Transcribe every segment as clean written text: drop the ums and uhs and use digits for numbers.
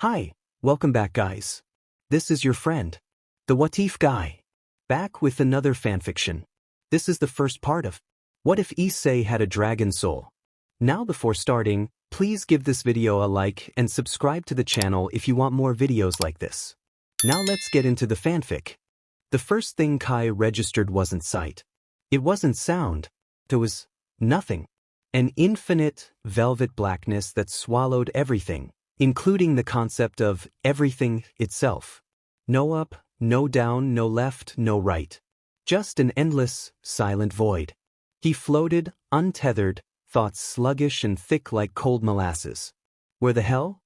Hi, welcome back guys. This is your friend, the What If guy, back with another fanfiction. This is the first part of What If Issei Had a Dragon Soul. Now before starting, please give this video a like and subscribe to the channel if you want more videos like this. Now let's get into the fanfic. The first thing Kai registered wasn't sight. It wasn't sound. There was nothing. An infinite, velvet blackness that swallowed everything, including the concept of everything itself. No up, no down, no left, no right. Just an endless, silent void. He floated, untethered, thoughts sluggish and thick like cold molasses. Where the hell?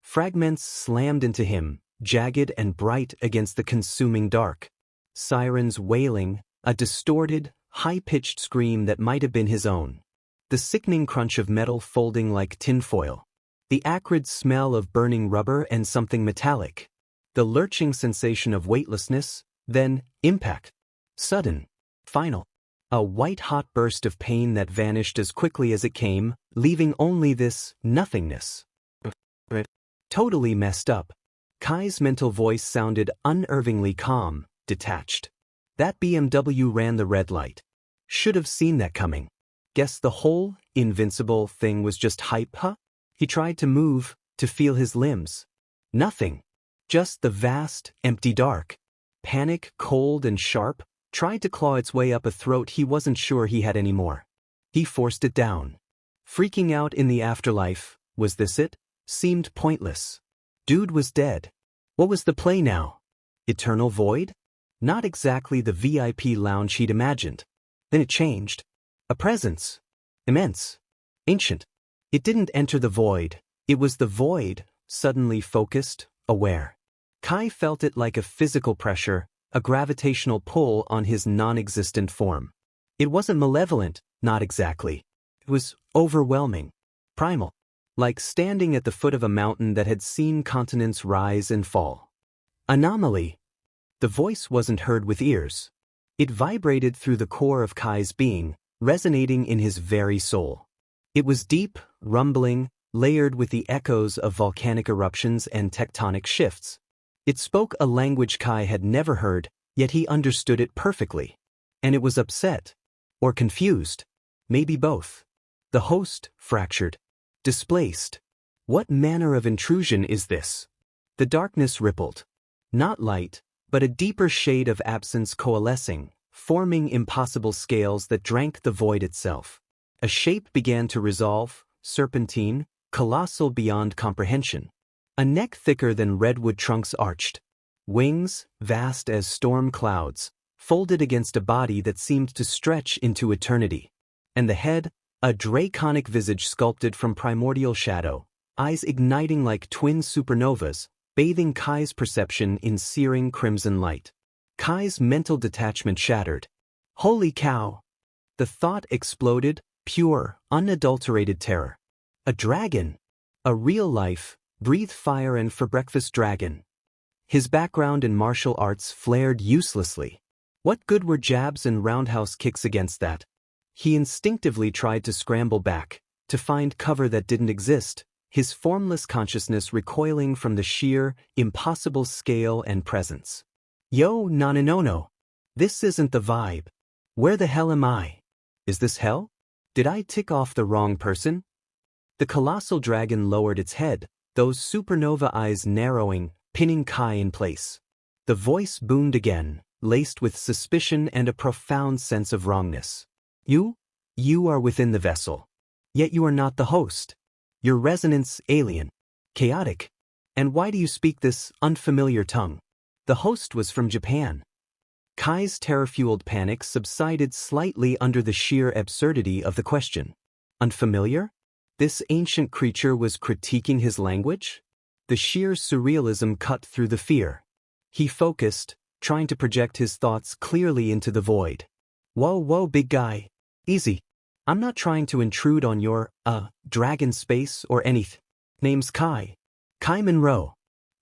Fragments slammed into him, jagged and bright against the consuming dark. Sirens wailing, a distorted, high-pitched scream that might have been his own. The sickening crunch of metal folding like tinfoil. The acrid smell of burning rubber and something metallic. The lurching sensation of weightlessness, then impact. Sudden. Final. A white-hot burst of pain that vanished as quickly as it came, leaving only this nothingness. Totally messed up. Kai's mental voice sounded unervingly calm, detached. That BMW ran the red light. Should have seen that coming. Guess the whole invincible thing was just hype, huh? He tried to move, to feel his limbs. Nothing. Just the vast, empty dark. Panic, cold and sharp, tried to claw its way up a throat he wasn't sure he had anymore. He forced it down. Freaking out in the afterlife, was this it? Seemed pointless. Dude was dead. What was the play now? Eternal void? Not exactly the VIP lounge he'd imagined. Then it changed. A presence. Immense. Ancient. It didn't enter the void. It was the void, suddenly focused, aware. Kai felt it like a physical pressure, a gravitational pull on his non-existent form. It wasn't malevolent, not exactly. It was overwhelming. Primal. Like standing at the foot of a mountain that had seen continents rise and fall. Anomaly. The voice wasn't heard with ears. It vibrated through the core of Kai's being, resonating in his very soul. It was deep, rumbling, layered with the echoes of volcanic eruptions and tectonic shifts. It spoke a language Kai had never heard, yet he understood it perfectly. And it was upset. Or confused. Maybe both. The host, fractured. Displaced. What manner of intrusion is this? The darkness rippled. Not light, but a deeper shade of absence coalescing, forming impossible scales that drank the void itself. A shape began to resolve, serpentine, colossal beyond comprehension. A neck thicker than redwood trunks arched. Wings, vast as storm clouds, folded against a body that seemed to stretch into eternity. And the head, a draconic visage sculpted from primordial shadow, eyes igniting like twin supernovas, bathing Kai's perception in searing crimson light. Kai's mental detachment shattered. Holy cow! The thought exploded, pure, unadulterated terror. A dragon. A real-life, breathe-fire and for-breakfast dragon. His background in martial arts flared uselessly. What good were jabs and roundhouse kicks against that? He instinctively tried to scramble back, to find cover that didn't exist, his formless consciousness recoiling from the sheer, impossible scale and presence. Yo, no. This isn't the vibe. Where the hell am I? Is this hell? Did I tick off the wrong person? The colossal dragon lowered its head, those supernova eyes narrowing, pinning Kai in place. The voice boomed again, laced with suspicion and a profound sense of wrongness. You are within the vessel. Yet you are not the host. Your resonance alien. Chaotic. And why do you speak this unfamiliar tongue? The host was from Japan. Kai's terror-fueled panic subsided slightly under the sheer absurdity of the question. Unfamiliar? This ancient creature was critiquing his language? The sheer surrealism cut through the fear. He focused, trying to project his thoughts clearly into the void. Whoa, big guy. Easy. I'm not trying to intrude on your, dragon space or anything. Name's Kai. Kai Monroe.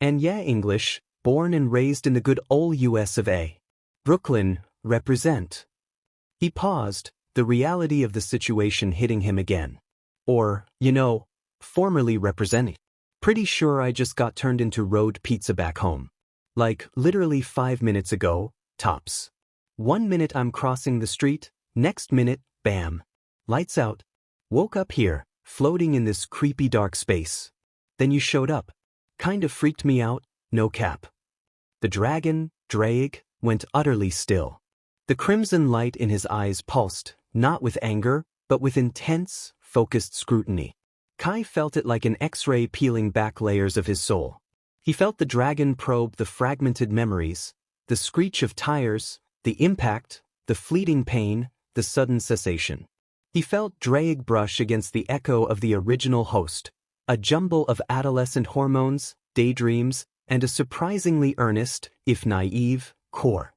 And yeah, English, born and raised in the good ol' US of A. Brooklyn, represent. He paused, the reality of the situation hitting him again. Or, formerly representing. Pretty sure I just got turned into road pizza back home. Like, literally 5 minutes ago, tops. 1 minute I'm crossing the street, next minute, bam. Lights out. Woke up here, floating in this creepy dark space. Then you showed up. Kind of freaked me out, no cap. The dragon, Drake, went utterly still. The crimson light in his eyes pulsed, not with anger, but with intense, focused scrutiny. Kai felt it like an X-ray peeling back layers of his soul. He felt the dragon probe the fragmented memories, the screech of tires, the impact, the fleeting pain, the sudden cessation. He felt Drake brush against the echo of the original host, a jumble of adolescent hormones, daydreams, and a surprisingly earnest, if naive, core.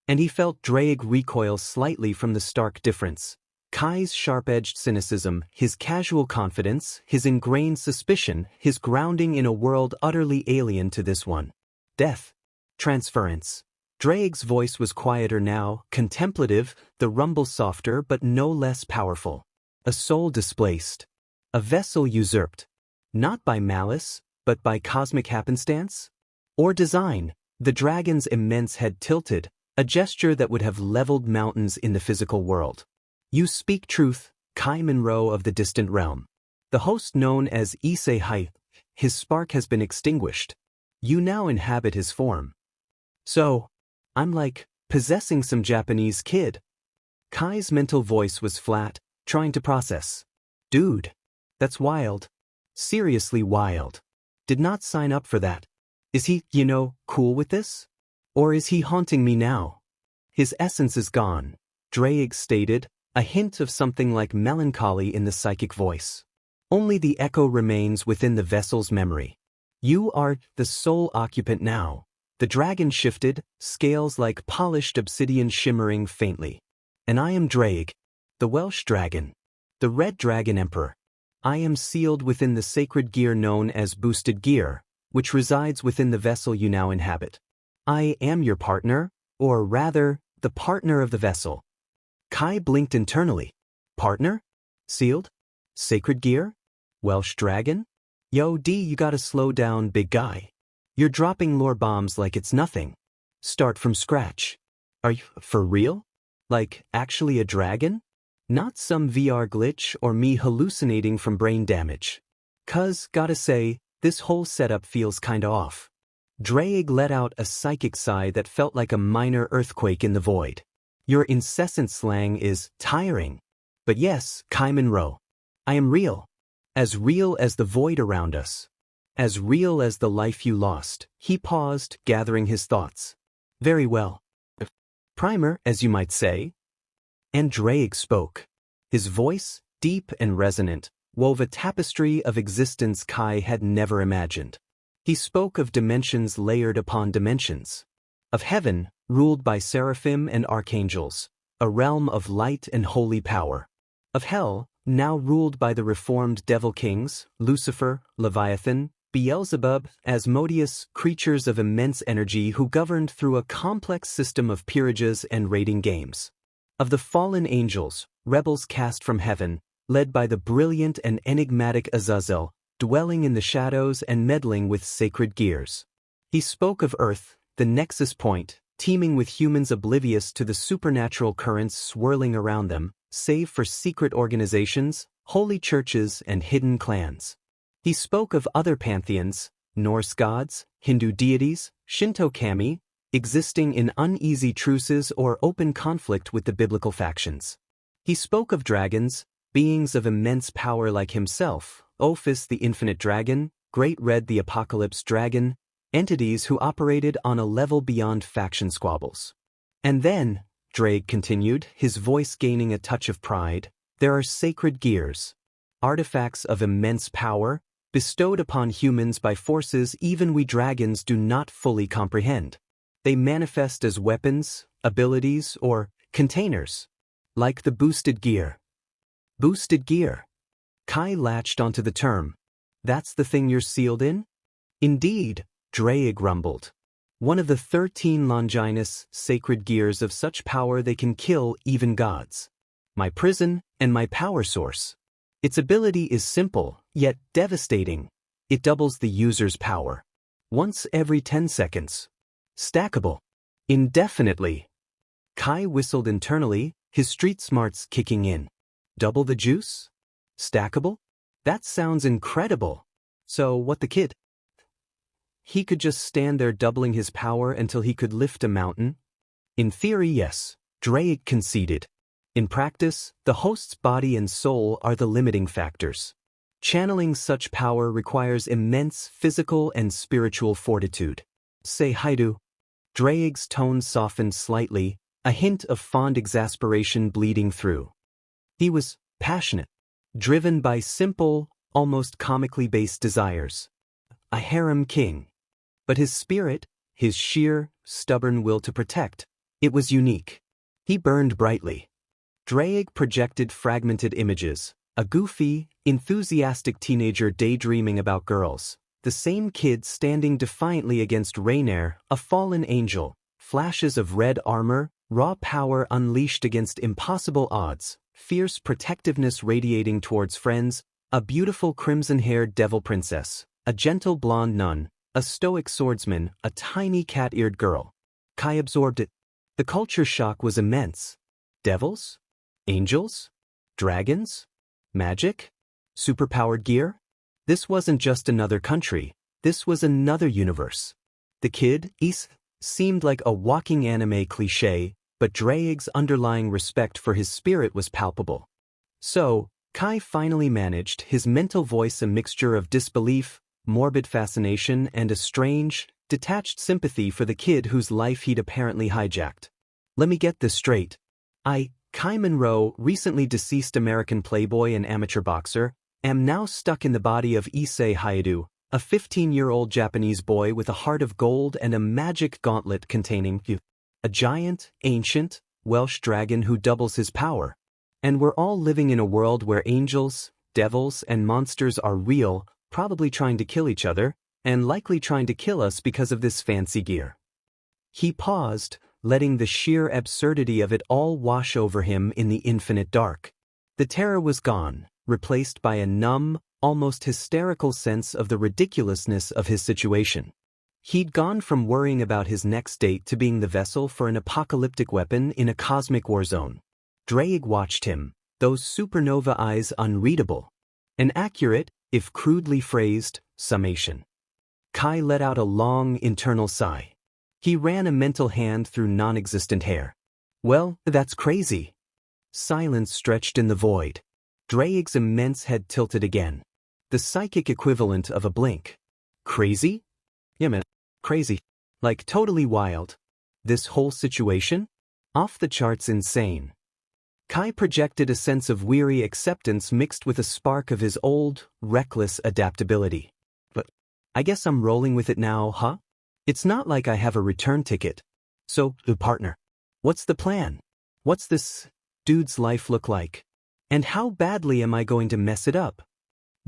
And he felt Drake recoil slightly from the stark difference. Kai's sharp-edged cynicism, his casual confidence, his ingrained suspicion, his grounding in a world utterly alien to this one. Death. Transference. Drake's voice was quieter now, contemplative, the rumble softer but no less powerful. A soul displaced. A vessel usurped. Not by malice, but by cosmic happenstance? Or design. The dragon's immense head tilted, a gesture that would have leveled mountains in the physical world. You speak truth, Kai Monroe of the distant realm. The host known as Issei, his spark has been extinguished. You now inhabit his form. So, I'm like, possessing some Japanese kid. Kai's mental voice was flat, trying to process. Dude, that's wild. Seriously wild. Did not sign up for that. Is he, cool with this? Or is he haunting me now? His essence is gone, Drake stated, a hint of something like melancholy in the psychic voice. Only the echo remains within the vessel's memory. You are the sole occupant now. The dragon shifted, scales like polished obsidian shimmering faintly. And I am Drake, the Welsh dragon, the Red Dragon Emperor. I am sealed within the sacred gear known as boosted gear, which resides within the vessel you now inhabit. I am your partner, or rather, the partner of the vessel. Kai blinked internally. Partner? Sealed? Sacred gear? Welsh dragon? Yo, D, you gotta slow down, big guy. You're dropping lore bombs like it's nothing. Start from scratch. Are you for real? Like, actually a dragon? Not some VR glitch or me hallucinating from brain damage. 'Cause, gotta say, this whole setup feels kinda off. Drake let out a psychic sigh that felt like a minor earthquake in the void. Your incessant slang is tiring. But yes, Kai Monroe. I am real. As real as the void around us. As real as the life you lost. He paused, gathering his thoughts. Very well. Primer, as you might say. And Drake spoke. His voice, deep and resonant, wove a tapestry of existence Kai had never imagined. He spoke of dimensions layered upon dimensions. Of heaven, ruled by seraphim and archangels, a realm of light and holy power. Of hell, now ruled by the reformed devil kings, Lucifer, Leviathan, Beelzebub, Asmodeus, creatures of immense energy who governed through a complex system of peerages and rating games. Of the fallen angels, rebels cast from heaven, led by the brilliant and enigmatic Azazel, dwelling in the shadows and meddling with sacred gears. He spoke of Earth, the nexus point, teeming with humans oblivious to the supernatural currents swirling around them, save for secret organizations, holy churches, and hidden clans. He spoke of other pantheons, Norse gods, Hindu deities, Shinto kami, existing in uneasy truces or open conflict with the biblical factions. He spoke of dragons, beings of immense power like himself, Ophis the infinite dragon, Great Red the apocalypse dragon, entities who operated on a level beyond faction squabbles. And then, Drake continued, his voice gaining a touch of pride, there are sacred gears, artifacts of immense power, bestowed upon humans by forces even we dragons do not fully comprehend. They manifest as weapons, abilities, or containers, like the boosted gear. Boosted gear. Kai latched onto the term. That's the thing you're sealed in? Indeed, Drake grumbled. One of the 13 Longinus sacred gears of such power they can kill even gods. My prison and my power source. Its ability is simple, yet devastating. It doubles the user's power. Once every 10 seconds. Stackable. Indefinitely. Kai whistled internally, his street smarts kicking in. Double the juice? Stackable? That sounds incredible. So what the kid? He could just stand there doubling his power until he could lift a mountain? In theory, yes, Drake conceded. In practice, the host's body and soul are the limiting factors. Channeling such power requires immense physical and spiritual fortitude. Say Haidu. Drake's tone softened slightly, a hint of fond exasperation bleeding through. He was passionate, driven by simple, almost comically based desires. A harem king. But his spirit, his sheer, stubborn will to protect, it was unique. He burned brightly. Drake projected fragmented images, a goofy, enthusiastic teenager daydreaming about girls, the same kid standing defiantly against Rainier, a fallen angel, flashes of red armor, raw power unleashed against impossible odds, fierce protectiveness radiating towards friends, a beautiful crimson-haired devil princess, a gentle blonde nun, a stoic swordsman, a tiny cat-eared girl. Kai absorbed it. The culture shock was immense. Devils? Angels? Dragons? Magic? Superpowered gear? This wasn't just another country, this was another universe. The kid, Issei, seemed like a walking anime cliché, but Drake's underlying respect for his spirit was palpable. So, Kai finally managed, his mental voice a mixture of disbelief, morbid fascination, and a strange, detached sympathy for the kid whose life he'd apparently hijacked. Let me get this straight. Kai Monroe, recently deceased American playboy and amateur boxer, am now stuck in the body of Issei Haidu, a 15-year-old Japanese boy with a heart of gold and a magic gauntlet containing a giant, ancient, Welsh dragon who doubles his power. And we're all living in a world where angels, devils, and monsters are real, probably trying to kill each other, and likely trying to kill us because of this fancy gear. He paused, letting the sheer absurdity of it all wash over him in the infinite dark. The terror was gone, replaced by a numb, almost hysterical sense of the ridiculousness of his situation. He'd gone from worrying about his next date to being the vessel for an apocalyptic weapon in a cosmic war zone. Drake watched him, those supernova eyes unreadable. An accurate, if crudely phrased, summation. Kai let out a long, internal sigh. He ran a mental hand through non-existent hair. Well, that's crazy. Silence stretched in the void. Drake's immense head tilted again. The psychic equivalent of a blink. Crazy? Yeah, man. Crazy. Like totally wild. This whole situation? Off the charts insane. Kai projected a sense of weary acceptance mixed with a spark of his old, reckless adaptability. But I guess I'm rolling with it now, huh? It's not like I have a return ticket. So, partner, what's the plan? What's this dude's life look like? And how badly am I going to mess it up?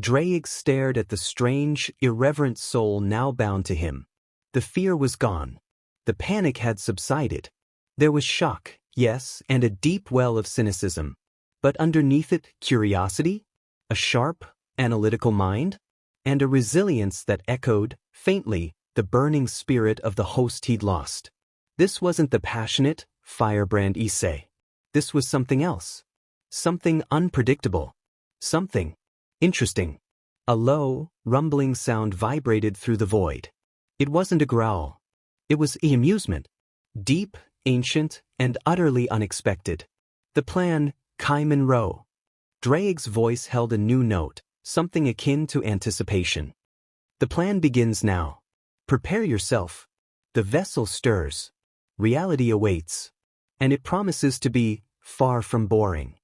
Drake stared at the strange, irreverent soul now bound to him. The fear was gone. The panic had subsided. There was shock, yes, and a deep well of cynicism. But underneath it, curiosity, a sharp, analytical mind, and a resilience that echoed, faintly, the burning spirit of the host he'd lost. This wasn't the passionate, firebrand Issei. This was something else. Something unpredictable. Something interesting. A low, rumbling sound vibrated through the void. It wasn't a growl. It was amusement. Deep, ancient, and utterly unexpected. The plan, Kai Monroe. Drake's voice held a new note, something akin to anticipation. The plan begins now. Prepare yourself. The vessel stirs. Reality awaits. And it promises to be far from boring.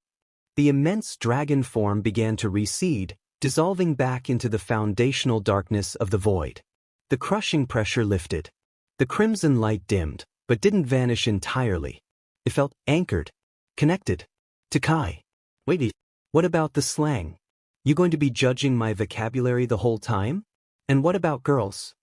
The immense dragon form began to recede, dissolving back into the foundational darkness of the void. The crushing pressure lifted. The crimson light dimmed, but didn't vanish entirely. It felt anchored, connected, to Kai. Wait, what about the slang? You going to be judging my vocabulary the whole time? And what about girls?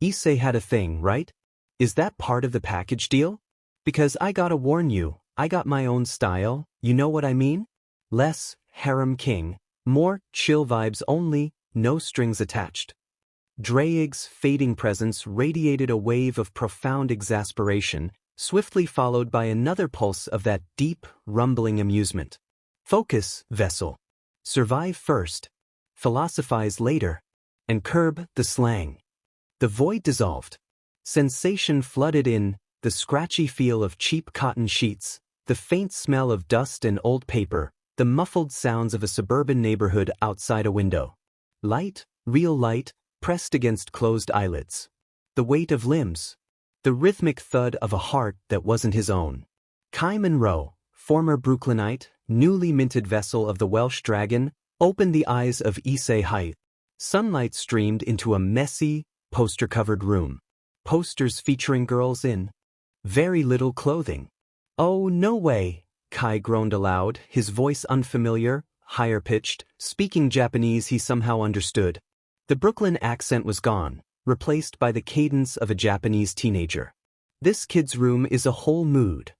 Issei had a thing, right? Is that part of the package deal? Because I gotta warn you, I got my own style, you know what I mean? Less harem king, more chill vibes only, no strings attached. Draig's fading presence radiated a wave of profound exasperation, swiftly followed by another pulse of that deep, rumbling amusement. Focus, vessel. Survive first. Philosophize later. And curb the slang. The void dissolved. Sensation flooded in, the scratchy feel of cheap cotton sheets, the faint smell of dust and old paper, the muffled sounds of a suburban neighborhood outside a window. Light, real light, pressed against closed eyelids. The weight of limbs. The rhythmic thud of a heart that wasn't his own. Kai Monroe, former Brooklynite, newly minted vessel of the Welsh Dragon, opened the eyes of Issei. Sunlight streamed into a messy, poster-covered room. Posters featuring girls in very little clothing. Oh, no way, Kai groaned aloud, his voice unfamiliar, higher-pitched, speaking Japanese he somehow understood. The Brooklyn accent was gone, replaced by the cadence of a Japanese teenager. This kid's room is a whole mood.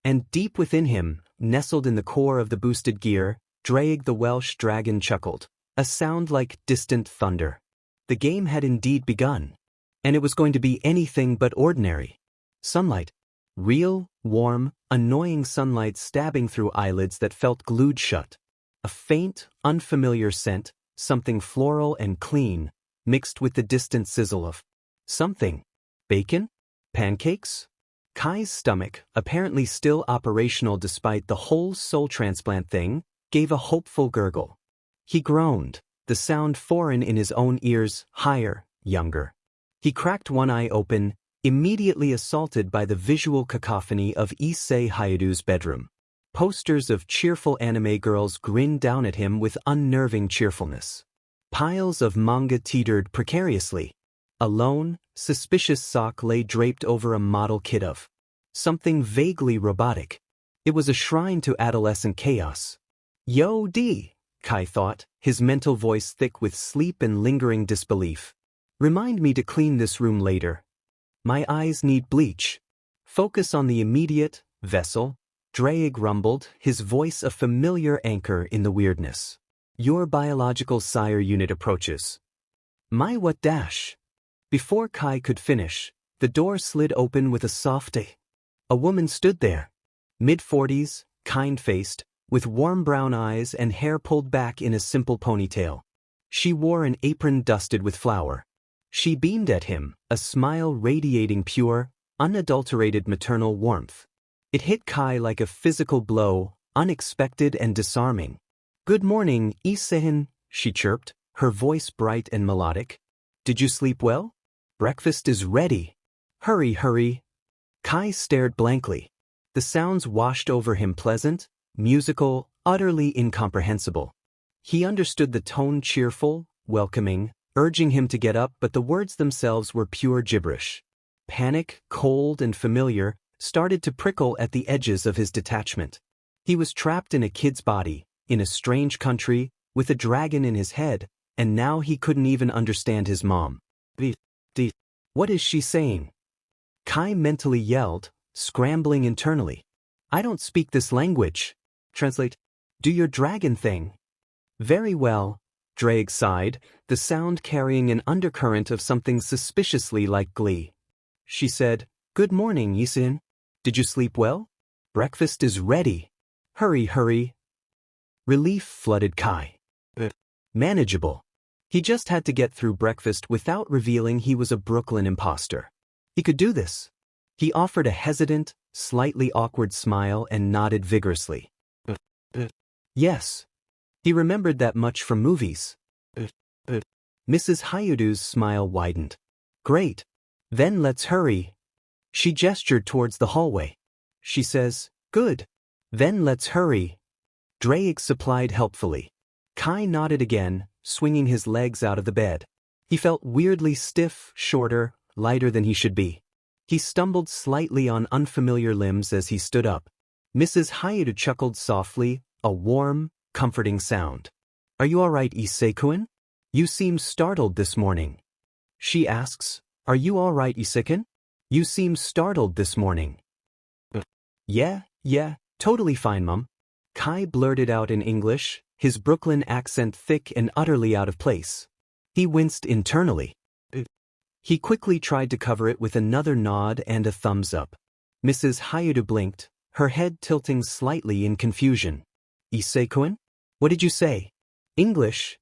And deep within him, nestled in the core of the boosted gear, Draig the Welsh Dragon chuckled, a sound like distant thunder. The game had indeed begun. And it was going to be anything but ordinary. Sunlight. Real, warm, annoying sunlight stabbing through eyelids that felt glued shut. A faint, unfamiliar scent, something floral and clean, mixed with the distant sizzle of something. Bacon? Pancakes? Kai's stomach, apparently still operational despite the whole soul transplant thing, gave a hopeful gurgle. He groaned, the sound foreign in his own ears, higher, younger. He cracked one eye open, immediately assaulted by the visual cacophony of Issei Hayudu's bedroom. Posters of cheerful anime girls grinned down at him with unnerving cheerfulness. Piles of manga teetered precariously. A lone, suspicious sock lay draped over a model kit of something vaguely robotic. It was a shrine to adolescent chaos. Yo D, Kai thought, his mental voice thick with sleep and lingering disbelief. Remind me to clean this room later. My eyes need bleach. Focus on the immediate, vessel, Draig rumbled, his voice a familiar anchor in the weirdness. Your biological sire unit approaches. My what dash? Before Kai could finish, the door slid open with a soft "eh." A woman stood there. Mid-40s, kind-faced, with warm brown eyes and hair pulled back in a simple ponytail. She wore an apron dusted with flour. She beamed at him, a smile radiating pure, unadulterated maternal warmth. It hit Kai like a physical blow, unexpected and disarming. Good morning, Issei, she chirped, her voice bright and melodic. Did you sleep well? Breakfast is ready. Hurry, hurry. Kai stared blankly. The sounds washed over him pleasant, musical, utterly incomprehensible. He understood the tone cheerful, welcoming, urging him to get up, but the words themselves were pure gibberish. Panic, cold and familiar, started to prickle at the edges of his detachment. He was trapped in a kid's body, in a strange country, with a dragon in his head, and now he couldn't even understand his mom. What is she saying? Kai mentally yelled, scrambling internally. I don't speak this language. Translate. Do your dragon thing. Very well, Draig sighed, the sound carrying an undercurrent of something suspiciously like glee. She said, Good morning, Issei. Did you sleep well? Breakfast is ready. Hurry, hurry. Relief flooded Kai. Manageable. He just had to get through breakfast without revealing he was a Brooklyn imposter. He could do this. He offered a hesitant, slightly awkward smile and nodded vigorously. Yes. He remembered that much from movies. Mrs. Hayudu's smile widened. Great. Then let's hurry. She gestured towards the hallway. She says, Good. Then let's hurry. Draig supplied helpfully. Kai nodded again, swinging his legs out of the bed. He felt weirdly stiff, shorter, lighter than he should be. He stumbled slightly on unfamiliar limbs as he stood up. Mrs. Hayudu chuckled softly, a warm, comforting sound. Are you all right, Issei-kun? You seem startled this morning. She asks, Are you all right, Issei-kun? You seem startled this morning. Yeah, totally fine, Mum. Kai blurted out in English, his Brooklyn accent thick and utterly out of place. He winced internally. He quickly tried to cover it with another nod and a thumbs up. Mrs. Hayudu blinked, her head tilting slightly in confusion. Issei-kun? What did you say? English?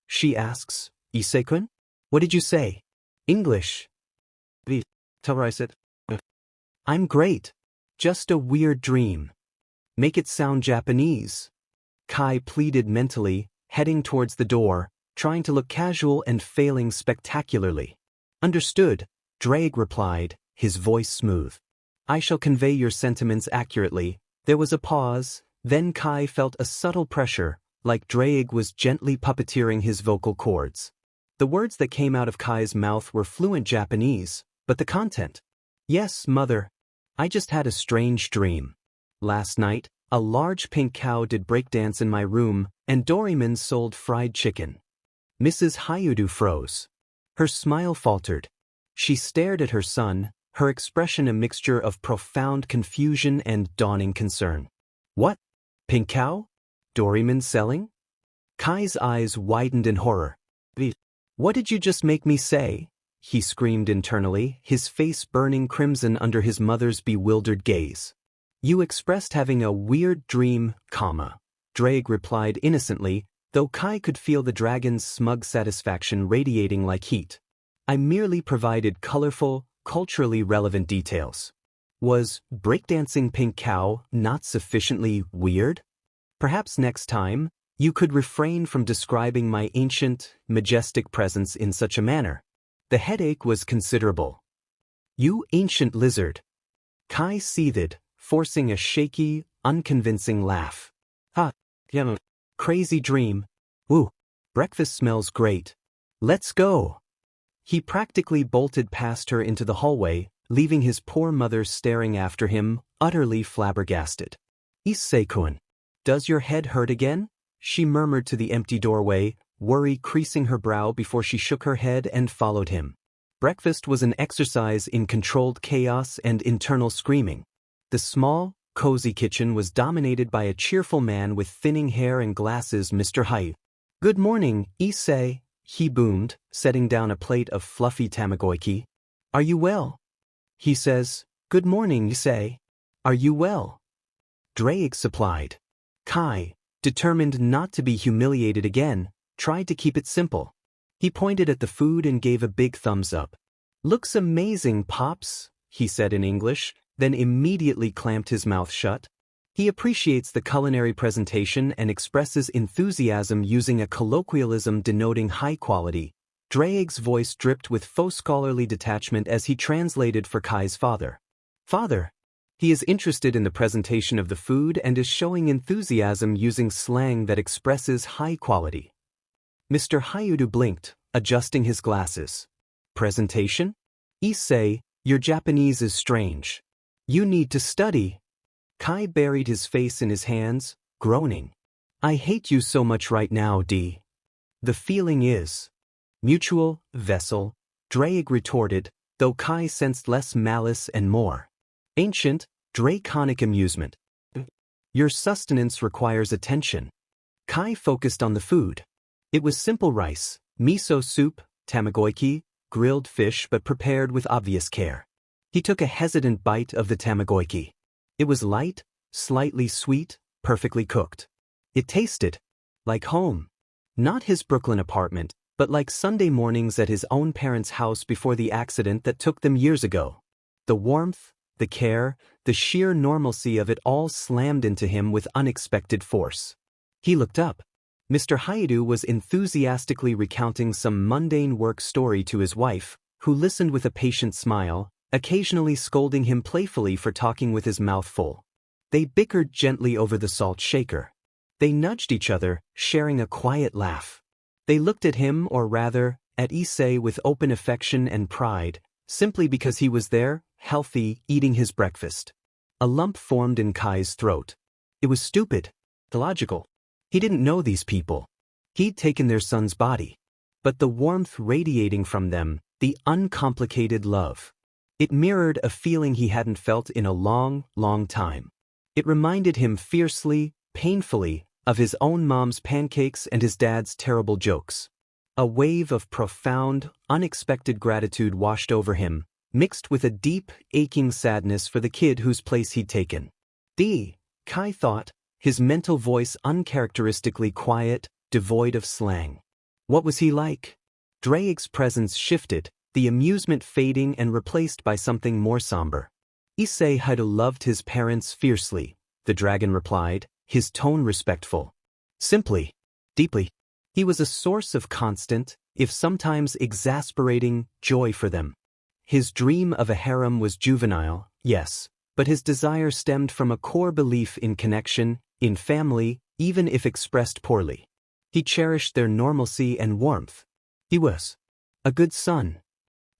She asks. Issei-kun? What did you say? English. Tell her I said. I'm great. Just a weird dream. Make it sound Japanese. Kai pleaded mentally, heading towards the door, trying to look casual and failing spectacularly. Understood, Drake replied, his voice smooth. I shall convey your sentiments accurately. There was a pause, then Kai felt a subtle pressure, like Drake was gently puppeteering his vocal cords. The words that came out of Kai's mouth were fluent Japanese, but the content. Yes, mother. I just had a strange dream. Last night, a large pink cow did breakdance in my room, and Doryman sold fried chicken. Mrs. Hayudu froze. Her smile faltered. She stared at her son, her expression a mixture of profound confusion and dawning concern. What? Pink cow? Doryman selling? Kai's eyes widened in horror. What did you just make me say? He screamed internally, his face burning crimson under his mother's bewildered gaze. You expressed having a weird dream, Drake replied innocently, though Kai could feel the dragon's smug satisfaction radiating like heat. I merely provided colorful, culturally relevant details. Was breakdancing pink cow not sufficiently weird? Perhaps next time, you could refrain from describing my ancient, majestic presence in such a manner. The headache was considerable. You ancient lizard. Kai seethed, forcing a shaky, unconvincing laugh. Crazy dream. Ooh, breakfast smells great. Let's go. He practically bolted past her into the hallway, leaving his poor mother staring after him, utterly flabbergasted. Issei-kun, does your head hurt again? She murmured to the empty doorway, worry creasing her brow before she shook her head and followed him. Breakfast was an exercise in controlled chaos and internal screaming. The small, cozy kitchen was dominated by a cheerful man with thinning hair and glasses, Mr. Hai. Good morning, Issei, he boomed, setting down a plate of fluffy tamagoyaki. Are you well? He says, Good morning, Issei. Are you well? Drake supplied. Kai, determined not to be humiliated again, tried to keep it simple. He pointed at the food and gave a big thumbs up. Looks amazing, Pops, he said in English, then immediately clamped his mouth shut. He appreciates the culinary presentation and expresses enthusiasm using a colloquialism denoting high quality. Drake's voice dripped with faux scholarly detachment as he translated for Kai's father. Father. He is interested in the presentation of the food and is showing enthusiasm using slang that expresses high quality. Mr. Hayudu blinked, adjusting his glasses. Presentation? Issei, your Japanese is strange. You need to study. Kai buried his face in his hands, groaning. I hate you so much right now, D. The feeling is mutual, vessel, Drake retorted, though Kai sensed less malice and more ancient, draconic amusement. Your sustenance requires attention. Kai focused on the food. It was simple rice, miso soup, tamagoyaki, grilled fish but prepared with obvious care. He took a hesitant bite of the tamagoyaki. It was light, slightly sweet, perfectly cooked. It tasted like home. Not his Brooklyn apartment, but like Sunday mornings at his own parents' house before the accident that took them years ago. The warmth, the care, the sheer normalcy of it all slammed into him with unexpected force. He looked up. Mr. Hayudu was enthusiastically recounting some mundane work story to his wife, who listened with a patient smile, occasionally scolding him playfully for talking with his mouth full. They bickered gently over the salt shaker. They nudged each other, sharing a quiet laugh. They looked at him, or rather, at Issei with open affection and pride, simply because he was there, healthy, eating his breakfast. A lump formed in Kai's throat. It was stupid, illogical. He didn't know these people. He'd taken their son's body. But the warmth radiating from them, the uncomplicated love. It mirrored a feeling he hadn't felt in a long, long time. It reminded him fiercely, painfully, of his own mom's pancakes and his dad's terrible jokes. A wave of profound, unexpected gratitude washed over him, mixed with a deep, aching sadness for the kid whose place he'd taken. Kai thought, his mental voice uncharacteristically quiet, devoid of slang. What was he like? Drake's presence shifted, the amusement fading and replaced by something more somber. Issei had loved his parents fiercely, the dragon replied, his tone respectful. Simply, deeply. He was a source of constant, if sometimes exasperating, joy for them. His dream of a harem was juvenile, yes, but his desire stemmed from a core belief in connection, in family, even if expressed poorly. He cherished their normalcy and warmth. He was a good son.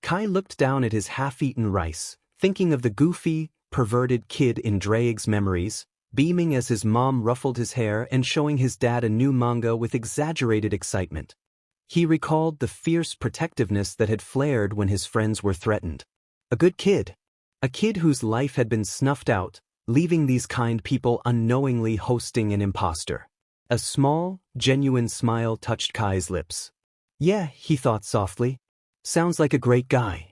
Kai looked down at his half-eaten rice, thinking of the goofy, perverted kid in Drake's memories, beaming as his mom ruffled his hair and showing his dad a new manga with exaggerated excitement. He recalled the fierce protectiveness that had flared when his friends were threatened. A good kid. A kid whose life had been snuffed out, leaving these kind people unknowingly hosting an imposter. A small, genuine smile touched Kai's lips. Yeah, he thought softly. Sounds like a great guy.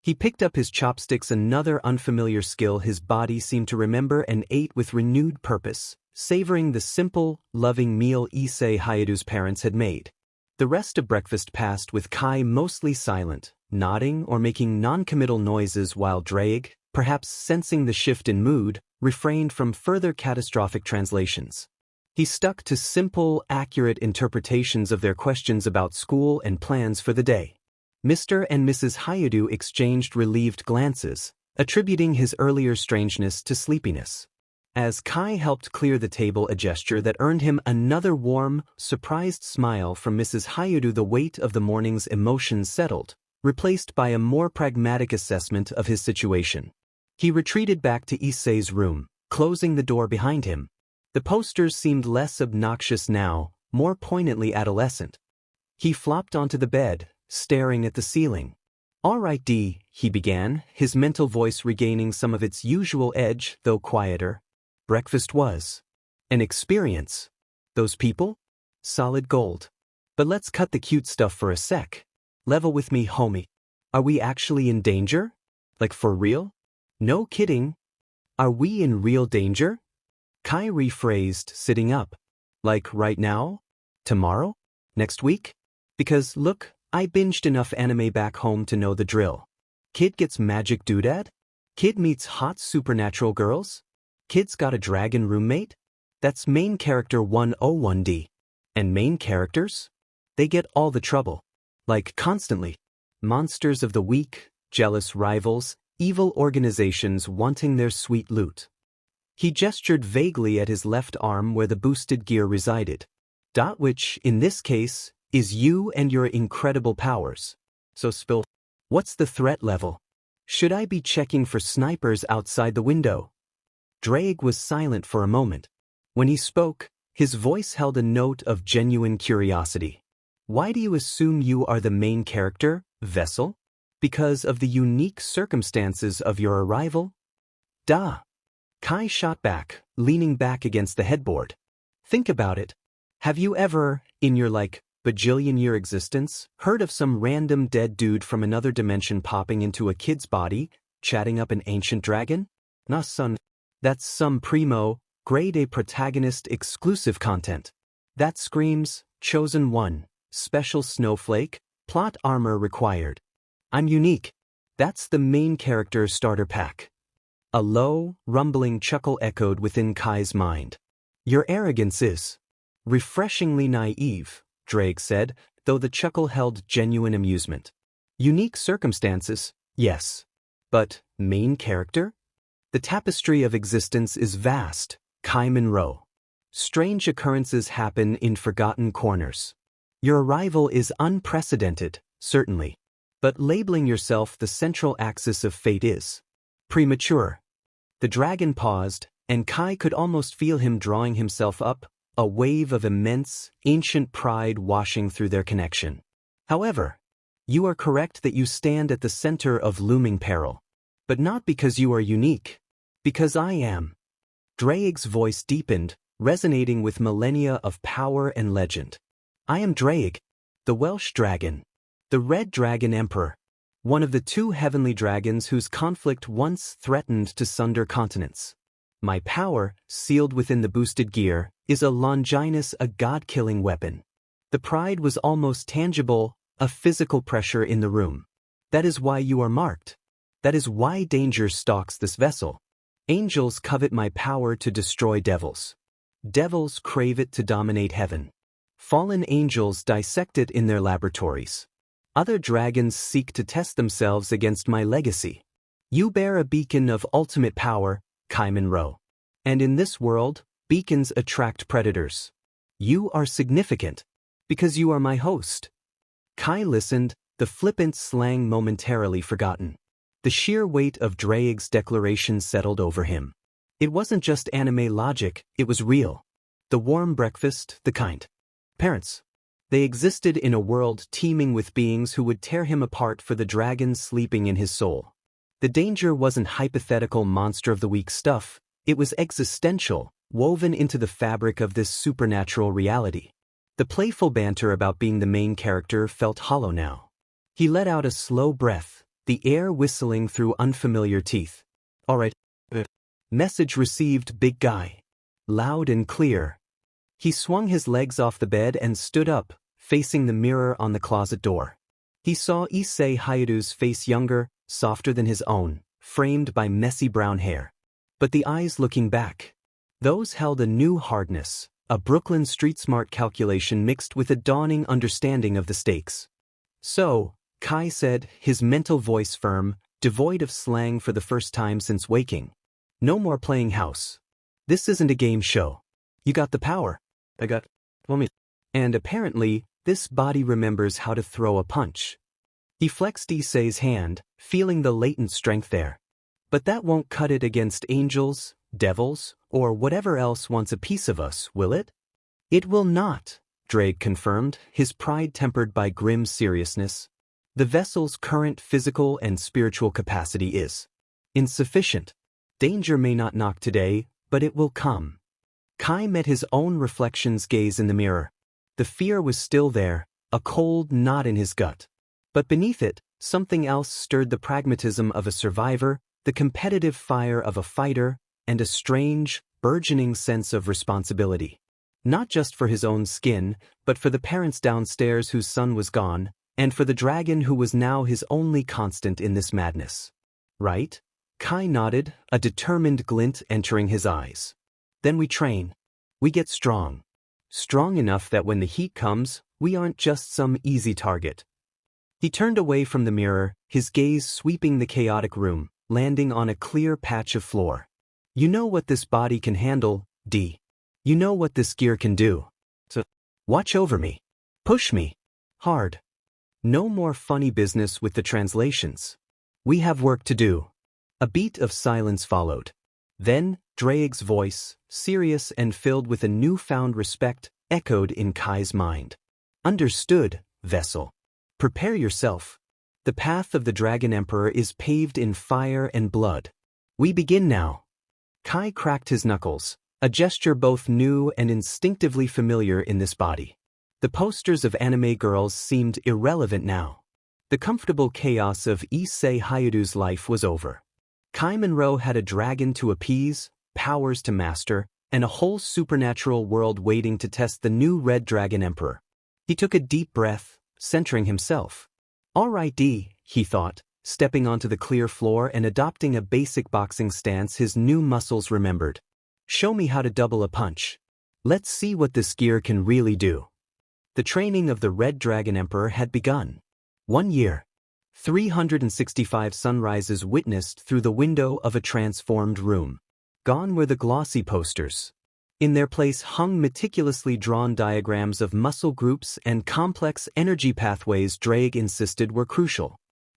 He picked up his chopsticks, another unfamiliar skill his body seemed to remember, and ate with renewed purpose, savoring the simple, loving meal Issei Hayadu's parents had made. The rest of breakfast passed with Kai mostly silent, nodding or making non-committal noises while Drake, perhaps sensing the shift in mood, refrained from further catastrophic translations. He stuck to simple, accurate interpretations of their questions about school and plans for the day. Mr. and Mrs. Hayadu exchanged relieved glances, attributing his earlier strangeness to sleepiness. As Kai helped clear the table, a gesture that earned him another warm, surprised smile from Mrs. Hayadu, the weight of the morning's emotions settled, replaced by a more pragmatic assessment of his situation. He retreated back to Issei's room, closing the door behind him. The posters seemed less obnoxious now, more poignantly adolescent. He flopped onto the bed, staring at the ceiling. All right, he began, his mental voice regaining some of its usual edge, though quieter. Breakfast was an experience. Those people? Solid gold. But let's cut the cute stuff for a sec. Level with me, homie. Are we actually in danger? Like for real? No kidding. Are we in real danger? Kai rephrased, sitting up. Like right now? Tomorrow? Next week? Because, look, I binged enough anime back home to know the drill. Kid gets magic doodad? Kid meets hot supernatural girls? Kid's got a dragon roommate? That's main character 101D. And main characters? They get all the trouble. Like constantly. Monsters of the week, jealous rivals, evil organizations wanting their sweet loot. He gestured vaguely at his left arm where the boosted gear resided. Which, in this case, is you and your incredible powers. So spill. What's the threat level? Should I be checking for snipers outside the window? Drake was silent for a moment. When he spoke, his voice held a note of genuine curiosity. Why do you assume you are the main character, Vessel? Because of the unique circumstances of your arrival? Kai shot back, leaning back against the headboard. Think about it. Have you ever, in your bajillion-year existence, heard of some random dead dude from another dimension popping into a kid's body, chatting up an ancient dragon? Nah, son. That's some primo, grade A protagonist exclusive content. That screams, chosen one, special snowflake, plot armor required. I'm unique. That's the main character starter pack. A low, rumbling chuckle echoed within Kai's mind. Your arrogance is refreshingly naive, Drake said, though the chuckle held genuine amusement. Unique circumstances, yes. But main character? The tapestry of existence is vast, Kai Monroe. Strange occurrences happen in forgotten corners. Your arrival is unprecedented, certainly. But labeling yourself the central axis of fate is premature. The dragon paused, and Kai could almost feel him drawing himself up, a wave of immense, ancient pride washing through their connection. However, you are correct that you stand at the center of looming peril. But not because you are unique. Because I am. Drake's voice deepened, resonating with millennia of power and legend. I am Drake. The Welsh Dragon. The Red Dragon Emperor. One of the two heavenly dragons whose conflict once threatened to sunder continents. My power, sealed within the boosted gear, is a Longinus, a god-killing weapon. The pride was almost tangible, a physical pressure in the room. That is why you are marked. That is why danger stalks this vessel. Angels covet my power to destroy devils. Devils crave it to dominate heaven. Fallen angels dissect it in their laboratories. Other dragons seek to test themselves against my legacy. You bear a beacon of ultimate power, Kai Monroe. And in this world, beacons attract predators. You are significant, because you are my host. Kai listened, the flippant slang momentarily forgotten. The sheer weight of Draig's declaration settled over him. It wasn't just anime logic, it was real. The warm breakfast, the kind. Parents. They existed in a world teeming with beings who would tear him apart for the dragon sleeping in his soul. The danger wasn't hypothetical monster of the week stuff, it was existential, woven into the fabric of this supernatural reality. The playful banter about being the main character felt hollow now. He let out a slow breath, the air whistling through unfamiliar teeth. All right. Message received, big guy. Loud and clear. He swung his legs off the bed and stood up, facing the mirror on the closet door. He saw Issei Hayuru's face, younger, softer than his own, framed by messy brown hair. But the eyes looking back. Those held a new hardness, a Brooklyn street-smart calculation mixed with a dawning understanding of the stakes. So, Kai said, his mental voice firm, devoid of slang for the first time since waking. No more playing house. This isn't a game show. You got the power. I got me. And apparently, this body remembers how to throw a punch. He flexed Issei's hand, feeling the latent strength there. But that won't cut it against angels, devils, or whatever else wants a piece of us, will it? It will not, Draig confirmed, his pride tempered by grim seriousness. The vessel's current physical and spiritual capacity is insufficient. Danger may not knock today, but it will come. Kai met his own reflection's gaze in the mirror. The fear was still there, a cold knot in his gut. But beneath it, something else stirred the pragmatism of a survivor, the competitive fire of a fighter, and a strange, burgeoning sense of responsibility. Not just for his own skin, but for the parents downstairs whose son was gone, and for the dragon who was now his only constant in this madness. Right? Kai nodded, a determined glint entering his eyes. Then we train. We get strong. Strong enough that when the heat comes, we aren't just some easy target. He turned away from the mirror, his gaze sweeping the chaotic room, landing on a clear patch of floor. You know what this body can handle, D. You know what this gear can do. So, watch over me. Push me. Hard. No more funny business with the translations. We have work to do. A beat of silence followed. Then, Draig's voice, serious and filled with a newfound respect, echoed in Kai's mind. Understood, vessel. Prepare yourself. The path of the Dragon Emperor is paved in fire and blood. We begin now. Kai cracked his knuckles, a gesture both new and instinctively familiar in this body. The posters of anime girls seemed irrelevant now. The comfortable chaos of Issei Hayuru's life was over. Kai Monroe had a dragon to appease, powers to master, and a whole supernatural world waiting to test the new Red Dragon Emperor. He took a deep breath, centering himself. All right, D, he thought, stepping onto the clear floor and adopting a basic boxing stance his new muscles remembered. Show me how to double a punch. Let's see what this gear can really do. The training of the Red Dragon Emperor had begun. 1 year. 365 sunrises witnessed through the window of a transformed room. Gone were the glossy posters. In their place hung meticulously drawn diagrams of muscle groups and complex energy pathways Draig insisted were crucial.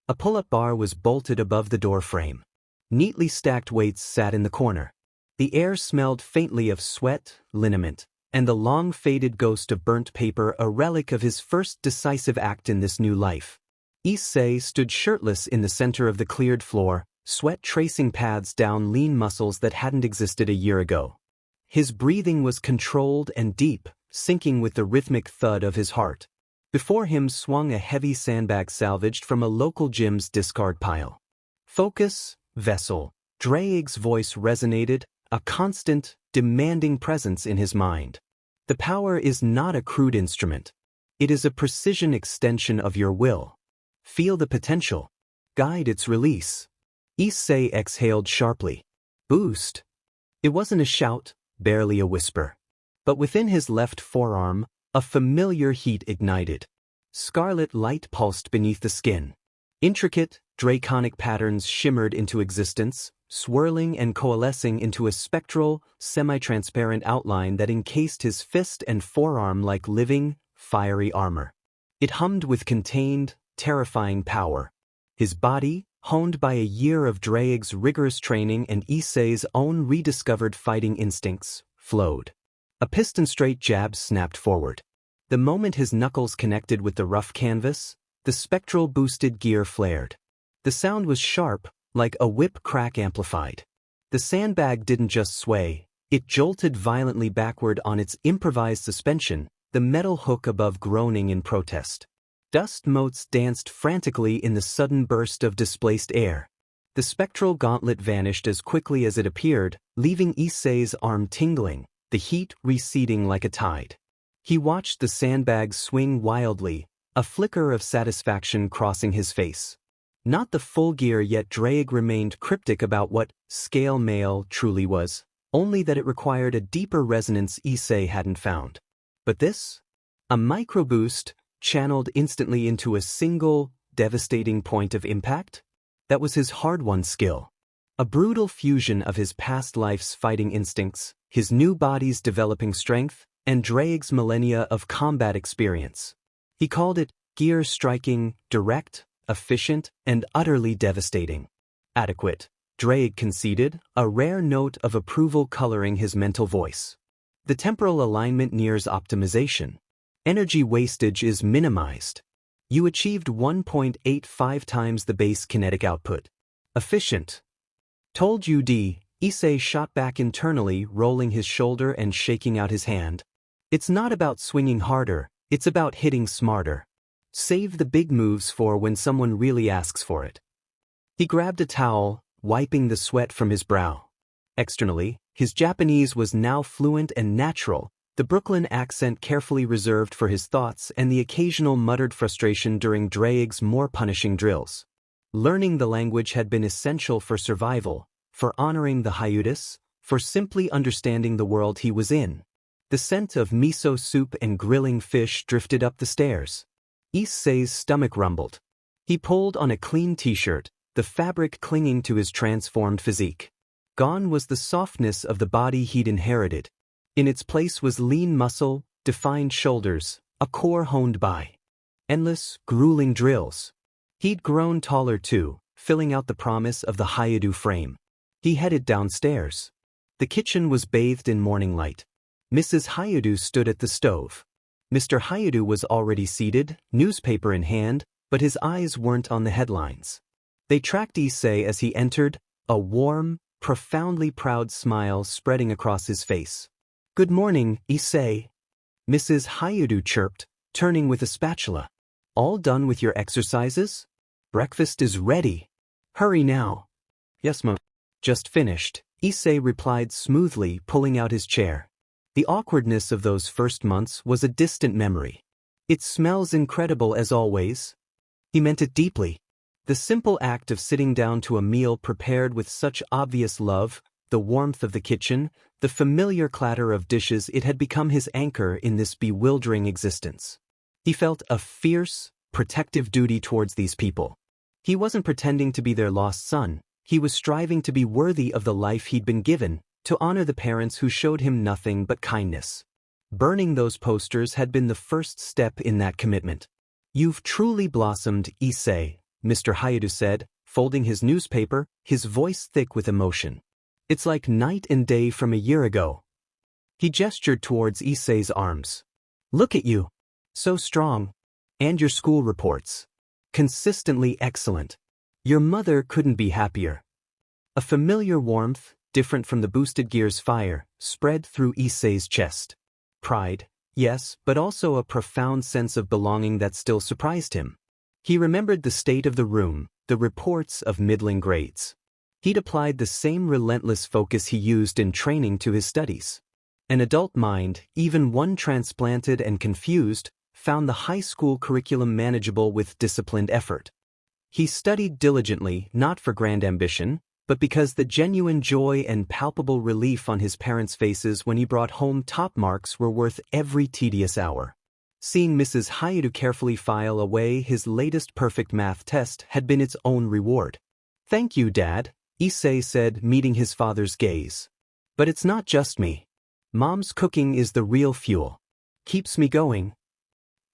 A pull-up bar was bolted above the door frame. Neatly stacked weights sat in the corner. The air smelled faintly of sweat, liniment, and the long-faded ghost of burnt paper, a relic of his first decisive act in this new life. Issei stood shirtless in the center of the cleared floor, sweat tracing paths down lean muscles that hadn't existed a year ago. His breathing was controlled and deep, syncing with the rhythmic thud of his heart. Before him swung a heavy sandbag salvaged from a local gym's discard pile. Focus, vessel. Draig's voice resonated, a constant, demanding presence in his mind. The power is not a crude instrument. It is a precision extension of your will. Feel the potential. Guide its release. Issei exhaled sharply. Boost. It wasn't a shout, barely a whisper. But within his left forearm, a familiar heat ignited. Scarlet light pulsed beneath the skin. Intricate, draconic patterns shimmered into existence, swirling and coalescing into a spectral, semi-transparent outline that encased his fist and forearm like living, fiery armor. It hummed with contained, terrifying power. His body, honed by a year of Draig's rigorous training and Issei's own rediscovered fighting instincts, flowed. A piston-straight jab snapped forward. The moment his knuckles connected with the rough canvas, the spectral boosted gear flared. The sound was sharp, like a whip crack amplified. The sandbag didn't just sway, it jolted violently backward on its improvised suspension, the metal hook above groaning in protest. Dust motes danced frantically in the sudden burst of displaced air. The spectral gauntlet vanished as quickly as it appeared, leaving Issei's arm tingling, the heat receding like a tide. He watched the sandbag swing wildly, a flicker of satisfaction crossing his face. Not the full gear, yet Draig remained cryptic about what scale mail truly was, only that it required a deeper resonance Issei hadn't found. But this? A microboost, channeled instantly into a single, devastating point of impact? That was his hard-won skill. A brutal fusion of his past life's fighting instincts, his new body's developing strength, and Draig's millennia of combat experience. He called it gear striking, direct, efficient, and utterly devastating. Adequate, Draig conceded, a rare note of approval coloring his mental voice. The temporal alignment nears optimization. Energy wastage is minimized. You achieved 1.85 times the base kinetic output. Efficient. Told you D, Issei shot back internally, rolling his shoulder and shaking out his hand. It's not about swinging harder, it's about hitting smarter. Save the big moves for when someone really asks for it. He grabbed a towel, wiping the sweat from his brow. Externally, his Japanese was now fluent and natural, the Brooklyn accent carefully reserved for his thoughts and the occasional muttered frustration during Draig's more punishing drills. Learning the language had been essential for survival, for honoring the hiatus, for simply understanding the world he was in. The scent of miso soup and grilling fish drifted up the stairs. Issei's stomach rumbled. He pulled on a clean t-shirt, the fabric clinging to his transformed physique. Gone was the softness of the body he'd inherited. In its place was lean muscle, defined shoulders, a core honed by endless, grueling drills. He'd grown taller too, filling out the promise of the Hayadu frame. He headed downstairs. The kitchen was bathed in morning light. Mrs. Hayadu stood at the stove. Mr. Hayadu was already seated, newspaper in hand, but his eyes weren't on the headlines. They tracked Issei as he entered, a warm, profoundly proud smile spreading across his face. "Good morning, Issei," Mrs. Hayadu chirped, turning with a spatula. "All done with your exercises? Breakfast is ready. Hurry now." "Yes, ma'am. Just finished," Issei replied smoothly, pulling out his chair. The awkwardness of those first months was a distant memory. "It smells incredible as always." He meant it deeply. The simple act of sitting down to a meal prepared with such obvious love, the warmth of the kitchen, the familiar clatter of dishes, it had become his anchor in this bewildering existence. He felt a fierce, protective duty towards these people. He wasn't pretending to be their lost son, he was striving to be worthy of the life he'd been given, to honor the parents who showed him nothing but kindness. Burning those posters had been the first step in that commitment. "You've truly blossomed, Issei," Mr. Hayadu said, folding his newspaper, his voice thick with emotion. "It's like night and day from a year ago." He gestured towards Issei's arms. "Look at you. So strong. And your school reports. Consistently excellent. Your mother couldn't be happier." A familiar warmth, different from the boosted gear's fire, spread through Issei's chest. Pride, Yes, but also a profound sense of belonging that still surprised him. He remembered the state of the room, the reports of middling grades. He'd applied the same relentless focus he used in training to his studies. An adult mind, even one transplanted and confused, found the high school curriculum manageable with disciplined effort. He studied diligently, not for grand ambition, but because the genuine joy and palpable relief on his parents' faces when he brought home top marks were worth every tedious hour. Seeing Mrs. Hayato carefully file away his latest perfect math test had been its own reward. "Thank you, Dad," Issei said, meeting his father's gaze. "But it's not just me. Mom's cooking is the real fuel. Keeps me going."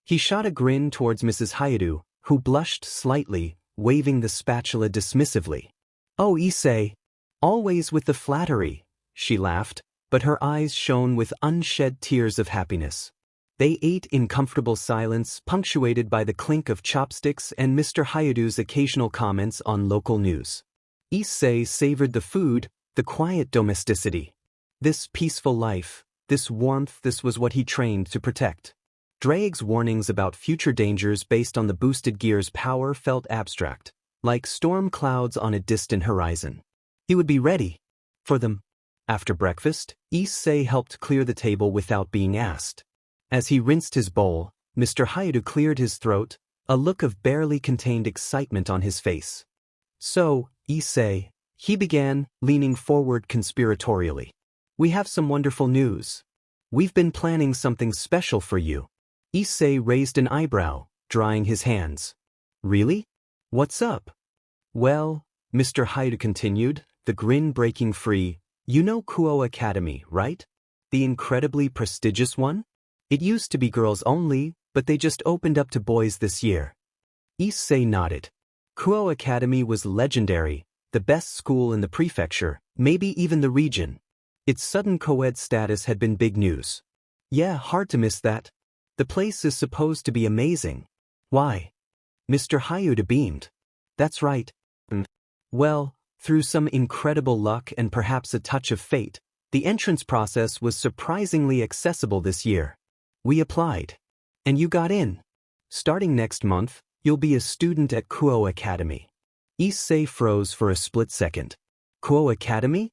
He shot a grin towards Mrs. Hayato, who blushed slightly, waving the spatula dismissively. "Oh, Issei, always with the flattery," she laughed, but her eyes shone with unshed tears of happiness. They ate in comfortable silence, punctuated by the clink of chopsticks and Mr. Hayato's occasional comments on local news. Issei savored the food, the quiet domesticity. This peaceful life, this warmth, this was what he trained to protect. Dawgs' warnings about future dangers based on the boosted gear's power felt abstract, like storm clouds on a distant horizon. He would be ready for them. After breakfast, Issei helped clear the table without being asked. As he rinsed his bowl, Mr. Hayato cleared his throat, a look of barely contained excitement on his face. "So, Issei," he began, leaning forward conspiratorially. "We have some wonderful news. We've been planning something special for you." Issei raised an eyebrow, drying his hands. "Really? What's up?" "Well," Mr. Hayato continued, the grin breaking free, "you know Kuo Academy, right? The incredibly prestigious one? It used to be girls only, but they just opened up to boys this year." Issei nodded. Kuo Academy was legendary, the best school in the prefecture, maybe even the region. Its sudden co-ed status had been big news. "Yeah, hard to miss that. The place is supposed to be amazing." "Why?" Mr. Hayato beamed. "That's right. Well, through some incredible luck and perhaps a touch of fate, the entrance process was surprisingly accessible this year. We applied. And you got in. Starting next month, you'll be a student at Kuo Academy." Issei froze for a split second. "Kuo Academy?"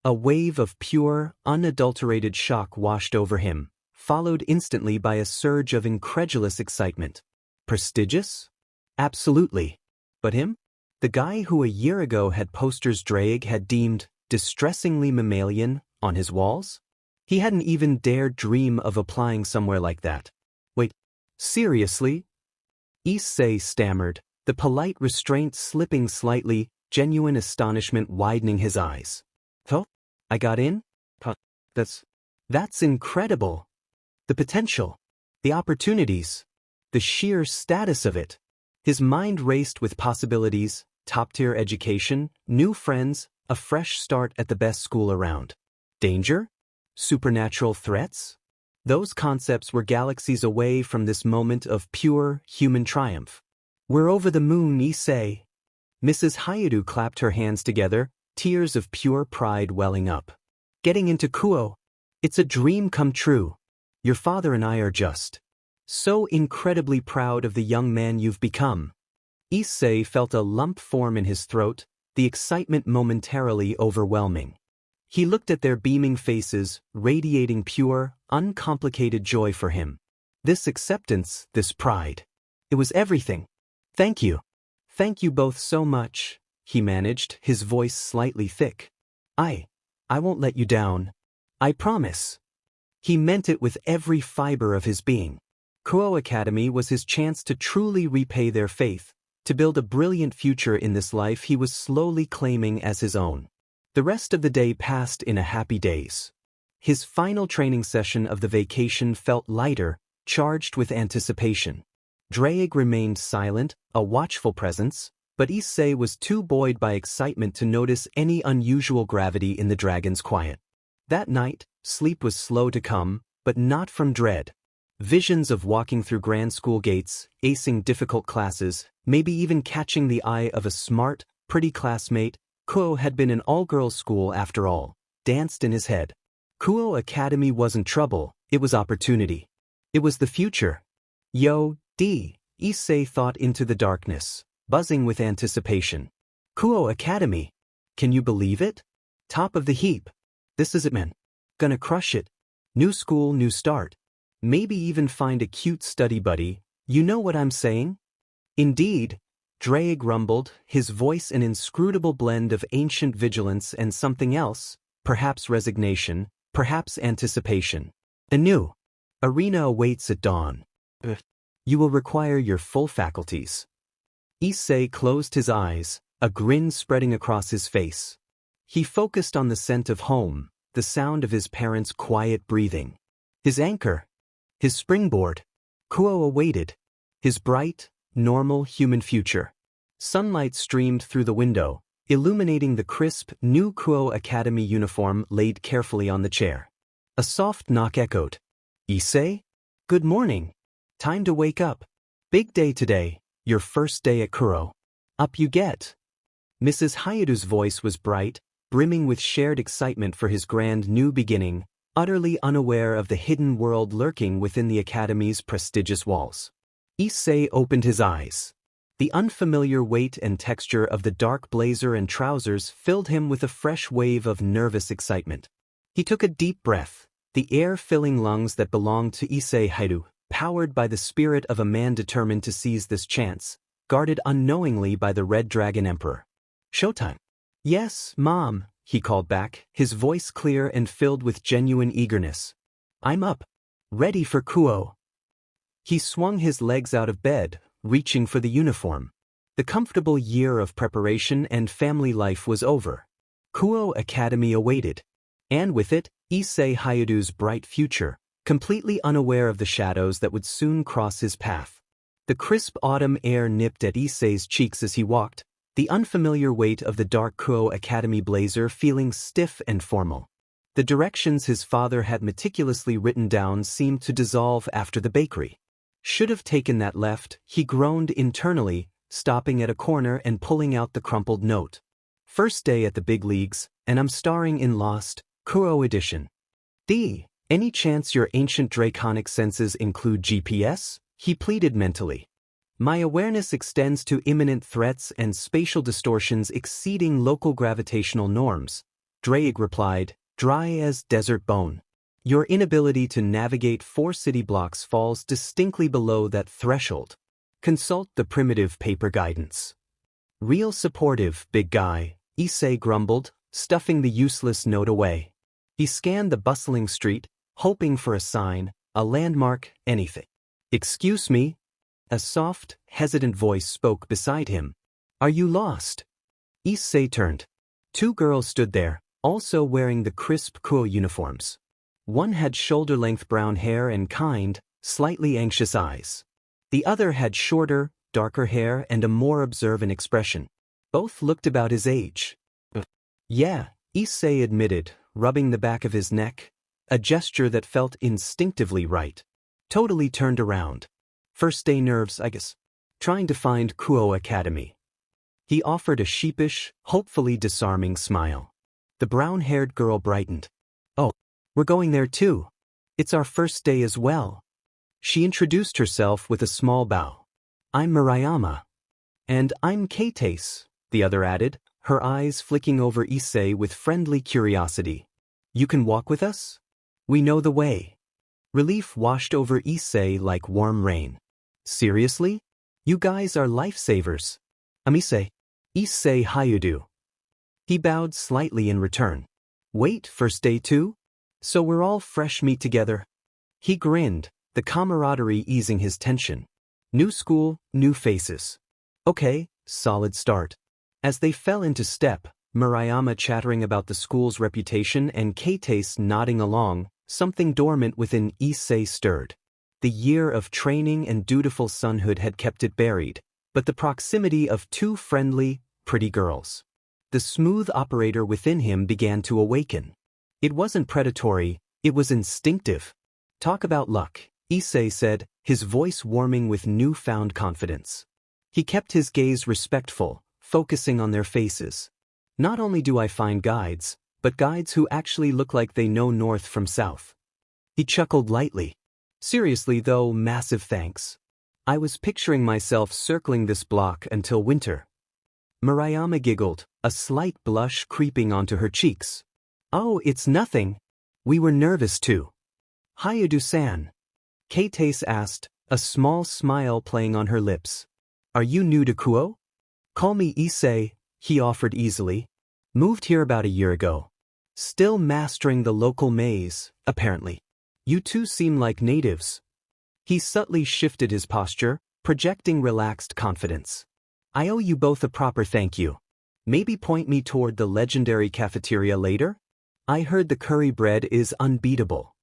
A wave of pure, unadulterated shock washed over him, followed instantly by a surge of incredulous excitement. "Prestigious? Absolutely. But him? The guy who a year ago had posters Dawgs had deemed distressingly mammalian on his walls? He hadn't even dared dream of applying somewhere like that. Wait, seriously?" Issei stammered, the polite restraint slipping slightly, genuine astonishment widening his eyes. "Oh? I got in? That's incredible. The potential, the opportunities, the sheer status of it." His mind raced with possibilities, top-tier education, new friends, a fresh start at the best school around. Danger? Supernatural threats? Those concepts were galaxies away from this moment of pure, human triumph. "We're over the moon, Issei." Mrs. Hayato clapped her hands together, tears of pure pride welling up. "Getting into Kuo. It's a dream come true. Your father and I are just so incredibly proud of the young man you've become." Issei felt a lump form in his throat, the excitement momentarily overwhelming. He looked at their beaming faces, radiating pure, uncomplicated joy for him. This acceptance, this pride. It was everything. "Thank you. Thank you both so much," he managed, his voice slightly thick. I won't let you down. I promise." He meant it with every fiber of his being. Kuo Academy was his chance to truly repay their faith, to build a brilliant future in this life he was slowly claiming as his own. The rest of the day passed in a happy daze. His final training session of the vacation felt lighter, charged with anticipation. Dawgs remained silent, a watchful presence, but Issei was too buoyed by excitement to notice any unusual gravity in the dragon's quiet. That night, sleep was slow to come, but not from dread. Visions of walking through grand school gates, acing difficult classes, maybe even catching the eye of a smart, pretty classmate. Kuo had been an all-girls school after all, danced in his head. Kuo Academy wasn't trouble, It was opportunity. It was the future. Yo, Issei thought into the darkness, buzzing with anticipation. Kuo Academy. Can you believe it? Top of the heap. This is it, man. Gonna crush it. New school, new start. Maybe even find a cute study buddy, you know what I'm saying? Indeed, Drake rumbled, his voice an inscrutable blend of ancient vigilance and something else, perhaps resignation, perhaps anticipation. A new arena awaits at dawn. You will require your full faculties. Issei closed his eyes, a grin spreading across his face. He focused on the scent of home, the sound of his parents' quiet breathing. His anchor. His springboard. Kuo awaited. His bright, normal human future. Sunlight streamed through the window, illuminating the crisp, new Kuo Academy uniform laid carefully on the chair. A soft knock echoed. Issei? Good morning. Time to wake up. Big day today, your first day at Kuro. Up you get. Mrs. Hayatu's voice was bright, brimming with shared excitement for his grand new beginning, utterly unaware of the hidden world lurking within the Academy's prestigious walls. Issei opened his eyes. The unfamiliar weight and texture of the dark blazer and trousers filled him with a fresh wave of nervous excitement. He took a deep breath, the air-filling lungs that belonged to Issei Hayatu, powered by the spirit of a man determined to seize this chance, guarded unknowingly by the Red Dragon Emperor. Showtime. Yes, Mom, he called back, his voice clear and filled with genuine eagerness. I'm up. Ready for Kuo. He swung his legs out of bed, reaching for the uniform. The comfortable year of preparation and family life was over. Kuo Academy awaited. And with it, Issei Hayatu's bright future, completely unaware of the shadows that would soon cross his path. The crisp autumn air nipped at Issei's cheeks as he walked, the unfamiliar weight of the dark Kuo Academy blazer feeling stiff and formal. The directions his father had meticulously written down seemed to dissolve after the bakery. Should have taken that left, he groaned internally, stopping at a corner and pulling out the crumpled note. First day at the big leagues, and I'm starring in Lost, Kuro Edition. Any chance your ancient draconic senses include GPS? He pleaded mentally. My awareness extends to imminent threats and spatial distortions exceeding local gravitational norms. Drake replied, dry as desert bone. Your inability to navigate 4 city blocks falls distinctly below that threshold. Consult the primitive paper guidance. Real supportive, big guy, Issei grumbled, stuffing the useless note away. He scanned the bustling street, hoping for a sign, a landmark, anything. Excuse me? A soft, hesitant voice spoke beside him. Are you lost? Issei turned. 2 girls stood there, also wearing the crisp Kuo uniforms. One had shoulder-length brown hair and kind, slightly anxious eyes. The other had shorter, darker hair and a more observant expression. Both looked about his age. Yeah, Issei admitted, rubbing the back of his neck, a gesture that felt instinctively right. Totally turned around. First day nerves, I guess. Trying to find Kuo Academy. He offered a sheepish, hopefully disarming smile. The brown-haired girl brightened. Oh, we're going there too. It's our first day as well. She introduced herself with a small bow. I'm Murayama. And I'm Keitase, the other added, her eyes flicking over Issei with friendly curiosity. You can walk with us? We know the way. Relief washed over Issei like warm rain. Seriously? You guys are lifesavers. Issei Hayatu. He bowed slightly in return. Wait, first day too? So we're all fresh meat together. He grinned, the camaraderie easing his tension. New school, new faces. Okay, solid start. As they fell into step, Murayama chattering about the school's reputation and Keitase nodding along, something dormant within Issei stirred. The year of training and dutiful sonhood had kept it buried, but the proximity of 2 friendly, pretty girls. The smooth operator within him began to awaken. It wasn't predatory, it was instinctive. Talk about luck, Issei said, his voice warming with newfound confidence. He kept his gaze respectful, focusing on their faces. Not only do I find guides, but guides who actually look like they know north from south. He chuckled lightly. Seriously though, massive thanks. I was picturing myself circling this block until winter. Marayama giggled, a slight blush creeping onto her cheeks. Oh, it's nothing. We were nervous too. Hayadu-san. Keitase asked, a small smile playing on her lips. Are you new to Kuo? Call me Issei, he offered easily. Moved here about a year ago. Still mastering the local maze, apparently. You two seem like natives. He subtly shifted his posture, projecting relaxed confidence. I owe you both a proper thank you. Maybe point me toward the legendary cafeteria later? I heard the curry bread is unbeatable.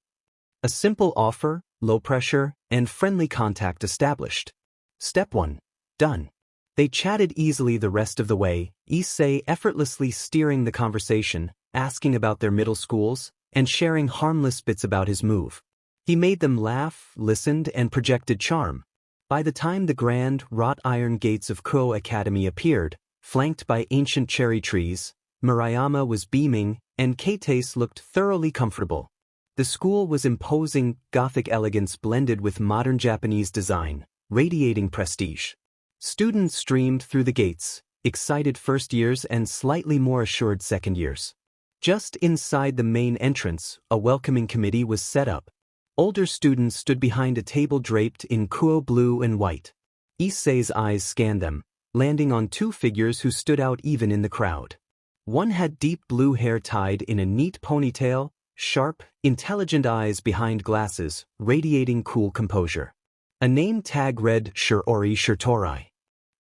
A simple offer, low pressure, and friendly contact established. Step 1. Done. They chatted easily the rest of the way, Issei effortlessly steering the conversation, asking about their middle schools, and sharing harmless bits about his move. He made them laugh, listened, and projected charm. By the time the grand, wrought iron gates of Kuo Academy appeared, flanked by ancient cherry trees, Marayama was beaming, and Keitase looked thoroughly comfortable. The school was imposing Gothic elegance blended with modern Japanese design, radiating prestige. Students streamed through the gates, excited first years and slightly more assured second years. Just inside the main entrance, a welcoming committee was set up. Older students stood behind a table draped in Kuo blue and white. Issei's eyes scanned them, landing on two figures who stood out even in the crowd. One had deep blue hair tied in a neat ponytail, sharp, intelligent eyes behind glasses, radiating cool composure. A name tag read Shirori Shirtorai.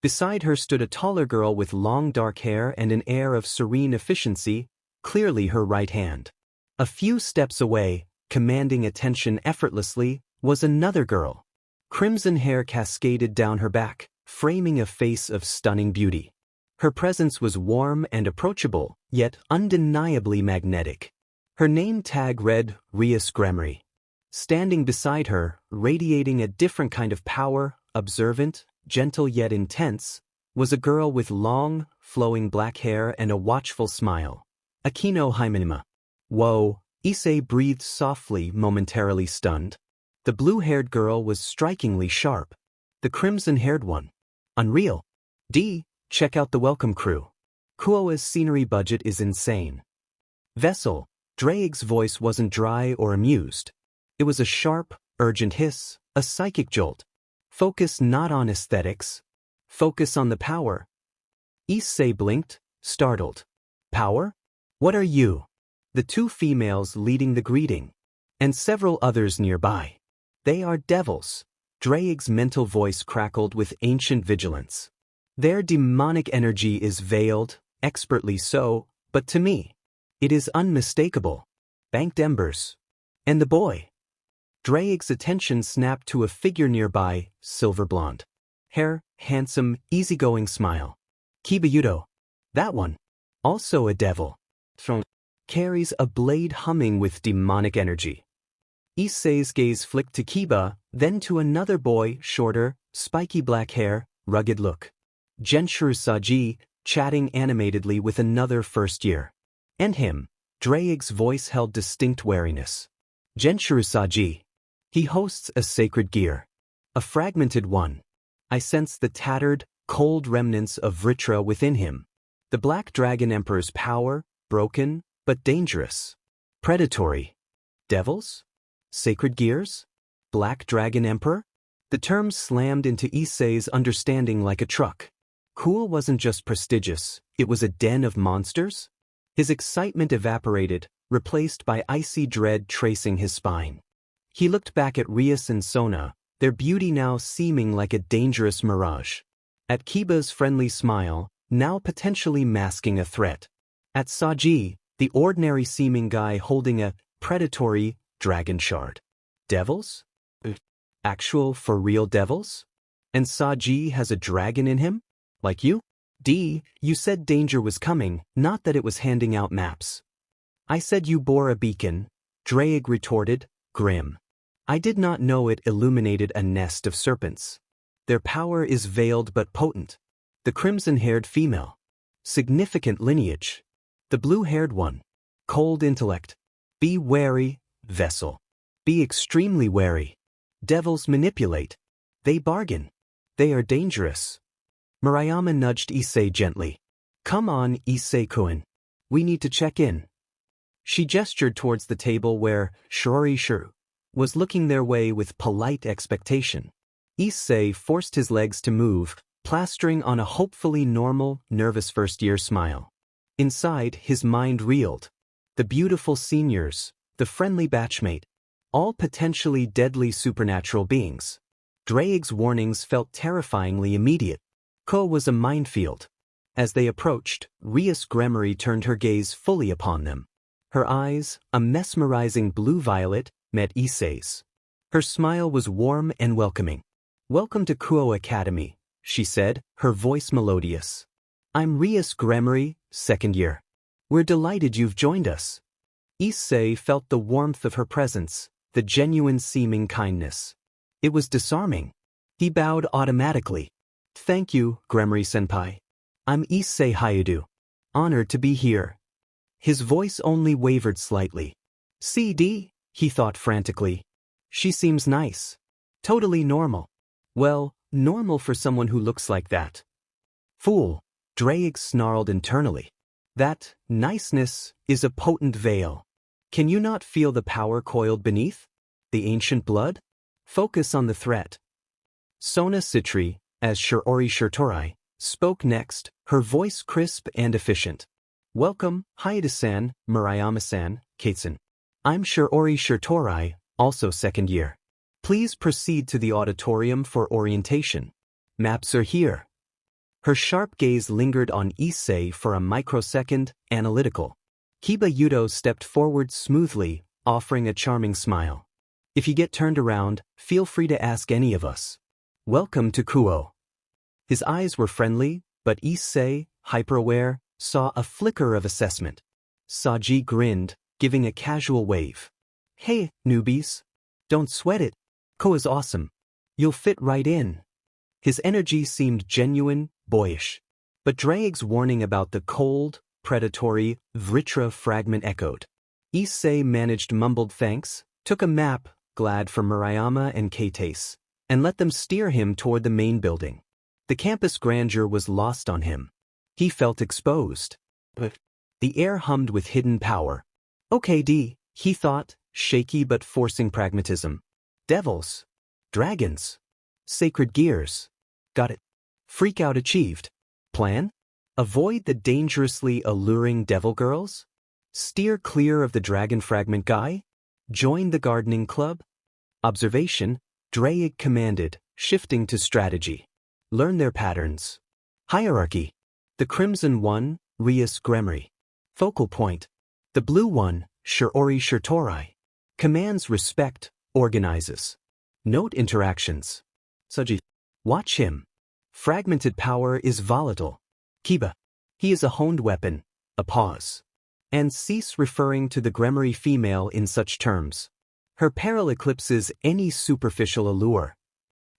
Beside her stood a taller girl with long dark hair and an air of serene efficiency, clearly her right hand. A few steps away, commanding attention effortlessly, was another girl. Crimson hair cascaded down her back, framing a face of stunning beauty. Her presence was warm and approachable, yet undeniably magnetic. Her name tag read Rias Gremory. Standing beside her, radiating a different kind of power, observant, gentle yet intense, was a girl with long, flowing black hair and a watchful smile. Akino Hymenima. Whoa, Issei breathed softly, momentarily stunned. The blue-haired girl was strikingly sharp. The crimson-haired one. Unreal. Check out the welcome crew. Kuo's scenery budget is insane. Vessel. Drake's voice wasn't dry or amused. It was a sharp, urgent hiss, a psychic jolt. Focus not on aesthetics. Focus on the power. Issei blinked, startled. Power? What are you? The two females leading the greeting. And several others nearby. They are devils. Drake's mental voice crackled with ancient vigilance. Their demonic energy is veiled, expertly so, but to me, it is unmistakable. Banked embers. And the boy. Drake's attention snapped to a figure nearby, silver blonde. Hair, handsome, easygoing smile. Kibayuto. That one. Also a devil. Carries a blade humming with demonic energy. Issei's gaze flicked to Kiba, then to another boy, shorter, spiky black hair, rugged look. Genshuru Saji, chatting animatedly with another first year. And him. Drake's voice held distinct wariness. Genshuru Saji. He hosts a sacred gear. A fragmented one. I sense the tattered, cold remnants of Vritra within him. The Black Dragon Emperor's power, broken, but dangerous. Predatory. Devils? Sacred gears? Black Dragon Emperor? The terms slammed into Issei's understanding like a truck. Kuo wasn't just prestigious, it was a den of monsters? His excitement evaporated, replaced by icy dread tracing his spine. He looked back at Rias and Sona, their beauty now seeming like a dangerous mirage. At Kiba's friendly smile, now potentially masking a threat. At Saji, the ordinary-seeming guy holding a predatory dragon shard. Devils? Actual for-real devils? And Saji has a dragon in him? Like you? You said danger was coming, not that it was handing out maps. I said you bore a beacon, Drake retorted, grim. I did not know it illuminated a nest of serpents. Their power is veiled but potent. The crimson-haired female. Significant lineage. The blue-haired one. Cold intellect. Be wary, vessel. Be extremely wary. Devils manipulate. They bargain. They are dangerous. Murayama nudged Issei gently. Come on, Issei-kun. We need to check in. She gestured towards the table where Shiori Shuru was looking their way with polite expectation. Issei forced his legs to move, plastering on a hopefully normal, nervous first-year smile. Inside, his mind reeled. The beautiful seniors, the friendly batchmate, all potentially deadly supernatural beings. Drake's warnings felt terrifyingly immediate. Ko was a minefield. As they approached, Rias Gremory turned her gaze fully upon them. Her eyes, a mesmerizing blue-violet, met Issei's. Her smile was warm and welcoming. Welcome to Kuo Academy, she said, her voice melodious. I'm Rias Gremory, second year. We're delighted you've joined us. Issei felt the warmth of her presence, the genuine seeming kindness. It was disarming. He bowed automatically. Thank you, Gremory-senpai. I'm Issei Hayadu. Honored to be here. His voice only wavered slightly. CD, he thought frantically. She seems nice. Totally normal. Well, normal for someone who looks like that. Fool, Drake snarled internally. That niceness is a potent veil. Can you not feel the power coiled beneath? The ancient blood? Focus on the threat. Sona Citri, as Shiori Shirtorai, spoke next, her voice crisp and efficient. Welcome, Hayada-san, Murayama-san, Kaitsun. I'm Shiori Shirtorai, also second year. Please proceed to the auditorium for orientation. Maps are here. Her sharp gaze lingered on Issei for a microsecond, analytical. Kiba Yudo stepped forward smoothly, offering a charming smile. If you get turned around, feel free to ask any of us. Welcome to Kuo. His eyes were friendly, but Issei, hyper-aware, saw a flicker of assessment. Saji grinned, giving a casual wave. Hey, newbies. Don't sweat it. Ko is awesome. You'll fit right in. His energy seemed genuine, boyish. But Drake's warning about the cold, predatory, Vritra fragment echoed. Issei managed mumbled thanks, took a map, glad for Murayama and Kaitase, and let them steer him toward the main building. The campus grandeur was lost on him. He felt exposed. The air hummed with hidden power. Okay, he thought, shaky but forcing pragmatism. Devils. Dragons. Sacred gears. Got it. Freak out achieved. Plan? Avoid the dangerously alluring devil girls? Steer clear of the dragon fragment guy? Join the gardening club? Observation, Drake commanded, shifting to strategy. Learn their patterns. Hierarchy. The crimson one, Rias Gremory. Focal point. The blue one, Shiori Shirtorai. Commands respect, organizes. Note interactions. Saji. Watch him. Fragmented power is volatile. Kiba. He is a honed weapon. A pause. And cease referring to the Gremory female in such terms. Her peril eclipses any superficial allure.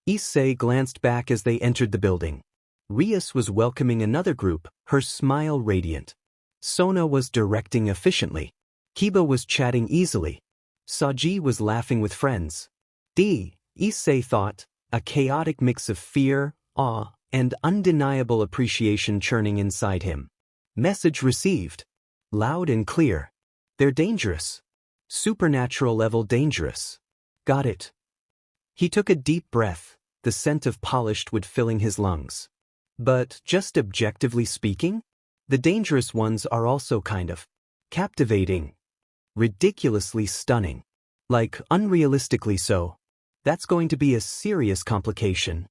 Issei glanced back as they entered the building. Rias was welcoming another group, her smile radiant. Sona was directing efficiently. Kiba was chatting easily. Saji was laughing with friends. Issei thought, a chaotic mix of fear, awe, and undeniable appreciation churning inside him. Message received. Loud and clear. They're dangerous. Supernatural level dangerous. Got it. He took a deep breath, the scent of polished wood filling his lungs. But, just objectively speaking, the dangerous ones are also kind of captivating. Ridiculously stunning. Like, unrealistically so. That's going to be a serious complication.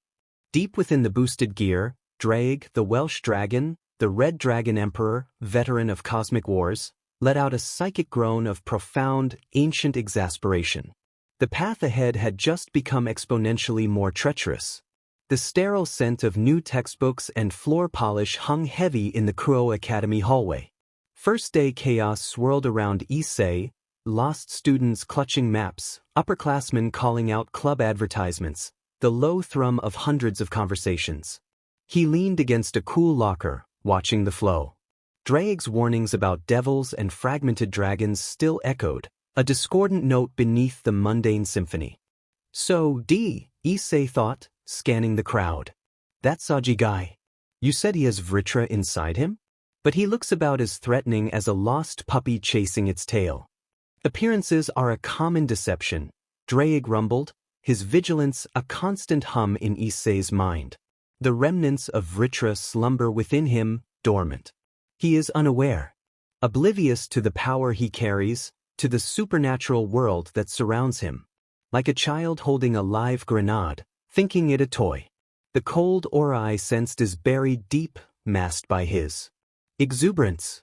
Deep within the boosted gear, Drake, the Welsh dragon, the Red Dragon Emperor, veteran of cosmic wars, let out a psychic groan of profound, ancient exasperation. The path ahead had just become exponentially more treacherous. The sterile scent of new textbooks and floor polish hung heavy in the Kuo Academy hallway. First day chaos swirled around Issei, lost students clutching maps, upperclassmen calling out club advertisements, the low thrum of hundreds of conversations. He leaned against a cool locker, watching the flow. Drake's warnings about devils and fragmented dragons still echoed, a discordant note beneath the mundane symphony. So, Issei thought, scanning the crowd. That Saji guy. You said he has Vritra inside him? But he looks about as threatening as a lost puppy chasing its tail. Appearances are a common deception, Drake rumbled, his vigilance a constant hum in Issei's mind. The remnants of Vritra slumber within him, dormant. He is unaware, oblivious to the power he carries, to the supernatural world that surrounds him. Like a child holding a live grenade, thinking it a toy. The cold aura I sensed is buried deep, masked by his exuberance.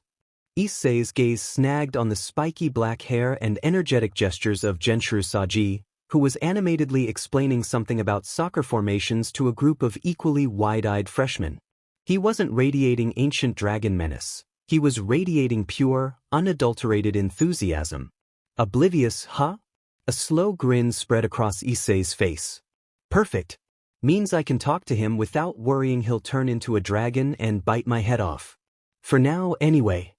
Issei's gaze snagged on the spiky black hair and energetic gestures of Genshuru Saji, who was animatedly explaining something about soccer formations to a group of equally wide-eyed freshmen. He wasn't radiating ancient dragon menace. He was radiating pure, unadulterated enthusiasm. Oblivious, huh? A slow grin spread across Issei's face. Perfect. Means I can talk to him without worrying he'll turn into a dragon and bite my head off. For now, anyway.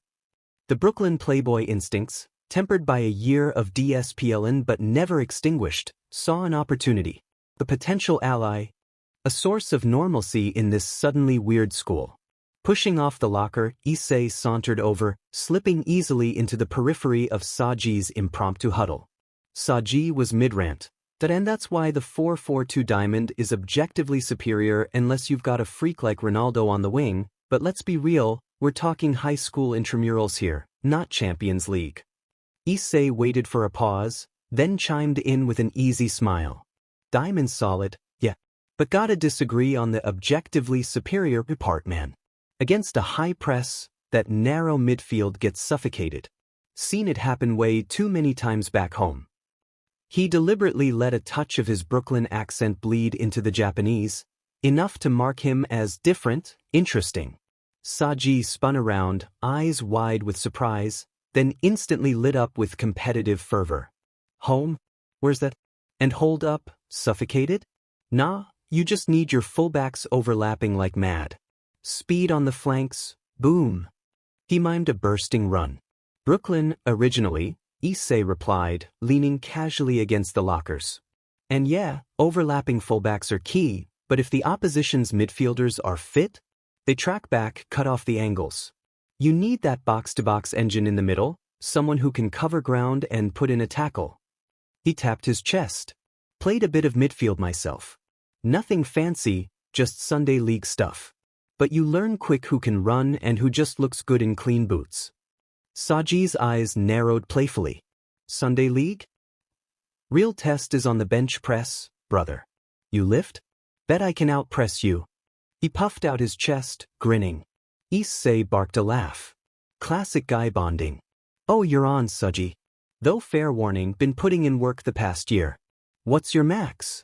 The Brooklyn Playboy instincts, tempered by a year of DSPLN but never extinguished, saw an opportunity. A potential ally. A source of normalcy in this suddenly weird school. Pushing off the locker, Issei sauntered over, slipping easily into the periphery of Saji's impromptu huddle. Saji was mid-rant. And that's why the 4-4-2 diamond is objectively superior unless you've got a freak like Ronaldo on the wing, but let's be real, we're talking high school intramurals here, not Champions League. Issei waited for a pause, then chimed in with an easy smile. Diamond's solid, yeah, but gotta disagree on the objectively superior part, man. Against a high press, that narrow midfield gets suffocated. Seen it happen way too many times back home. He deliberately let a touch of his Brooklyn accent bleed into the Japanese, enough to mark him as different, interesting. Saji spun around, eyes wide with surprise, then instantly lit up with competitive fervor. Home? Where's that? And hold up, suffocated? Nah, you just need your fullbacks overlapping like mad. Speed on the flanks, boom. He mimed a bursting run. Brooklyn, originally, Issei replied, leaning casually against the lockers. And yeah, overlapping fullbacks are key, but if the opposition's midfielders are fit, they track back, cut off the angles. You need that box-to-box engine in the middle, someone who can cover ground and put in a tackle. He tapped his chest. Played a bit of midfield myself. Nothing fancy, just Sunday league stuff. But you learn quick who can run and who just looks good in clean boots. Saji's eyes narrowed playfully. Sunday league? Real test is on the bench press, brother. You lift? Bet I can outpress you. He puffed out his chest, grinning. Issei barked a laugh. Classic guy bonding. Oh, you're on, Saji. Though fair warning, been putting in work the past year. What's your max?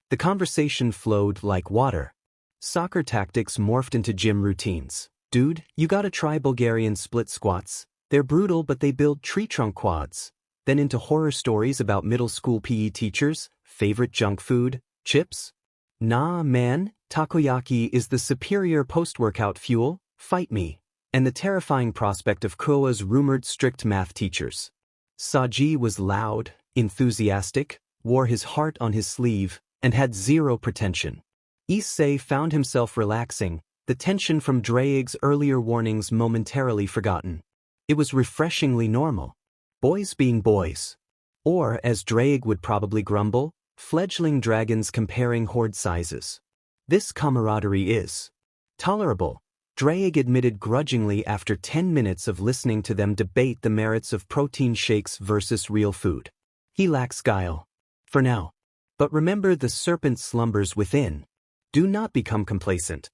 The conversation flowed like water. Soccer tactics morphed into gym routines. Dude, you gotta try Bulgarian split squats. They're brutal but they build tree trunk quads. Then into horror stories about middle school PE teachers, favorite junk food, chips. Nah, man, takoyaki is the superior post-workout fuel, fight me. And the terrifying prospect of Koa's rumored strict math teachers. Saji was loud, enthusiastic, wore his heart on his sleeve, and had zero pretension. Issei found himself relaxing, the tension from Drake's earlier warnings momentarily forgotten. It was refreshingly normal. Boys being boys. Or, as Drake would probably grumble, fledgling dragons comparing horde sizes. This camaraderie is tolerable, Drake admitted grudgingly after 10 minutes of listening to them debate the merits of protein shakes versus real food. He lacks guile. For now. But remember, the serpent slumbers within. Do not become complacent.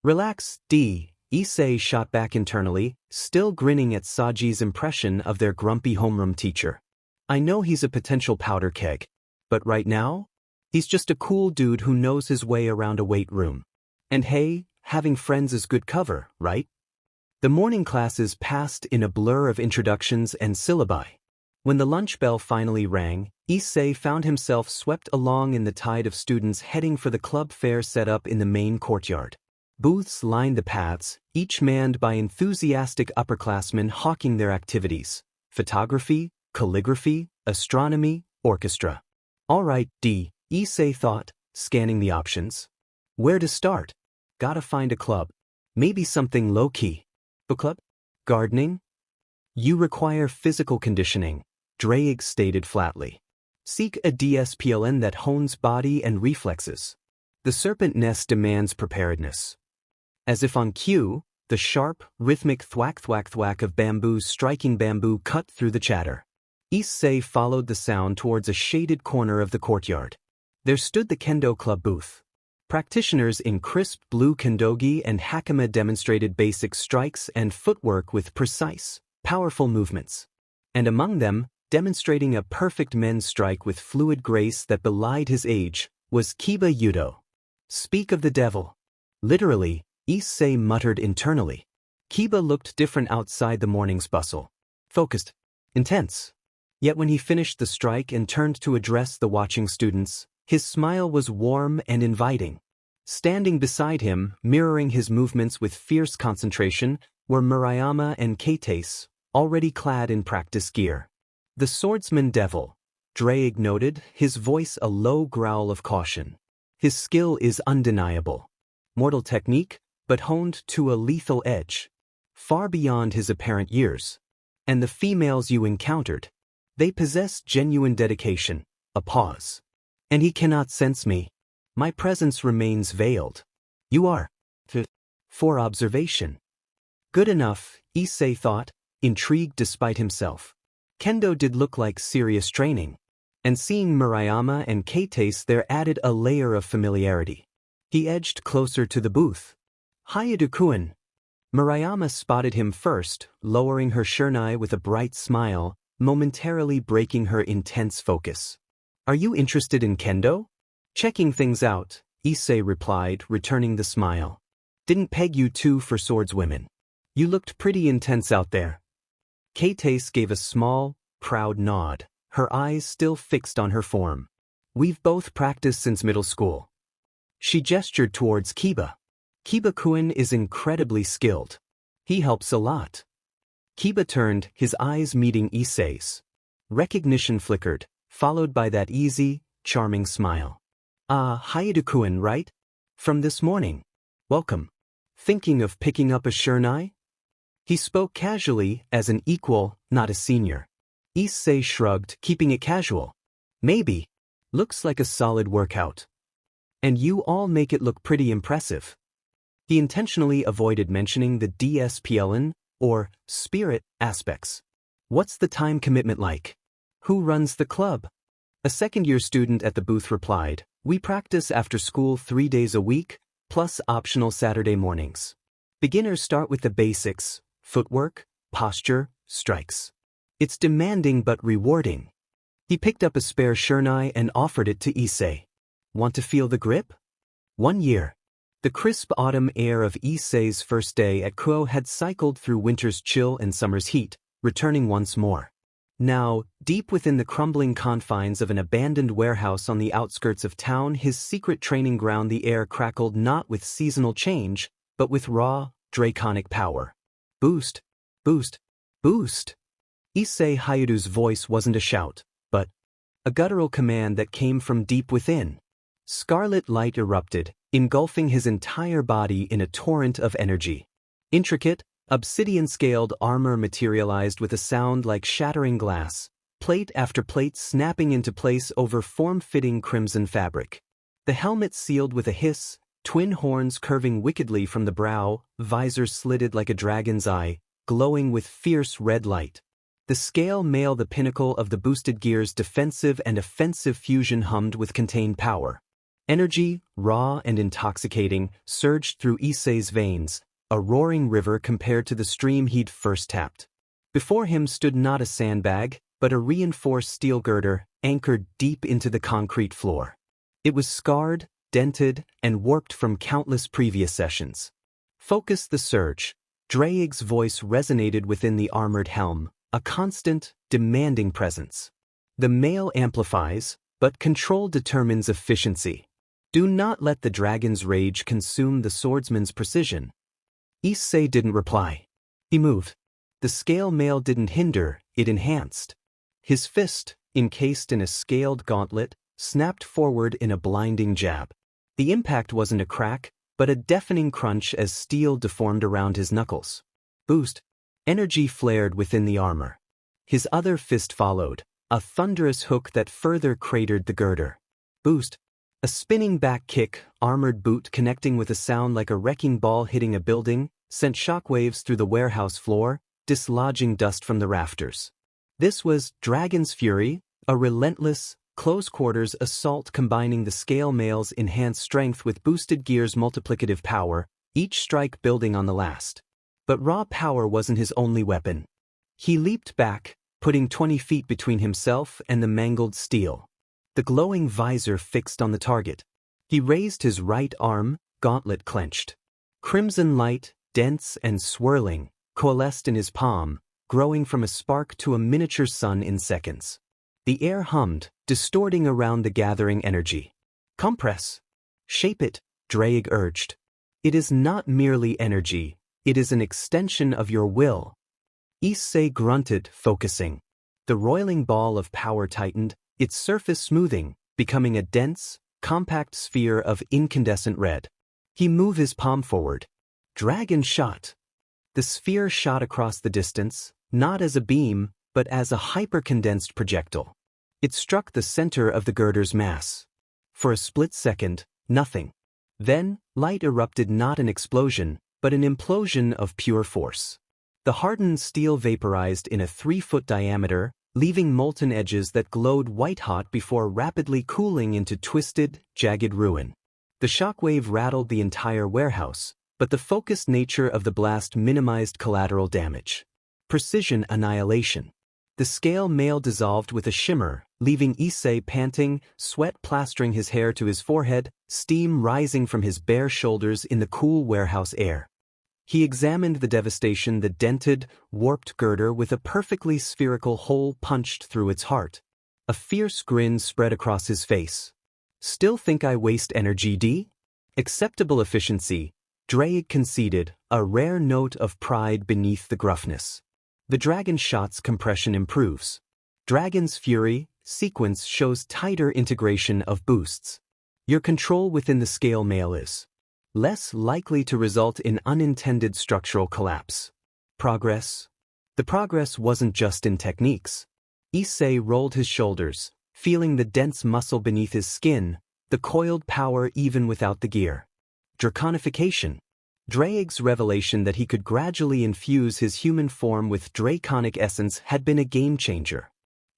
Relax, Issei shot back internally, still grinning at Saji's impression of their grumpy homeroom teacher. I know he's a potential powder keg. But right now, he's just a cool dude who knows his way around a weight room. And hey, having friends is good cover, right? The morning classes passed in a blur of introductions and syllabi. When the lunch bell finally rang, Issei found himself swept along in the tide of students heading for the club fair set up in the main courtyard. Booths lined the paths, each manned by enthusiastic upperclassmen hawking their activities. Photography, calligraphy, astronomy, orchestra. Alright, Issei thought, scanning the options. Where to start? Gotta find a club. Maybe something low-key. Book club? Gardening? You require physical conditioning, Dawgs stated flatly. Seek a DSPLN that hones body and reflexes. The serpent nest demands preparedness. As if on cue, the sharp, rhythmic thwack-thwack-thwack of bamboo striking bamboo cut through the chatter. Issei followed the sound towards a shaded corner of the courtyard. There stood the kendo club booth. Practitioners in crisp blue kendogi and hakama demonstrated basic strikes and footwork with precise, powerful movements. And among them, demonstrating a perfect men's strike with fluid grace that belied his age, was Kiba Yudo. Speak of the devil. Literally, Issei muttered internally. Kiba looked different outside the morning's bustle. Focused. Intense. Yet when he finished the strike and turned to address the watching students, his smile was warm and inviting. Standing beside him, mirroring his movements with fierce concentration, were Murayama and Keitase, already clad in practice gear. The swordsman devil, Dawgs noted, his voice a low growl of caution. His skill is undeniable. Mortal technique, but honed to a lethal edge. Far beyond his apparent years. And the females you encountered, they possess genuine dedication. A pause. And he cannot sense me. My presence remains veiled. You are. For observation. Good enough, Issei thought, intrigued despite himself. Kendo did look like serious training. And seeing Murayama and Keitase there added a layer of familiarity. He edged closer to the booth. Hayadu-kun. Murayama spotted him first, lowering her shurnai with a bright smile, momentarily breaking her intense focus. Are you interested in kendo? Checking things out, Issei replied, returning the smile. Didn't peg you two for swordswomen. You looked pretty intense out there. Keitase gave a small, proud nod, her eyes still fixed on her form. We've both practiced since middle school. She gestured towards Kiba. Kiba-kun is incredibly skilled. He helps a lot. Kiba turned, his eyes meeting Issei's. Recognition flickered, followed by that easy, charming smile. Hayadu-kun, right? From this morning. Welcome. Thinking of picking up a shurnai? He spoke casually, as an equal, not a senior. Issei shrugged, keeping it casual. Maybe. Looks like a solid workout. And you all make it look pretty impressive. He intentionally avoided mentioning the DSPLN, or spirit, aspects. What's the time commitment like? Who runs the club? A second-year student at the booth replied, we practice after school 3 days a week, plus optional Saturday mornings. Beginners start with the basics, footwork, posture, strikes. It's demanding but rewarding. He picked up a spare shurnai and offered it to Issei. Want to feel the grip? 1 year. The crisp autumn air of Issei's first day at Kuo had cycled through winter's chill and summer's heat, returning once more. Now, deep within the crumbling confines of an abandoned warehouse on the outskirts of town, his secret training ground, the air crackled not with seasonal change, but with raw, draconic power. Boost, boost, boost. Issei Hayadu's voice wasn't a shout, but a guttural command that came from deep within. Scarlet light erupted, engulfing his entire body in a torrent of energy. Intricate, obsidian-scaled armor materialized with a sound like shattering glass, plate after plate snapping into place over form-fitting crimson fabric. The helmet sealed with a hiss, twin horns curving wickedly from the brow, visor slitted like a dragon's eye, glowing with fierce red light. The scale mail, the pinnacle of the boosted gear's defensive and offensive fusion, hummed with contained power. Energy, raw and intoxicating, surged through Issei's veins, a roaring river compared to the stream he'd first tapped. Before him stood not a sandbag, but a reinforced steel girder, anchored deep into the concrete floor. It was scarred, dented, and warped from countless previous sessions. Focus the surge. Dawgs' voice resonated within the armored helm, a constant, demanding presence. The male amplifies, but control determines efficiency. Do not let the dragon's rage consume the swordsman's precision. Issei didn't reply. He moved. The scale mail didn't hinder, it enhanced. His fist, encased in a scaled gauntlet, snapped forward in a blinding jab. The impact wasn't a crack, but a deafening crunch as steel deformed around his knuckles. Boost. Energy flared within the armor. His other fist followed, a thunderous hook that further cratered the girder. Boost. A spinning back kick, armored boot connecting with a sound like a wrecking ball hitting a building, sent shockwaves through the warehouse floor, dislodging dust from the rafters. This was Dragon's Fury, a relentless, close-quarters assault combining the scale mail's enhanced strength with boosted gear's multiplicative power, each strike building on the last. But raw power wasn't his only weapon. He leaped back, putting 20 feet between himself and the mangled steel. The glowing visor fixed on the target. He raised his right arm, gauntlet clenched. Crimson light, dense and swirling, coalesced in his palm, growing from a spark to a miniature sun in seconds. The air hummed, distorting around the gathering energy. Compress. Shape it, Drake urged. It is not merely energy, it is an extension of your will. Issei grunted, focusing. The roiling ball of power tightened, its surface smoothing, becoming a dense, compact sphere of incandescent red. He moved his palm forward. Dragon shot. The sphere shot across the distance, not as a beam, but as a hyper-condensed projectile. It struck the center of the girder's mass. For a split second, nothing. Then, light erupted, not an explosion, but an implosion of pure force. The hardened steel vaporized in a 3-foot diameter, leaving molten edges that glowed white-hot before rapidly cooling into twisted, jagged ruin. The shockwave rattled the entire warehouse, but the focused nature of the blast minimized collateral damage. Precision annihilation. The scale mail dissolved with a shimmer, leaving Issei panting, sweat plastering his hair to his forehead, steam rising from his bare shoulders in the cool warehouse air. He examined the devastation, the dented, warped girder with a perfectly spherical hole punched through its heart. A fierce grin spread across his face. Still think I waste energy, D? Acceptable efficiency, Drake conceded, a rare note of pride beneath the gruffness. The dragon shot's compression improves. Dragon's Fury sequence shows tighter integration of boosts. Your control within the scale mail is less likely to result in unintended structural collapse. Progress. The progress wasn't just in techniques. Issei rolled his shoulders, feeling the dense muscle beneath his skin, the coiled power even without the gear. Draconification. Drake's revelation that he could gradually infuse his human form with draconic essence had been a game-changer.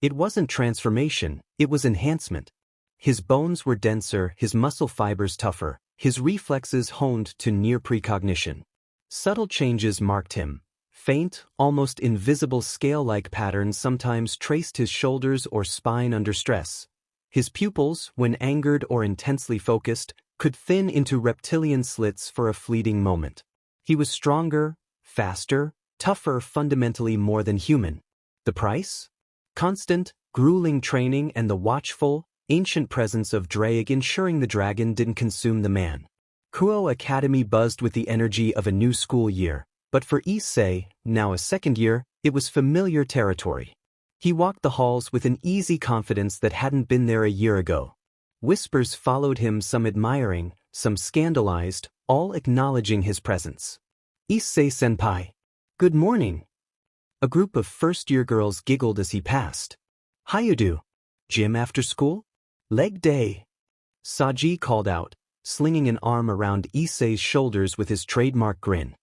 It wasn't transformation, it was enhancement. His bones were denser, his muscle fibers tougher, his reflexes honed to near precognition. Subtle changes marked him. Faint, almost invisible scale-like patterns sometimes traced his shoulders or spine under stress. His pupils, when angered or intensely focused, could thin into reptilian slits for a fleeting moment. He was stronger, faster, tougher, fundamentally more than human. The price? Constant, grueling training and the watchful, ancient presence of Drake ensuring the dragon didn't consume the man. Kuo Academy buzzed with the energy of a new school year, but for Issei, now a second year, it was familiar territory. He walked the halls with an easy confidence that hadn't been there a year ago. Whispers followed him, some admiring, some scandalized, all acknowledging his presence. Issei-senpai. Good morning. A group of first-year girls giggled as he passed. How you do? Gym after school? Leg day. Saji called out, slinging an arm around Issei's shoulders with his trademark grin.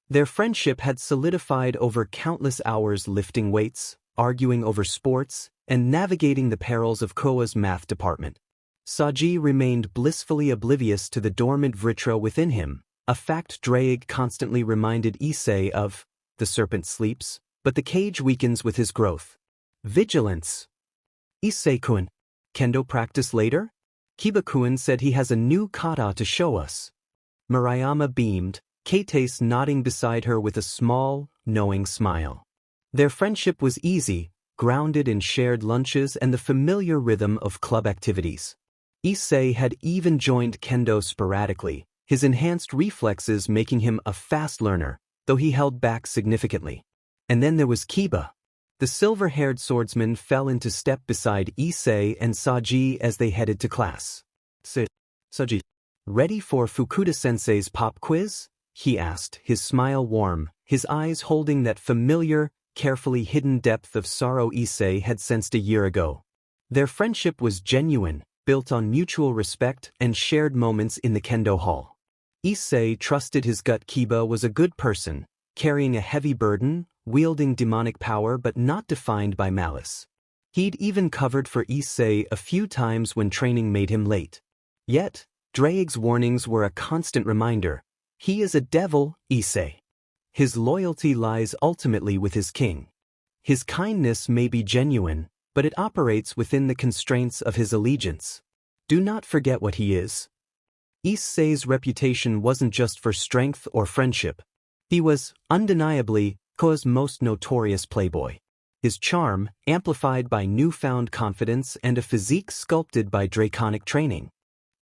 Their friendship had solidified over countless hours lifting weights, arguing over sports, and navigating the perils of Koa's math department. Saji remained blissfully oblivious to the dormant Vritra within him, a fact Drake constantly reminded Issei of. The serpent sleeps, but the cage weakens with his growth. Vigilance. Issei-kun. Kendo practice later? Kiba-kun said he has a new kata to show us. Murayama beamed, Keitase nodding beside her with a small, knowing smile. Their friendship was easy, grounded in shared lunches and the familiar rhythm of club activities. Issei had even joined kendo sporadically, his enhanced reflexes making him a fast learner, though he held back significantly. And then there was Kiba. The silver-haired swordsman fell into step beside Issei and Saji as they headed to class. Saji, ready for Fukuda-sensei's pop quiz? He asked, his smile warm, his eyes holding that familiar, carefully hidden depth of sorrow Issei had sensed a year ago. Their friendship was genuine, built on mutual respect and shared moments in the kendo hall. Issei trusted his gut Kiba was a good person, carrying a heavy burden, wielding demonic power but not defined by malice. He'd even covered for Issei a few times when training made him late. Yet, Drake's warnings were a constant reminder. He is a devil, Issei. His loyalty lies ultimately with his king. His kindness may be genuine, but it operates within the constraints of his allegiance. Do not forget what he is. Issei's reputation wasn't just for strength or friendship. He was, undeniably, Koa's most notorious playboy. His charm, amplified by newfound confidence and a physique sculpted by draconic training,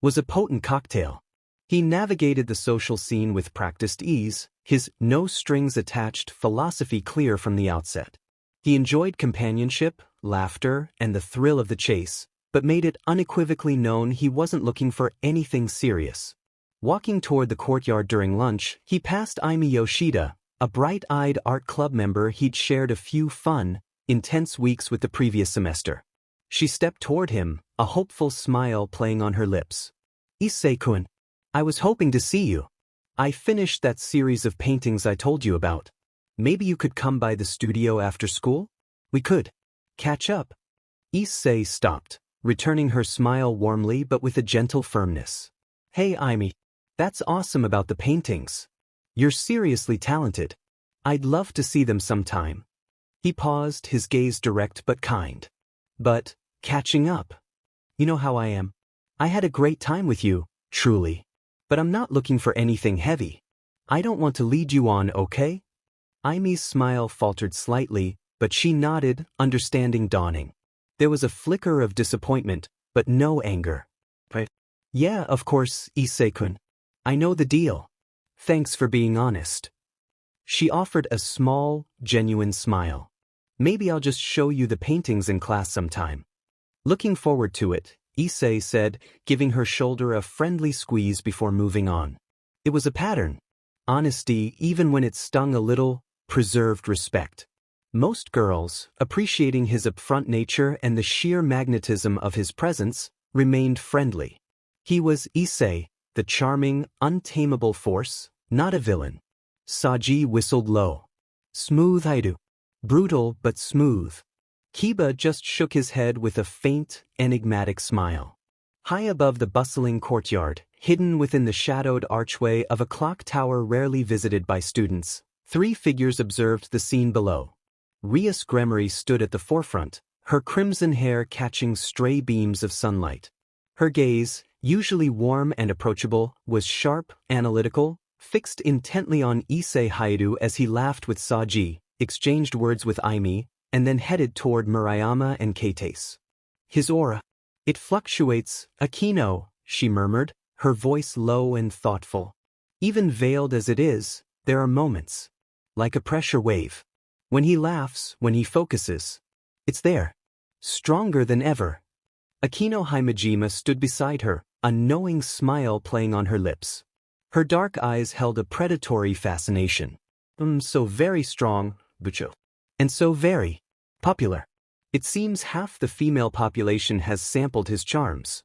was a potent cocktail. He navigated the social scene with practiced ease, his no-strings-attached philosophy clear from the outset. He enjoyed companionship, laughter, and the thrill of the chase, but made it unequivocally known he wasn't looking for anything serious. Walking toward the courtyard during lunch, he passed Aimi Yoshida, a bright-eyed art club member he'd shared a few fun, intense weeks with the previous semester. She stepped toward him, a hopeful smile playing on her lips. Issei-kun, I was hoping to see you. I finished that series of paintings I told you about. Maybe you could come by the studio after school? We could catch up. Issei stopped, returning her smile warmly but with a gentle firmness. Hey Aimi, that's awesome about the paintings. You're seriously talented. I'd love to see them sometime. He paused, his gaze direct but kind. But, catching up. You know how I am. I had a great time with you, truly. But I'm not looking for anything heavy. I don't want to lead you on, okay? Aimi's smile faltered slightly, but she nodded, understanding dawning. There was a flicker of disappointment, but no anger. Right? Yeah, of course, Issei-kun. I know the deal. Thanks for being honest. She offered a small, genuine smile. Maybe I'll just show you the paintings in class sometime. Looking forward to it, Issei said, giving her shoulder a friendly squeeze before moving on. It was a pattern. Honesty, even when it stung a little, preserved respect. Most girls, appreciating his upfront nature and the sheer magnetism of his presence, remained friendly. He was Issei, the charming, untamable force, not a villain. Saji whistled low. Smooth Haidu. Brutal but smooth. Kiba just shook his head with a faint, enigmatic smile. High above the bustling courtyard, hidden within the shadowed archway of a clock tower rarely visited by students, 3 figures observed the scene below. Rias Gremory stood at the forefront, her crimson hair catching stray beams of sunlight. Her gaze, usually warm and approachable, was sharp, analytical, fixed intently on Issei Haidu as he laughed with Saji, exchanged words with Aimi, and then headed toward Murayama and Keitase. His aura. It fluctuates, Akino, she murmured, her voice low and thoughtful. Even veiled as it is, there are moments. Like a pressure wave. When he laughs, when he focuses. It's there. Stronger than ever. Akino Himejima stood beside her, a knowing smile playing on her lips. Her dark eyes held a predatory fascination. So very strong, Bucho. And so very popular. It seems half the female population has sampled his charms.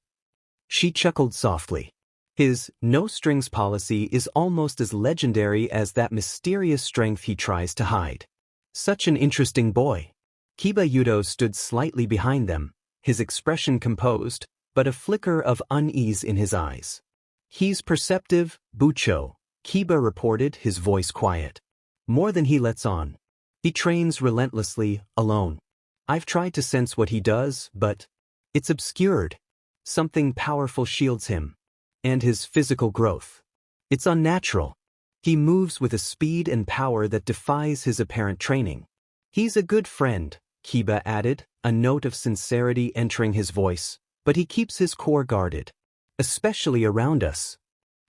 She chuckled softly. His no-strings policy is almost as legendary as that mysterious strength he tries to hide. Such an interesting boy. Kiba Yudo stood slightly behind them, his expression composed, but a flicker of unease in his eyes. He's perceptive, Bucho, Kiba reported, his voice quiet. More than he lets on. He trains relentlessly, alone. I've tried to sense what he does, but it's obscured. Something powerful shields him. And his physical growth. It's unnatural. He moves with a speed and power that defies his apparent training. He's a good friend, Kiba added, a note of sincerity entering his voice, but he keeps his core guarded. Especially around us.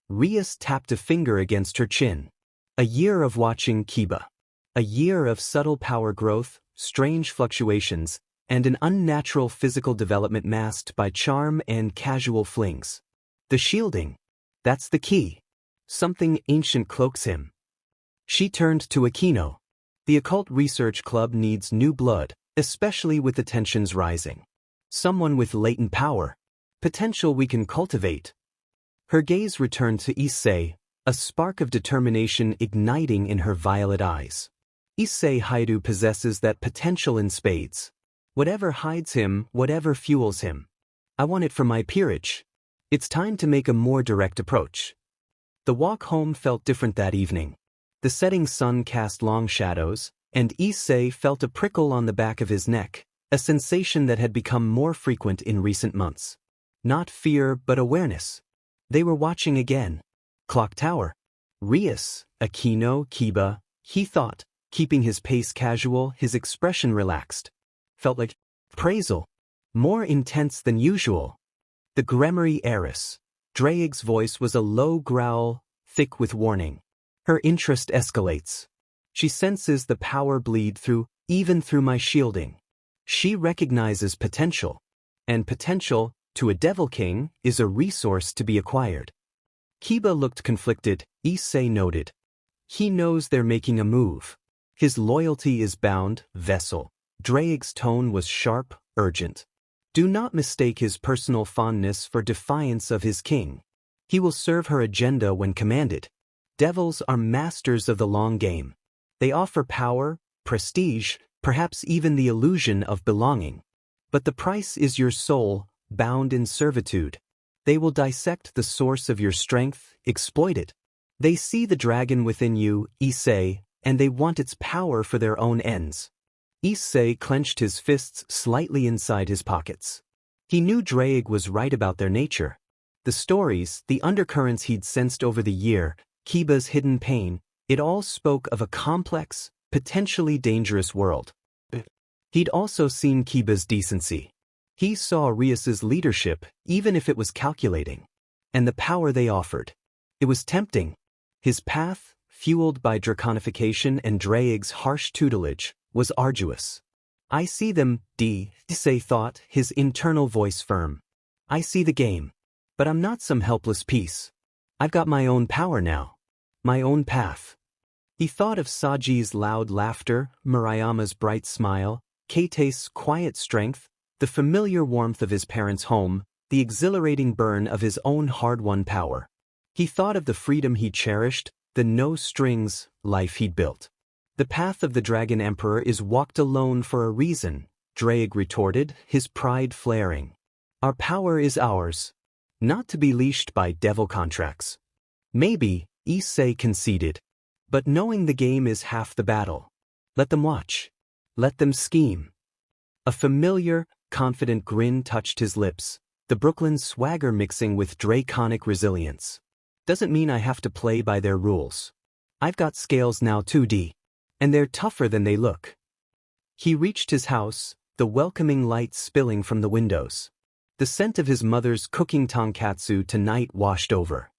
Rias tapped a finger against her chin. A year of watching Kiba. A year of subtle power growth, strange fluctuations, and an unnatural physical development masked by charm and casual flings. The shielding. That's the key. Something ancient cloaks him. She turned to Aquino. The Occult Research Club needs new blood, especially with the tensions rising. Someone with latent power. Potential we can cultivate. Her gaze returned to Issei, a spark of determination igniting in her violet eyes. Issei Haidu possesses that potential in spades. Whatever hides him, whatever fuels him. I want it for my peerage. It's time to make a more direct approach. The walk home felt different that evening. The setting sun cast long shadows, and Issei felt a prickle on the back of his neck, a sensation that had become more frequent in recent months. Not fear, but awareness. They were watching again. Clock Tower. Rias, Aquino, Kiba, he thought, keeping his pace casual, his expression relaxed. Felt like appraisal. More intense than usual. The Crimson Heiress. Draig's voice was a low growl, thick with warning. Her interest escalates. She senses the power bleed through, even through my shielding. She recognizes potential. And potential, to a Devil King, is a resource to be acquired. Kiba looked conflicted, Issei noted. He knows they're making a move. His loyalty is bound, vessel. Draig's tone was sharp, urgent. Do not mistake his personal fondness for defiance of his king. He will serve her agenda when commanded. Devils are masters of the long game. They offer power, prestige, perhaps even the illusion of belonging. But the price is your soul, bound in servitude. They will dissect the source of your strength, exploit it. They see the dragon within you, Issei, and they want its power for their own ends. Issei clenched his fists slightly inside his pockets. He knew Draig was right about their nature. The stories, the undercurrents he'd sensed over the year, Kiba's hidden pain, it all spoke of a complex, potentially dangerous world. He'd also seen Kiba's decency. He saw Rias's leadership, even if it was calculating. And the power they offered. It was tempting. His path, fueled by draconification and Draig's harsh tutelage, was arduous. I see them, Issei thought, his internal voice firm. I see the game. But I'm not some helpless piece. I've got my own power now. My own path. He thought of Saji's loud laughter, Murayama's bright smile, Keite's quiet strength, the familiar warmth of his parents' home, the exhilarating burn of his own hard-won power. He thought of the freedom he cherished, the no-strings life he'd built. The path of the Dragon Emperor is walked alone for a reason, Draig retorted, his pride flaring. Our power is ours. Not to be leashed by devil contracts. Maybe, Issei conceded. But knowing the game is half the battle. Let them watch. Let them scheme. A familiar, confident grin touched his lips, the Brooklyn swagger mixing with draconic resilience. Doesn't mean I have to play by their rules. I've got scales now too, and they're tougher than they look. He reached his house, the welcoming light spilling from the windows. The scent of his mother's cooking tonkatsu tonight washed over.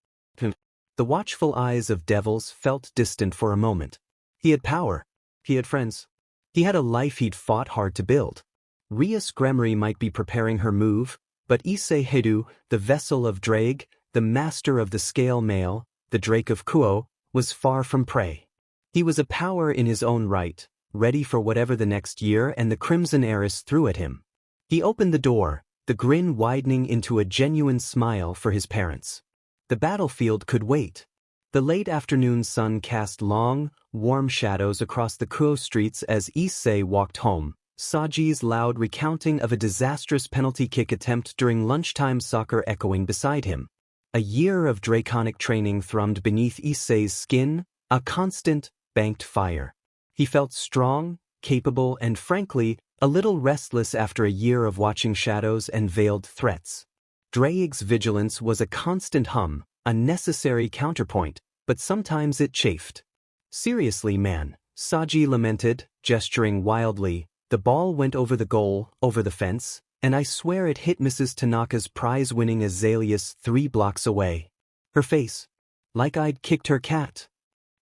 The watchful eyes of devils felt distant for a moment. He had power. He had friends. He had a life he'd fought hard to build. Rias Gremory might be preparing her move, but Issei Heidu, the vessel of Draig, the master of the scale mail, the Drake of Kuo, was far from prey. He was a power in his own right, ready for whatever the next year and the Crimson Heiress threw at him. He opened the door, the grin widening into a genuine smile for his parents. The battlefield could wait. The late afternoon sun cast long, warm shadows across the Kuo streets as Issei walked home, Saji's loud recounting of a disastrous penalty kick attempt during lunchtime soccer echoing beside him. A year of draconic training thrummed beneath Issei's skin, a constant, banked fire. He felt strong, capable, and frankly, a little restless after a year of watching shadows and veiled threats. Draig's vigilance was a constant hum, a necessary counterpoint, but sometimes it chafed. Seriously, man, Saji lamented, gesturing wildly, the ball went over the goal, over the fence, and I swear it hit Mrs. Tanaka's prize-winning azaleas 3 blocks away. Her face. Like I'd kicked her cat.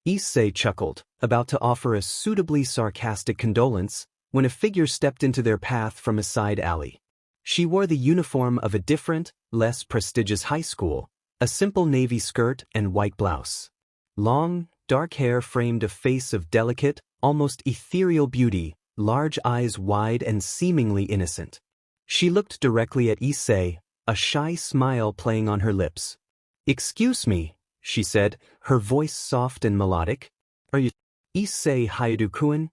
Issei chuckled, about to offer a suitably sarcastic condolence, when a figure stepped into their path from a side alley. She wore the uniform of a different, less prestigious high school, a simple navy skirt and white blouse. Long, dark hair framed a face of delicate, almost ethereal beauty, large eyes wide and seemingly innocent. She looked directly at Issei, a shy smile playing on her lips. "Excuse me," she said, her voice soft and melodic. "Are you Issei Hayadu-kun?"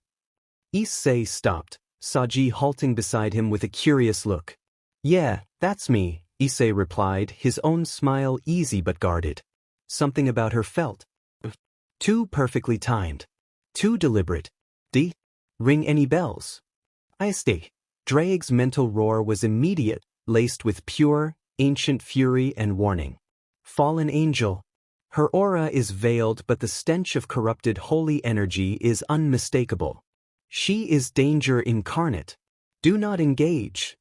Issei stopped, Saji halting beside him with a curious look. "Yeah, that's me," Issei replied, his own smile easy but guarded. Something about her felt too perfectly timed, too deliberate. Ring any bells? Issei. Drake's mental roar was immediate, laced with pure, ancient fury and warning. Fallen angel. Her aura is veiled, but the stench of corrupted holy energy is unmistakable. She is danger incarnate. Do not engage.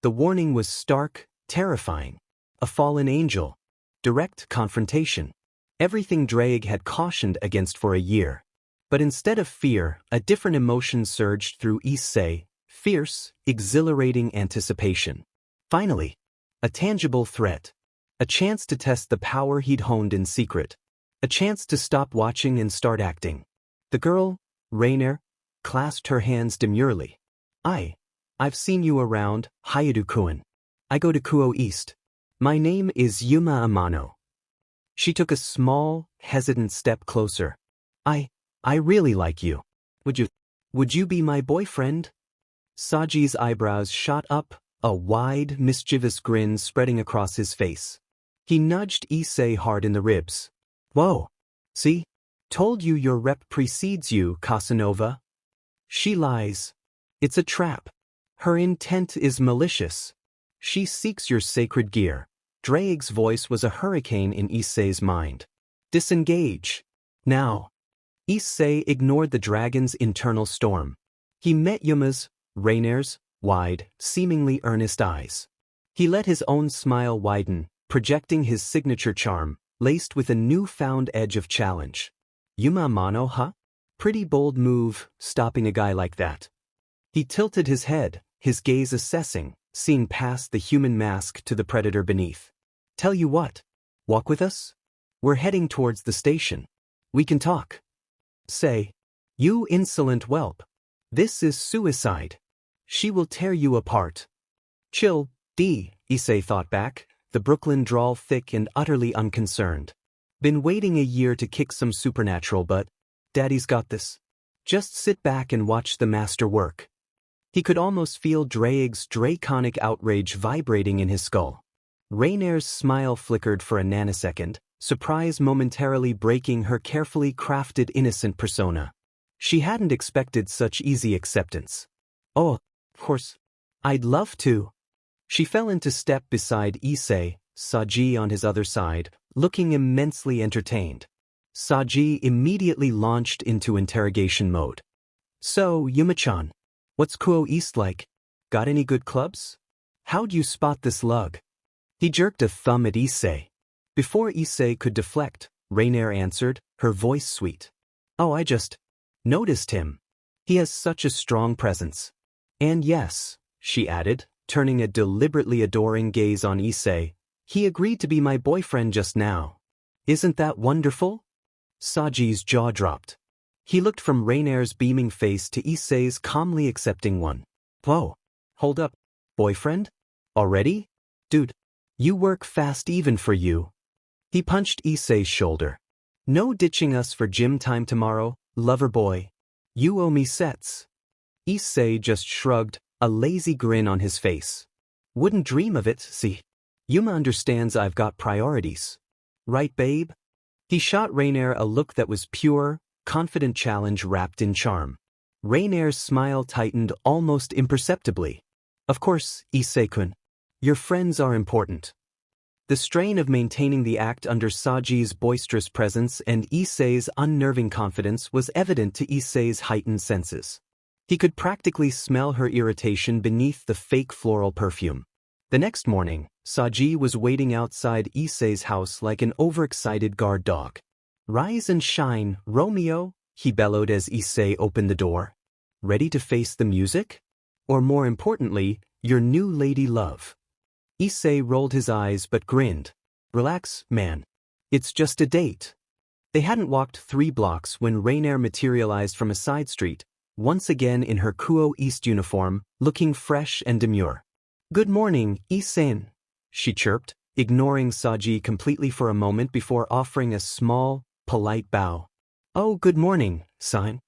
The warning was stark, terrifying. A fallen angel. Direct confrontation. Everything Drake had cautioned against for a year. But instead of fear, a different emotion surged through Issei, fierce, exhilarating anticipation. Finally, a tangible threat. A chance to test the power he'd honed in secret. A chance to stop watching and start acting. The girl, Rainer, clasped her hands demurely. I've seen you around, Hayadu-kun. I go to Kuo East. My name is Yuma Amano. She took a small, hesitant step closer. I really like you. Would you be my boyfriend? Saji's eyebrows shot up, a wide, mischievous grin spreading across his face. He nudged Issei hard in the ribs. Whoa. See? Told you your rep precedes you, Casanova. She lies. It's a trap. Her intent is malicious. She seeks your sacred gear. Drake's voice was a hurricane in Issei's mind. Disengage. Now. Issei ignored the dragon's internal storm. He met Yuma's, Rainer's, wide, seemingly earnest eyes. He let his own smile widen, projecting his signature charm, laced with a newfound edge of challenge. Yuma Amano, huh? Pretty bold move, stopping a guy like that. He tilted his head, his gaze assessing, seeing past the human mask to the predator beneath. Tell you what. Walk with us? We're heading towards the station. We can talk. Say, you insolent whelp. This is suicide. She will tear you apart. Chill, Issei thought back, the Brooklyn drawl thick and utterly unconcerned. Been waiting a year to kick some supernatural, but Daddy's got this. Just sit back and watch the master work. He could almost feel Drake's draconic outrage vibrating in his skull. Rainer's smile flickered for a nanosecond, surprise momentarily breaking her carefully crafted innocent persona. She hadn't expected such easy acceptance. Oh, of course. I'd love to. She fell into step beside Issei, Saji on his other side, looking immensely entertained. Saji immediately launched into interrogation mode. So, Yuma-chan, what's Kuo East like? Got any good clubs? How'd you spot this lug? He jerked a thumb at Issei. Before Issei could deflect, Rainer answered, her voice sweet. Oh, I just noticed him. He has such a strong presence. And yes, she added, turning a deliberately adoring gaze on Issei, he agreed to be my boyfriend just now. Isn't that wonderful? Saji's jaw dropped. He looked from Rainer's beaming face to Issei's calmly accepting one. Whoa, hold up. Boyfriend? Already? Dude, you work fast even for you. He punched Issei's shoulder. No ditching us for gym time tomorrow, lover boy. You owe me sets. Issei just shrugged, a lazy grin on his face. Wouldn't dream of it, see. Yuma understands I've got priorities. Right, babe? He shot Rainer a look that was pure, confident challenge wrapped in charm. Rainer's smile tightened almost imperceptibly. Of course, Issei-kun. Your friends are important. The strain of maintaining the act under Saji's boisterous presence and Issei's unnerving confidence was evident to Issei's heightened senses. He could practically smell her irritation beneath the fake floral perfume. The next morning, Saji was waiting outside Issei's house like an overexcited guard dog. Rise and shine, Romeo, he bellowed as Issei opened the door. Ready to face the music? Or more importantly, your new lady love? Issei rolled his eyes but grinned. Relax, man. It's just a date. They hadn't walked 3 blocks when Rainier materialized from a side street, once again in her Kuo East uniform, looking fresh and demure. Good morning, Issei, she chirped, ignoring Saji completely for a moment before offering a small, polite bow. Oh, good morning, Sign.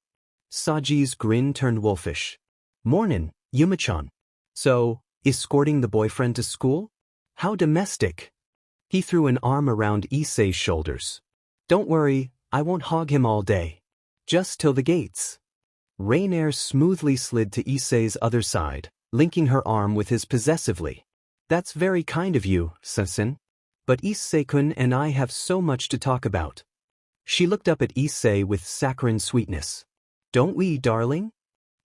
Saji's grin turned wolfish. Mornin', Yuma-chan. So, escorting the boyfriend to school? How domestic. He threw an arm around Issei's shoulders. Don't worry, I won't hog him all day. Just till the gates. Rainier smoothly slid to Issei's other side, linking her arm with his possessively. That's very kind of you, Sensen. But Issei-kun and I have so much to talk about. She looked up at Issei with saccharine sweetness. Don't we, darling?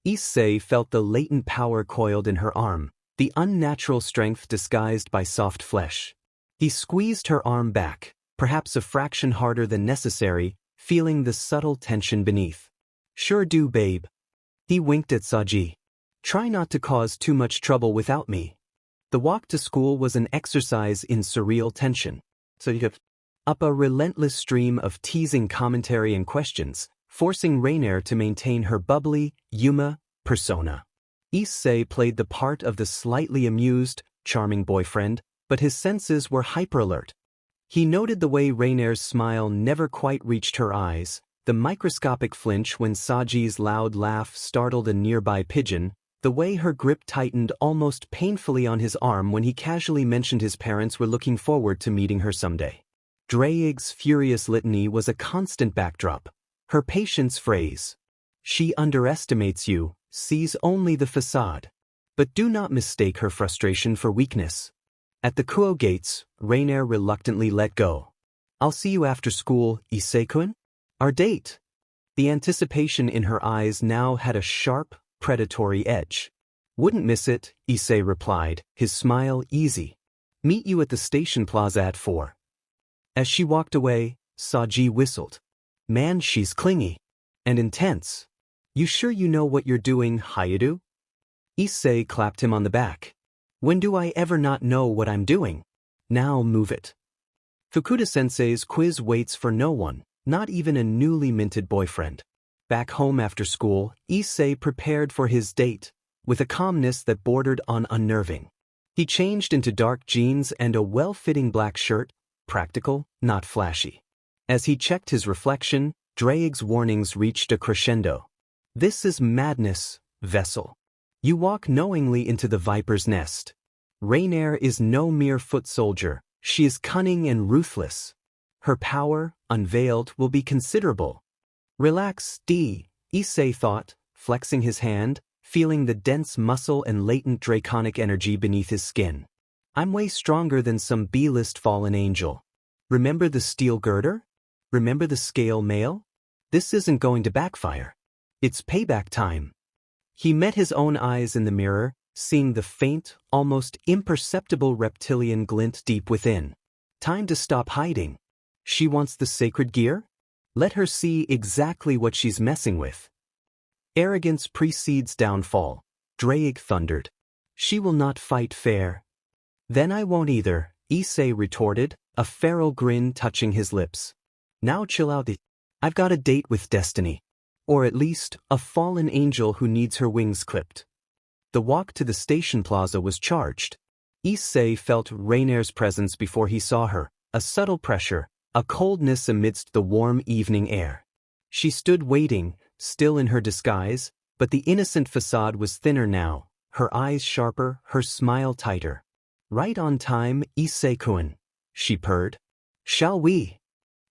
Issei felt the latent power coiled in her arm, the unnatural strength disguised by soft flesh. He squeezed her arm back, perhaps a fraction harder than necessary, feeling the subtle tension beneath. Sure do, babe. He winked at Saji. Try not to cause too much trouble without me. The walk to school was an exercise in surreal tension. So you have up a relentless stream of teasing commentary and questions, forcing Rainier to maintain her bubbly, Yuma, persona. Issei played the part of the slightly amused, charming boyfriend, but his senses were hyper-alert. He noted the way Rainier's smile never quite reached her eyes, the microscopic flinch when Saji's loud laugh startled a nearby pigeon, the way her grip tightened almost painfully on his arm when he casually mentioned his parents were looking forward to meeting her someday. Dawgs' furious litany was a constant backdrop. Her patience phrase. She underestimates you, sees only the facade. But do not mistake her frustration for weakness. At the Kuo gates, Rainier reluctantly let go. I'll see you after school, Issei-kun? Our date. The anticipation in her eyes now had a sharp, predatory edge. Wouldn't miss it, Issei replied, his smile easy. Meet you at the station plaza at 4. As she walked away, Saji whistled. Man, she's clingy. And intense. You sure you know what you're doing, Hayadu? Issei clapped him on the back. When do I ever not know what I'm doing? Now move it. Fukuda-sensei's quiz waits for no one, not even a newly minted boyfriend. Back home after school, Issei prepared for his date, with a calmness that bordered on unnerving. He changed into dark jeans and a well-fitting black shirt, practical, not flashy. As he checked his reflection, Dawgs' warnings reached a crescendo. This is madness, vessel. You walk knowingly into the viper's nest. Rainier is no mere foot soldier, she is cunning and ruthless. Her power, unveiled, will be considerable. Relax, Issei thought, flexing his hand, feeling the dense muscle and latent draconic energy beneath his skin. I'm way stronger than some B-list fallen angel. Remember the steel girder? Remember the scale mail? This isn't going to backfire. It's payback time. He met his own eyes in the mirror, seeing the faint, almost imperceptible reptilian glint deep within. Time to stop hiding. She wants the sacred gear? Let her see exactly what she's messing with. Arrogance precedes downfall, Dawgs thundered. She will not fight fair. Then I won't either, Issei retorted, a feral grin touching his lips. Now chill out. I've got a date with destiny. Or at least, a fallen angel who needs her wings clipped. The walk to the station plaza was charged. Issei felt Rainier's presence before he saw her, a subtle pressure, a coldness amidst the warm evening air. She stood waiting, still in her disguise, but the innocent facade was thinner now, her eyes sharper, her smile tighter. Right on time, Issei-kun, she purred. Shall we?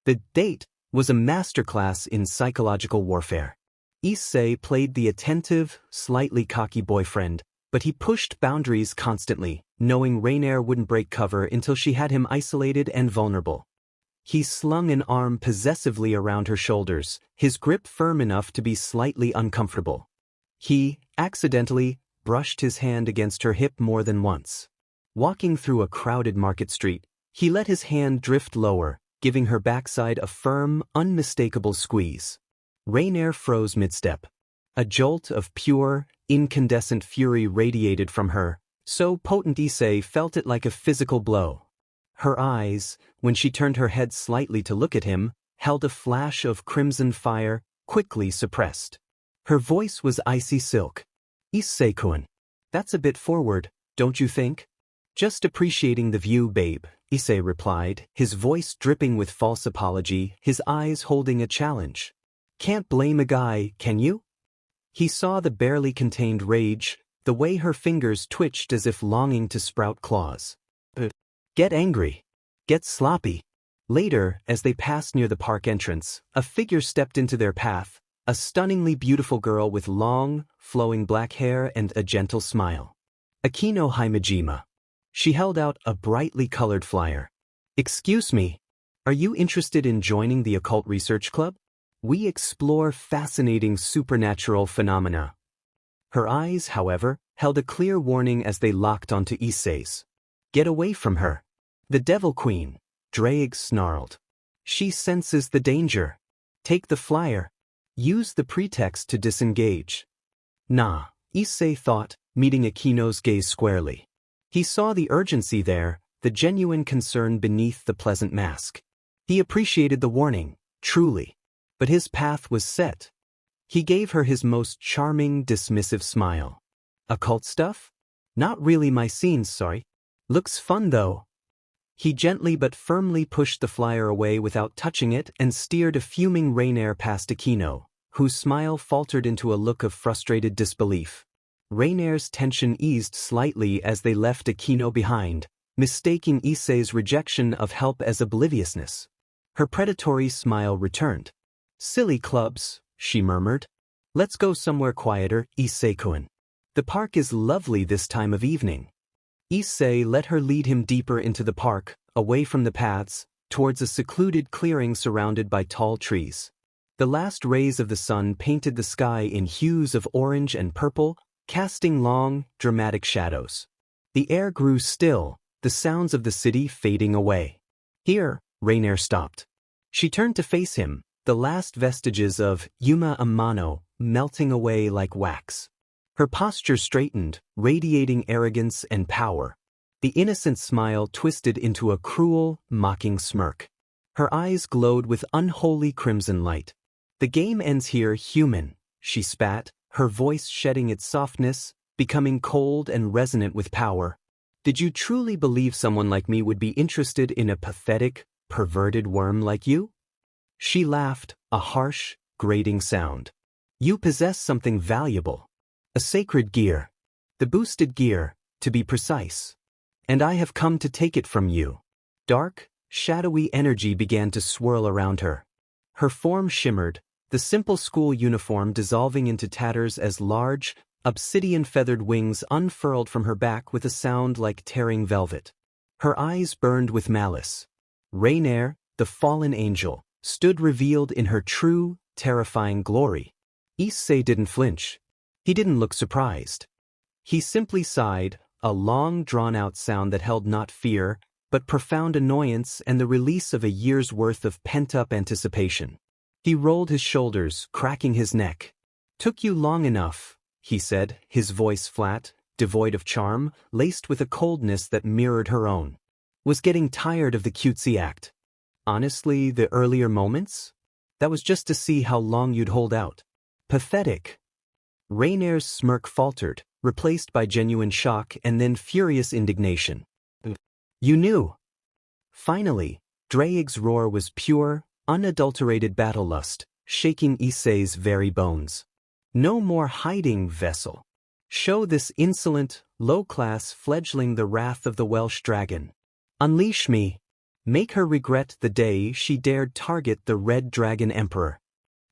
The date was a masterclass in psychological warfare. Issei played the attentive, slightly cocky boyfriend, but he pushed boundaries constantly, knowing Rainier wouldn't break cover until she had him isolated and vulnerable. He slung an arm possessively around her shoulders, his grip firm enough to be slightly uncomfortable. He, accidentally, brushed his hand against her hip more than once. Walking through a crowded market street, he let his hand drift lower, giving her backside a firm, unmistakable squeeze. Rainier froze mid-step. A jolt of pure, incandescent fury radiated from her, so potent Issei felt it like a physical blow. Her eyes, when she turned her head slightly to look at him, held a flash of crimson fire, quickly suppressed. Her voice was icy silk. Issei-kun. That's a bit forward, don't you think? Just appreciating the view, babe, Issei replied, his voice dripping with false apology, his eyes holding a challenge. Can't blame a guy, can you? He saw the barely contained rage, the way her fingers twitched as if longing to sprout claws. Get angry. Get sloppy. Later, as they passed near the park entrance, a figure stepped into their path, a stunningly beautiful girl with long, flowing black hair and a gentle smile. Akino Himejima. She held out a brightly colored flyer. Excuse me, are you interested in joining the Occult Research Club? We explore fascinating supernatural phenomena. Her eyes, however, held a clear warning as they locked onto Issei's. Get away from her. The Devil Queen, Dawgs snarled. She senses the danger. Take the flyer. Use the pretext to disengage. Nah, Issei thought, meeting Akino's gaze squarely. He saw the urgency there, the genuine concern beneath the pleasant mask. He appreciated the warning, truly. But his path was set. He gave her his most charming, dismissive smile. Occult stuff? Not really my scene, sorry. Looks fun though. He gently but firmly pushed the flyer away without touching it and steered a fuming Rainier past Akino, whose smile faltered into a look of frustrated disbelief. Rainier's tension eased slightly as they left Akino behind, mistaking Issei's rejection of help as obliviousness. Her predatory smile returned. Silly clubs, she murmured. Let's go somewhere quieter, Issei-kun. The park is lovely this time of evening. Issei let her lead him deeper into the park, away from the paths, towards a secluded clearing surrounded by tall trees. The last rays of the sun painted the sky in hues of orange and purple, casting long, dramatic shadows. The air grew still, the sounds of the city fading away. Here, Rainier stopped. She turned to face him, the last vestiges of Yuma Amano melting away like wax. Her posture straightened, radiating arrogance and power. The innocent smile twisted into a cruel, mocking smirk. Her eyes glowed with unholy crimson light. The game ends here, human, she spat, her voice shedding its softness, becoming cold and resonant with power. Did you truly believe someone like me would be interested in a pathetic, perverted worm like you? She laughed, a harsh, grating sound. You possess something valuable. A sacred gear. The boosted gear, to be precise. And I have come to take it from you. Dark, shadowy energy began to swirl around her. Her form shimmered, the simple school uniform dissolving into tatters as large, obsidian-feathered wings unfurled from her back with a sound like tearing velvet. Her eyes burned with malice. Rainier, the fallen angel, stood revealed in her true, terrifying glory. Issei didn't flinch. He didn't look surprised. He simply sighed, a long, drawn-out sound that held not fear, but profound annoyance and the release of a year's worth of pent-up anticipation. He rolled his shoulders, cracking his neck. Took you long enough, he said, his voice flat, devoid of charm, laced with a coldness that mirrored her own. Was getting tired of the cutesy act. Honestly, the earlier moments? That was just to see how long you'd hold out. Pathetic. Rainier's smirk faltered, replaced by genuine shock and then furious indignation. You knew. Finally, Dawgs' roar was pure, unadulterated battle lust, shaking Issei's very bones. No more hiding, vessel. Show this insolent, low-class fledgling the wrath of the Welsh dragon. Unleash me. Make her regret the day she dared target the Red Dragon Emperor.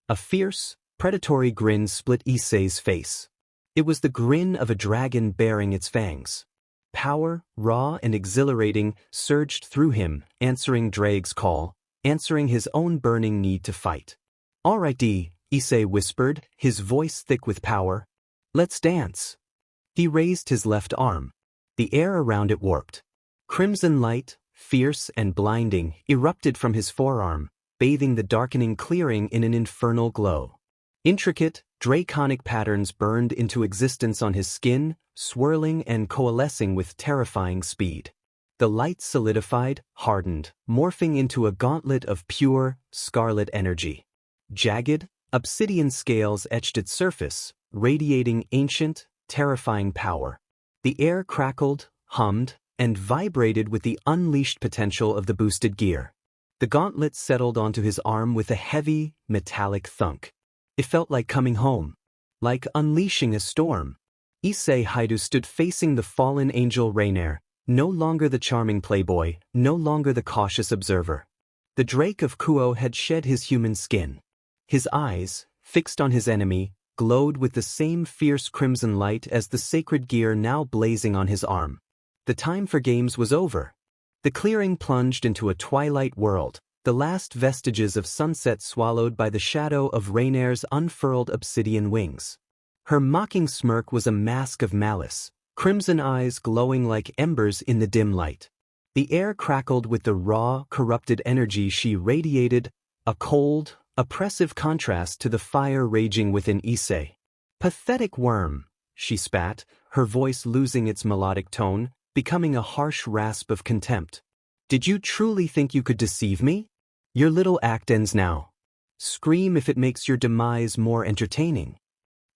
A fierce, predatory grin split Issei's face. It was the grin of a dragon baring its fangs. Power, raw and exhilarating, surged through him, answering Dawgs' call, answering his own burning need to fight. All right, Issei whispered, his voice thick with power. Let's dance. He raised his left arm. The air around it warped. Crimson light, fierce and blinding, erupted from his forearm, bathing the darkening clearing in an infernal glow. Intricate, draconic patterns burned into existence on his skin, swirling and coalescing with terrifying speed. The light solidified, hardened, morphing into a gauntlet of pure, scarlet energy. Jagged, obsidian scales etched its surface, radiating ancient, terrifying power. The air crackled, hummed, and vibrated with the unleashed potential of the boosted gear. The gauntlet settled onto his arm with a heavy, metallic thunk. It felt like coming home. Like unleashing a storm. Issei Haidu stood facing the fallen angel Rainier, no longer the charming playboy, no longer the cautious observer. The Drake of Kuo had shed his human skin. His eyes, fixed on his enemy, glowed with the same fierce crimson light as the sacred gear now blazing on his arm. The time for games was over. The clearing plunged into a twilight world, the last vestiges of sunset swallowed by the shadow of Rainier's unfurled obsidian wings. Her mocking smirk was a mask of malice, crimson eyes glowing like embers in the dim light. The air crackled with the raw, corrupted energy she radiated, a cold, oppressive contrast to the fire raging within Issei. "Pathetic worm," she spat, her voice losing its melodic tone, becoming a harsh rasp of contempt. "Did you truly think you could deceive me? Your little act ends now. Scream if it makes your demise more entertaining."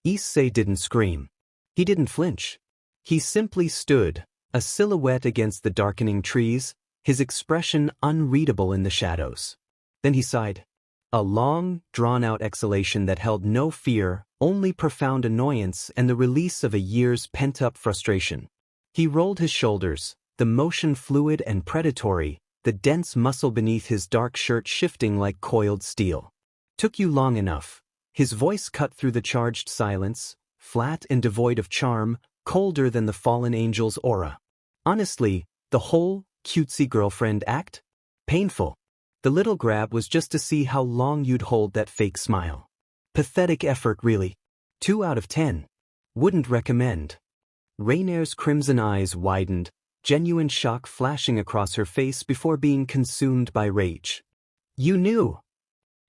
Issei didn't scream. He didn't flinch. He simply stood, a silhouette against the darkening trees, his expression unreadable in the shadows. Then he sighed. A long, drawn-out exhalation that held no fear, only profound annoyance and the release of a year's pent-up frustration. He rolled his shoulders, the motion fluid and predatory, the dense muscle beneath his dark shirt shifting like coiled steel. "Took you long enough." His voice cut through the charged silence, flat and devoid of charm, colder than the fallen angel's aura. "Honestly, the whole cutesy girlfriend act? Painful. The little grab was just to see how long you'd hold that fake smile. Pathetic effort, really. 2 out of 10. Wouldn't recommend." Rainier's crimson eyes widened, genuine shock flashing across her face before being consumed by rage. "You knew."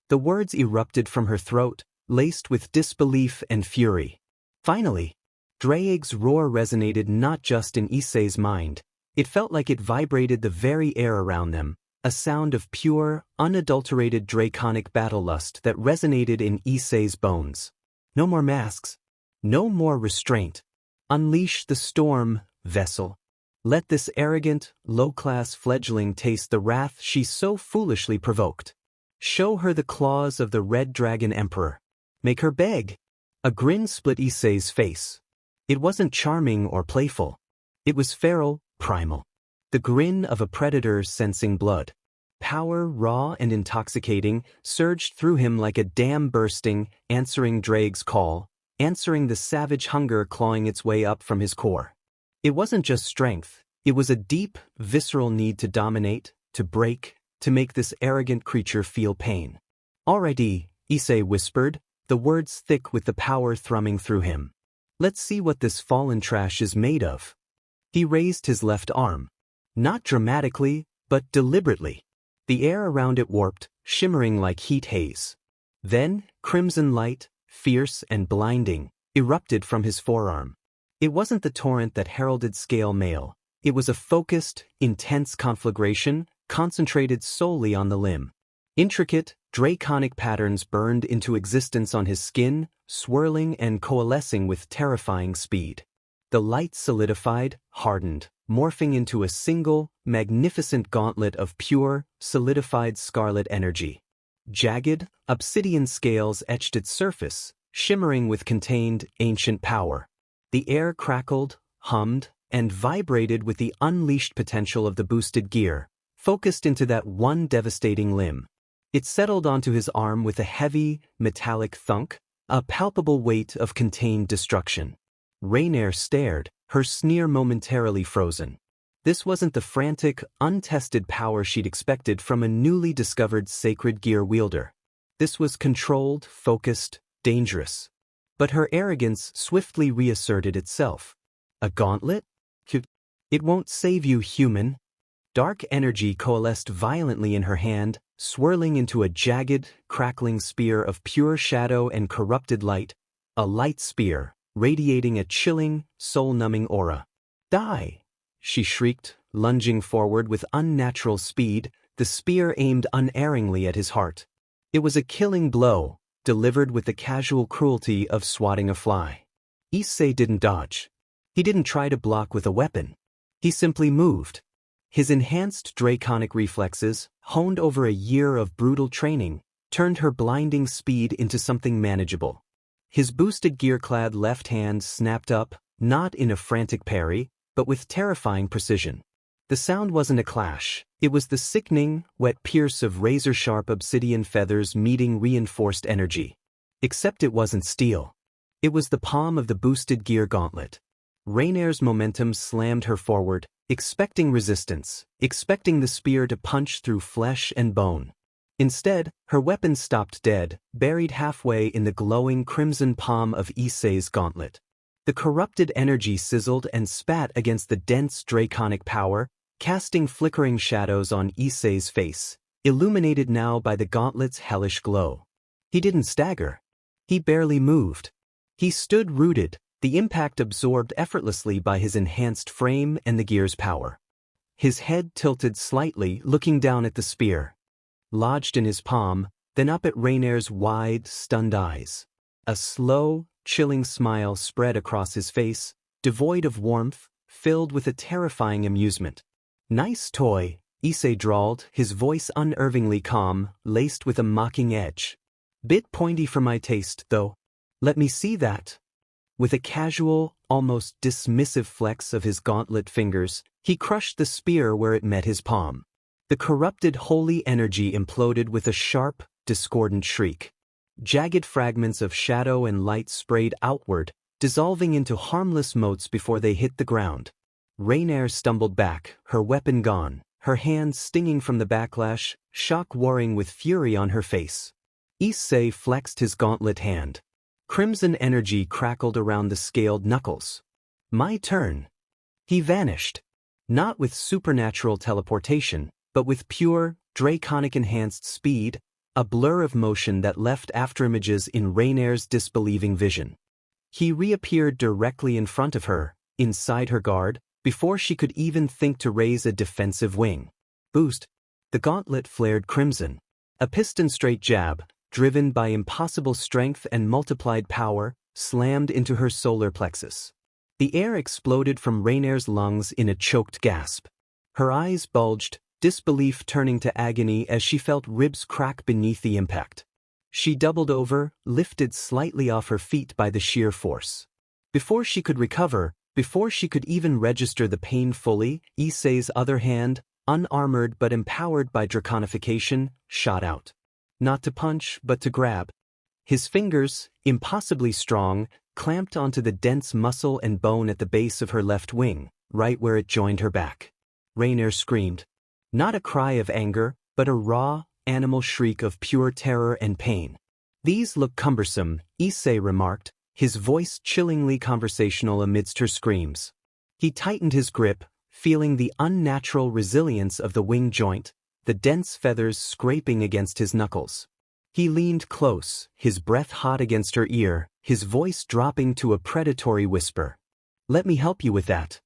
The words erupted from her throat, laced with disbelief and fury. Finally, Draeg's roar resonated not just in Issei's mind, it felt like it vibrated the very air around them, a sound of pure, unadulterated draconic battle lust that resonated in Issei's bones. No more masks. No more restraint. Unleash the storm, vessel. Let this arrogant, low-class fledgling taste the wrath she so foolishly provoked. Show her the claws of the Red Dragon Emperor. Make her beg. A grin split Issei's face. It wasn't charming or playful. It was feral, primal. The grin of a predator sensing blood. Power, raw and intoxicating, surged through him like a dam bursting, answering Draeg's call, answering the savage hunger clawing its way up from his core. It wasn't just strength, it was a deep, visceral need to dominate, to break, to make this arrogant creature feel pain. "Alrighty," Issei whispered, the words thick with the power thrumming through him. "Let's see what this fallen trash is made of." He raised his left arm. Not dramatically, but deliberately. The air around it warped, shimmering like heat haze. Then, crimson light, fierce and blinding, erupted from his forearm. It wasn't the torrent that heralded scale mail. It was a focused, intense conflagration, concentrated solely on the limb. Intricate, draconic patterns burned into existence on his skin, swirling and coalescing with terrifying speed. The light solidified, hardened, morphing into a single, magnificent gauntlet of pure, solidified scarlet energy. Jagged, obsidian scales etched its surface, shimmering with contained, ancient power. The air crackled, hummed, and vibrated with the unleashed potential of the boosted gear, focused into that one devastating limb. It settled onto his arm with a heavy, metallic thunk, a palpable weight of contained destruction. Rainier stared, her sneer momentarily frozen. This wasn't the frantic, untested power she'd expected from a newly discovered sacred gear wielder. This was controlled, focused, dangerous. But her arrogance swiftly reasserted itself. "A gauntlet? It won't save you, human." Dark energy coalesced violently in her hand, swirling into a jagged, crackling spear of pure shadow and corrupted light, a light spear, radiating a chilling, soul-numbing aura. "Die!" she shrieked, lunging forward with unnatural speed, the spear aimed unerringly at his heart. It was a killing blow, delivered with the casual cruelty of swatting a fly. Issei didn't dodge. He didn't try to block with a weapon. He simply moved. His enhanced draconic reflexes, honed over a year of brutal training, turned her blinding speed into something manageable. His boosted gear-clad left hand snapped up, not in a frantic parry, but with terrifying precision. The sound wasn't a clash, it was the sickening, wet pierce of razor-sharp obsidian feathers meeting reinforced energy. Except it wasn't steel. It was the palm of the boosted gear gauntlet. Rainer's momentum slammed her forward, expecting resistance, expecting the spear to punch through flesh and bone. Instead, her weapon stopped dead, buried halfway in the glowing crimson palm of Issei's gauntlet. The corrupted energy sizzled and spat against the dense draconic power, casting flickering shadows on Issei's face, illuminated now by the gauntlet's hellish glow. He didn't stagger. He barely moved. He stood rooted, the impact absorbed effortlessly by his enhanced frame and the gear's power. His head tilted slightly, looking down at the spear. Lodged in his palm, then up at Rainer's wide, stunned eyes. A slow, chilling smile spread across his face, devoid of warmth, filled with a terrifying amusement. "Nice toy," Issei drawled, his voice unnervingly calm, laced with a mocking edge. "Bit pointy for my taste, though. Let me see that." With a casual, almost dismissive flex of his gauntlet fingers, he crushed the spear where it met his palm. The corrupted holy energy imploded with a sharp, discordant shriek. Jagged fragments of shadow and light sprayed outward, dissolving into harmless motes before they hit the ground. Rainer stumbled back, her weapon gone, her hand stinging from the backlash, shock warring with fury on her face. Issei flexed his gauntlet hand. Crimson energy crackled around the scaled knuckles. "My turn." He vanished. Not with supernatural teleportation, but with pure, draconic-enhanced speed, a blur of motion that left afterimages in Rainer's disbelieving vision. He reappeared directly in front of her, inside her guard, before she could even think to raise a defensive wing. Boost. The gauntlet flared crimson. A piston-straight jab, driven by impossible strength and multiplied power, slammed into her solar plexus. The air exploded from Rainer's lungs in a choked gasp. Her eyes bulged, disbelief turning to agony as she felt ribs crack beneath the impact. She doubled over, lifted slightly off her feet by the sheer force. Before she could recover, before she could even register the pain fully, Issei's other hand, unarmored but empowered by draconification, shot out. Not to punch, but to grab. His fingers, impossibly strong, clamped onto the dense muscle and bone at the base of her left wing, right where it joined her back. Rainer screamed. Not a cry of anger, but a raw, animal shriek of pure terror and pain. "These look cumbersome," Issei remarked, his voice chillingly conversational amidst her screams. He tightened his grip, feeling the unnatural resilience of the wing joint, the dense feathers scraping against his knuckles. He leaned close, his breath hot against her ear, his voice dropping to a predatory whisper. "Let me help you with that."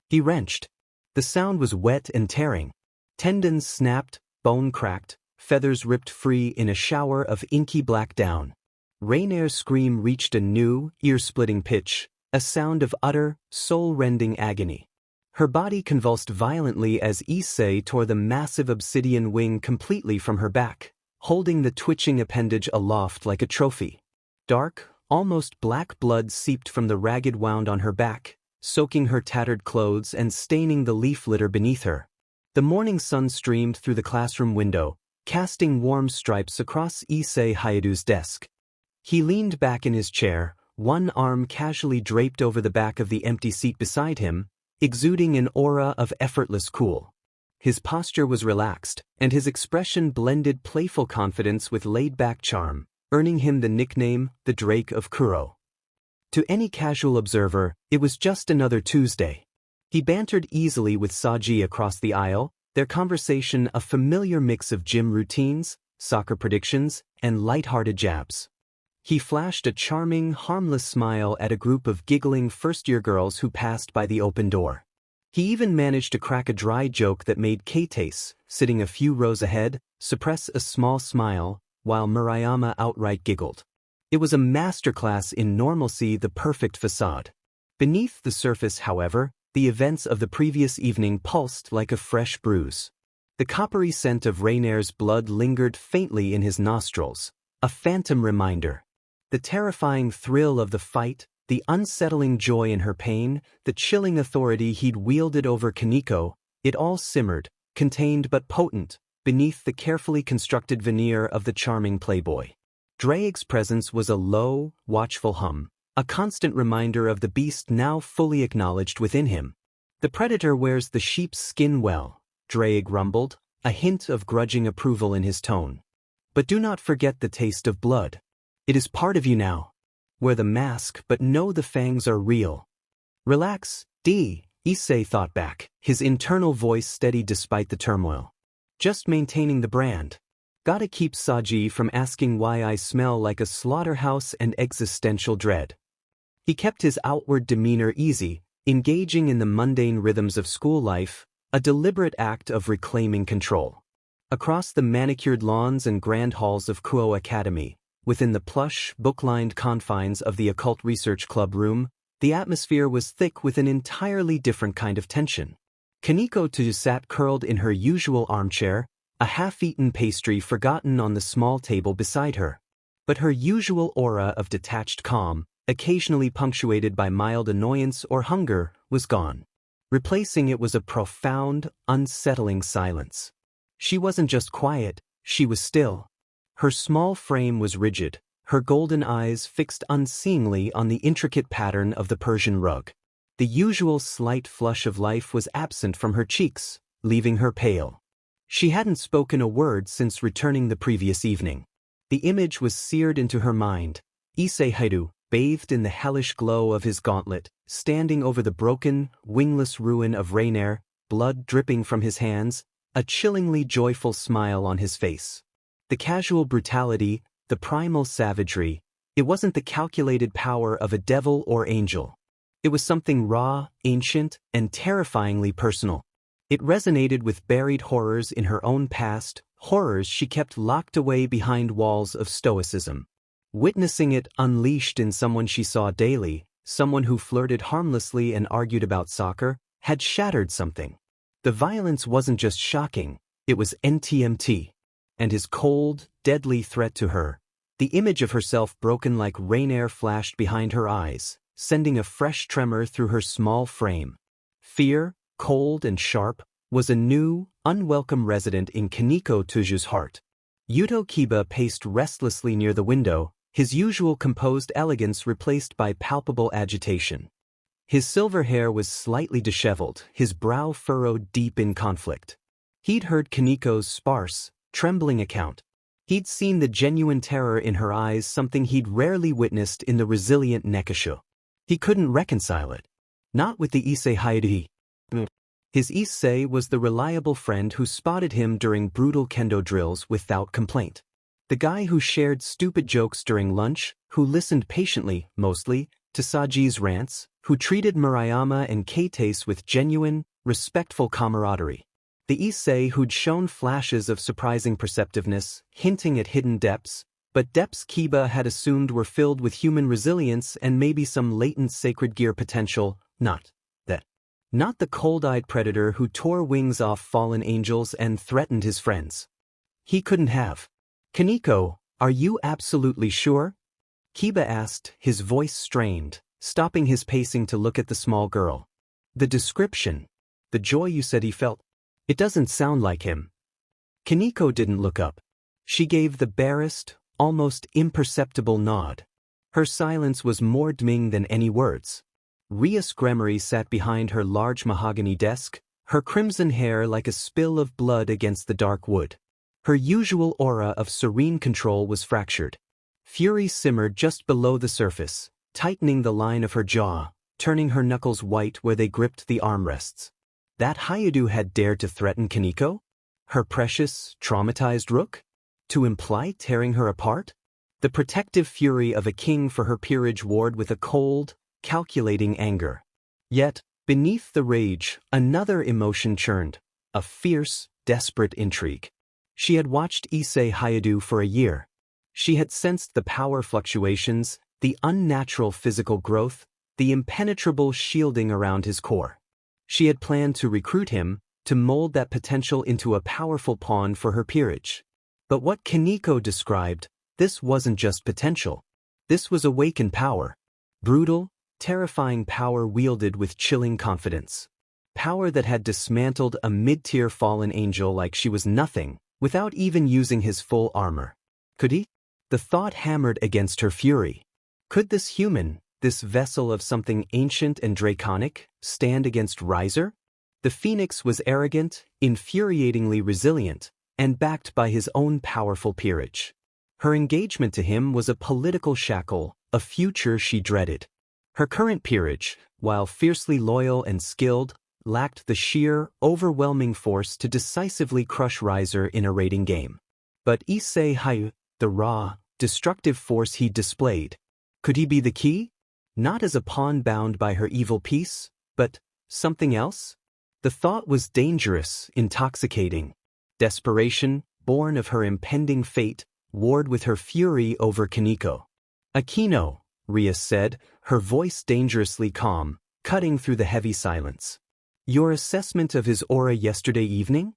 He wrenched. The sound was wet and tearing. Tendons snapped, bone cracked, feathers ripped free in a shower of inky black down. Rainer's scream reached a new, ear-splitting pitch, a sound of utter, soul-rending agony. Her body convulsed violently as Issei tore the massive obsidian wing completely from her back, holding the twitching appendage aloft like a trophy. Dark, almost black blood seeped from the ragged wound on her back, soaking her tattered clothes and staining the leaf litter beneath her. The morning sun streamed through the classroom window, casting warm stripes across Issei Hayadu's desk. He leaned back in his chair, one arm casually draped over the back of the empty seat beside him, exuding an aura of effortless cool. His posture was relaxed, and his expression blended playful confidence with laid-back charm, earning him the nickname, the Drake of Kuro. To any casual observer, it was just another Tuesday. He bantered easily with Saji across the aisle, their conversation a familiar mix of gym routines, soccer predictions, and light-hearted jabs. He flashed a charming, harmless smile at a group of giggling first-year girls who passed by the open door. He even managed to crack a dry joke that made Keitase, sitting a few rows ahead, suppress a small smile, while Murayama outright giggled. It was a masterclass in normalcy, the perfect facade. Beneath the surface, however, the events of the previous evening pulsed like a fresh bruise. The coppery scent of Rainer's blood lingered faintly in his nostrils, a phantom reminder. The terrifying thrill of the fight, the unsettling joy in her pain, the chilling authority he'd wielded over Kaneko, it all simmered, contained but potent, beneath the carefully constructed veneer of the charming playboy. Drake's presence was a low, watchful hum, a constant reminder of the beast now fully acknowledged within him. The predator wears the sheep's skin well, Drake rumbled, a hint of grudging approval in his tone. But do not forget the taste of blood. It is part of you now. Wear the mask, but know the fangs are real. Relax, Issei thought back, his internal voice steady despite the turmoil. Just maintaining the brand. Gotta keep Saji from asking why I smell like a slaughterhouse and existential dread. He kept his outward demeanor easy, engaging in the mundane rhythms of school life, a deliberate act of reclaiming control. Across the manicured lawns and grand halls of Kuo Academy, within the plush, book-lined confines of the Occult Research Club room, the atmosphere was thick with an entirely different kind of tension. Kaneko too sat curled in her usual armchair, a half-eaten pastry forgotten on the small table beside her. But her usual aura of detached calm, occasionally punctuated by mild annoyance or hunger, was gone. Replacing it was a profound, unsettling silence. She wasn't just quiet, she was still. Her small frame was rigid, her golden eyes fixed unseeingly on the intricate pattern of the Persian rug. The usual slight flush of life was absent from her cheeks, leaving her pale. She hadn't spoken a word since returning the previous evening. The image was seared into her mind. Issei, bathed in the hellish glow of his gauntlet, standing over the broken, wingless ruin of Rainer, blood dripping from his hands, a chillingly joyful smile on his face. The casual brutality, the primal savagery, it wasn't the calculated power of a devil or angel. It was something raw, ancient, and terrifyingly personal. It resonated with buried horrors in her own past, horrors she kept locked away behind walls of stoicism. Witnessing it unleashed in someone she saw daily, someone who flirted harmlessly and argued about soccer, had shattered something. The violence wasn't just shocking, it was NTMT. And his cold, deadly threat to her, the image of herself broken like Rainier flashed behind her eyes, sending a fresh tremor through her small frame. Fear, cold and sharp, was a new, unwelcome resident in Kaneko Tuju's heart. Yuto Kiba paced restlessly near the window, his usual composed elegance replaced by palpable agitation. His silver hair was slightly disheveled, his brow furrowed deep in conflict. He'd heard Kaneko's sparse, trembling account. He'd seen the genuine terror in her eyes, something he'd rarely witnessed in the resilient Nekasho. He couldn't reconcile it. Not with the Issei Haidhi. His Issei was the reliable friend who spotted him during brutal kendo drills without complaint. The guy who shared stupid jokes during lunch, who listened patiently, mostly, to Saji's rants, who treated Murayama and Keitase with genuine, respectful camaraderie. The Issei who'd shown flashes of surprising perceptiveness, hinting at hidden depths, but depths Kiba had assumed were filled with human resilience and maybe some latent sacred gear potential, not the cold-eyed predator who tore wings off fallen angels and threatened his friends. He couldn't have. Kaneko, are you absolutely sure? Kiba asked, his voice strained, stopping his pacing to look at the small girl. The description, the joy you said he felt, it doesn't sound like him. Kaneko didn't look up. She gave the barest, almost imperceptible nod. Her silence was more demanding than any words. Rias Gremory sat behind her large mahogany desk, her crimson hair like a spill of blood against the dark wood. Her usual aura of serene control was fractured. Fury simmered just below the surface, tightening the line of her jaw, turning her knuckles white where they gripped the armrests. That Hayadu had dared to threaten Kaneko? Her precious, traumatized rook? To imply tearing her apart? The protective fury of a king for her peerage warred with a cold, calculating anger. Yet, beneath the rage, another emotion churned, a fierce, desperate intrigue. She had watched Issei Hayadu for a year. She had sensed the power fluctuations, the unnatural physical growth, the impenetrable shielding around his core. She had planned to recruit him, to mold that potential into a powerful pawn for her peerage. But what Kaneko described, this wasn't just potential. This was awakened power. Brutal, terrifying power wielded with chilling confidence. Power that had dismantled a mid-tier fallen angel like she was nothing, without even using his full armor. Could he? The thought hammered against her fury. Could this human, this vessel of something ancient and draconic, stand against Riser? The Phoenix was arrogant, infuriatingly resilient, and backed by his own powerful peerage. Her engagement to him was a political shackle, a future she dreaded. Her current peerage, while fiercely loyal and skilled, lacked the sheer, overwhelming force to decisively crush Riser in a raiding game. But Issei Hayadu, the raw, destructive force he displayed, could he be the key? Not as a pawn bound by her evil peace, but something else? The thought was dangerous, intoxicating. Desperation, born of her impending fate, warred with her fury over Kaneko. Akino, Rias said, her voice dangerously calm, cutting through the heavy silence. Your assessment of his aura yesterday evening?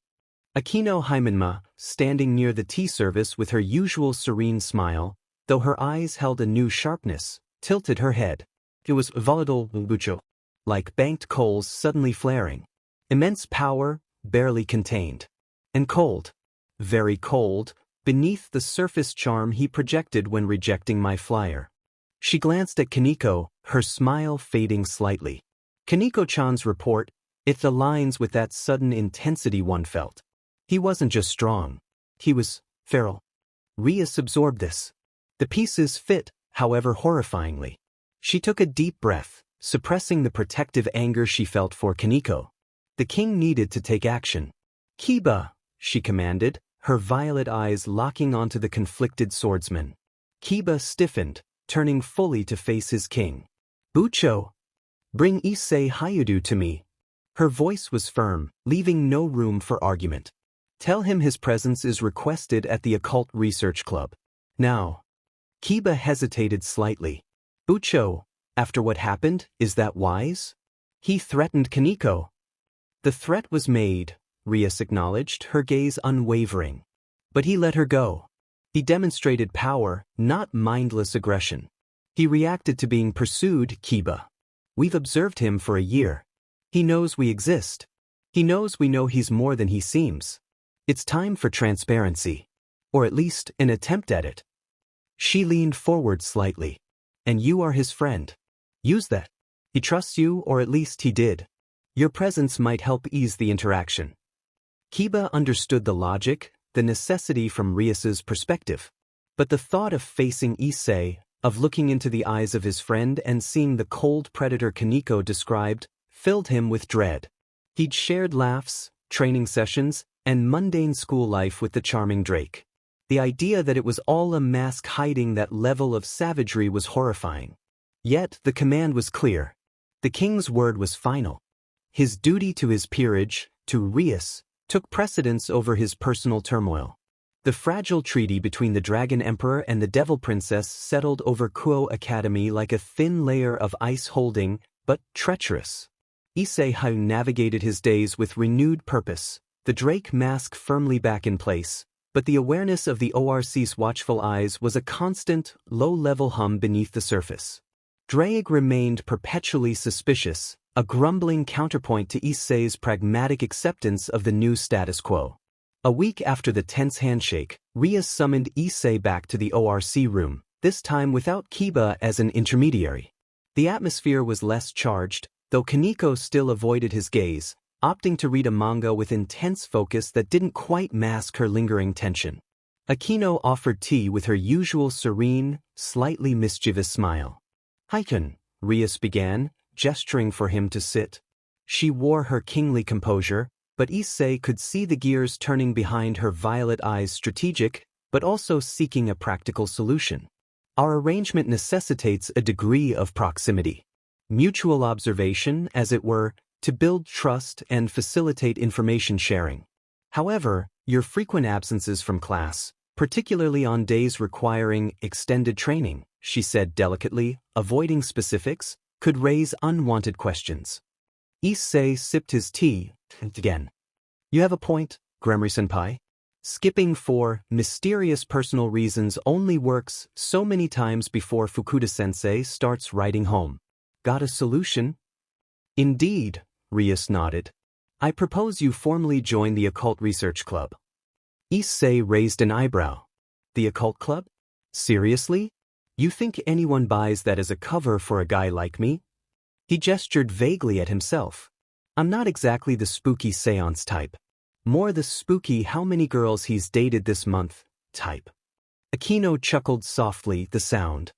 Akino Hymenma, standing near the tea service with her usual serene smile, though her eyes held a new sharpness, tilted her head. It was volatile bucho, like banked coals suddenly flaring. Immense power, barely contained. And cold. Very cold, beneath the surface charm he projected when rejecting my flyer. She glanced at Kaneko, her smile fading slightly. Kaneko-chan's report, it aligns with that sudden intensity one felt. He wasn't just strong. He was feral. Rias absorbed this. The pieces fit, however horrifyingly. She took a deep breath, suppressing the protective anger she felt for Kaneko. The king needed to take action. Kiba, she commanded, her violet eyes locking onto the conflicted swordsman. Kiba stiffened, turning fully to face his king. Bucho, bring Issei Hayadu to me. Her voice was firm, leaving no room for argument. Tell him his presence is requested at the Occult Research Club. Now. Kiba hesitated slightly. Bucho, after what happened, is that wise? He threatened Kaneko. The threat was made, Rias acknowledged, her gaze unwavering. But he let her go. He demonstrated power, not mindless aggression. He reacted to being pursued, Kiba. We've observed him for a year. He knows we exist. He knows we know he's more than he seems. It's time for transparency. Or at least an attempt at it. She leaned forward slightly. And you are his friend. Use that. He trusts you, or at least he did. Your presence might help ease the interaction. Kiba understood the logic, the necessity from Rias's perspective. But the thought of facing Issei, of looking into the eyes of his friend and seeing the cold predator Kaneko described, filled him with dread. He'd shared laughs, training sessions, and mundane school life with the charming Drake. The idea that it was all a mask hiding that level of savagery was horrifying. Yet the command was clear. The king's word was final. His duty to his peerage, to Rias, took precedence over his personal turmoil. The fragile treaty between the Dragon Emperor and the Devil Princess settled over Kuo Academy like a thin layer of ice holding, but treacherous. Issei Hayadu navigated his days with renewed purpose, the Drake mask firmly back in place, but the awareness of the ORC's watchful eyes was a constant, low-level hum beneath the surface. Drake remained perpetually suspicious, a grumbling counterpoint to Issei's pragmatic acceptance of the new status quo. A week after the tense handshake, Rias summoned Issei back to the ORC room, this time without Kiba as an intermediary. The atmosphere was less charged, though Kaneko still avoided his gaze, opting to read a manga with intense focus that didn't quite mask her lingering tension. Akino offered tea with her usual serene, slightly mischievous smile. Haiken, Rias began, gesturing for him to sit. She wore her kingly composure, but Issei could see the gears turning behind her violet eyes, strategic, but also seeking a practical solution. Our arrangement necessitates a degree of proximity. Mutual observation, as it were, to build trust and facilitate information sharing. However, your frequent absences from class, particularly on days requiring extended training, she said delicately, avoiding specifics, could raise unwanted questions. Issei sipped his tea, and again. You have a point, Gremory-senpai. Skipping for mysterious personal reasons only works so many times before Fukuda-sensei starts writing home. Got a solution? Indeed, Rias nodded. I propose you formally join the Occult Research Club. Issei raised an eyebrow. The Occult Club? Seriously? You think anyone buys that as a cover for a guy like me? He gestured vaguely at himself. I'm not exactly the spooky seance type. More the spooky how many girls he's dated this month type. Aquino chuckled softly, the sound.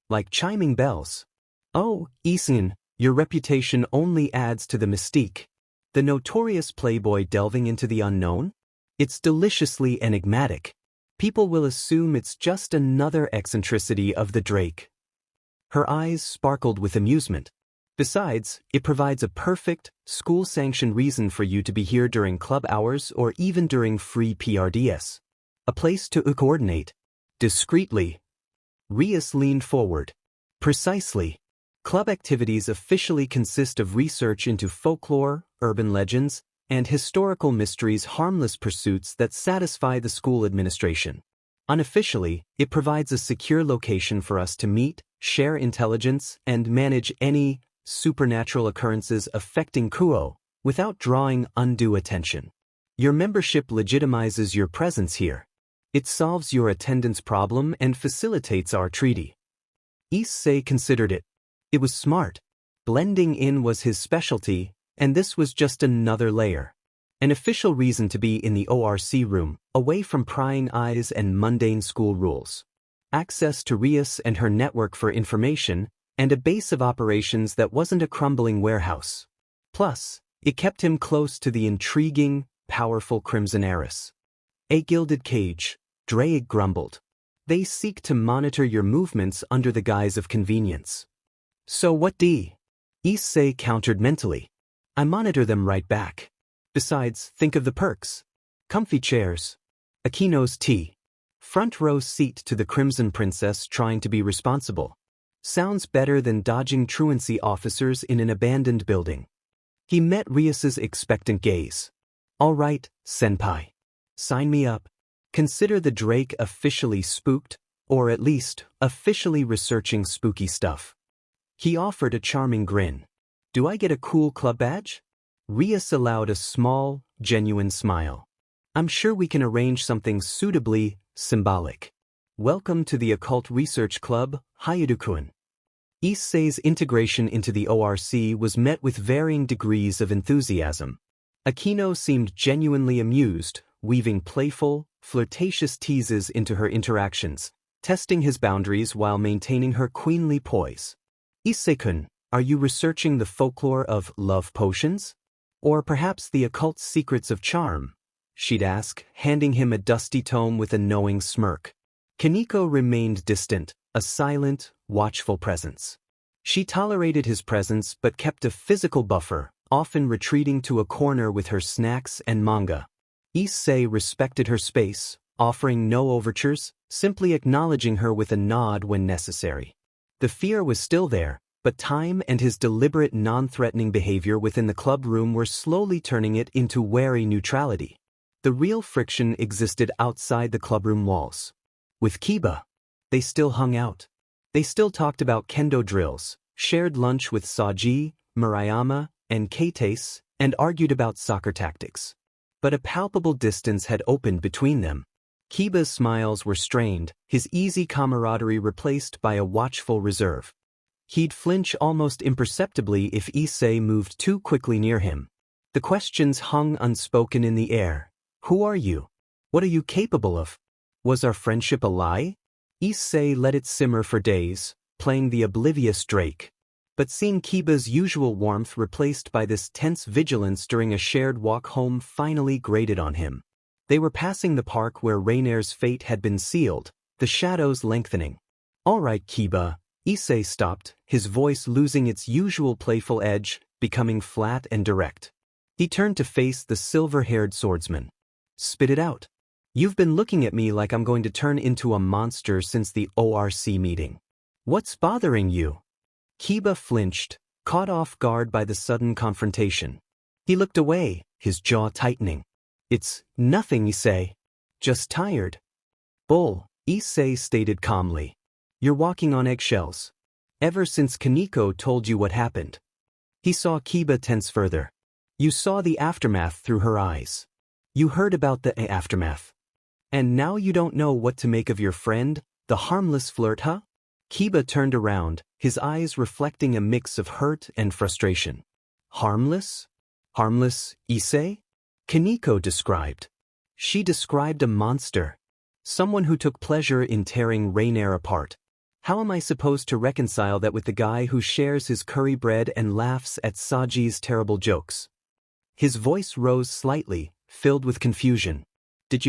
Like chiming bells. Oh, Issei, your reputation only adds to the mystique. The notorious playboy delving into the unknown? It's deliciously enigmatic. People will assume it's just another eccentricity of the Drake. Her eyes sparkled with amusement. Besides, it provides a perfect, school-sanctioned reason for you to be here during club hours or even during free PRDS. A place to coordinate. Discreetly. Rias leaned forward. Precisely. Club activities officially consist of research into folklore, urban legends, and historical mysteries, harmless pursuits that satisfy the school administration. Unofficially, it provides a secure location for us to meet, share intelligence, and manage any supernatural occurrences affecting Kuo without drawing undue attention. Your membership legitimizes your presence here. It solves your attendance problem and facilitates our treaty. Issei considered it. It was smart. Blending in was his specialty, and this was just another layer. An official reason to be in the ORC room, away from prying eyes and mundane school rules. Access to Rias and her network for information, and a base of operations that wasn't a crumbling warehouse. Plus, it kept him close to the intriguing, powerful Crimson Heiress. A gilded cage, Drake grumbled. They seek to monitor your movements under the guise of convenience. So what d? Issei countered mentally. I monitor them right back. Besides, think of the perks. Comfy chairs. Aquino's tea. Front row seat to the Crimson Princess trying to be responsible. Sounds better than dodging truancy officers in an abandoned building. He met Rias's expectant gaze. All right, senpai. Sign me up. Consider the Drake officially spooked, or at least, officially researching spooky stuff. He offered a charming grin. Do I get a cool club badge? Rias allowed a small, genuine smile. I'm sure we can arrange something suitably symbolic. Welcome to the Occult Research Club, Hayudu-kun. Issei's integration into the ORC was met with varying degrees of enthusiasm. Aquino seemed genuinely amused, weaving playful, flirtatious teases into her interactions, testing his boundaries while maintaining her queenly poise. Issei-kun, are you researching the folklore of love potions? Or perhaps the occult secrets of charm? She'd ask, handing him a dusty tome with a knowing smirk. Kaneko remained distant, a silent, watchful presence. She tolerated his presence but kept a physical buffer, often retreating to a corner with her snacks and manga. Issei respected her space, offering no overtures, simply acknowledging her with a nod when necessary. The fear was still there, but time and his deliberate non-threatening behavior within the club room were slowly turning it into wary neutrality. The real friction existed outside the clubroom walls. With Kiba, they still hung out. They still talked about kendo drills, shared lunch with Saji, Murayama, and Keitase, and argued about soccer tactics. But a palpable distance had opened between them. Kiba's smiles were strained, his easy camaraderie replaced by a watchful reserve. He'd flinch almost imperceptibly if Issei moved too quickly near him. The questions hung unspoken in the air. Who are you? What are you capable of? Was our friendship a lie? Issei let it simmer for days, playing the oblivious Drake. But seeing Kiba's usual warmth replaced by this tense vigilance during a shared walk home finally grated on him. They were passing the park where Rainer's fate had been sealed, the shadows lengthening. "All right, Kiba." Issei stopped, his voice losing its usual playful edge, becoming flat and direct. He turned to face the silver-haired swordsman. "Spit it out. You've been looking at me like I'm going to turn into a monster since the ORC meeting. What's bothering you?" Kiba flinched, caught off guard by the sudden confrontation. He looked away, his jaw tightening. "It's nothing, Issei. Just tired." "Bull," Issei stated calmly. "You're walking on eggshells. Ever since Kaneko told you what happened." He saw Kiba tense further. "You saw the aftermath through her eyes. You heard about the aftermath. And now you don't know what to make of your friend, the harmless flirt, huh?" Kiba turned around, his eyes reflecting a mix of hurt and frustration. "Harmless? Harmless, Issei?" Kaneko described. She described a monster. Someone who took pleasure in tearing Rainer apart. How am I supposed to reconcile that with the guy who shares his curry bread and laughs at Saji's terrible jokes? His voice rose slightly, filled with confusion. Did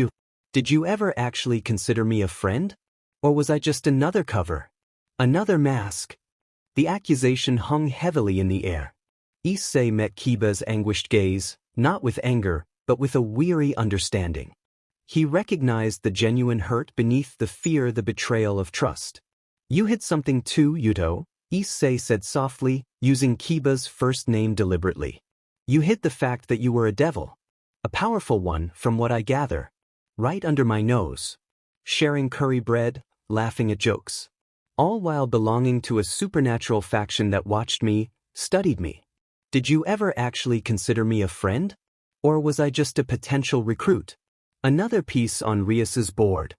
you ever actually consider me a friend? Or was I just another cover? Another mask?" The accusation hung heavily in the air. Issei met Kiba's anguished gaze, not with anger, but with a weary understanding. He recognized the genuine hurt beneath the fear, the betrayal of trust. "You hid something too, Yuto," Issei said softly, using Kiba's first name deliberately. "You hid the fact that you were a devil. A powerful one, from what I gather. Right under my nose. Sharing curry bread, laughing at jokes. All while belonging to a supernatural faction that watched me, studied me. Did you ever actually consider me a friend? Or was I just a potential recruit? Another piece on Rias's board."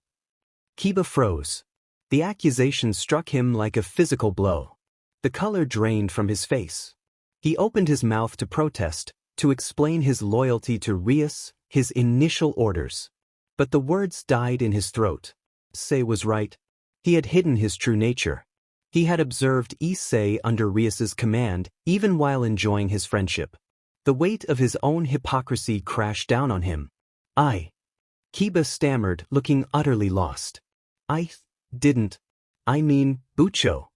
Kiba froze. The accusation struck him like a physical blow. The color drained from his face. He opened his mouth to protest, to explain his loyalty to Rias, his initial orders. But the words died in his throat. Issei was right. He had hidden his true nature. He had observed Issei under Rias's command, even while enjoying his friendship. The weight of his own hypocrisy crashed down on him. Kiba stammered, looking utterly lost. I mean, Bucho."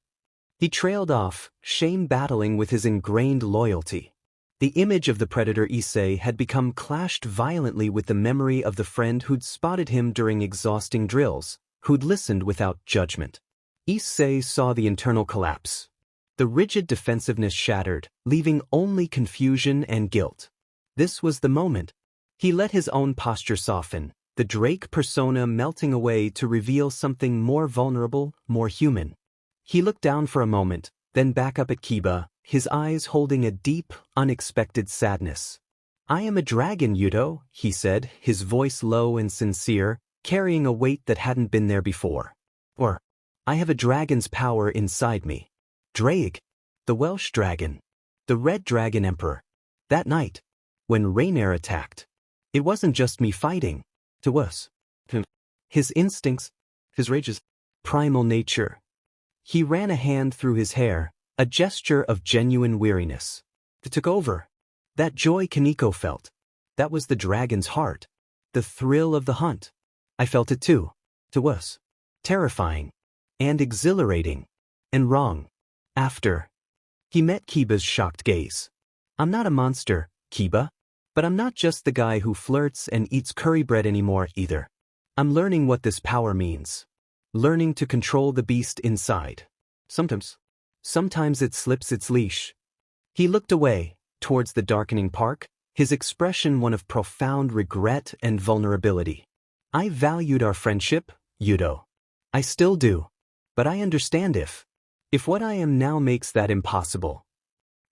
He trailed off, shame battling with his ingrained loyalty. The image of the predator Issei had become clashed violently with the memory of the friend who'd spotted him during exhausting drills, who'd listened without judgment. Issei saw the internal collapse. The rigid defensiveness shattered, leaving only confusion and guilt. This was the moment. He let his own posture soften, the Drake persona melting away to reveal something more vulnerable, more human. He looked down for a moment, then back up at Kiba, his eyes holding a deep, unexpected sadness. "I am a dragon, Yuto," he said, his voice low and sincere, carrying a weight that hadn't been there before. "Or, I have a dragon's power inside me. Draig, the Welsh dragon, the Red Dragon Emperor. That night, when Rainer attacked, it wasn't just me fighting. To us. His instincts, his rage's primal nature." He ran a hand through his hair, a gesture of genuine weariness. It took over. That joy Kaneko felt. That was the dragon's heart. The thrill of the hunt. I felt it too. To us. Terrifying. And exhilarating. And wrong. After. He met Kiba's shocked gaze. "I'm not a monster, Kiba. But I'm not just the guy who flirts and eats curry bread anymore either. I'm learning what this power means. Learning to control the beast inside. Sometimes it slips its leash." He looked away, towards the darkening park, his expression one of profound regret and vulnerability. "I valued our friendship, Yuto. I still do. But I understand if what I am now makes that impossible."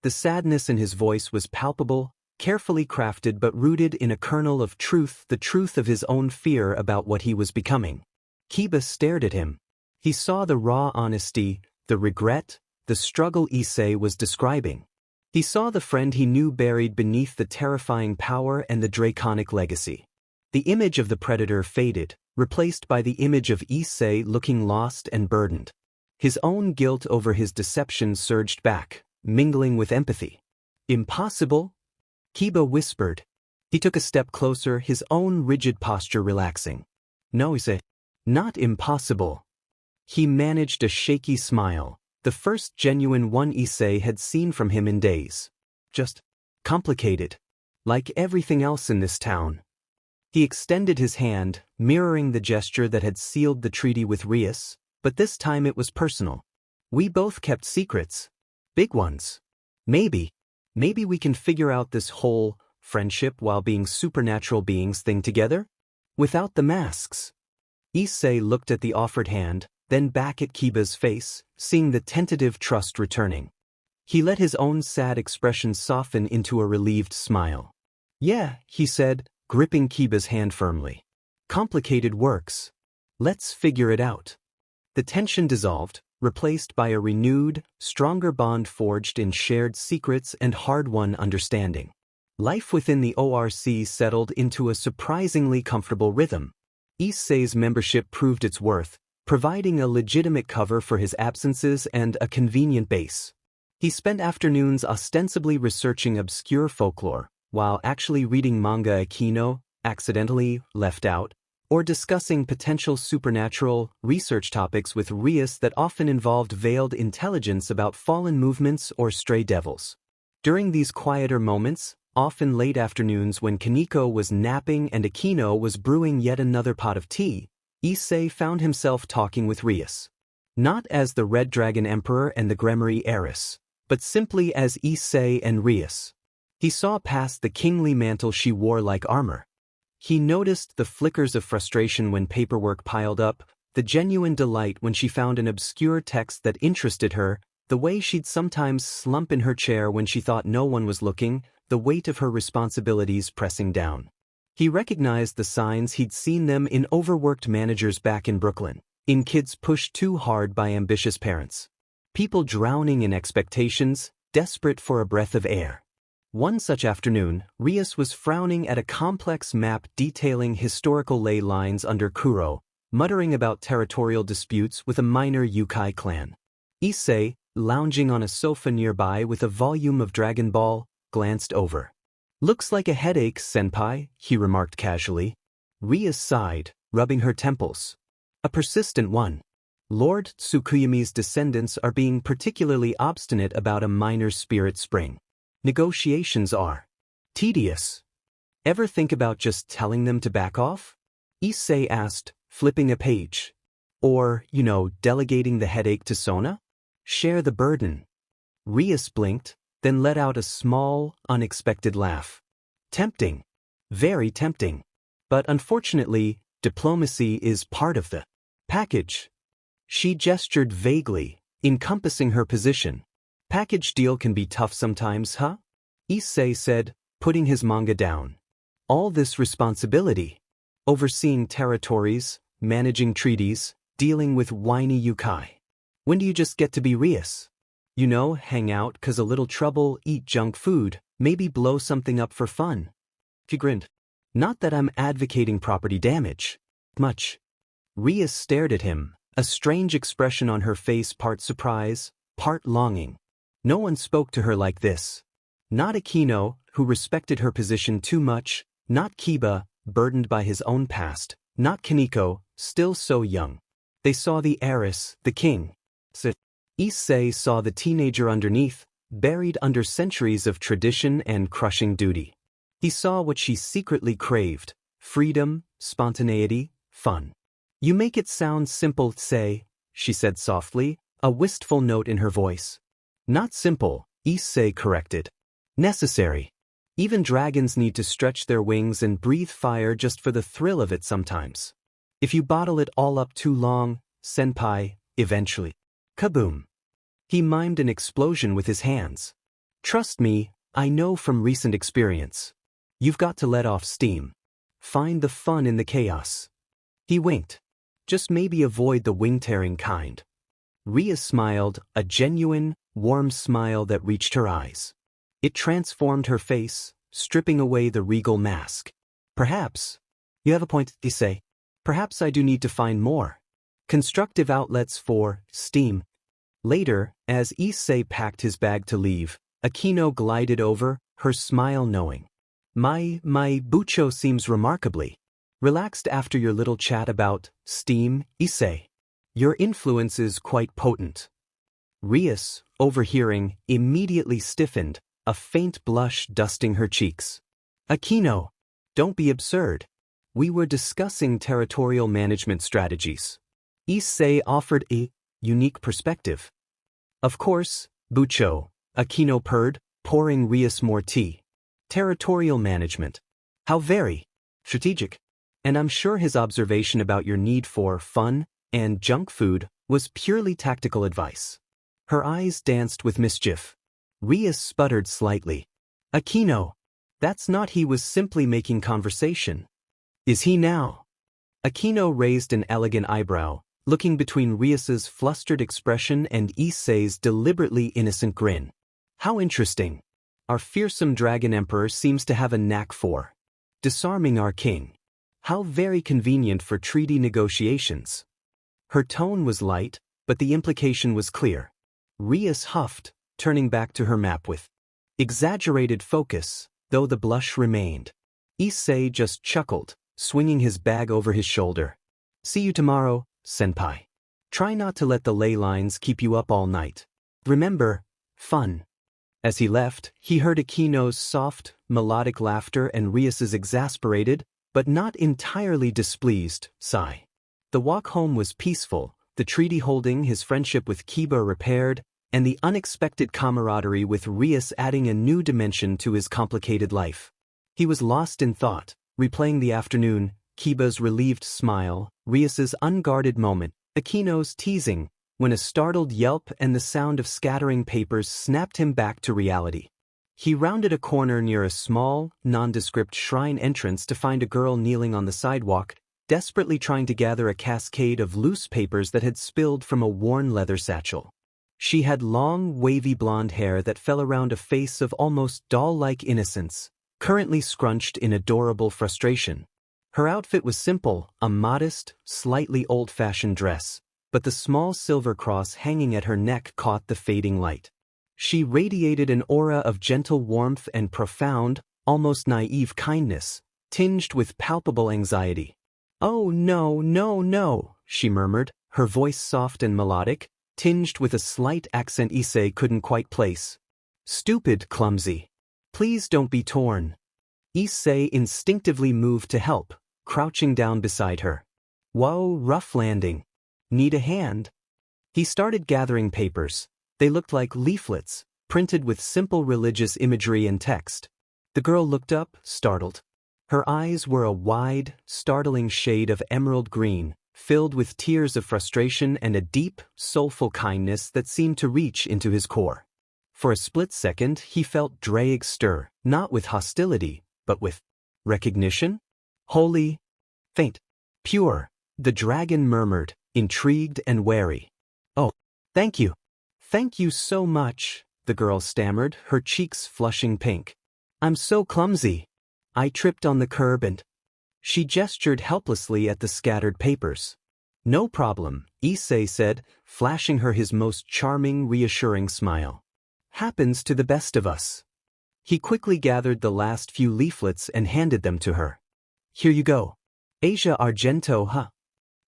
The sadness in his voice was palpable, carefully crafted but rooted in a kernel of truth, the truth of his own fear about what he was becoming. Kiba stared at him. He saw the raw honesty, the regret, the struggle Issei was describing. He saw the friend he knew buried beneath the terrifying power and the draconic legacy. The image of the predator faded, replaced by the image of Issei looking lost and burdened. His own guilt over his deception surged back, mingling with empathy. Impossible? Kiba whispered. He took a step closer, his own rigid posture relaxing. No, Issei. Not impossible. He managed a shaky smile, the first genuine one Issei had seen from him in days. Just complicated. Like everything else in this town. He extended his hand, mirroring the gesture that had sealed the treaty with Rias, but this time it was personal. We both kept secrets. Big ones. Maybe we can figure out this whole friendship while being supernatural beings thing together? Without the masks. Issei looked at the offered hand, then back at Kiba's face, seeing the tentative trust returning. He let his own sad expression soften into a relieved smile. Yeah, he said, gripping Kiba's hand firmly. Complicated works. Let's figure it out. The tension dissolved, replaced by a renewed, stronger bond forged in shared secrets and hard-won understanding. Life within the ORC settled into a surprisingly comfortable rhythm. Issei's membership proved its worth, providing a legitimate cover for his absences and a convenient base. He spent afternoons ostensibly researching obscure folklore, while actually reading manga Akino, accidentally left out, or discussing potential supernatural research topics with Rias that often involved veiled intelligence about fallen movements or stray devils. During these quieter moments, often late afternoons when Kaneko was napping and Akino was brewing yet another pot of tea, Issei found himself talking with Rias. Not as the Red Dragon Emperor and the Crimson Heiress, but simply as Issei and Rias. He saw past the kingly mantle she wore like armor. He noticed the flickers of frustration when paperwork piled up, the genuine delight when she found an obscure text that interested her, the way she'd sometimes slump in her chair when she thought no one was looking, the weight of her responsibilities pressing down. He recognized the signs he'd seen them in overworked managers back in Brooklyn, in kids pushed too hard by ambitious parents. People drowning in expectations, desperate for a breath of air. One such afternoon, Rias was frowning at a complex map detailing historical ley lines under Kuro, muttering about territorial disputes with a minor Yukai clan. Issei, lounging on a sofa nearby with a volume of Dragon Ball, glanced over. Looks like a headache, senpai, he remarked casually. Rias sighed, rubbing her temples. A persistent one. Lord Tsukuyami's descendants are being particularly obstinate about a minor spirit spring. Negotiations are tedious. Ever think about just telling them to back off? Issei asked, flipping a page. Or, delegating the headache to Sona? Share the burden. Rias blinked, then let out a small, unexpected laugh. Tempting. Very tempting. But unfortunately, diplomacy is part of the package. She gestured vaguely, encompassing her position. Package deal can be tough sometimes, huh? Issei said, putting his manga down. All this responsibility. Overseeing territories, managing treaties, dealing with whiny Yukai. When do you just get to be Rias? Hang out 'cause a little trouble, eat junk food, maybe blow something up for fun. He grinned. Not that I'm advocating property damage. Much. Rias stared at him, a strange expression on her face, part surprise, part longing. No one spoke to her like this. Not Akino, who respected her position too much, not Kiba, burdened by his own past, not Kaneko, still so young. They saw the heiress, the king. Issei saw the teenager underneath, buried under centuries of tradition and crushing duty. He saw what she secretly craved: freedom, spontaneity, fun. You make it sound simple, Issei, she said softly, a wistful note in her voice. Not simple, Issei corrected. Necessary. Even dragons need to stretch their wings and breathe fire just for the thrill of it sometimes. If you bottle it all up too long, senpai, eventually. Kaboom. He mimed an explosion with his hands. Trust me, I know from recent experience. You've got to let off steam. Find the fun in the chaos. He winked. Just maybe avoid the wing-tearing kind. Rias smiled, a genuine, warm smile that reached her eyes. It transformed her face, stripping away the regal mask. Perhaps. You have a point, Issei. Perhaps I do need to find more constructive outlets for steam. Later, as Issei packed his bag to leave, Akino glided over, her smile knowing. My Bucho seems remarkably relaxed after your little chat about steam, Issei. Your influence is quite potent. Rias, overhearing, immediately stiffened, a faint blush dusting her cheeks. Akino, don't be absurd. We were discussing territorial management strategies. Issei offered a unique perspective. Of course, Bucho, Akino purred, pouring Rias more tea. Territorial management. How very strategic. And I'm sure his observation about your need for fun and junk food was purely tactical advice. Her eyes danced with mischief. Rias sputtered slightly. Akino, that's not, he was simply making conversation. Is he now? Akino raised an elegant eyebrow, looking between Rias's flustered expression and Issei's deliberately innocent grin. How interesting. Our fearsome dragon emperor seems to have a knack for disarming our king. How very convenient for treaty negotiations. Her tone was light, but the implication was clear. Rias huffed, turning back to her map with exaggerated focus, though the blush remained. Issei just chuckled, swinging his bag over his shoulder. See you tomorrow, senpai. Try not to let the ley lines keep you up all night. Remember, fun. As he left, he heard Akino's soft, melodic laughter and Rias's exasperated, but not entirely displeased, sigh. The walk home was peaceful, the treaty holding his friendship with Kiba repaired, and the unexpected camaraderie with Rias adding a new dimension to his complicated life. He was lost in thought, replaying the afternoon, Kiba's relieved smile, Rias's unguarded moment, Akino's teasing, when a startled yelp and the sound of scattering papers snapped him back to reality. He rounded a corner near a small, nondescript shrine entrance to find a girl kneeling on the sidewalk, desperately trying to gather a cascade of loose papers that had spilled from a worn leather satchel. She had long, wavy blonde hair that fell around a face of almost doll-like innocence, currently scrunched in adorable frustration. Her outfit was simple, a modest, slightly old-fashioned dress, but the small silver cross hanging at her neck caught the fading light. She radiated an aura of gentle warmth and profound, almost naive kindness, tinged with palpable anxiety. Oh no, she murmured, her voice soft and melodic, tinged with a slight accent Issei couldn't quite place. Stupid, clumsy. Please don't be torn. Issei instinctively moved to help, crouching down beside her. Whoa, rough landing. Need a hand? He started gathering papers. They looked like leaflets, printed with simple religious imagery and text. The girl looked up, startled. Her eyes were a wide, startling shade of emerald green, filled with tears of frustration and a deep, soulful kindness that seemed to reach into his core. For a split second, he felt Dawgs stir, not with hostility, but with recognition? Holy, faint, pure, the dragon murmured, intrigued and wary. Oh, thank you. Thank you so much, the girl stammered, her cheeks flushing pink. I'm so clumsy. I tripped on the curb and... She gestured helplessly at the scattered papers. No problem, Issei said, flashing her his most charming, reassuring smile. Happens to the best of us. He quickly gathered the last few leaflets and handed them to her. Here you go. Asia Argento, huh?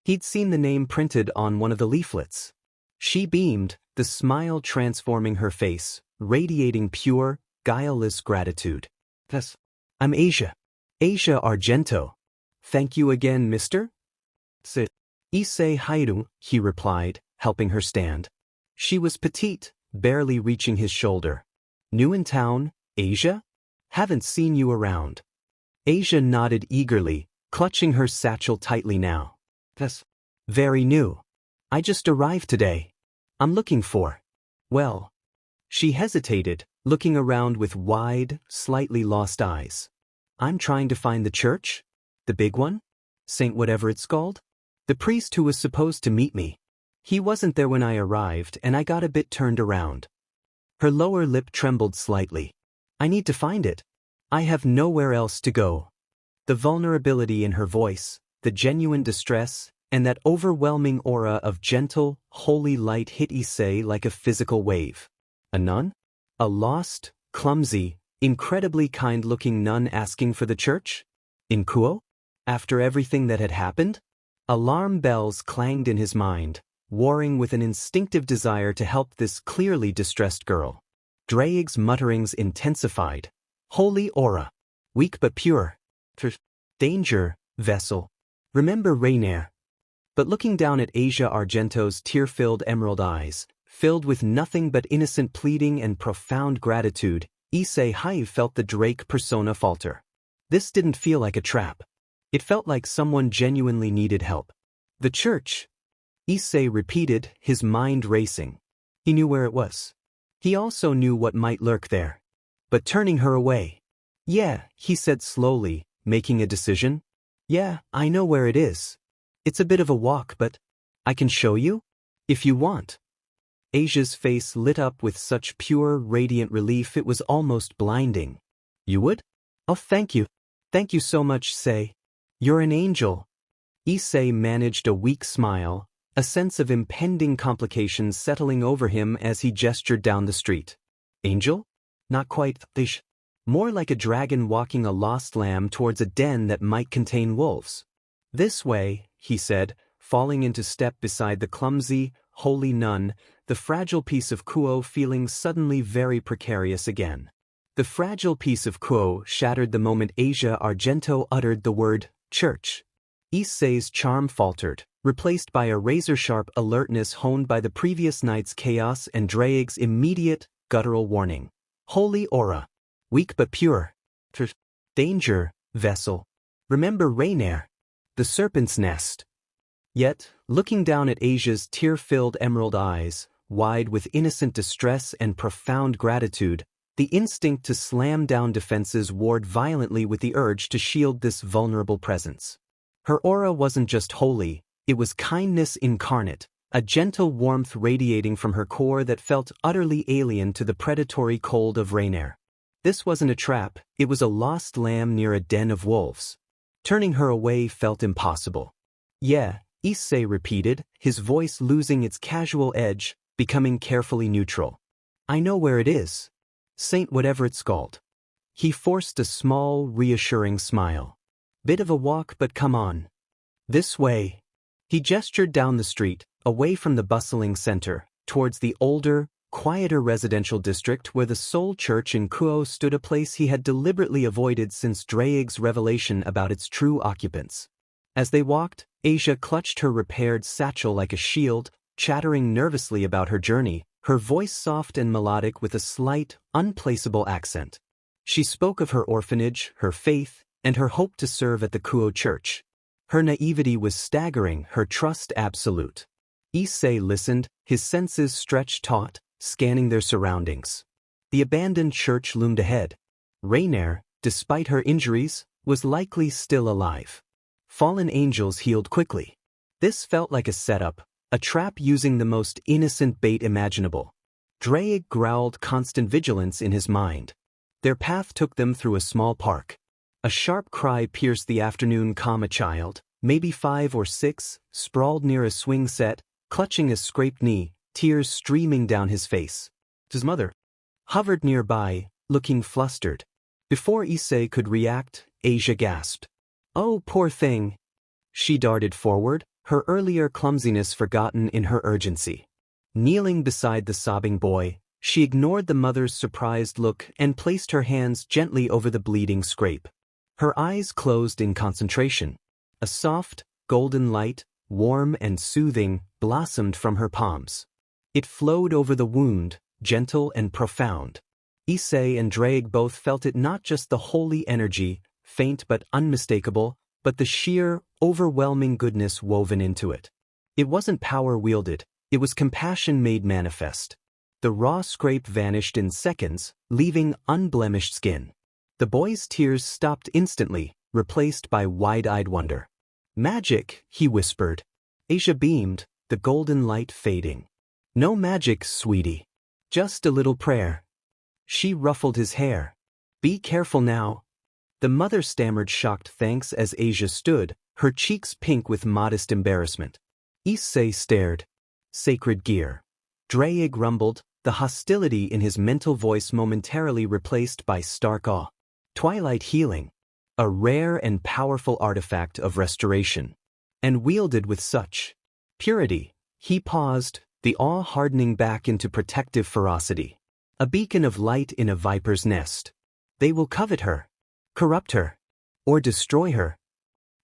He'd seen the name printed on one of the leaflets. She beamed, the smile transforming her face, radiating pure, guileless gratitude. Yes, I'm Asia. Asia Argento. Thank you again, mister? Issei Hairung, he replied, helping her stand. She was petite, barely reaching his shoulder. New in town, Asia? Haven't seen you around. Asia nodded eagerly, clutching her satchel tightly now. Yes. Very new. I just arrived today. I'm looking for... Well... She hesitated, looking around with wide, slightly lost eyes. I'm trying to find the church? The big one? Saint whatever it's called? The priest who was supposed to meet me. He wasn't there when I arrived and I got a bit turned around. Her lower lip trembled slightly. I need to find it. I have nowhere else to go. The vulnerability in her voice, the genuine distress, and that overwhelming aura of gentle, holy light hit Issei like a physical wave. A nun? A lost, clumsy, incredibly kind-looking nun asking for the church? In Kuo? After everything that had happened? Alarm bells clanged in his mind, warring with an instinctive desire to help this clearly distressed girl. Draig's mutterings intensified. Holy aura. Weak but pure. Danger, vessel. Remember Rainier. But looking down at Asia Argento's tear-filled emerald eyes, filled with nothing but innocent pleading and profound gratitude, Issei felt the Drake persona falter. This didn't feel like a trap. It felt like someone genuinely needed help. The church? Issei repeated, his mind racing. He knew where it was. He also knew what might lurk there. But turning her away. Yeah, he said slowly, making a decision. Yeah, I know where it is. It's a bit of a walk, but I can show you? If you want. Asia's face lit up with such pure, radiant relief it was almost blinding. You would? Oh, thank you. Thank you so much, Sei. You're an angel. Issei managed a weak smile, a sense of impending complications settling over him as he gestured down the street. Angel? Not quite. More like a dragon walking a lost lamb towards a den that might contain wolves. This way, he said, falling into step beside the clumsy, holy nun, the fragile piece of Kuo feeling suddenly very precarious again. The fragile piece of Kuo shattered the moment Asia Argento uttered the word, church. Issei's charm faltered, replaced by a razor-sharp alertness honed by the previous night's chaos and Draig's immediate, guttural warning. Holy aura. Weak but pure. Danger, vessel. Remember Rainier. The serpent's nest. Yet, looking down at Asia's tear-filled emerald eyes, wide with innocent distress and profound gratitude, the instinct to slam down defenses warred violently with the urge to shield this vulnerable presence. Her aura wasn't just holy, it was kindness incarnate, a gentle warmth radiating from her core that felt utterly alien to the predatory cold of Rainier. This wasn't a trap, it was a lost lamb near a den of wolves. Turning her away felt impossible. Yeah, Issei repeated, his voice losing its casual edge, becoming carefully neutral. I know where it is. Saint whatever it's called. He forced a small, reassuring smile. Bit of a walk, but come on. This way. He gestured down the street, away from the bustling center, towards the older, quieter residential district where the sole church in Kuo stood, a place he had deliberately avoided since Draig's revelation about its true occupants. As they walked, Asia clutched her repaired satchel like a shield, chattering nervously about her journey, her voice soft and melodic with a slight, unplaceable accent. She spoke of her orphanage, her faith, and her hope to serve at the Kuo church. Her naivety was staggering, her trust absolute. Issei listened, his senses stretched taut, scanning their surroundings. The abandoned church loomed ahead. Rainier, despite her injuries, was likely still alive. Fallen angels healed quickly. This felt like a setup, a trap using the most innocent bait imaginable. Draig growled constant vigilance in his mind. Their path took them through a small park. A sharp cry pierced the afternoon calm. A child, maybe 5 or 6, sprawled near a swing set, clutching a scraped knee, tears streaming down his face. His mother hovered nearby, looking flustered. Before Issei could react, Asia gasped. Oh, poor thing. She darted forward, her earlier clumsiness forgotten in her urgency. Kneeling beside the sobbing boy, she ignored the mother's surprised look and placed her hands gently over the bleeding scrape. Her eyes closed in concentration. A soft, golden light, warm and soothing, blossomed from her palms. It flowed over the wound, gentle and profound. Issei and Draig both felt it, not just the holy energy, faint but unmistakable, but the sheer, overwhelming goodness woven into it. It wasn't power wielded, it was compassion made manifest. The raw scrape vanished in seconds, leaving unblemished skin. The boy's tears stopped instantly, replaced by wide-eyed wonder. Magic, he whispered. Asia beamed, the golden light fading. No magic, sweetie. Just a little prayer. She ruffled his hair. Be careful now. The mother stammered shocked thanks as Asia stood, her cheeks pink with modest embarrassment. Issei stared. Sacred gear. Draig rumbled, the hostility in his mental voice momentarily replaced by stark awe. Twilight healing. A rare and powerful artifact of restoration. And wielded with such purity. He paused, the awe hardening back into protective ferocity. A beacon of light in a viper's nest. They will covet her, corrupt her, or destroy her.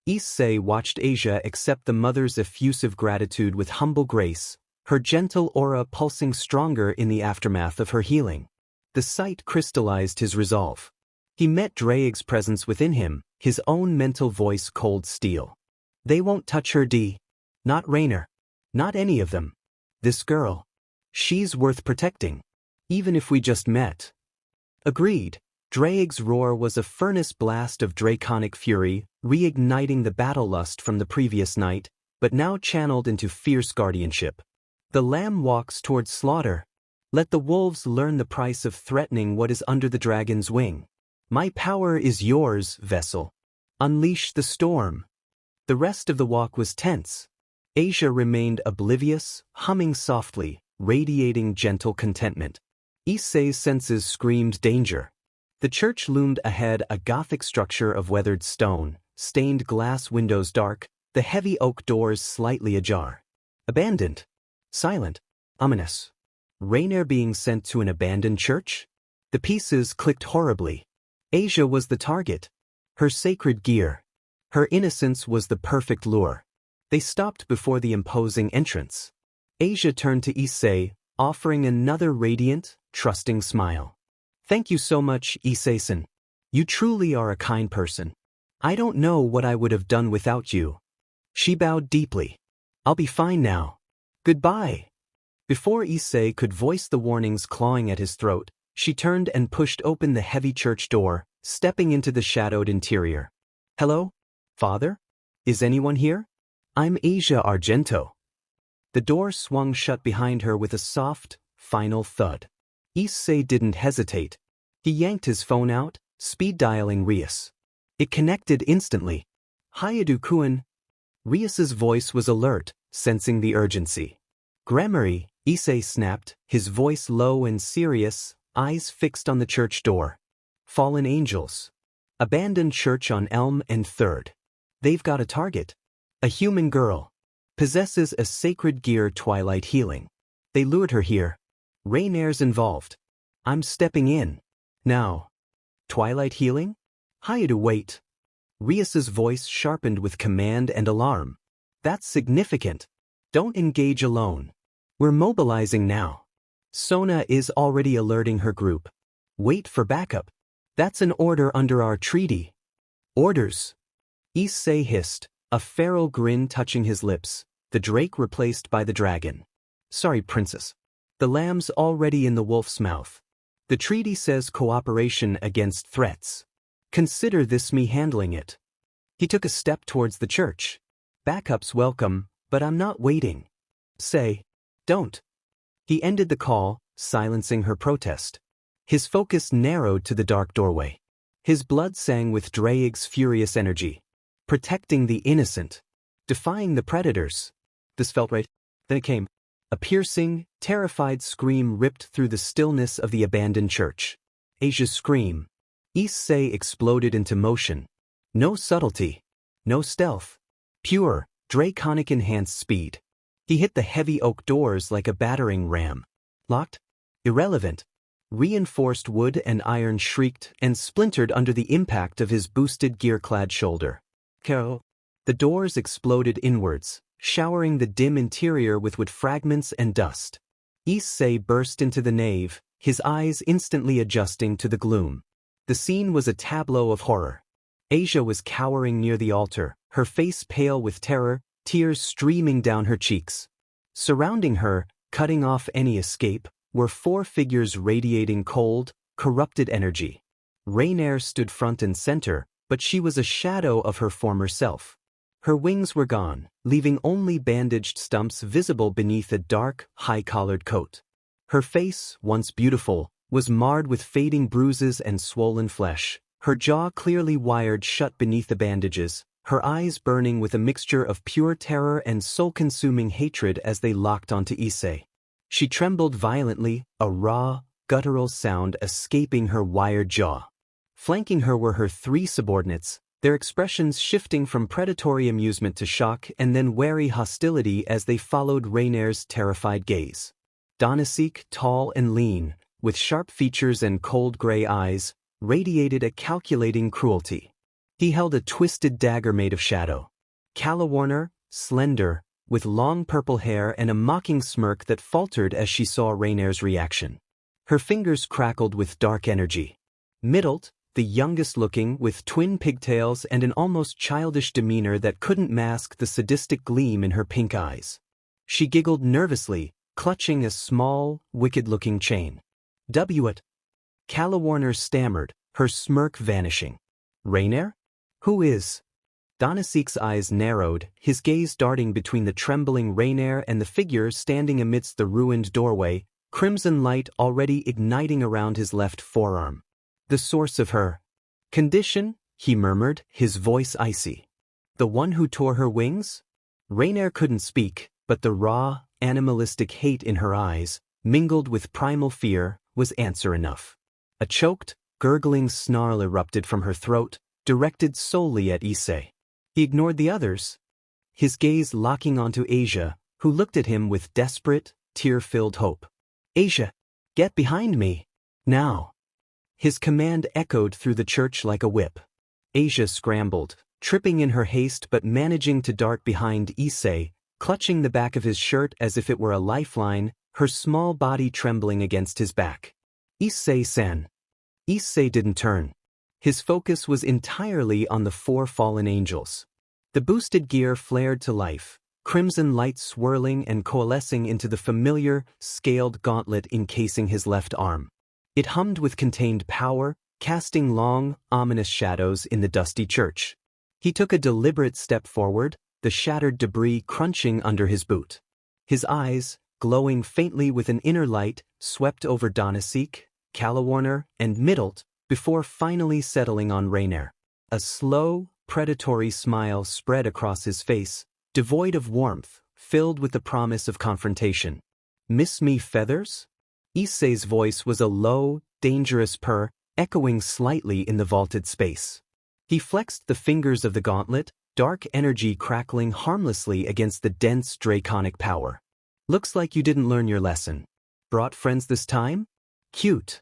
Issei watched Asia accept the mother's effusive gratitude with humble grace, her gentle aura pulsing stronger in the aftermath of her healing. The sight crystallized his resolve. He met Draig's presence within him, his own mental voice cold steel. They won't touch her, Not Rainer. Not any of them. This girl. She's worth protecting. Even if we just met. Agreed. Draig's roar was a furnace blast of draconic fury, reigniting the battle lust from the previous night, but now channeled into fierce guardianship. The lamb walks towards slaughter. Let the wolves learn the price of threatening what is under the dragon's wing. My power is yours, vessel. Unleash the storm. The rest of the walk was tense. Asia remained oblivious, humming softly, radiating gentle contentment. Issei's senses screamed danger. The church loomed ahead, a Gothic structure of weathered stone, stained glass windows dark, the heavy oak doors slightly ajar. Abandoned. Silent. Ominous. Rainer being sent to an abandoned church? The pieces clicked horribly. Asia was the target. Her sacred gear. Her innocence was the perfect lure. They stopped before the imposing entrance. Asia turned to Issei, offering another radiant, trusting smile. Thank you so much, Issei-san. You truly are a kind person. I don't know what I would have done without you. She bowed deeply. I'll be fine now. Goodbye. Before Issei could voice the warnings clawing at his throat, she turned and pushed open the heavy church door, stepping into the shadowed interior. Hello? Father? Is anyone here? I'm Asia Argento. The door swung shut behind her with a soft, final thud. Issei didn't hesitate. He yanked his phone out, speed-dialing Rias. It connected instantly. Hayadu-kun. Rias's voice was alert, sensing the urgency. Grammary, Issei snapped, his voice low and serious, eyes fixed on the church door. Fallen angels. Abandoned church on Elm and 3rd. They've got a target. A human girl. Possesses a sacred gear, twilight healing. They lured her here. Rainer's involved. I'm stepping in. Now. Twilight healing? Hayadu, wait. Rias's voice sharpened with command and alarm. That's significant. Don't engage alone. We're mobilizing now. Sona is already alerting her group. Wait for backup. That's an order under our treaty. Orders. Issei hissed, a feral grin touching his lips, the drake replaced by the dragon. Sorry, princess. The lamb's already in the wolf's mouth. The treaty says cooperation against threats. Consider this me handling it. He took a step towards the church. Backup's welcome, but I'm not waiting. Say, don't. He ended the call, silencing her protest. His focus narrowed to the dark doorway. His blood sang with Draig's furious energy. Protecting the innocent. Defying the predators. This felt right. Then it came. A piercing, terrified scream ripped through the stillness of the abandoned church. Asia's scream. Issei exploded into motion. No subtlety. No stealth. Pure, draconic enhanced speed. He hit the heavy oak doors like a battering ram. Locked? Irrelevant. Reinforced wood and iron shrieked and splintered under the impact of his boosted gear-clad shoulder. Carol. The doors exploded inwards, showering the dim interior with wood fragments and dust. Issei burst into the nave, his eyes instantly adjusting to the gloom. The scene was a tableau of horror. Asia was cowering near the altar, her face pale with terror, tears streaming down her cheeks. Surrounding her, cutting off any escape, were 4 figures radiating cold, corrupted energy. Rainer stood front and center, but she was a shadow of her former self. Her wings were gone, leaving only bandaged stumps visible beneath a dark, high-collared coat. Her face, once beautiful, was marred with fading bruises and swollen flesh, her jaw clearly wired shut beneath the bandages, her eyes burning with a mixture of pure terror and soul-consuming hatred as they locked onto Issei. She trembled violently, a raw, guttural sound escaping her wired jaw. Flanking her were her three subordinates, their expressions shifting from predatory amusement to shock and then wary hostility as they followed Rainer's terrified gaze. Dawgs, tall and lean, with sharp features and cold gray eyes, radiated a calculating cruelty. He held a twisted dagger made of shadow. Calawarner, slender, with long purple hair and a mocking smirk that faltered as she saw Rainer's reaction. Her fingers crackled with dark energy. Middlet, the youngest-looking, with twin pigtails and an almost childish demeanor that couldn't mask the sadistic gleam in her pink eyes. She giggled nervously, clutching a small, wicked-looking chain. "What?" Calawarner stammered, her smirk vanishing. "Rainer? Who is?" Dawgs' eyes narrowed, his gaze darting between the trembling Rainer and the figure standing amidst the ruined doorway, crimson light already igniting around his left forearm. "The source of her condition," he murmured, his voice icy. "The one who tore her wings?" Rainer couldn't speak, but the raw, animalistic hate in her eyes, mingled with primal fear, was answer enough. A choked, gurgling snarl erupted from her throat, directed solely at Issei. He ignored the others, his gaze locking onto Asia, who looked at him with desperate, tear-filled hope. "Asia, get behind me, now." His command echoed through the church like a whip. Asia scrambled, tripping in her haste but managing to dart behind Issei, clutching the back of his shirt as if it were a lifeline, her small body trembling against his back. "Issei-san." Issei didn't turn. His focus was entirely on the four fallen angels. The boosted gear flared to life, crimson light swirling and coalescing into the familiar, scaled gauntlet encasing his left arm. It hummed with contained power, casting long, ominous shadows in the dusty church. He took a deliberate step forward, the shattered debris crunching under his boot. His eyes, glowing faintly with an inner light, swept over Dawgs, Calawarner, and Middlet, before finally settling on Rainer. A slow, predatory smile spread across his face, devoid of warmth, filled with the promise of confrontation. "Miss me feathers?" Issei's voice was a low, dangerous purr, echoing slightly in the vaulted space. He flexed the fingers of the gauntlet, dark energy crackling harmlessly against the dense draconic power. "Looks like you didn't learn your lesson. Brought friends this time? Cute."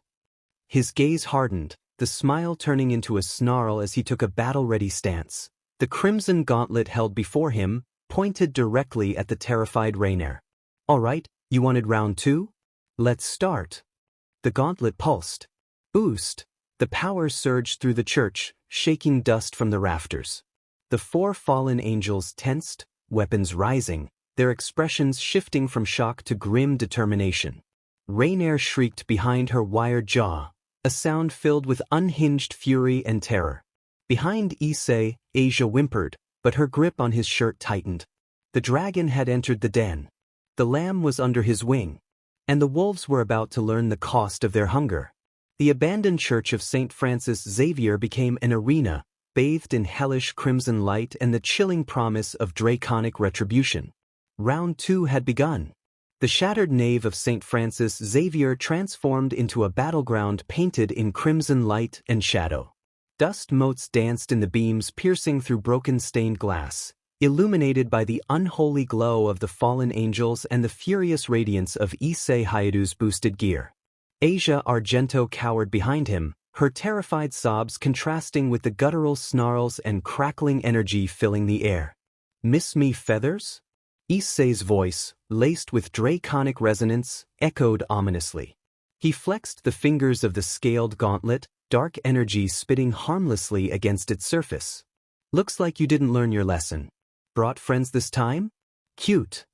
His gaze hardened, the smile turning into a snarl as he took a battle-ready stance. The crimson gauntlet held before him, pointed directly at the terrified Rainer. "All right, you wanted round two? Let's start." The gauntlet pulsed. Boost. The power surged through the church, shaking dust from the rafters. The four fallen angels tensed, weapons rising, their expressions shifting from shock to grim determination. Rainer shrieked behind her wired jaw, a sound filled with unhinged fury and terror. Behind Issei, Asia whimpered, but her grip on his shirt tightened. The dragon had entered the den. The lamb was under his wing. And the wolves were about to learn the cost of their hunger. The abandoned church of St. Francis Xavier became an arena, bathed in hellish crimson light and the chilling promise of draconic retribution. Round two had begun. The shattered nave of St. Francis Xavier transformed into a battleground painted in crimson light and shadow. Dust motes danced in the beams piercing through broken stained glass, illuminated by the unholy glow of the fallen angels and the furious radiance of Issei Hayadu's boosted gear. Asia Argento cowered behind him, her terrified sobs contrasting with the guttural snarls and crackling energy filling the air. "Miss me feathers?" Issei's voice, laced with draconic resonance, echoed ominously. He flexed the fingers of the scaled gauntlet, dark energy spitting harmlessly against its surface. "Looks like you didn't learn your lesson. Brought friends this time? Cute."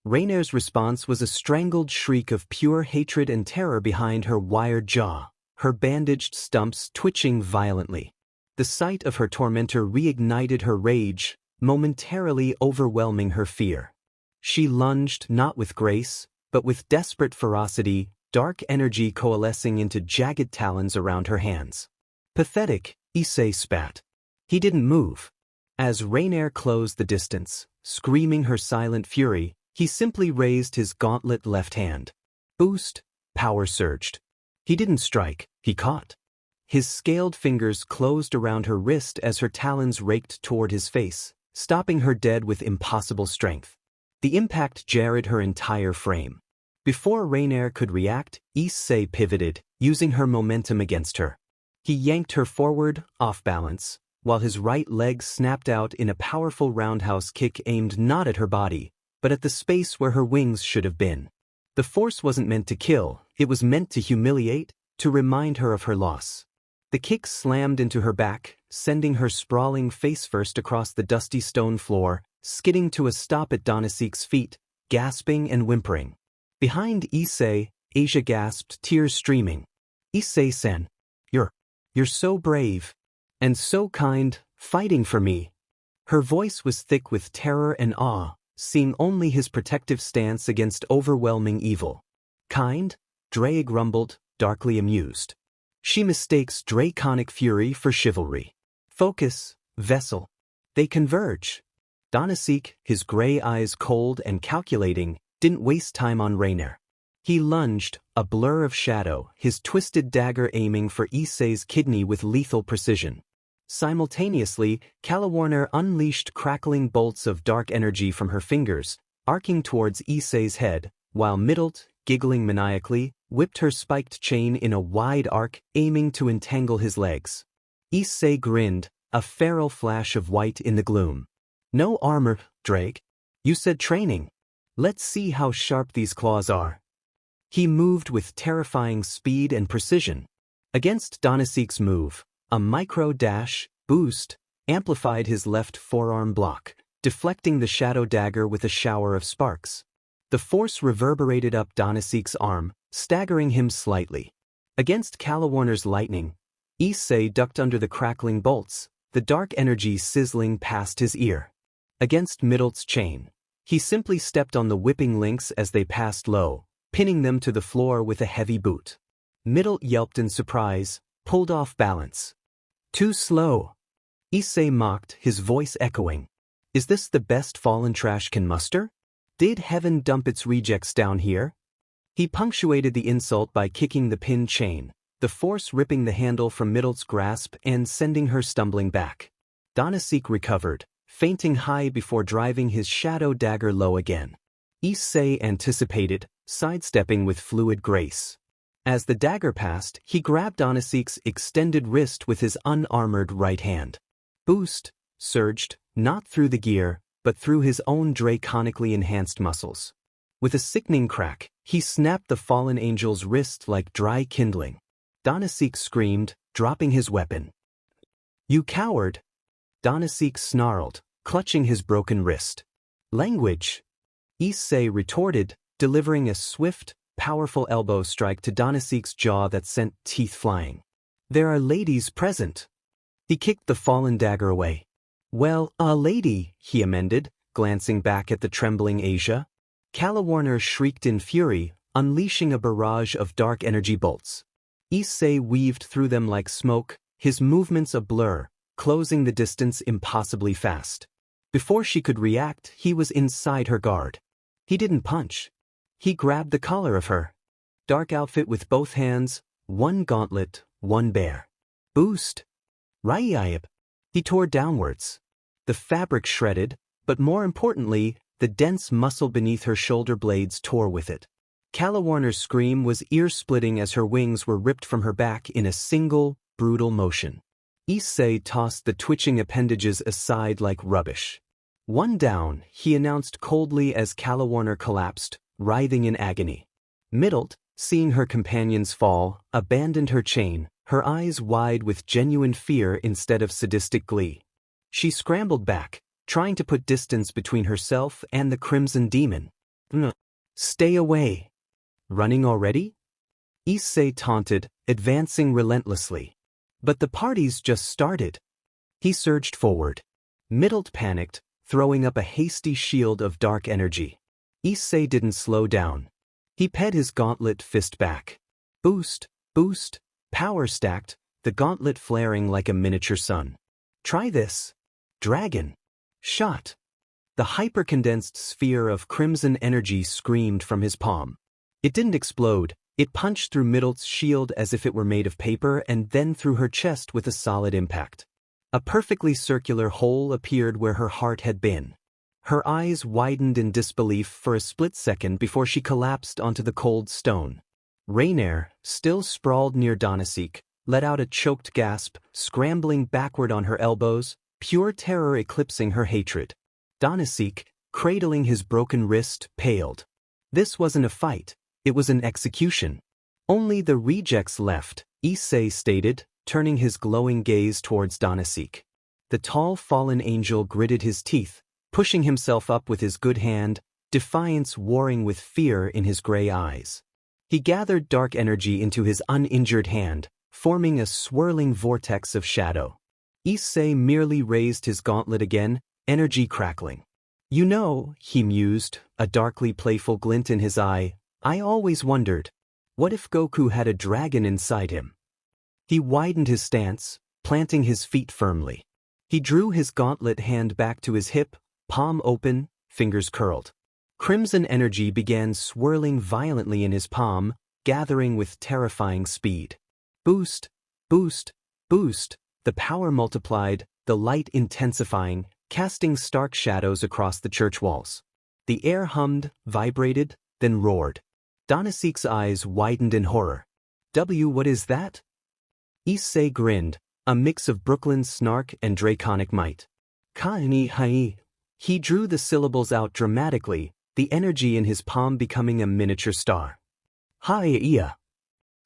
Rainer's response was a strangled shriek of pure hatred and terror behind her wired jaw, her bandaged stumps twitching violently. The sight of her tormentor reignited her rage, momentarily overwhelming her fear. She lunged not with grace, but with desperate ferocity, dark energy coalescing into jagged talons around her hands. "Pathetic," Issei spat. He didn't move. As Rainier closed the distance, screaming her silent fury, he simply raised his gauntlet left hand. Boost, power surged. He didn't strike, he caught. His scaled fingers closed around her wrist as her talons raked toward his face, stopping her dead with impossible strength. The impact jarred her entire frame. Before Rainier could react, Issei pivoted, using her momentum against her. He yanked her forward, off balance, while his right leg snapped out in a powerful roundhouse kick aimed not at her body, but at the space where her wings should have been. The force wasn't meant to kill, it was meant to humiliate, to remind her of her loss. The kick slammed into her back, sending her sprawling face-first across the dusty stone floor, skidding to a stop at Danasik's feet, gasping and whimpering. Behind Issei, Asia gasped, tears streaming. "Issei-sen, you're so brave. And so kind, fighting for me." Her voice was thick with terror and awe, seeing only his protective stance against overwhelming evil. "Kind?" Dre grumbled, darkly amused. "She mistakes draconic fury for chivalry. Focus, vessel. They converge." Danasik, his gray eyes cold and calculating, didn't waste time on Rainier. He lunged, a blur of shadow, his twisted dagger aiming for Issei's kidney with lethal precision. Simultaneously, Calawarner unleashed crackling bolts of dark energy from her fingers, arcing towards Issei's head, while Middlet, giggling maniacally, whipped her spiked chain in a wide arc, aiming to entangle his legs. Issei grinned, a feral flash of white in the gloom. "No armor, Drake. You said training. Let's see how sharp these claws are." He moved with terrifying speed and precision. Against Danasik's move, a micro-dash, boost, amplified his left forearm block, deflecting the shadow dagger with a shower of sparks. The force reverberated up Danasik's arm, staggering him slightly. Against Calawarner's lightning, Issei ducked under the crackling bolts, the dark energy sizzling past his ear. Against Middlet's chain, he simply stepped on the whipping links as they passed low, pinning them to the floor with a heavy boot. Middlet yelped in surprise, pulled off balance. "Too slow." Issei mocked, his voice echoing. "Is this the best fallen trash can muster? Did heaven dump its rejects down here?" He punctuated the insult by kicking the pinned chain, the force ripping the handle from Middlet's grasp and sending her stumbling back. Danasik recovered, fainting high before driving his shadow dagger low again. Issei anticipated, sidestepping with fluid grace. As the dagger passed, he grabbed Danasik's extended wrist with his unarmored right hand. Boost, surged, not through the gear, but through his own draconically enhanced muscles. With a sickening crack, he snapped the fallen angel's wrist like dry kindling. Danasik screamed, dropping his weapon. "You coward!" Danasik snarled, clutching his broken wrist. "Language!" Issei retorted, delivering a swift, powerful elbow strike to Danasik's jaw that sent teeth flying. "There are ladies present." He kicked the fallen dagger away. "Well, a lady," he amended, glancing back at the trembling Asia. Calawarner shrieked in fury, unleashing a barrage of dark energy bolts. Issei weaved through them like smoke, his movements a blur, closing the distance impossibly fast. Before she could react, he was inside her guard. He didn't punch. He grabbed the collar of her dark outfit with both hands, one gauntlet, one bear. Boost! Raiayip! He tore downwards. The fabric shredded, but more importantly, the dense muscle beneath her shoulder blades tore with it. Calawarner's scream was ear-splitting as her wings were ripped from her back in a single, brutal motion. Issei tossed the twitching appendages aside like rubbish. "One down," he announced coldly as Calawarner collapsed, writhing in agony. Middlet, seeing her companions fall, abandoned her chain, her eyes wide with genuine fear instead of sadistic glee. She scrambled back, trying to put distance between herself and the Crimson Demon. "Stay away." "Running already?" Issei taunted, advancing relentlessly. "But the party's just started." He surged forward. Middlet panicked, throwing up a hasty shield of dark energy. Issei didn't slow down. He ped his gauntlet fist back. Boost, boost, power stacked, the gauntlet flaring like a miniature sun. "Try this." Dragon! Shot! The hypercondensed sphere of crimson energy screamed from his palm. It didn't explode, it punched through Middle's shield as if it were made of paper and then through her chest with a solid impact. A perfectly circular hole appeared where her heart had been. Her eyes widened in disbelief for a split second before she collapsed onto the cold stone. Rainier, still sprawled near Donasek, let out a choked gasp, scrambling backward on her elbows, pure terror eclipsing her hatred. Donasek, cradling his broken wrist, paled. This wasn't a fight, it was an execution. Only the rejects left, Issei stated, turning his glowing gaze towards Donasek. The tall fallen angel gritted his teeth, pushing himself up with his good hand, defiance warring with fear in his gray eyes. He gathered dark energy into his uninjured hand, forming a swirling vortex of shadow. Issei merely raised his gauntlet again, energy crackling. You know, he mused, a darkly playful glint in his eye, I always wondered, what if Goku had a dragon inside him? He widened his stance, planting his feet firmly. He drew his gauntlet hand back to his hip, palm open, fingers curled. Crimson energy began swirling violently in his palm, gathering with terrifying speed. Boost, boost, boost, the power multiplied, the light intensifying, casting stark shadows across the church walls. The air hummed, vibrated, then roared. Donasek's eyes widened in horror. What is that? Issei grinned, a mix of Brooklyn's snark and draconic might. Kaini hai. He drew the syllables out dramatically, the energy in his palm becoming a miniature star. Hai-ia.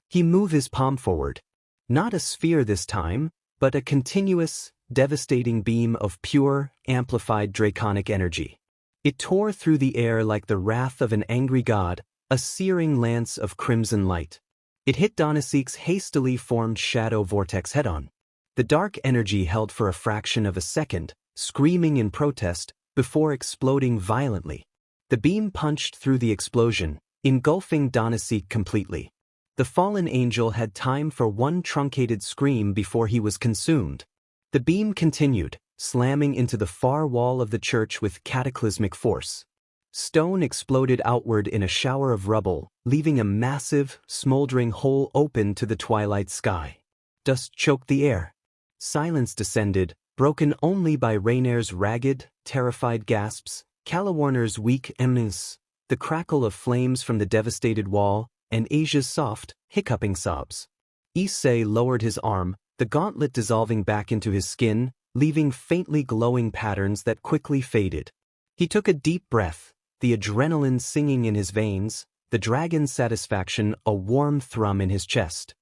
He moved his palm forward. Not a sphere this time, but a continuous, devastating beam of pure, amplified draconic energy. It tore through the air like the wrath of an angry god, a searing lance of crimson light. It hit Donasek's hastily formed shadow vortex head-on. The dark energy held for a fraction of a second, screaming in protest, before exploding violently. The beam punched through the explosion, engulfing Donasek completely. The fallen angel had time for one truncated scream before he was consumed. The beam continued, slamming into the far wall of the church with cataclysmic force. Stone exploded outward in a shower of rubble, leaving a massive, smoldering hole open to the twilight sky. Dust choked the air. Silence descended, broken only by Rainier's ragged, terrified gasps, Calawarner's weak eminence, the crackle of flames from the devastated wall, and Asia's soft, hiccuping sobs. Issei lowered his arm, the gauntlet dissolving back into his skin, leaving faintly glowing patterns that quickly faded. He took a deep breath, the adrenaline singing in his veins, the dragon's satisfaction a warm thrum in his chest.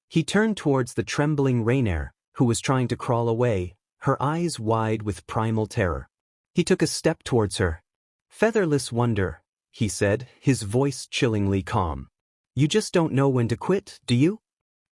He turned towards the trembling Rainier, who was trying to crawl away, her eyes wide with primal terror. He took a step towards her. Featherless wonder, he said, his voice chillingly calm. You just don't know when to quit, do you?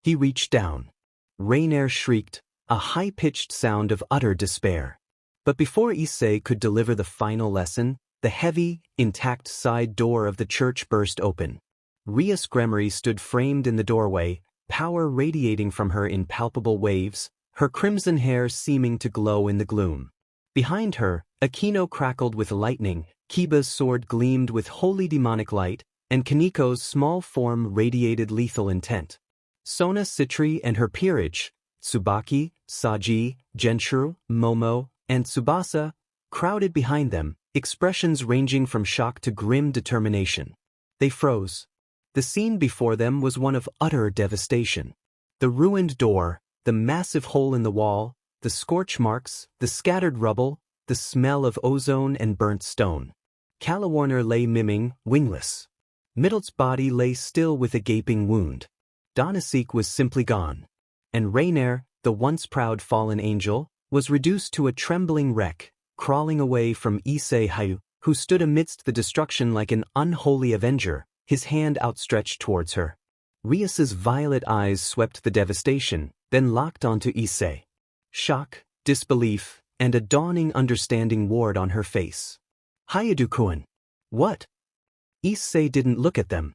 He reached down. Rainier shrieked, a high-pitched sound of utter despair. But before Issei could deliver the final lesson, the heavy, intact side door of the church burst open. Rias Gremory stood framed in the doorway, power radiating from her in palpable waves, her crimson hair seeming to glow in the gloom. Behind her, Akino crackled with lightning, Kiba's sword gleamed with holy demonic light, and Kaniko's small form radiated lethal intent. Sona Citri and her peerage, Tsubaki, Saji, Genshuru, Momo, and Tsubasa, crowded behind them, expressions ranging from shock to grim determination. They froze. The scene before them was one of utter devastation. The ruined door, the massive hole in the wall, the scorch marks, the scattered rubble, the smell of ozone and burnt stone. Calawarner lay miming, wingless. Middle's body lay still with a gaping wound. Donasek was simply gone. And Rainier, the once proud fallen angel, was reduced to a trembling wreck, crawling away from Issei Hayu, who stood amidst the destruction like an unholy avenger, his hand outstretched towards her. Rias's violet eyes swept the devastation, then locked onto Issei. Shock, disbelief, and a dawning understanding warred on her face. Hayadu-kun. What? Issei didn't look at them.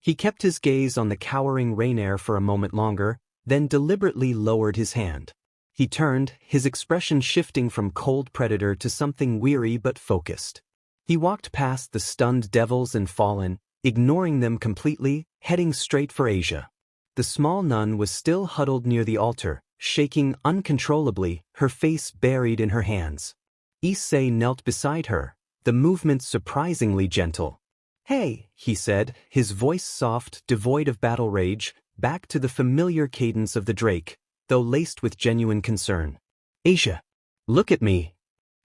He kept his gaze on the cowering Rainier for a moment longer, then deliberately lowered his hand. He turned, his expression shifting from cold predator to something weary but focused. He walked past the stunned devils and fallen, ignoring them completely, heading straight for Asia. The small nun was still huddled near the altar, shaking uncontrollably, her face buried in her hands. Issei knelt beside her, the movements surprisingly gentle. "Hey," he said, his voice soft, devoid of battle rage, back to the familiar cadence of the drake, though laced with genuine concern. "Asia, look at me."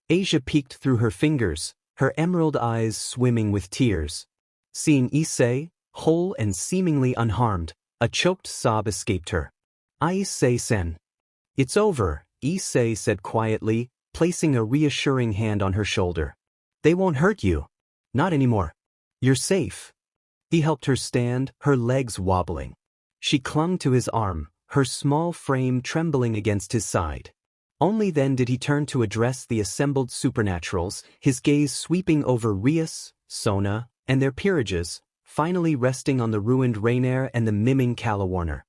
Asia peeked through her fingers, her emerald eyes swimming with tears. Seeing Issei, whole and seemingly unharmed, a choked sob escaped her. "Issei-sen." "It's over," Issei said quietly, placing a reassuring hand on her shoulder. "They won't hurt you. Not anymore. You're safe." He helped her stand, her legs wobbling. She clung to his arm, her small frame trembling against his side. Only then did he turn to address the assembled supernaturals, his gaze sweeping over Rias, Sona, and their peerages, finally resting on the ruined Rainier and the miming Calawarner.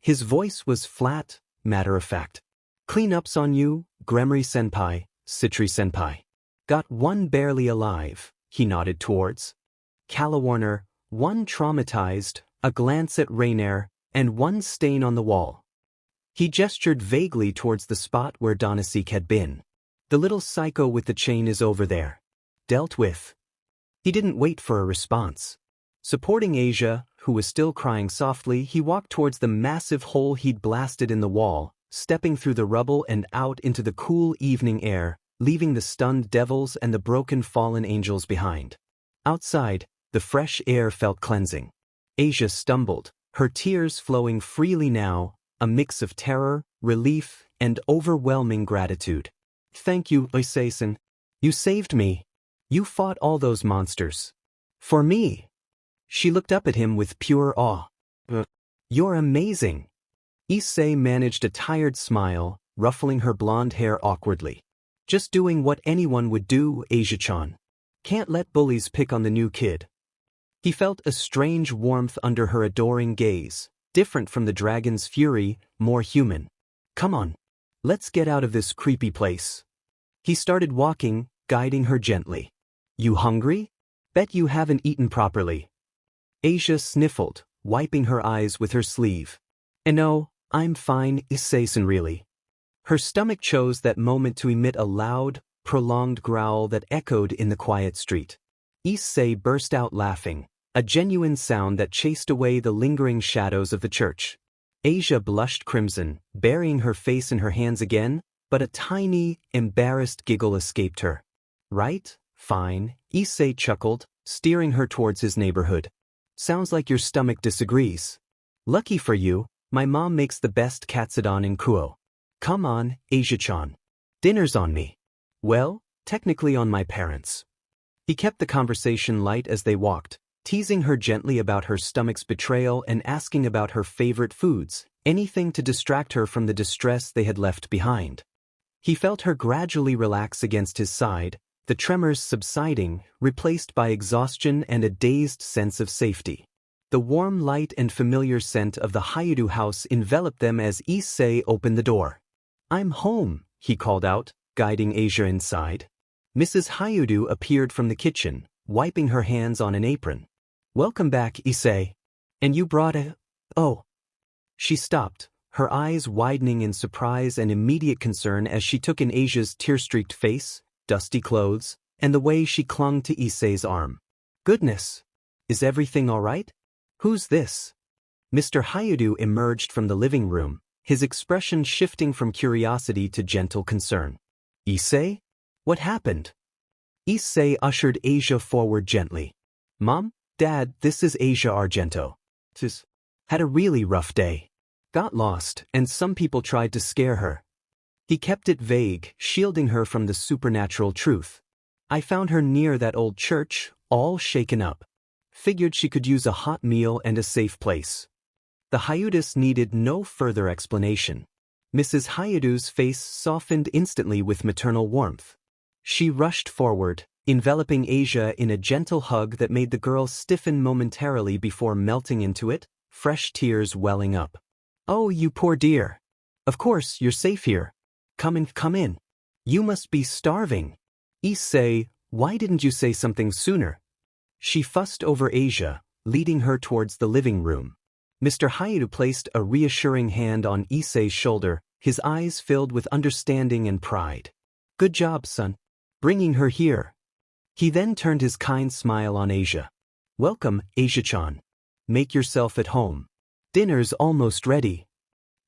His voice was flat, matter-of-fact. "Clean-ups on you, Gremory-senpai, Citri-senpai. Got one barely alive," he nodded towards. Calawarner, one traumatized, a glance at Rainier, and one stain on the wall. He gestured vaguely towards the spot where Donasik had been. "The little psycho with the chain is over there. Dealt with." He didn't wait for a response. Supporting Asia, who was still crying softly, he walked towards the massive hole he'd blasted in the wall, stepping through the rubble and out into the cool evening air, leaving the stunned devils and the broken fallen angels behind. Outside, the fresh air felt cleansing. Asia stumbled, her tears flowing freely now, a mix of terror, relief, and overwhelming gratitude. "Thank you, Issei-san. You saved me. You fought all those monsters. For me." She looked up at him with pure awe. "You're amazing." Issei managed a tired smile, ruffling her blonde hair awkwardly. "Just doing what anyone would do, Asia-chan. Can't let bullies pick on the new kid." He felt a strange warmth under her adoring gaze, different from the dragon's fury, more human. "Come on. Let's get out of this creepy place." He started walking, guiding her gently. "You hungry? Bet you haven't eaten properly." Asia sniffled, wiping her eyes with her sleeve. "No, I'm fine, Issei-san really." Her stomach chose that moment to emit a loud, prolonged growl that echoed in the quiet street. Issei burst out laughing, a genuine sound that chased away the lingering shadows of the church. Asia blushed crimson, burying her face in her hands again, but a tiny, embarrassed giggle escaped her. "Right, fine," Issei chuckled, steering her towards his neighborhood. "Sounds like your stomach disagrees. Lucky for you, my mom makes the best katsudon in Kuo. Come on, Asia-chan. Dinner's on me. Well, technically on my parents." He kept the conversation light as they walked, teasing her gently about her stomach's betrayal and asking about her favorite foods, anything to distract her from the distress they had left behind. He felt her gradually relax against his side, the tremors subsiding, replaced by exhaustion and a dazed sense of safety. The warm light and familiar scent of the Hayudu house enveloped them as Issei opened the door. "I'm home," he called out, guiding Asia inside. Mrs. Hayudu appeared from the kitchen, wiping her hands on an apron. "Welcome back, Issei. And you brought a... Oh." She stopped, her eyes widening in surprise and immediate concern as she took in Asia's tear-streaked face, dusty clothes, and the way she clung to Issei's arm. "Goodness. Is everything all right? Who's this?" Mr. Hayudu emerged from the living room, his expression shifting from curiosity to gentle concern. "Issei? What happened?" Issei ushered Asia forward gently. "Mom, Dad, this is Asia Argento. Had a really rough day. Got lost, and some people tried to scare her." He kept it vague, shielding her from the supernatural truth. "I found her near that old church, all shaken up. Figured she could use a hot meal and a safe place." The Hayudis needed no further explanation. Mrs. Hayudu's face softened instantly with maternal warmth. She rushed forward, enveloping Asia in a gentle hug that made the girl stiffen momentarily before melting into it, fresh tears welling up. "Oh, you poor dear. Of course, you're safe here. Come in. You must be starving. Issei, why didn't you say something sooner? She fussed over Asia, leading her towards the living room. Mr. Hayato placed a reassuring hand on Issei's shoulder, his eyes filled with understanding and pride. Good job, son. Bringing her here. He then turned his kind smile on Asia. Welcome, Asia-chan. Make yourself at home. Dinner's almost ready.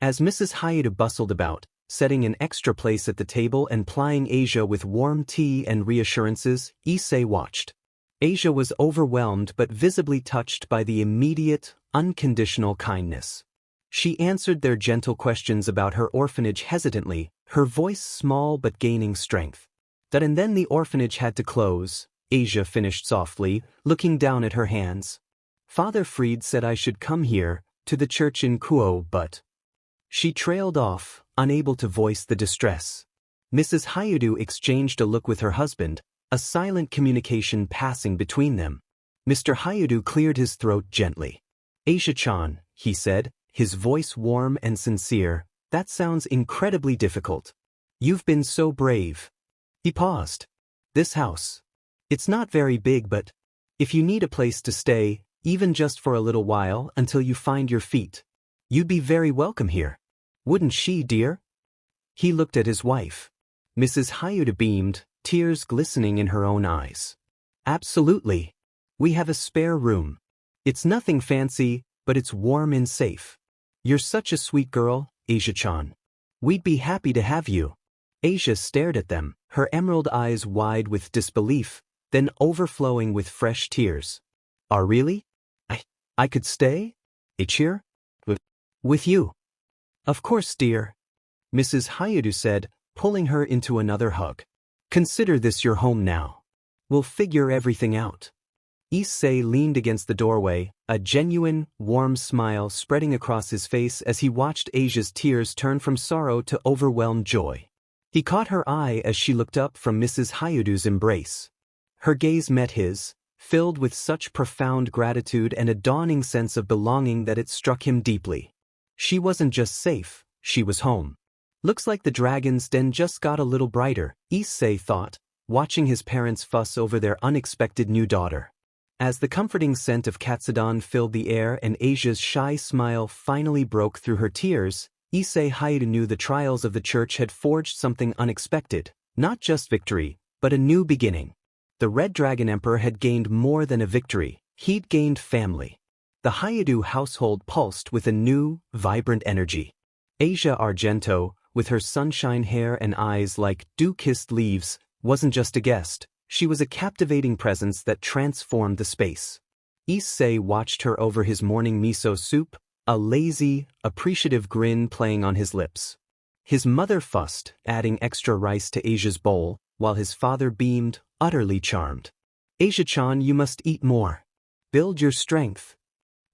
As Mrs. Hayato bustled about, setting an extra place at the table and plying Asia with warm tea and reassurances, Issei watched. Asia was overwhelmed but visibly touched by the immediate, unconditional kindness. She answered their gentle questions about her orphanage hesitantly, her voice small but gaining strength. And then the orphanage had to close, Asia finished softly, looking down at her hands. Father Fried said I should come here, to the church in Kuo, but... She trailed off, unable to voice the distress. Mrs. Hayato exchanged a look with her husband, a silent communication passing between them. Mr. Hayato cleared his throat gently. Asia-chan, he said, his voice warm and sincere, that sounds incredibly difficult. You've been so brave. He paused. This house. It's not very big, but if you need a place to stay, even just for a little while until you find your feet, you'd be very welcome here. Wouldn't she, dear? He looked at his wife. Mrs. Hayato beamed, tears glistening in her own eyes. Absolutely. We have a spare room. It's nothing fancy, but it's warm and safe. You're such a sweet girl, Asia-chan. We'd be happy to have you. Asia stared at them, her emerald eyes wide with disbelief, then overflowing with fresh tears. Really? I could stay? Here? With you? Of course, dear. Mrs. Hayato said, pulling her into another hug. Consider this your home now. We'll figure everything out. Issei leaned against the doorway, a genuine, warm smile spreading across his face as he watched Asia's tears turn from sorrow to overwhelmed joy. He caught her eye as she looked up from Mrs. Hayato's embrace. Her gaze met his, filled with such profound gratitude and a dawning sense of belonging that it struck him deeply. She wasn't just safe, she was home. Looks like the dragon's den just got a little brighter, Issei thought, watching his parents fuss over their unexpected new daughter. As the comforting scent of Katsudon filled the air and Asia's shy smile finally broke through her tears, Issei Hayato knew the trials of the church had forged something unexpected, not just victory, but a new beginning. The Red Dragon Emperor had gained more than a victory, he'd gained family. The Hayato household pulsed with a new, vibrant energy. Asia Argento, with her sunshine hair and eyes like dew-kissed leaves, wasn't just a guest, she was a captivating presence that transformed the space. Issei watched her over his morning miso soup, a lazy, appreciative grin playing on his lips. His mother fussed, adding extra rice to Asia's bowl, while his father beamed, utterly charmed. Asia-chan, you must eat more. Build your strength.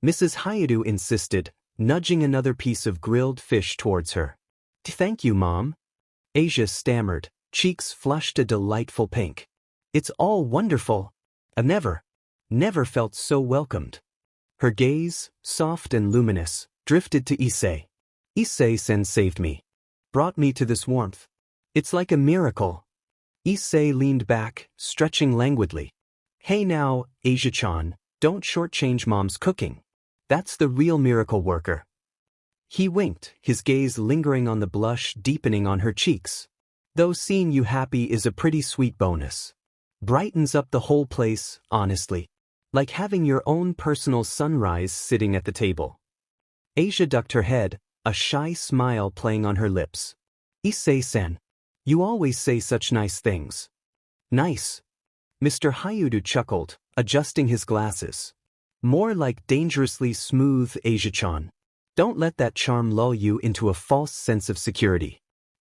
Mrs. Hayato insisted, nudging another piece of grilled fish towards her. Thank you, Mom. Asia stammered, cheeks flushed a delightful pink. It's all wonderful. I've never felt so welcomed. Her gaze, soft and luminous, drifted to Issei. Issei-sen saved me. Brought me to this warmth. It's like a miracle. Issei leaned back, stretching languidly. Hey now, Asia-chan, don't shortchange Mom's cooking. That's the real miracle worker. He winked, his gaze lingering on the blush deepening on her cheeks. Though seeing you happy is a pretty sweet bonus. Brightens up the whole place, honestly. Like having your own personal sunrise sitting at the table. Asia ducked her head, a shy smile playing on her lips. Issei-sen, you always say such nice things. Nice. Mr. Hayato chuckled, adjusting his glasses. More like dangerously smooth, Asia-chan. Don't let that charm lull you into a false sense of security.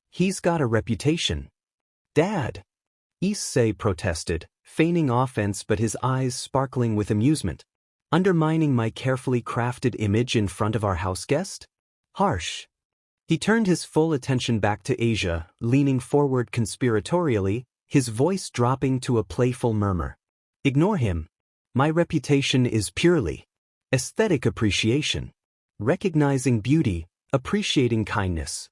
He's got a reputation. Dad! Issei protested, feigning offense but his eyes sparkling with amusement. Undermining my carefully crafted image in front of our house guest? Harsh. He turned his full attention back to Asia, leaning forward conspiratorially, his voice dropping to a playful murmur. Ignore him. My reputation is purely aesthetic appreciation. Recognizing beauty, appreciating kindness.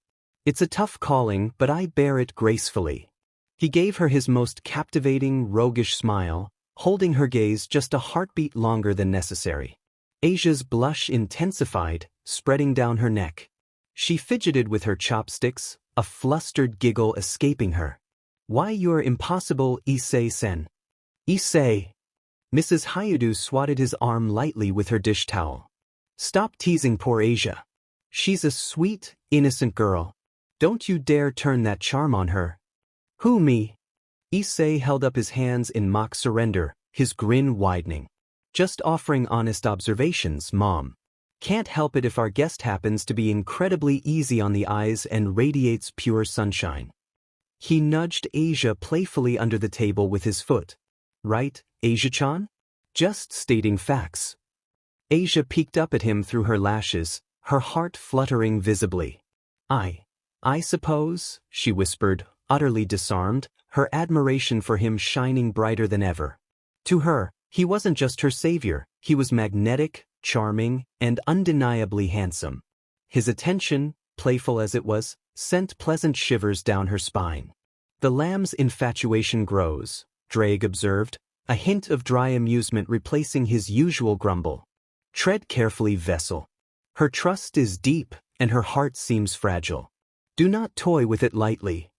It's a tough calling, but I bear it gracefully. He gave her his most captivating, roguish smile, holding her gaze just a heartbeat longer than necessary. Asia's blush intensified, spreading down her neck. She fidgeted with her chopsticks, a flustered giggle escaping her. Why, you're impossible, Issei-sen. Issei. Mrs. Hayudu swatted his arm lightly with her dish towel. Stop teasing poor Asia. She's a sweet, innocent girl. Don't you dare turn that charm on her. Who, me? Issei held up his hands in mock surrender, his grin widening. Just offering honest observations, Mom. Can't help it if our guest happens to be incredibly easy on the eyes and radiates pure sunshine. He nudged Asia playfully under the table with his foot. Right, Asia-chan? Just stating facts. Asia peeked up at him through her lashes, her heart fluttering visibly. I suppose, she whispered, utterly disarmed, her admiration for him shining brighter than ever. To her, he wasn't just her savior, he was magnetic, charming, and undeniably handsome. His attention, playful as it was, sent pleasant shivers down her spine. The lamb's infatuation grows, Drake observed, a hint of dry amusement replacing his usual grumble. Tread carefully, vessel. Her trust is deep, and her heart seems fragile. Do not toy with it lightly.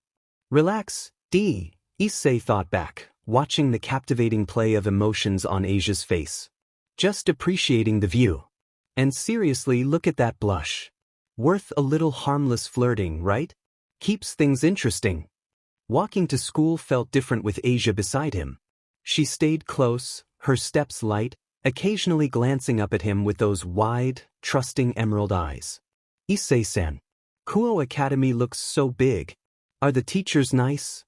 Relax, Issei thought back, watching the captivating play of emotions on Asia's face. Just appreciating the view. And seriously, look at that blush. Worth a little harmless flirting, right? Keeps things interesting. Walking to school felt different with Asia beside him. She stayed close, her steps light, occasionally glancing up at him with those wide, trusting emerald eyes. Issei-san. Kuo Academy looks so big. Are the teachers nice?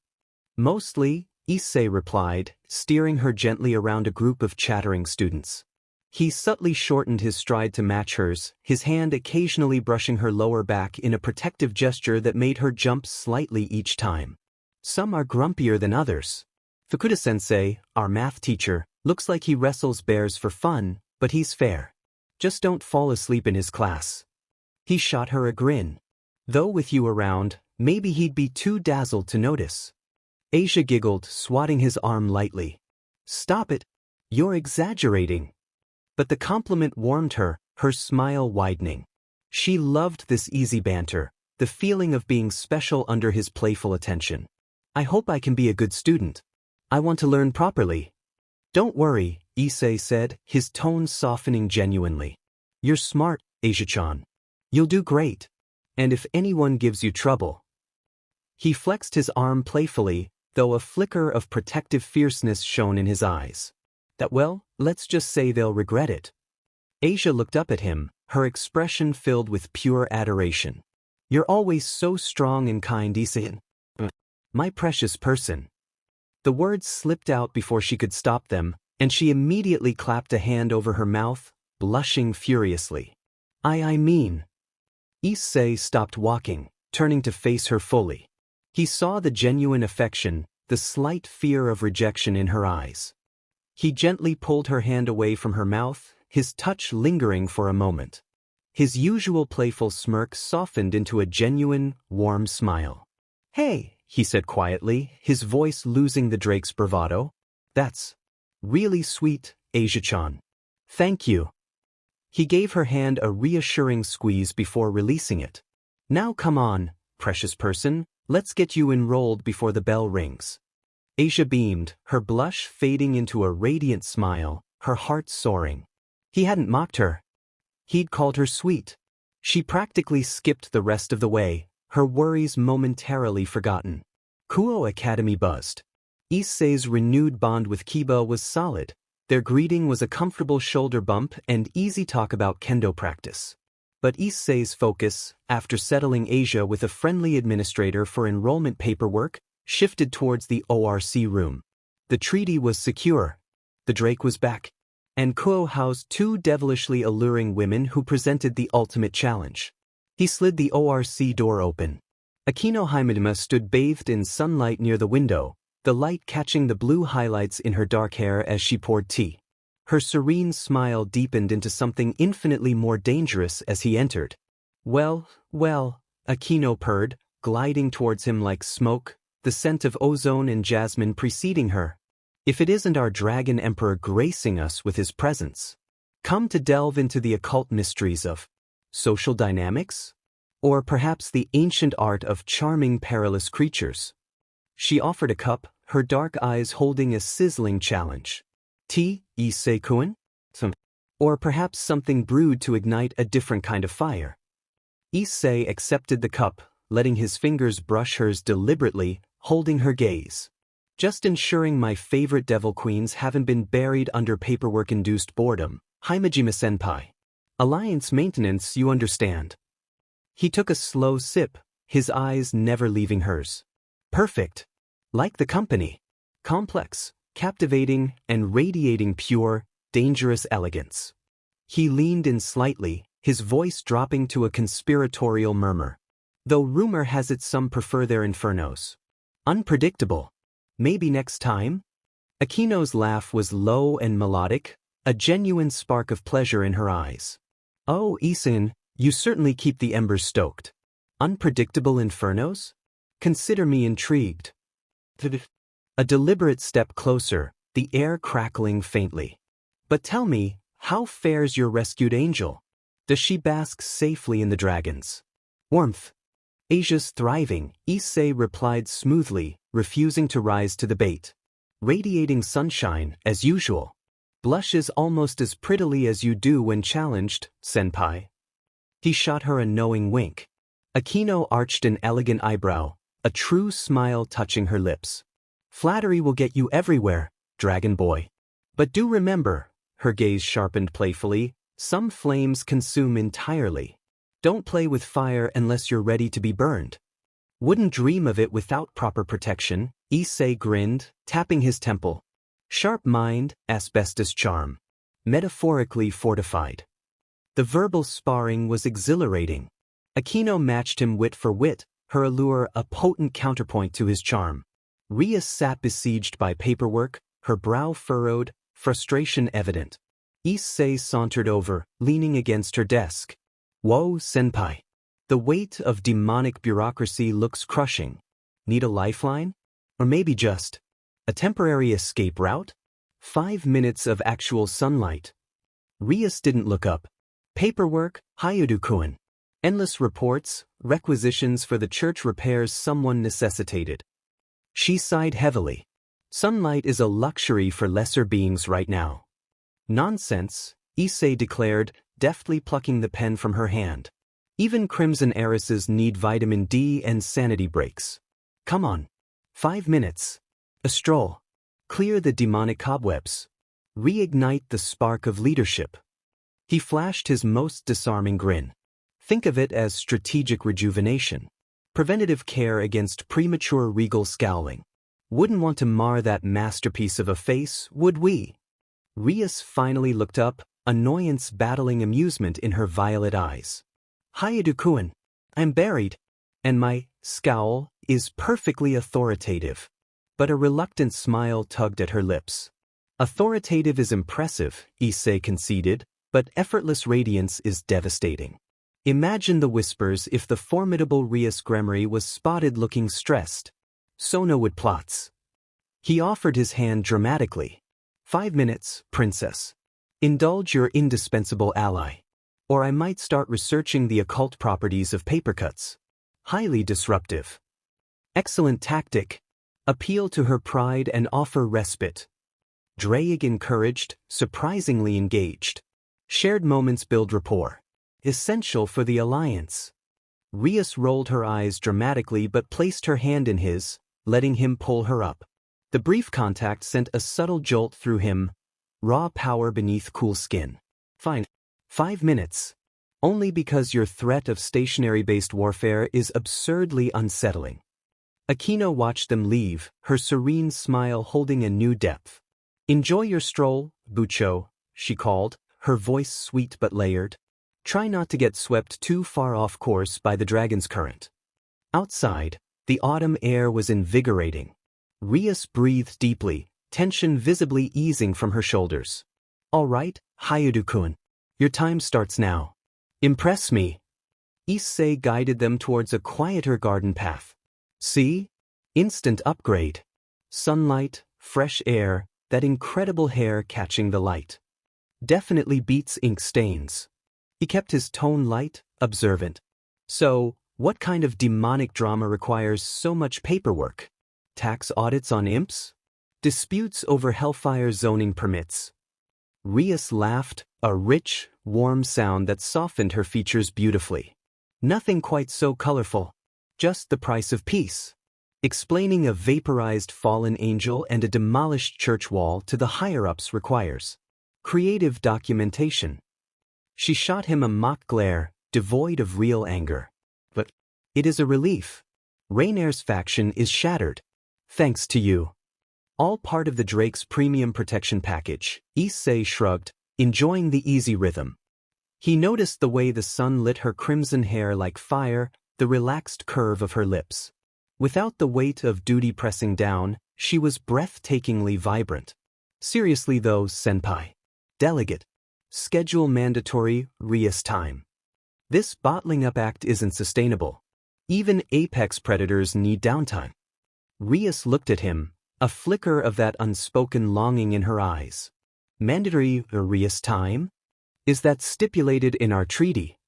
Mostly, Issei replied, steering her gently around a group of chattering students. He subtly shortened his stride to match hers, his hand occasionally brushing her lower back in a protective gesture that made her jump slightly each time. Some are grumpier than others. Fukuda-sensei, our math teacher, looks like he wrestles bears for fun, but he's fair. Just don't fall asleep in his class. He shot her a grin. Though with you around, maybe he'd be too dazzled to notice. Asia giggled, swatting his arm lightly. Stop it. You're exaggerating. But the compliment warmed her, her smile widening. She loved this easy banter, the feeling of being special under his playful attention. I hope I can be a good student. I want to learn properly. Don't worry, Issei said, his tone softening genuinely. You're smart, Asia-chan. You'll do great. And if anyone gives you trouble. He flexed his arm playfully, though a flicker of protective fierceness shone in his eyes. Well, let's just say they'll regret it. Asia looked up at him, her expression filled with pure adoration. You're always so strong and kind, Issei. My precious person. The words slipped out before she could stop them, and she immediately clapped a hand over her mouth, blushing furiously. I mean. Issei stopped walking, turning to face her fully. He saw the genuine affection, the slight fear of rejection in her eyes. He gently pulled her hand away from her mouth, his touch lingering for a moment. His usual playful smirk softened into a genuine, warm smile. Hey, he said quietly, his voice losing the Drake's bravado. That's really sweet, Asia-chan. Thank you. He gave her hand a reassuring squeeze before releasing it. Now come on, precious person, let's get you enrolled before the bell rings. Asia beamed, her blush fading into a radiant smile, her heart soaring. He hadn't mocked her. He'd called her sweet. She practically skipped the rest of the way, her worries momentarily forgotten. Kuo Academy buzzed. Issei's renewed bond with Kiba was solid. Their greeting was a comfortable shoulder bump and easy talk about kendo practice. But Issei's focus, after settling Asia with a friendly administrator for enrollment paperwork, shifted towards the ORC room. The treaty was secure. The Drake was back. And Kuo housed two devilishly alluring women who presented the ultimate challenge. He slid the ORC door open. Akino Himedima stood bathed in sunlight near the window, the light catching the blue highlights in her dark hair as she poured tea. Her serene smile deepened into something infinitely more dangerous as he entered. Well, Akino purred, gliding towards him like smoke, the scent of ozone and jasmine preceding her. If it isn't our dragon emperor gracing us with his presence. Come to delve into the occult mysteries of social dynamics? Or perhaps the ancient art of charming perilous creatures. She offered a cup, her dark eyes holding a sizzling challenge. Tea, Issei-kun? Or perhaps something brewed to ignite a different kind of fire. Issei accepted the cup, letting his fingers brush hers deliberately, holding her gaze. Just ensuring my favorite devil queens haven't been buried under paperwork-induced boredom. Himejima-senpai. Alliance maintenance, you understand. He took a slow sip, his eyes never leaving hers. Perfect. Like the company. Complex, captivating, and radiating pure, dangerous elegance. He leaned in slightly, his voice dropping to a conspiratorial murmur. Though rumor has it some prefer their infernos. Unpredictable. Maybe next time? Akino's laugh was low and melodic, a genuine spark of pleasure in her eyes. Oh, Issei, you certainly keep the embers stoked. Unpredictable infernos? Consider me intrigued. A deliberate step closer, the air crackling faintly. But tell me, how fares your rescued angel? Does she bask safely in the dragons' warmth? Asia's thriving, Issei replied smoothly, refusing to rise to the bait. Radiating sunshine, as usual. Blushes almost as prettily as you do when challenged, senpai. He shot her a knowing wink. Akino arched an elegant eyebrow, a true smile touching her lips. Flattery will get you everywhere, dragon boy. But do remember, her gaze sharpened playfully, some flames consume entirely. Don't play with fire unless you're ready to be burned. Wouldn't dream of it without proper protection, Issei grinned, tapping his temple. Sharp mind, asbestos charm. Metaphorically fortified. The verbal sparring was exhilarating. Akino matched him wit for wit, her allure a potent counterpoint to his charm. Ria sat besieged by paperwork, her brow furrowed, frustration evident. Issei sauntered over, leaning against her desk. Whoa, senpai. The weight of demonic bureaucracy looks crushing. Need a lifeline? Or maybe just a temporary escape route? 5 minutes of actual sunlight. Rias didn't look up. Paperwork, Hayudu-kun. Endless reports, requisitions for the church repairs someone necessitated. She sighed heavily. Sunlight is a luxury for lesser beings right now. Nonsense, Issei declared, deftly plucking the pen from her hand. Even Crimson Heiresses need vitamin D and sanity breaks. Come on. 5 minutes. A stroll. Clear the demonic cobwebs. Reignite the spark of leadership. He flashed his most disarming grin. Think of it as strategic rejuvenation. Preventative care against premature regal scowling. Wouldn't want to mar that masterpiece of a face, would we? Rias finally looked up, annoyance battling amusement in her violet eyes. Hayudu-kun, I'm buried. And my scowl is perfectly authoritative. But a reluctant smile tugged at her lips. Authoritative is impressive, Issei conceded, but effortless radiance is devastating. Imagine the whispers if the formidable Rias Gremory was spotted looking stressed. Sono would plots. He offered his hand dramatically. 5 minutes, princess. Indulge your indispensable ally. Or I might start researching the occult properties of papercuts. Highly disruptive. Excellent tactic. Appeal to her pride and offer respite. Drake encouraged, surprisingly engaged. Shared moments build rapport. Essential for the alliance. Rias rolled her eyes dramatically but placed her hand in his, letting him pull her up. The brief contact sent a subtle jolt through him. Raw power beneath cool skin. Fine. 5 minutes. Only because your threat of stationary-based warfare is absurdly unsettling. Akino watched them leave, her serene smile holding a new depth. Enjoy your stroll, Bucho, she called, her voice sweet but layered. Try not to get swept too far off course by the dragon's current. Outside, the autumn air was invigorating. Rias breathed deeply, tension visibly easing from her shoulders. All right, Hayudu-kun. Your time starts now. Impress me. Issei guided them towards a quieter garden path. See? Instant upgrade. Sunlight, fresh air, that incredible hair catching the light. Definitely beats ink stains. He kept his tone light, observant. So, what kind of demonic drama requires so much paperwork? Tax audits on imps? Disputes over hellfire zoning permits? Rias laughed, a rich, warm sound that softened her features beautifully. Nothing quite so colorful. Just the price of peace. Explaining a vaporized fallen angel and a demolished church wall to the higher-ups requires creative documentation. She shot him a mock glare, devoid of real anger. But it is a relief. Raynair's faction is shattered. Thanks to you. All part of the Drake's premium protection package, Issei shrugged, enjoying the easy rhythm. He noticed the way the sun lit her crimson hair like fire, the relaxed curve of her lips. Without the weight of duty pressing down, she was breathtakingly vibrant. Seriously though, senpai. Delegate. Schedule mandatory Rias time. This bottling up act isn't sustainable. Even apex predators need downtime. Rias looked at him, a flicker of that unspoken longing in her eyes. Mandatory Rias time? Is that stipulated in our treaty?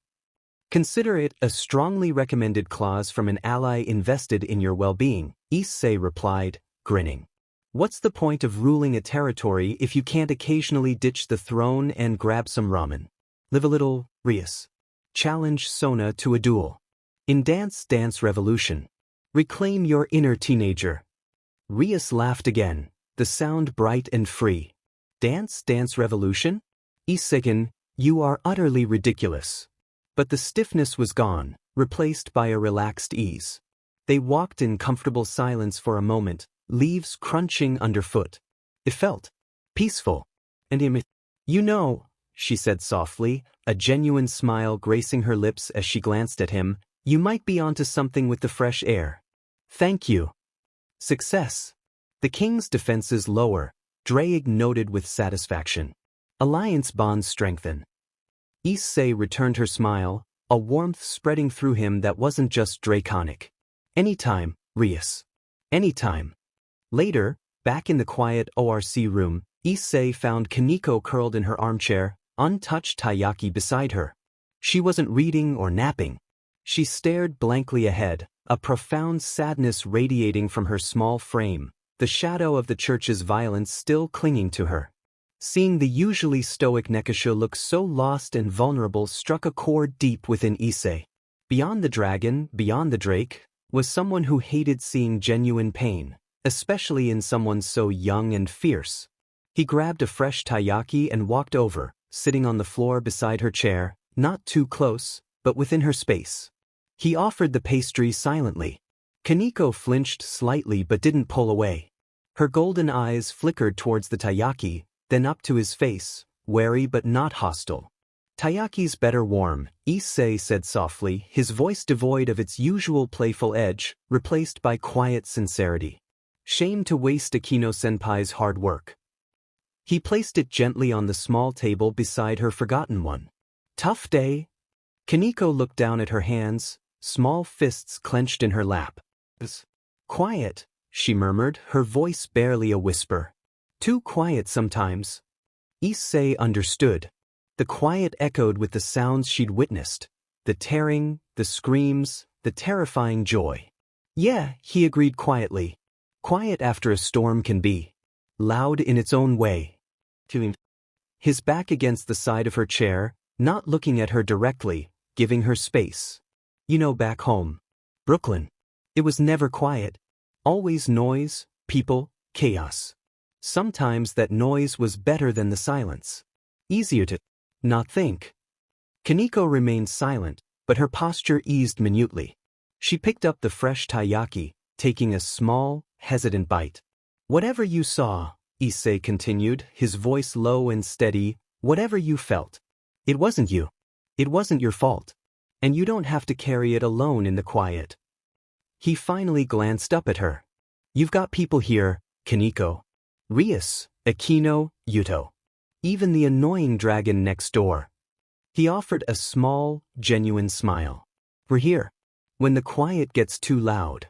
Consider it a strongly recommended clause from an ally invested in your well-being, Issei replied, grinning. What's the point of ruling a territory if you can't occasionally ditch the throne and grab some ramen? Live a little, Rias. Challenge Sona to a duel. In Dance Dance Revolution. Reclaim your inner teenager. Rias laughed again, the sound bright and free. Dance Dance Revolution? Issei, you are utterly ridiculous. But the stiffness was gone, replaced by a relaxed ease. They walked in comfortable silence for a moment, leaves crunching underfoot. It felt peaceful. And you know, she said softly, a genuine smile gracing her lips as she glanced at him, you might be onto something with the fresh air. Thank you. Success. The king's defenses lower, Drake noted with satisfaction. Alliance bonds strengthen. Issei returned her smile, a warmth spreading through him that wasn't just draconic. Anytime, Rias. Anytime. Later, back in the quiet ORC room, Issei found Kaneko curled in her armchair, untouched taiyaki beside her. She wasn't reading or napping. She stared blankly ahead, a profound sadness radiating from her small frame, the shadow of the church's violence still clinging to her. Seeing the usually stoic Nekasha look so lost and vulnerable struck a chord deep within Issei. Beyond the dragon, beyond the Drake, was someone who hated seeing genuine pain, especially in someone so young and fierce. He grabbed a fresh taiyaki and walked over, sitting on the floor beside her chair, not too close, but within her space. He offered the pastry silently. Kaneko flinched slightly but didn't pull away. Her golden eyes flickered towards the taiyaki, then up to his face, wary but not hostile. Taiyaki's better warm, Issei said softly, his voice devoid of its usual playful edge, replaced by quiet sincerity. Shame to waste Akino-senpai's hard work. He placed it gently on the small table beside her forgotten one. Tough day? Kaneko looked down at her hands, small fists clenched in her lap. Quiet, she murmured, her voice barely a whisper. Too quiet sometimes. Issei understood. The quiet echoed with the sounds she'd witnessed. The tearing, the screams, the terrifying joy. Yeah, he agreed quietly. Quiet after a storm can be. Loud in its own way. His back against the side of her chair, not looking at her directly, giving her space. You know, back home. Brooklyn. It was never quiet. Always noise, people, chaos. Sometimes that noise was better than the silence. Easier to not think. Kaneko remained silent, but her posture eased minutely. She picked up the fresh taiyaki, taking a small, hesitant bite. Whatever you saw, Issei continued, his voice low and steady, whatever you felt. It wasn't you. It wasn't your fault. And you don't have to carry it alone in the quiet. He finally glanced up at her. You've got people here, Kaneko. Rias, Akino, Yuto. Even the annoying dragon next door. He offered a small, genuine smile. We're here. When the quiet gets too loud.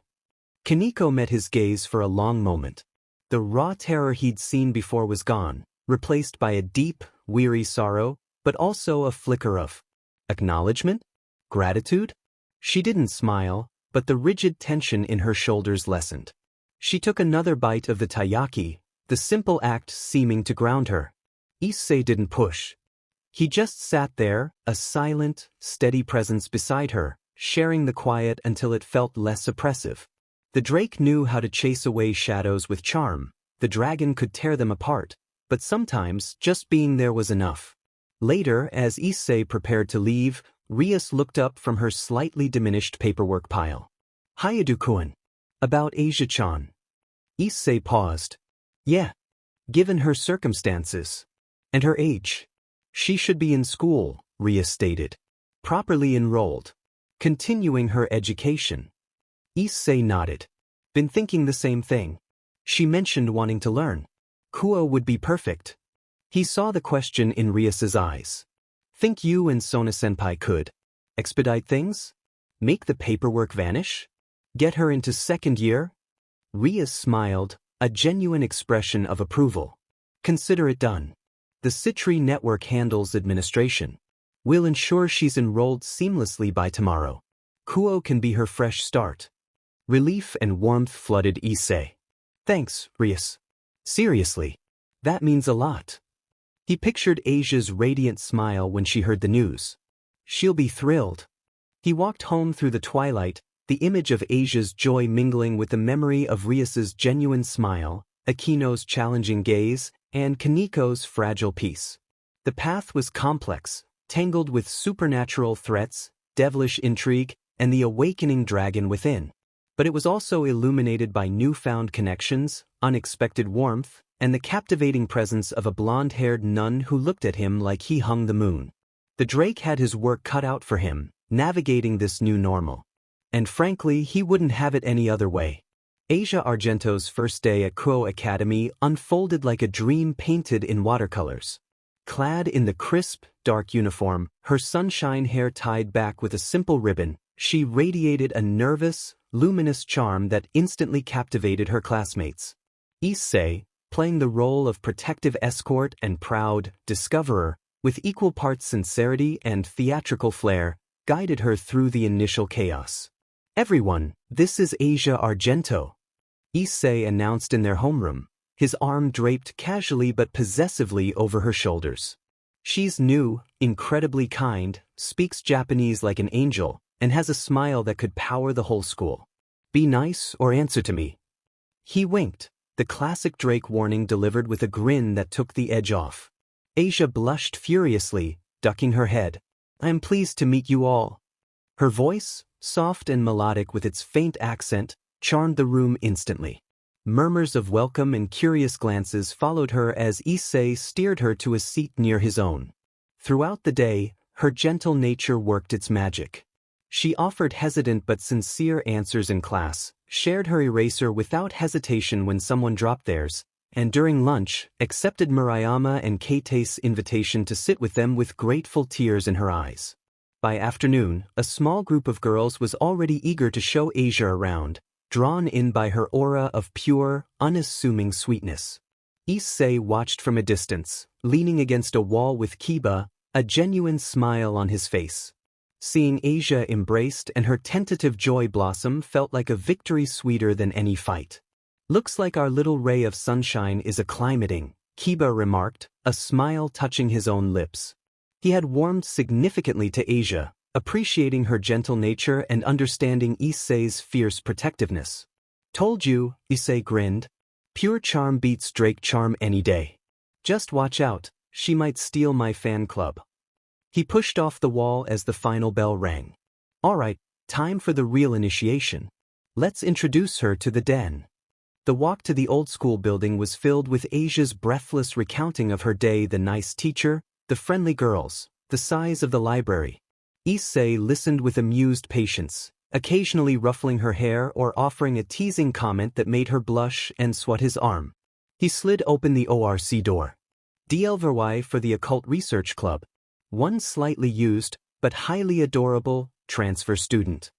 Kaneko met his gaze for a long moment. The raw terror he'd seen before was gone, replaced by a deep, weary sorrow, but also a flicker of acknowledgement? Gratitude? She didn't smile, but the rigid tension in her shoulders lessened. She took another bite of the taiyaki, the simple act seeming to ground her. Issei didn't push. He just sat there, a silent, steady presence beside her, sharing the quiet until it felt less oppressive. The drake knew how to chase away shadows with charm. The dragon could tear them apart, but sometimes just being there was enough. Later, as Issei prepared to leave, Rias looked up from her slightly diminished paperwork pile. Hayadu-kun. About Asia-chan. Issei paused. Yeah. Given her circumstances. And her age. She should be in school, Rias stated. Properly enrolled. Continuing her education. Issei nodded. Been thinking the same thing. She mentioned wanting to learn. Kuo would be perfect. He saw the question in Rias's eyes. Think you and Sona-senpai could expedite things? Make the paperwork vanish? Get her into second year? Rias smiled, a genuine expression of approval. Consider it done. The Citri network handles administration. We'll ensure she's enrolled seamlessly by tomorrow. Kuo can be her fresh start. Relief and warmth flooded Issei. Thanks, Rias. Seriously. That means a lot. He pictured Asia's radiant smile when she heard the news. She'll be thrilled. He walked home through the twilight, the image of Asia's joy mingling with the memory of Rias's genuine smile, Akino's challenging gaze, and Kaneko's fragile peace. The path was complex, tangled with supernatural threats, devilish intrigue, and the awakening dragon within. But it was also illuminated by newfound connections, unexpected warmth, and the captivating presence of a blonde-haired nun who looked at him like he hung the moon. The drake had his work cut out for him, navigating this new normal. And frankly, he wouldn't have it any other way. Asia Argento's first day at Kuo Academy unfolded like a dream painted in watercolors. Clad in the crisp, dark uniform, her sunshine hair tied back with a simple ribbon, she radiated a nervous, luminous charm that instantly captivated her classmates. Issei, playing the role of protective escort and proud discoverer, with equal parts sincerity and theatrical flair, guided her through the initial chaos. Everyone, this is Asia Argento. Issei announced in their homeroom, his arm draped casually but possessively over her shoulders. She's new, incredibly kind, speaks Japanese like an angel, and has a smile that could power the whole school. Be nice or answer to me. He winked, the classic Drake warning delivered with a grin that took the edge off. Asia blushed furiously, ducking her head. I am pleased to meet you all. Her voice, soft and melodic with its faint accent, charmed the room instantly. Murmurs of welcome and curious glances followed her as Issei steered her to a seat near his own. Throughout the day, her gentle nature worked its magic. She offered hesitant but sincere answers in class, shared her eraser without hesitation when someone dropped theirs, and during lunch, accepted Murayama and Keitei's invitation to sit with them with grateful tears in her eyes. By afternoon, a small group of girls was already eager to show Asia around, drawn in by her aura of pure, unassuming sweetness. Issei watched from a distance, leaning against a wall with Kiba, a genuine smile on his face. Seeing Asia embraced and her tentative joy blossom felt like a victory sweeter than any fight. Looks like our little ray of sunshine is acclimating, Kiba remarked, a smile touching his own lips. He had warmed significantly to Asia, appreciating her gentle nature and understanding Issei's fierce protectiveness. Told you, Issei grinned. Pure charm beats Drake charm any day. Just watch out, she might steal my fan club. He pushed off the wall as the final bell rang. All right, time for the real initiation. Let's introduce her to the den. The walk to the old school building was filled with Asia's breathless recounting of her day, the nice teacher, the friendly girls, the size of the library. Issei listened with amused patience, occasionally ruffling her hair or offering a teasing comment that made her blush and swat his arm. He slid open the ORC door. DLVY for the Occult Research Club. One slightly used, but highly adorable, transfer student.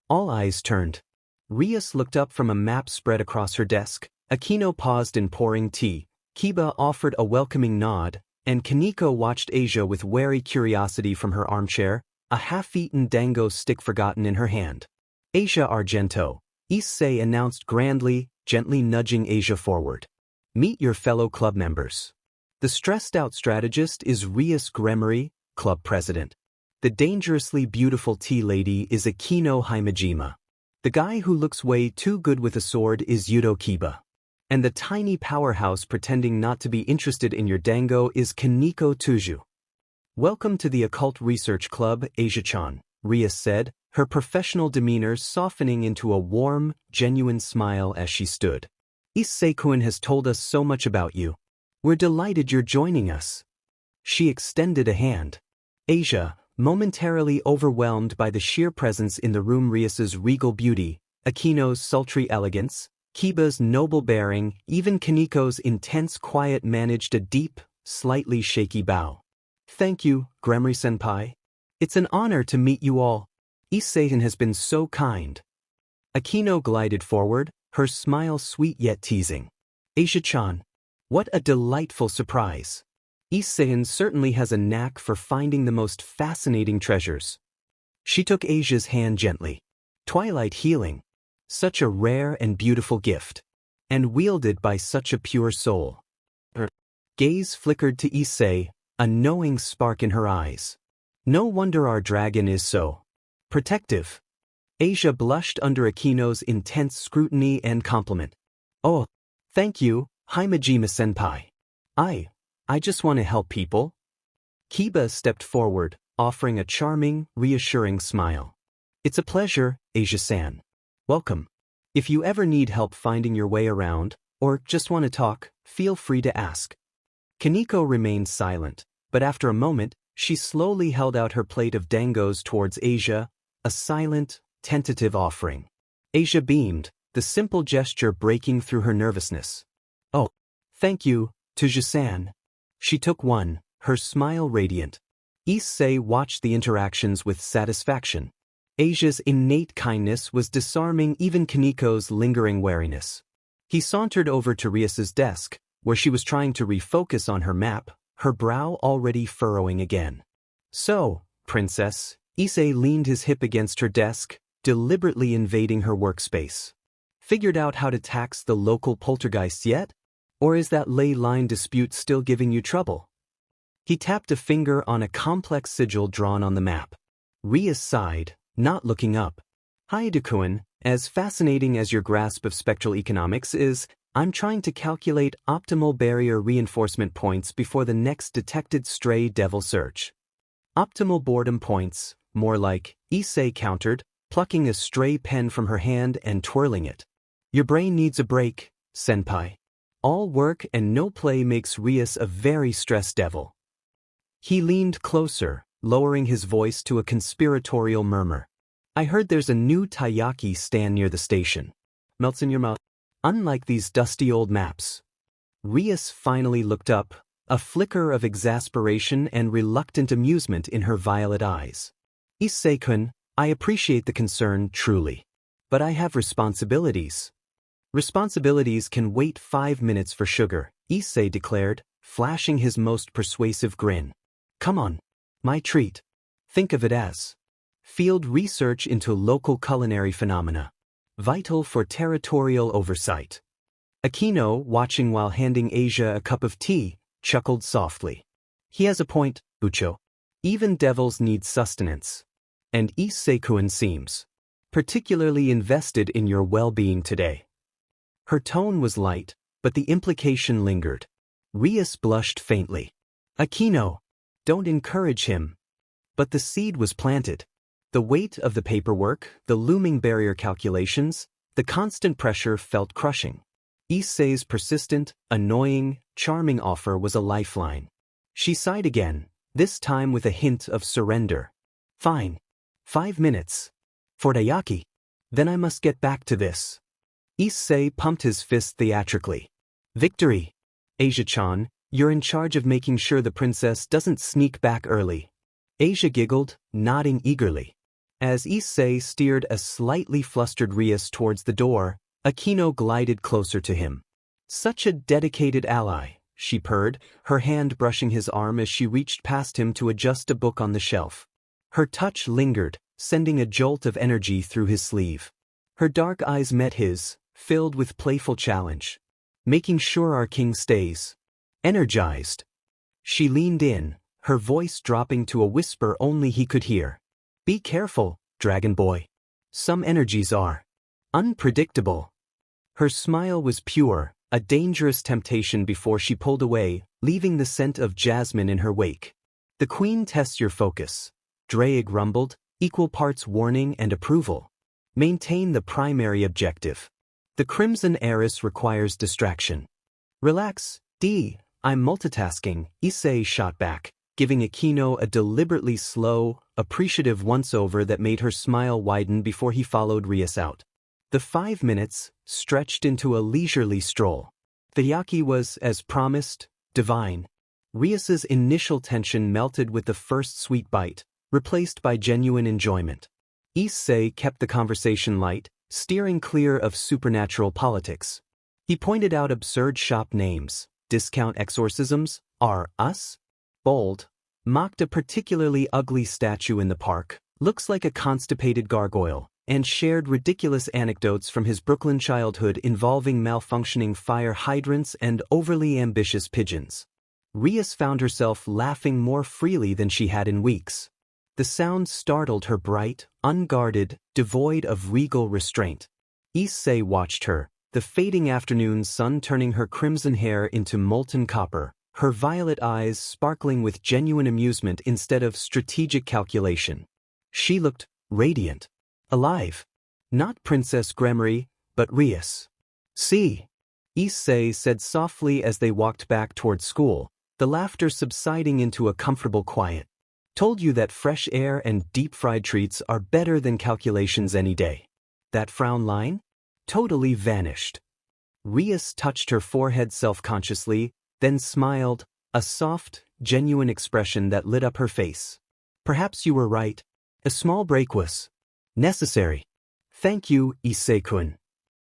All eyes turned. Rias looked up from a map spread across her desk. Akino paused in pouring tea. Kiba offered a welcoming nod, and Kaneko watched Asia with wary curiosity from her armchair, a half-eaten dango stick forgotten in her hand. Asia Argento, Issei announced grandly, gently nudging Asia forward. Meet your fellow club members. The stressed-out strategist is Rias Gremory, club president. The dangerously beautiful tea lady is Akino Himejima. The guy who looks way too good with a sword is Yudo Kiba. And the tiny powerhouse pretending not to be interested in your dango is Kaneko Tuju. Welcome to the Occult Research Club, Asia-chan, Rias said, her professional demeanor softening into a warm, genuine smile as she stood. Issei-kun has told us so much about you. We're delighted you're joining us. She extended a hand. Asia, momentarily overwhelmed by the sheer presence in the room, Rias's regal beauty, Akino's sultry elegance, Kiba's noble bearing, even Kaneko's intense quiet, managed a deep, slightly shaky bow. Thank you, Gremory-senpai. It's an honor to meet you all. Issei has been so kind. Akino glided forward, her smile sweet yet teasing. Asia-chan, what a delightful surprise. Issei certainly has a knack for finding the most fascinating treasures. She took Asia's hand gently. Twilight healing. Such a rare and beautiful gift. And wielded by such a pure soul. Her gaze flickered to Issei, a knowing spark in her eyes. No wonder our dragon is so protective. Asia blushed under Akino's intense scrutiny and compliment. Oh, thank you, Himejima-senpai. I just want to help people. Kiba stepped forward, offering a charming, reassuring smile. It's a pleasure, Asia-san. Welcome. If you ever need help finding your way around, or just want to talk, feel free to ask. Kaneko remained silent, but after a moment, she slowly held out her plate of dangos towards Asia, a silent, tentative offering. Asia beamed, the simple gesture breaking through her nervousness. Oh, thank you, Tuju-san. She took one, her smile radiant. Issei watched the interactions with satisfaction. Asia's innate kindness was disarming even Kaneko's lingering wariness. He sauntered over to Rias's desk, where she was trying to refocus on her map, her brow already furrowing again. So, princess, Issei leaned his hip against her desk, deliberately invading her workspace. Figured out how to tax the local poltergeists yet? Or is that ley line dispute still giving you trouble? He tapped a finger on a complex sigil drawn on the map. Rias sighed, not looking up. Hidekun, as fascinating as your grasp of spectral economics is, I'm trying to calculate optimal barrier reinforcement points before the next detected stray devil search. Optimal boredom points, more like, Issei countered, plucking a stray pen from her hand and twirling it. Your brain needs a break, senpai. All work and no play makes Rias a very stressed devil. He leaned closer, lowering his voice to a conspiratorial murmur. I heard there's a new taiyaki stand near the station. Melts in your mouth. Unlike these dusty old maps. Rias finally looked up, a flicker of exasperation and reluctant amusement in her violet eyes. Issei-kun, I appreciate the concern, truly. But I have responsibilities. Responsibilities can wait 5 minutes for sugar, Issei declared, flashing his most persuasive grin. Come on. My treat. Think of it as field research into local culinary phenomena. Vital for territorial oversight. Akino, watching while handing Asia a cup of tea, chuckled softly. He has a point, Ucho. Even devils need sustenance. And Issei-kun seems particularly invested in your well-being today. Her tone was light, but the implication lingered. Rias blushed faintly. Akino, don't encourage him. But the seed was planted. The weight of the paperwork, the looming barrier calculations, the constant pressure felt crushing. Issei's persistent, annoying, charming offer was a lifeline. She sighed again, this time with a hint of surrender. Fine. 5 minutes. For taiyaki. Then I must get back to this. Issei pumped his fist theatrically. Victory. Asia-chan, you're in charge of making sure the princess doesn't sneak back early. Asia giggled, nodding eagerly. As Issei steered a slightly flustered Rias towards the door, Aquino glided closer to him. Such a dedicated ally, she purred, her hand brushing his arm as she reached past him to adjust a book on the shelf. Her touch lingered, sending a jolt of energy through his sleeve. Her dark eyes met his, filled with playful challenge. Making sure our king stays. Energized. She leaned in, her voice dropping to a whisper only he could hear. Be careful, Dragon Boy. Some energies are unpredictable. Her smile was pure, a dangerous temptation before she pulled away, leaving the scent of jasmine in her wake. The queen tests your focus. Draig rumbled, equal parts warning and approval. Maintain the primary objective. The Crimson Heiress requires distraction. Relax, I'm multitasking, Issei shot back, giving Aquino a deliberately slow, appreciative once-over that made her smile widen before he followed Rias out. The 5 minutes stretched into a leisurely stroll. The yaki was, as promised, divine. Rias's initial tension melted with the first sweet bite, replaced by genuine enjoyment. Issei kept the conversation light, steering clear of supernatural politics. He pointed out absurd shop names, discount exorcisms, us? Bold. Mocked a particularly ugly statue in the park, looks like a constipated gargoyle, and shared ridiculous anecdotes from his Brooklyn childhood involving malfunctioning fire hydrants and overly ambitious pigeons. Rias found herself laughing more freely than she had in weeks. The sound startled her bright, unguarded, devoid of regal restraint. Issei watched her, the fading afternoon sun turning her crimson hair into molten copper, her violet eyes sparkling with genuine amusement instead of strategic calculation. She looked radiant. Alive. Not Princess Gremory, but Rias. See? Issei said softly as they walked back toward school, the laughter subsiding into a comfortable quiet. Told you that fresh air and deep-fried treats are better than calculations any day. That frown line? Totally vanished. Rias touched her forehead self-consciously, then smiled, a soft, genuine expression that lit up her face. Perhaps you were right. A small break was necessary. Thank you, Issei-kun.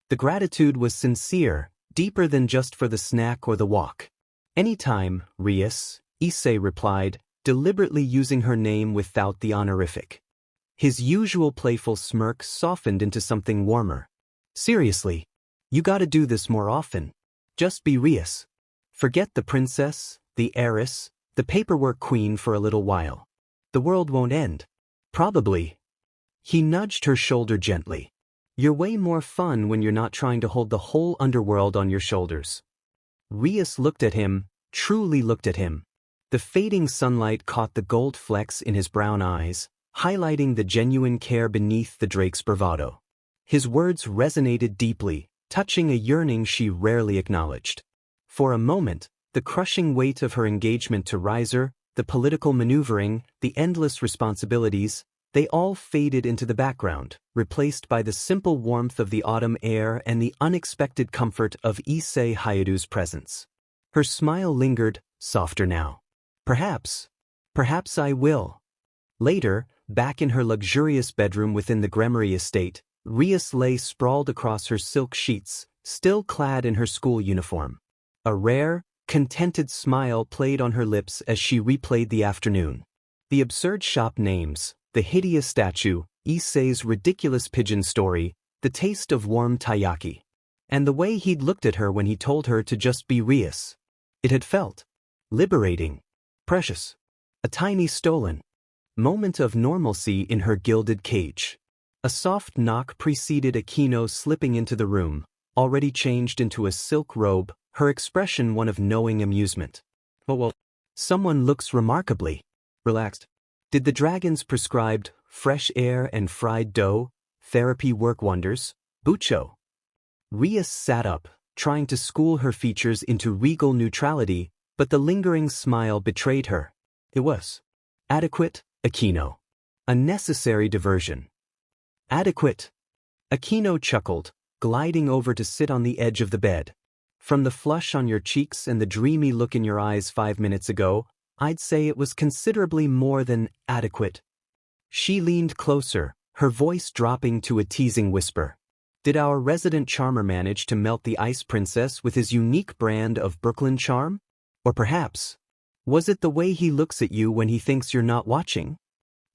The gratitude was sincere, deeper than just for the snack or the walk. Anytime, Rias, Issei replied, deliberately using her name without the honorific. His usual playful smirk softened into something warmer. Seriously, you gotta do this more often. Just be Rias. Forget the princess, the heiress, the paperwork queen for a little while. The world won't end. Probably. He nudged her shoulder gently. You're way more fun when you're not trying to hold the whole underworld on your shoulders. Rias looked at him, truly looked at him. The fading sunlight caught the gold flecks in his brown eyes, highlighting the genuine care beneath the drake's bravado. His words resonated deeply, touching a yearning she rarely acknowledged. For a moment, the crushing weight of her engagement to Riser, the political maneuvering, the endless responsibilities, they all faded into the background, replaced by the simple warmth of the autumn air and the unexpected comfort of Issei Hayadu's presence. Her smile lingered, softer now. Perhaps I will. Later, back in her luxurious bedroom within the Gremory estate, Rias lay sprawled across her silk sheets, still clad in her school uniform. A rare, contented smile played on her lips as she replayed the afternoon. The absurd shop names, the hideous statue, Issei's ridiculous pigeon story, the taste of warm taiyaki. And the way he'd looked at her when he told her to just be Rias. It had felt liberating. Precious. A tiny stolen moment of normalcy in her gilded cage. A soft knock preceded Aquino slipping into the room, already changed into a silk robe, her expression one of knowing amusement. Well, someone looks remarkably relaxed. Did the dragon's prescribed fresh air and fried dough therapy work wonders? Bucho. Rias sat up, trying to school her features into regal neutrality, but the lingering smile betrayed her. It was adequate, Aquino. A necessary diversion. Adequate. Aquino chuckled, gliding over to sit on the edge of the bed. From the flush on your cheeks and the dreamy look in your eyes 5 minutes ago, I'd say it was considerably more than adequate. She leaned closer, her voice dropping to a teasing whisper. Did our resident charmer manage to melt the ice princess with his unique brand of Brooklyn charm? Or perhaps, was it the way he looks at you when he thinks you're not watching?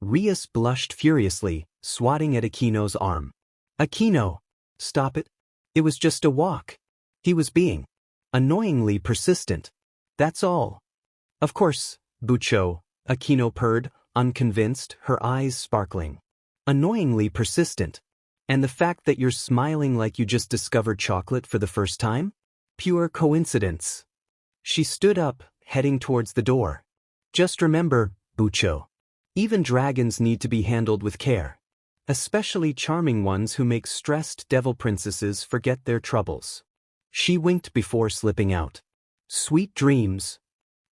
Rias blushed furiously, swatting at Aquino's arm. Aquino! Stop it. It was just a walk. He was being annoyingly persistent. That's all. Of course, Bucho, Aquino purred, unconvinced, her eyes sparkling. Annoyingly persistent. And the fact that you're smiling like you just discovered chocolate for the first time? Pure coincidence. She stood up, heading towards the door. Just remember, Bucho. Even dragons need to be handled with care. Especially charming ones who make stressed devil princesses forget their troubles. She winked before slipping out. Sweet dreams.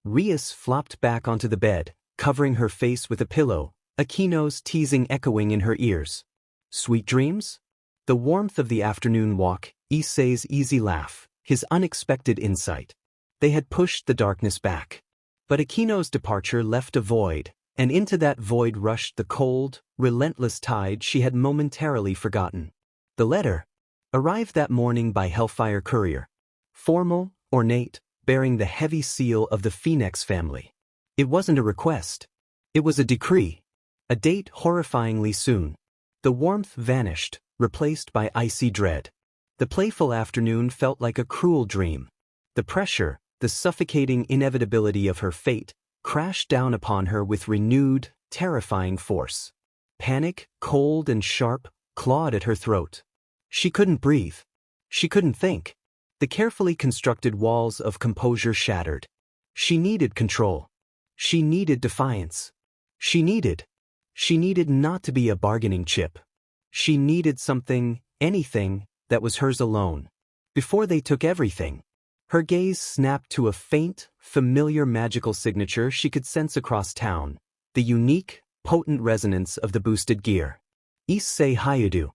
Rias flopped back onto the bed, covering her face with a pillow, Aquino's teasing echoing in her ears. Sweet dreams? The warmth of the afternoon walk, Issei's easy laugh, his unexpected insight. They had pushed the darkness back. But Aquino's departure left a void, and into that void rushed the cold, relentless tide she had momentarily forgotten. The letter arrived that morning by Hellfire Courier. Formal, ornate, bearing the heavy seal of the Phoenix family. It wasn't a request. It was a decree. A date horrifyingly soon. The warmth vanished, replaced by icy dread. The playful afternoon felt like a cruel dream. The pressure, the suffocating inevitability of her fate, crashed down upon her with renewed, terrifying force. Panic, cold and sharp, clawed at her throat. She couldn't breathe. She couldn't think. The carefully constructed walls of composure shattered. She needed control. She needed defiance. She needed not to be a bargaining chip. She needed something, anything, that was hers alone. Before they took everything. Her gaze snapped to a faint, familiar magical signature she could sense across town. The unique, potent resonance of the boosted gear. Issei Hayudu.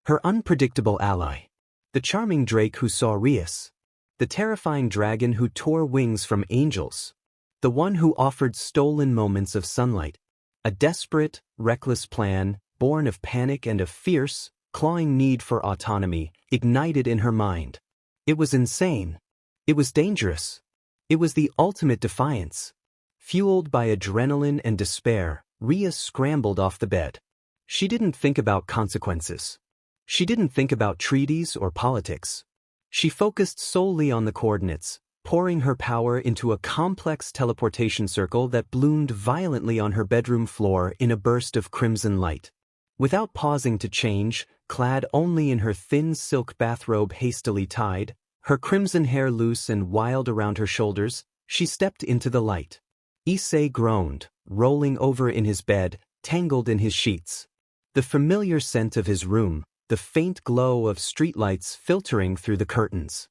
Her unpredictable ally. The charming drake who saw Rias. The terrifying dragon who tore wings from angels. The one who offered stolen moments of sunlight. A desperate, reckless plan, born of panic and a fierce, clawing need for autonomy, ignited in her mind. It was insane. It was dangerous. It was the ultimate defiance. Fueled by adrenaline and despair, Rias scrambled off the bed. She didn't think about consequences. She didn't think about treaties or politics. She focused solely on the coordinates, pouring her power into a complex teleportation circle that bloomed violently on her bedroom floor in a burst of crimson light. Without pausing to change, clad only in her thin silk bathrobe hastily tied, her crimson hair loose and wild around her shoulders, she stepped into the light. Issei groaned, rolling over in his bed, tangled in his sheets. The familiar scent of his room, the faint glow of streetlights filtering through the curtains.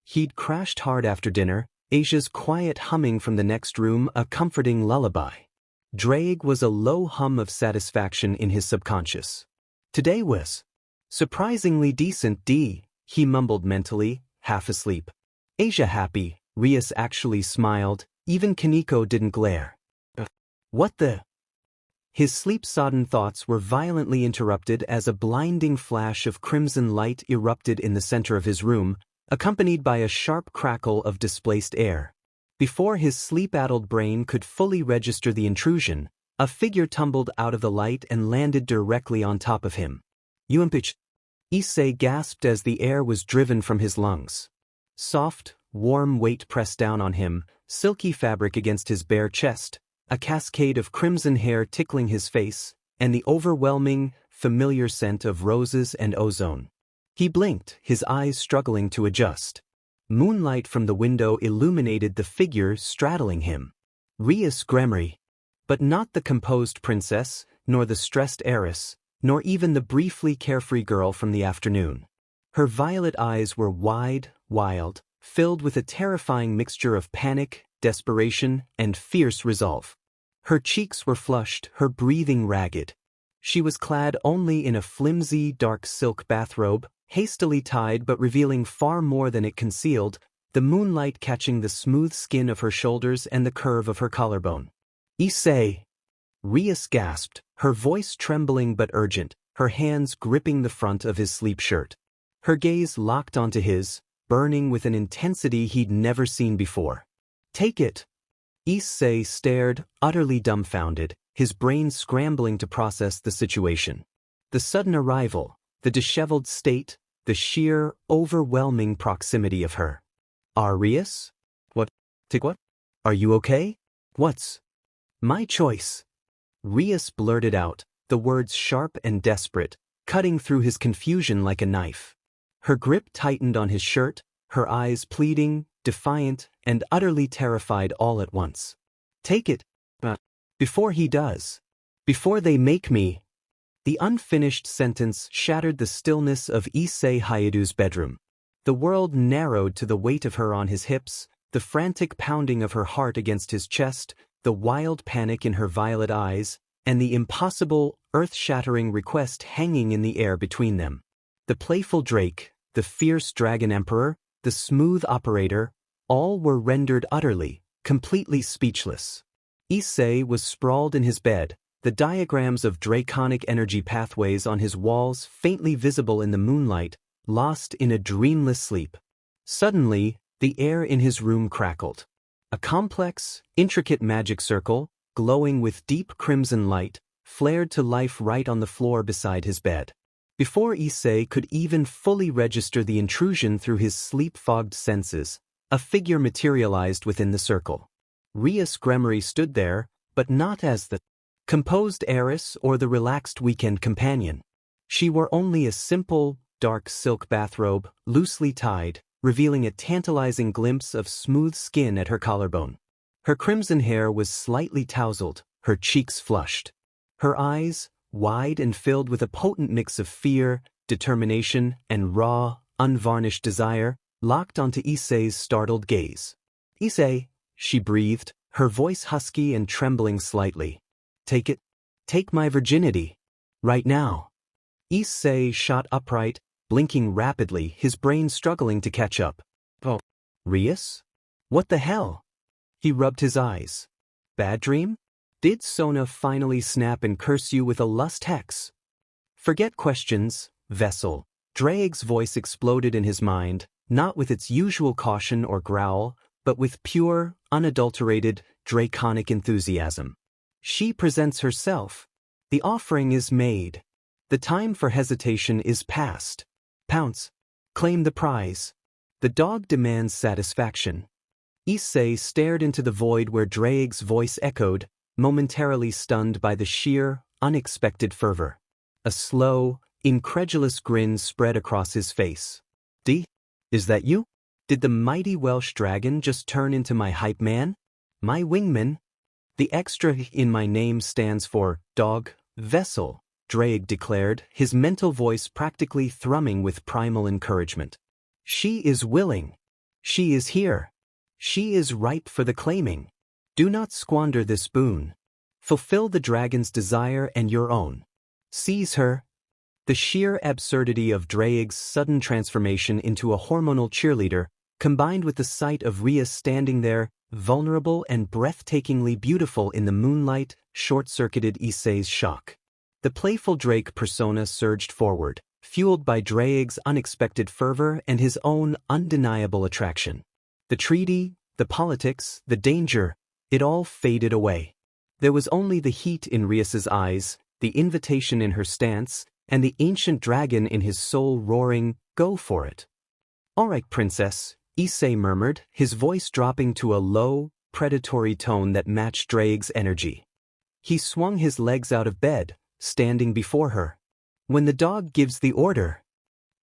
He'd crashed hard after dinner, Asia's quiet humming from the next room a comforting lullaby. Drake was a low hum of satisfaction in his subconscious. Today was surprisingly decent, he mumbled mentally, half asleep. Asia happy, Rias actually smiled, even Kaneko didn't glare. What the? His sleep-sodden thoughts were violently interrupted as a blinding flash of crimson light erupted in the center of his room, accompanied by a sharp crackle of displaced air. Before his sleep-addled brain could fully register the intrusion, a figure tumbled out of the light and landed directly on top of him. Yumpich! Issei gasped as the air was driven from his lungs. Soft, warm weight pressed down on him, silky fabric against his bare chest, a cascade of crimson hair tickling his face, and the overwhelming, familiar scent of roses and ozone. He blinked, his eyes struggling to adjust. Moonlight from the window illuminated the figure straddling him. Rias Gremory. But not the composed princess, nor the stressed heiress, nor even the briefly carefree girl from the afternoon. Her violet eyes were wide, wild, filled with a terrifying mixture of panic, desperation, and fierce resolve. Her cheeks were flushed, her breathing ragged. She was clad only in a flimsy, dark silk bathrobe, hastily tied but revealing far more than it concealed, the moonlight catching the smooth skin of her shoulders and the curve of her collarbone. Issei! Rias gasped, her voice trembling but urgent. her hands gripping the front of his sleep shirt. Her gaze locked onto his, burning with an intensity he'd never seen before. "Take it." Issei stared, utterly dumbfounded, his brain scrambling to process the situation. The sudden arrival, the disheveled state, the sheer, overwhelming proximity of her. "Arius? What? Take what? Are you okay?" "What's my choice?" Rias blurted out, the words sharp and desperate, cutting through his confusion like a knife. Her grip tightened on his shirt, her eyes pleading, defiant, and utterly terrified all at once. "Take it, but before he does. Before they make me." The unfinished sentence shattered the stillness of Issei Hayadu's bedroom. The world narrowed to the weight of her on his hips, the frantic pounding of her heart against his chest, the wild panic in her violet eyes, and the impossible, earth-shattering request hanging in the air between them. The playful Drake, the fierce Dragon Emperor, the smooth operator, all were rendered utterly, completely speechless. Issei was sprawled in his bed, the diagrams of draconic energy pathways on his walls faintly visible in the moonlight, lost in a dreamless sleep. Suddenly, the air in his room crackled. A complex, intricate magic circle, glowing with deep crimson light, flared to life right on the floor beside his bed. Before Issei could even fully register the intrusion through his sleep-fogged senses, a figure materialized within the circle. Rias Gremory stood there, but not as the composed heiress or the relaxed weekend companion. She wore only a simple, dark silk bathrobe, loosely tied, revealing a tantalizing glimpse of smooth skin at her collarbone. Her crimson hair was slightly tousled, her cheeks flushed. Her eyes, wide and filled with a potent mix of fear, determination, and raw, unvarnished desire, locked onto Issei's startled gaze. "Issei," she breathed, her voice husky and trembling slightly. "Take it. Take my virginity. Right now." Issei shot upright, blinking rapidly, his brain struggling to catch up. "Oh, Rias? What the hell?" He rubbed his eyes. "Bad dream? Did Sona finally snap and curse you with a lust hex?" "Forget questions, vessel." Drake's voice exploded in his mind, not with its usual caution or growl, but with pure, unadulterated, draconic enthusiasm. "She presents herself. The offering is made. The time for hesitation is past. Pounce. Claim the prize. The dog demands satisfaction." Issei stared into the void where Drake's voice echoed, momentarily stunned by the sheer, unexpected fervor. A slow, incredulous grin spread across his face. Is that you? Did the mighty Welsh dragon just turn into my hype man? My wingman? The extra in my name stands for dog, vessel, Drake declared, his mental voice practically thrumming with primal encouragement. "She is willing. She is here. She is ripe for the claiming. Do not squander this boon. Fulfill the dragon's desire and your own. Seize her." The sheer absurdity of Drake's sudden transformation into a hormonal cheerleader, combined with the sight of Rias standing there, vulnerable and breathtakingly beautiful in the moonlight, short-circuited Issei's shock. The playful Drake persona surged forward, fueled by Drake's unexpected fervor and his own undeniable attraction. The treaty, the politics, the danger, it all faded away. There was only the heat in Rias's eyes, the invitation in her stance, and the ancient dragon in his soul roaring, "Go for it." "All right, princess," Issei murmured, his voice dropping to a low, predatory tone that matched Drake's energy. He swung his legs out of bed, standing before her. "When the dog gives the order."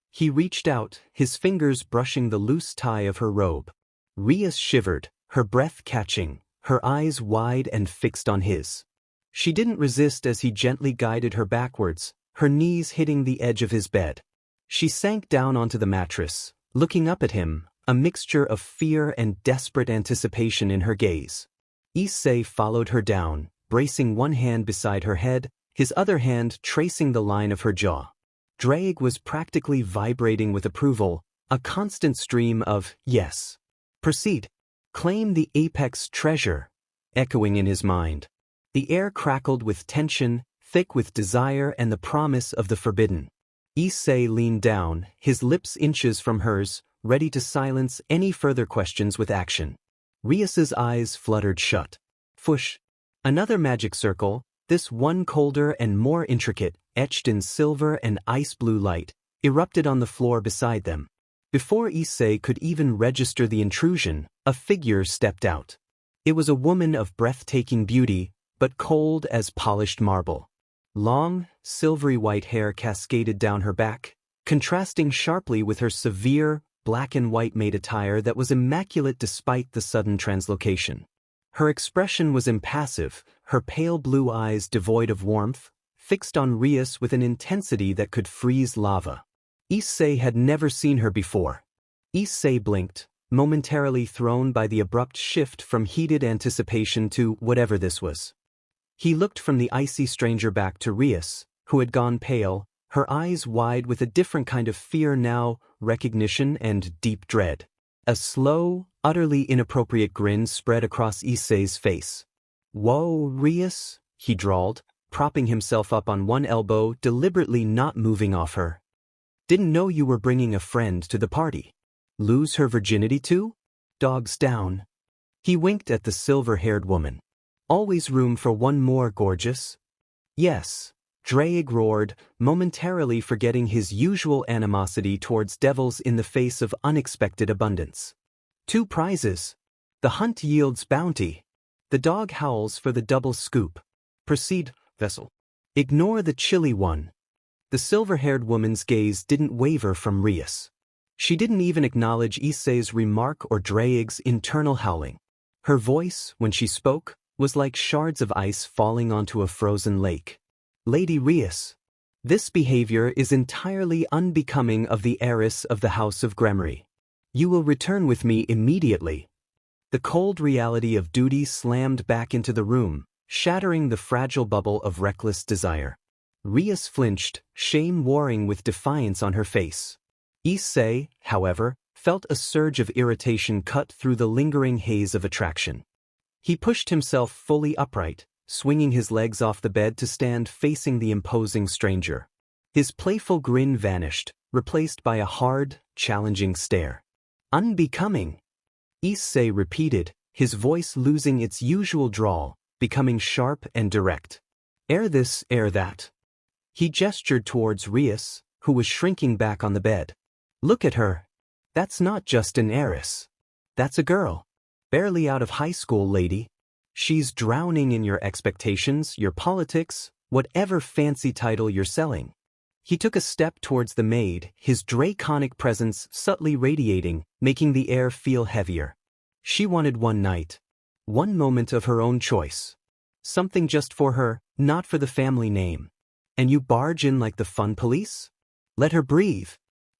He reached out, his fingers brushing the loose tie of her robe. Rias shivered, her breath catching, her eyes wide and fixed on his. She didn't resist as he gently guided her backwards, her knees hitting the edge of his bed. She sank down onto the mattress, looking up at him, a mixture of fear and desperate anticipation in her gaze. Issei followed her down, bracing one hand beside her head, his other hand tracing the line of her jaw. Drake was practically vibrating with approval, a constant stream of "yes. Proceed. Claim the apex treasure," echoing in his mind. The air crackled with tension, thick with desire and the promise of the forbidden. Issei leaned down, his lips inches from hers, ready to silence any further questions with action. Rias's eyes fluttered shut. Fush. Another magic circle, this one colder and more intricate, etched in silver and ice-blue light, erupted on the floor beside them. Before Issei could even register the intrusion, a figure stepped out. It was a woman of breathtaking beauty, but cold as polished marble. Long, silvery white hair cascaded down her back, contrasting sharply with her severe, black and white maid attire that was immaculate despite the sudden translocation. Her expression was impassive, her pale blue eyes devoid of warmth, fixed on Rias with an intensity that could freeze lava. Issei had never seen her before. Issei blinked, momentarily thrown by the abrupt shift from heated anticipation to whatever this was. He looked from the icy stranger back to Rias, who had gone pale, her eyes wide with a different kind of fear now, recognition and deep dread. A slow, utterly inappropriate grin spread across Issei's face. "Whoa, Rias," he drawled, propping himself up on one elbow, deliberately not moving off her. "Didn't know you were bringing a friend to the party. Lose her virginity too? Dawgs down." He winked at the silver-haired woman. "Always room for one more, gorgeous?" "Yes," Drake roared, momentarily forgetting his usual animosity towards devils in the face of unexpected abundance. "2 prizes. The hunt yields bounty. The dog howls for the double scoop. Proceed, vessel. Ignore the chilly one." The silver-haired woman's gaze didn't waver from Rias. She didn't even acknowledge Issei's remark or Drake's internal howling. Her voice, when she spoke, was like shards of ice falling onto a frozen lake. "Lady Rias, this behavior is entirely unbecoming of the heiress of the House of Gremory. You will return with me immediately." The cold reality of duty slammed back into the room, shattering the fragile bubble of reckless desire. Rias flinched, shame warring with defiance on her face. Issei, however, felt a surge of irritation cut through the lingering haze of attraction. He pushed himself fully upright, swinging his legs off the bed to stand facing the imposing stranger. His playful grin vanished, replaced by a hard, challenging stare. "Unbecoming," Issei repeated, his voice losing its usual drawl, becoming sharp and direct. "Ere this, ere that." He gestured towards Rias, who was shrinking back on the bed. "Look at her. That's not just an heiress. That's a girl. Barely out of high school, lady. She's drowning in your expectations, your politics, whatever fancy title you're selling." He took a step towards the maid, his draconic presence subtly radiating, making the air feel heavier. She wanted one night. One moment of her own choice. Something just for her, not for the family name. And you barge in like the fun police? Let her breathe.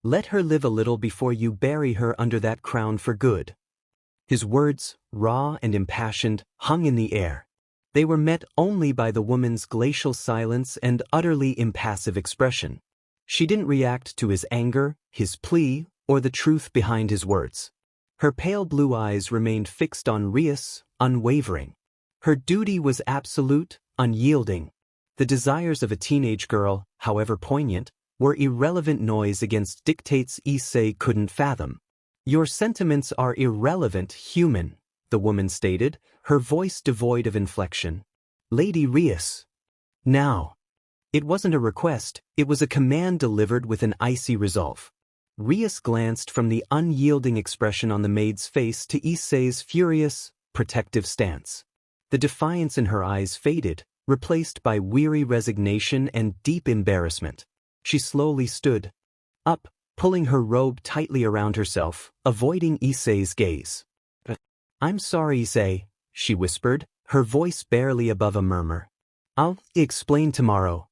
Let her live a little before you bury her under that crown for good. His words, raw and impassioned, hung in the air. They were met only by the woman's glacial silence and utterly impassive expression. She didn't react to his anger, his plea, or the truth behind his words. Her pale blue eyes remained fixed on Rias, unwavering. Her duty was absolute, unyielding. The desires of a teenage girl, however poignant, were irrelevant noise against dictates Issei couldn't fathom. "Your sentiments are irrelevant, human," the woman stated, her voice devoid of inflection. "Lady Rias." Now. It wasn't a request, it was a command delivered with an icy resolve. Rias glanced from the unyielding expression on the maid's face to Issei's furious, protective stance. The defiance in her eyes faded, replaced by weary resignation and deep embarrassment. She slowly stood up, pulling her robe tightly around herself, avoiding Issei's gaze. "I'm sorry, Issei," she whispered, her voice barely above a murmur. "I'll explain tomorrow."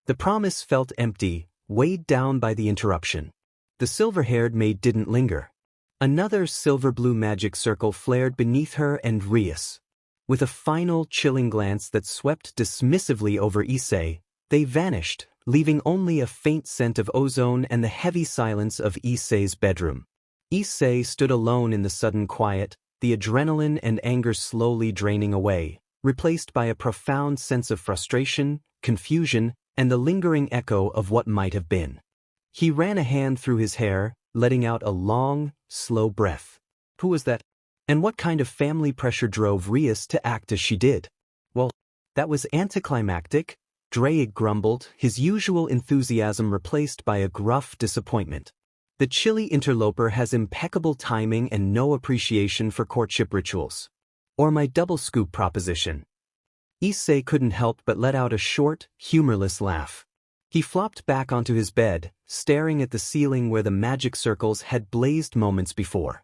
The promise felt empty, weighed down by the interruption. The silver-haired maid didn't linger. Another silver-blue magic circle flared beneath her and Rias. With a final, chilling glance that swept dismissively over Issei, they vanished, leaving only a faint scent of ozone and the heavy silence of Issei's bedroom. Issei stood alone in the sudden quiet, the adrenaline and anger slowly draining away, replaced by a profound sense of frustration, confusion, and the lingering echo of what might have been. He ran a hand through his hair, letting out a long, slow breath. Who was that? And what kind of family pressure drove Rias to act as she did? Well, that was anticlimactic, Drake grumbled, his usual enthusiasm replaced by a gruff disappointment. The chilly interloper has impeccable timing and no appreciation for courtship rituals. Or my double scoop proposition. Issei couldn't help but let out a short, humorless laugh. He flopped back onto his bed, staring at the ceiling where the magic circles had blazed moments before.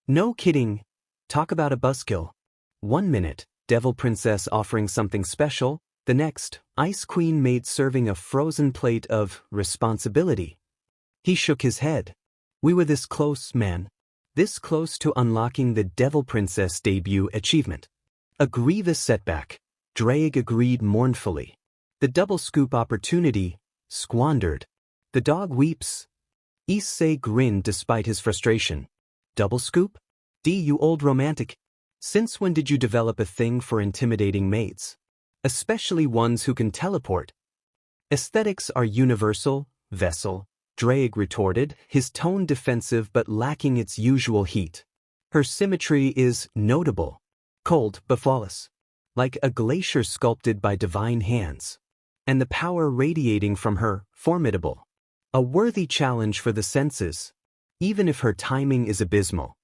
No kidding. Talk about a buzzkill. 1 minute, Devil Princess offering something special, the next, Ice Queen maid serving a frozen plate of responsibility. He shook his head. We were this close, man. This close to unlocking the Devil Princess debut achievement. A grievous setback, Drake agreed mournfully. The double scoop opportunity, squandered. The dog weeps. Issei grinned despite his frustration. Double scoop? You old romantic. Since when did you develop a thing for intimidating maids? Especially ones who can teleport. Aesthetics are universal, vessel, Drake retorted, his tone defensive but lacking its usual heat. Her symmetry is notable. Cold but flawless. Like a glacier sculpted by divine hands. And the power radiating from her, formidable. A worthy challenge for the senses. Even if her timing is abysmal.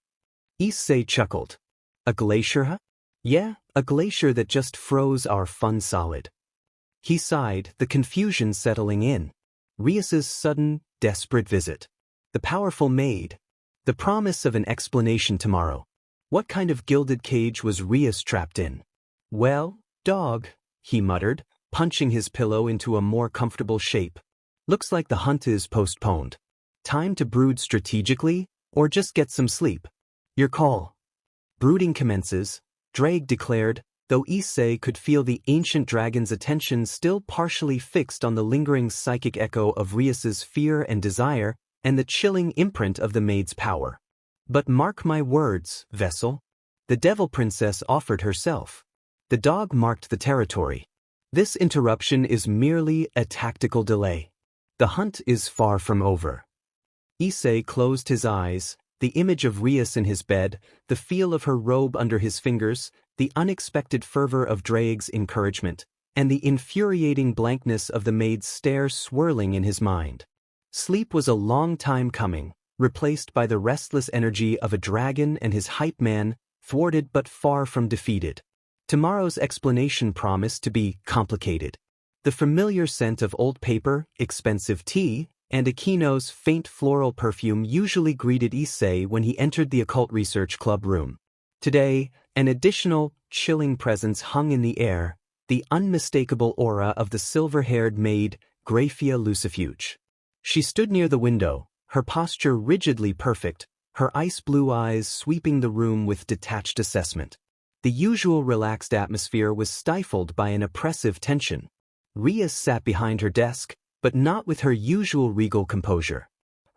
Issei chuckled. A glacier, huh? Yeah, a glacier that just froze our fun solid. He sighed, the confusion settling in. Rias's sudden, desperate visit. The powerful maid. The promise of an explanation tomorrow. What kind of gilded cage was Rias trapped in? Well, dog, he muttered, punching his pillow into a more comfortable shape. Looks like the hunt is postponed. Time to brood strategically, or just get some sleep. Your call. Brooding commences, Drake declared, though Issei could feel the ancient dragon's attention still partially fixed on the lingering psychic echo of Rias's fear and desire, and the chilling imprint of the maid's power. But mark my words, vessel. The Devil Princess offered herself. The dog marked the territory. This interruption is merely a tactical delay. The hunt is far from over. Issei closed his eyes, the image of Rias in his bed, the feel of her robe under his fingers, the unexpected fervor of Drake's encouragement, and the infuriating blankness of the maid's stare swirling in his mind. Sleep was a long time coming, replaced by the restless energy of a dragon and his hype man, thwarted but far from defeated. Tomorrow's explanation promised to be complicated. The familiar scent of old paper, expensive tea, and Akino's faint floral perfume usually greeted Issei when he entered the Occult Research Club room. Today, an additional, chilling presence hung in the air, the unmistakable aura of the silver-haired maid, Graphia Lucifuge. She stood near the window, her posture rigidly perfect, her ice-blue eyes sweeping the room with detached assessment. The usual relaxed atmosphere was stifled by an oppressive tension. Rias sat behind her desk, but not with her usual regal composure.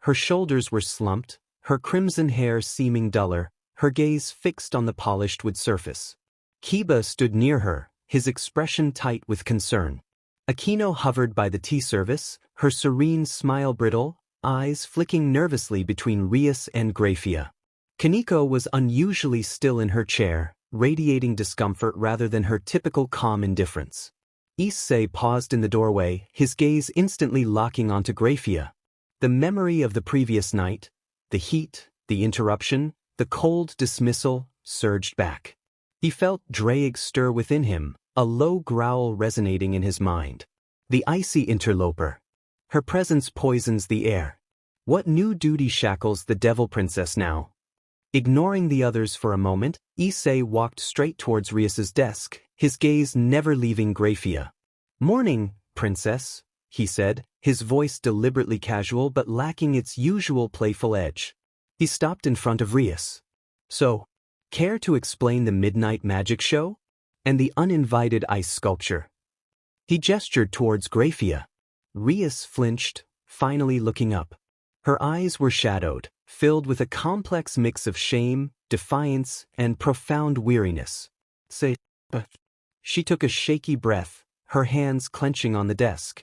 Her shoulders were slumped, her crimson hair seeming duller, her gaze fixed on the polished wood surface. Kiba stood near her, his expression tight with concern. Akino hovered by the tea service, her serene smile brittle, eyes flicking nervously between Rias and Graphia. Kaneko was unusually still in her chair, radiating discomfort rather than her typical calm indifference. Issei paused in the doorway, his gaze instantly locking onto Graphia. The memory of the previous night, the heat, the interruption, the cold dismissal, surged back. He felt Drake stir within him, a low growl resonating in his mind. The icy interloper. Her presence poisons the air. What new duty shackles the Devil Princess now? Ignoring the others for a moment, Issei walked straight towards Rias's desk, his gaze never leaving Graphia. Morning, princess, he said, his voice deliberately casual but lacking its usual playful edge. He stopped in front of Rias. So, care to explain the midnight magic show? And the uninvited ice sculpture? He gestured towards Graphia. Rias flinched, finally looking up. Her eyes were shadowed, filled with a complex mix of shame, defiance, and profound weariness. Say, but. She took a shaky breath, her hands clenching on the desk.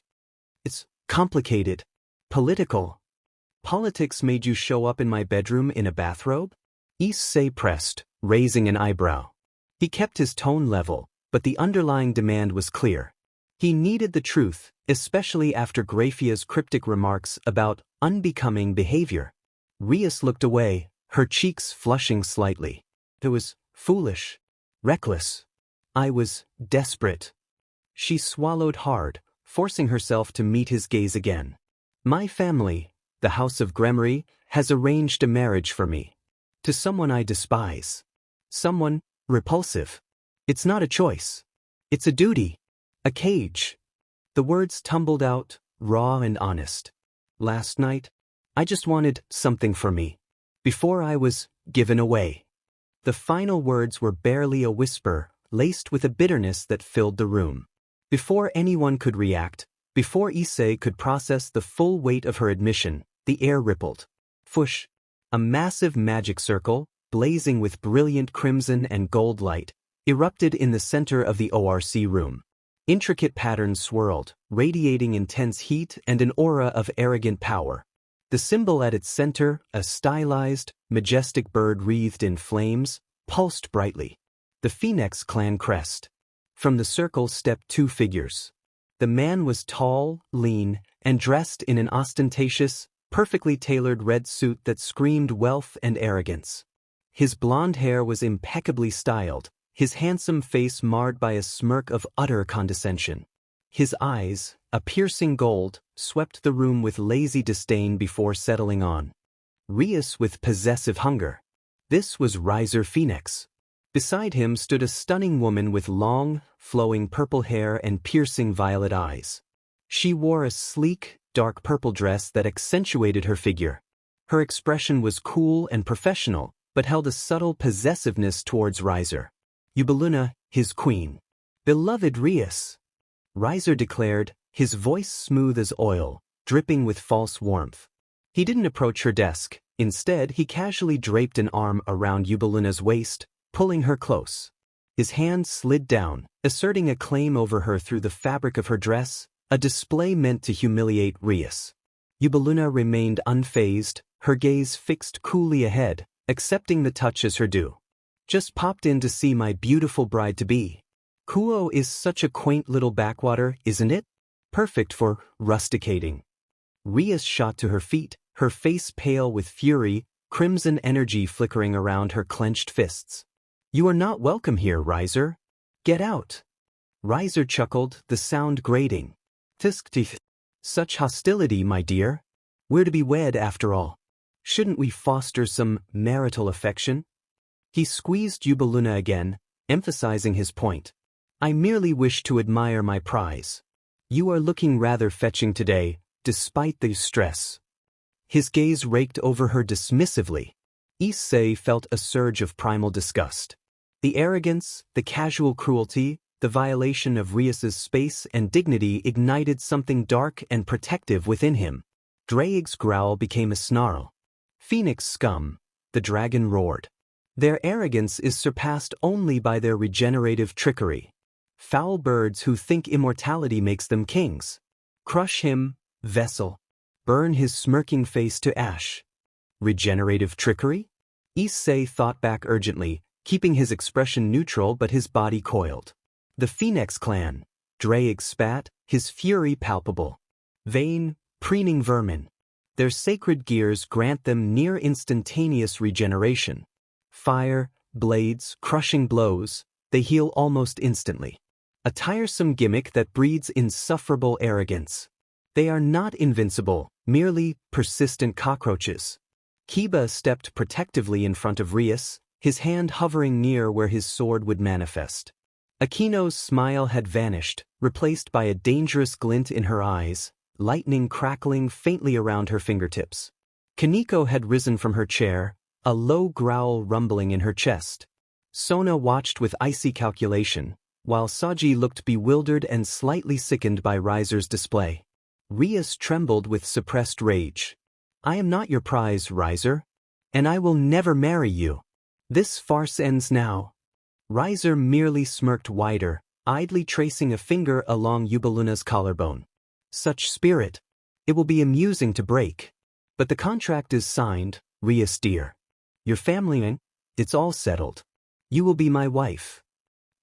It's complicated. Political. Politics made you show up in my bedroom in a bathrobe? Issei pressed, raising an eyebrow. He kept his tone level, but the underlying demand was clear. He needed the truth, especially after Graphia's cryptic remarks about unbecoming behavior. Rias looked away, her cheeks flushing slightly. It was foolish. Reckless. I was desperate. She swallowed hard, forcing herself to meet his gaze again. My family, the House of Gremory, has arranged a marriage for me. To someone I despise. Someone repulsive. It's not a choice. It's a duty. A cage. The words tumbled out, raw and honest. Last night, I just wanted something for me. Before I was given away. The final words were barely a whisper, laced with a bitterness that filled the room. Before anyone could react, before Issei could process the full weight of her admission, the air rippled. Fush. A massive magic circle, blazing with brilliant crimson and gold light, erupted in the center of the ORC room. Intricate patterns swirled, radiating intense heat and an aura of arrogant power. The symbol at its center, a stylized, majestic bird wreathed in flames, pulsed brightly. The Phoenix clan crest. From the circle stepped two figures. The man was tall, lean, and dressed in an ostentatious, perfectly tailored red suit that screamed wealth and arrogance. His blonde hair was impeccably styled, his handsome face marred by a smirk of utter condescension. His eyes, a piercing gold, swept the room with lazy disdain before settling on Rias with possessive hunger. This was Riser Phoenix. Beside him stood a stunning woman with long, flowing purple hair and piercing violet eyes. She wore a sleek, dark purple dress that accentuated her figure. Her expression was cool and professional, but held a subtle possessiveness towards Riser. Ubeluna, his queen. Beloved Rias. Riser declared, his voice smooth as oil, dripping with false warmth. He didn't approach her desk. Instead, he casually draped an arm around Ubeluna's waist, pulling her close. His hand slid down, asserting a claim over her through the fabric of her dress, a display meant to humiliate Rias. Ubeluna remained unfazed, her gaze fixed coolly ahead, accepting the touch as her due. Just popped in to see my beautiful bride-to-be. Kuo is such a quaint little backwater, isn't it? Perfect for rusticating. Rias shot to her feet, her face pale with fury, crimson energy flickering around her clenched fists. You are not welcome here, Riser. Get out. Riser chuckled, the sound grating. Tiskteeth. Such hostility, my dear. We're to be wed after all. Shouldn't we foster some marital affection? He squeezed Ubeluna again, emphasizing his point. I merely wish to admire my prize. You are looking rather fetching today, despite the stress. His gaze raked over her dismissively. Issei felt a surge of primal disgust. The arrogance, the casual cruelty, the violation of Rias's space and dignity ignited something dark and protective within him. Draig's growl became a snarl. Phoenix scum, the dragon roared. Their arrogance is surpassed only by their regenerative trickery. Foul birds who think immortality makes them kings. Crush him, vessel. Burn his smirking face to ash. Regenerative trickery? Issei thought back urgently, keeping his expression neutral but his body coiled. The Phoenix clan. Draig spat, his fury palpable. Vain, preening vermin. Their sacred gears grant them near instantaneous regeneration. Fire, blades, crushing blows, they heal almost instantly. A tiresome gimmick that breeds insufferable arrogance. They are not invincible, merely persistent cockroaches. Kiba stepped protectively in front of Rias, his hand hovering near where his sword would manifest. Akino's smile had vanished, replaced by a dangerous glint in her eyes, lightning crackling faintly around her fingertips. Kaneko had risen from her chair, a low growl rumbling in her chest. Sona watched with icy calculation, while Saji looked bewildered and slightly sickened by Riser's display. Rias trembled with suppressed rage. I am not your prize, Riser. And I will never marry you. This farce ends now. Riser merely smirked wider, idly tracing a finger along Yubaluna's collarbone. Such spirit. It will be amusing to break. But the contract is signed, Rias dear. Your family, it's all settled. You will be my wife.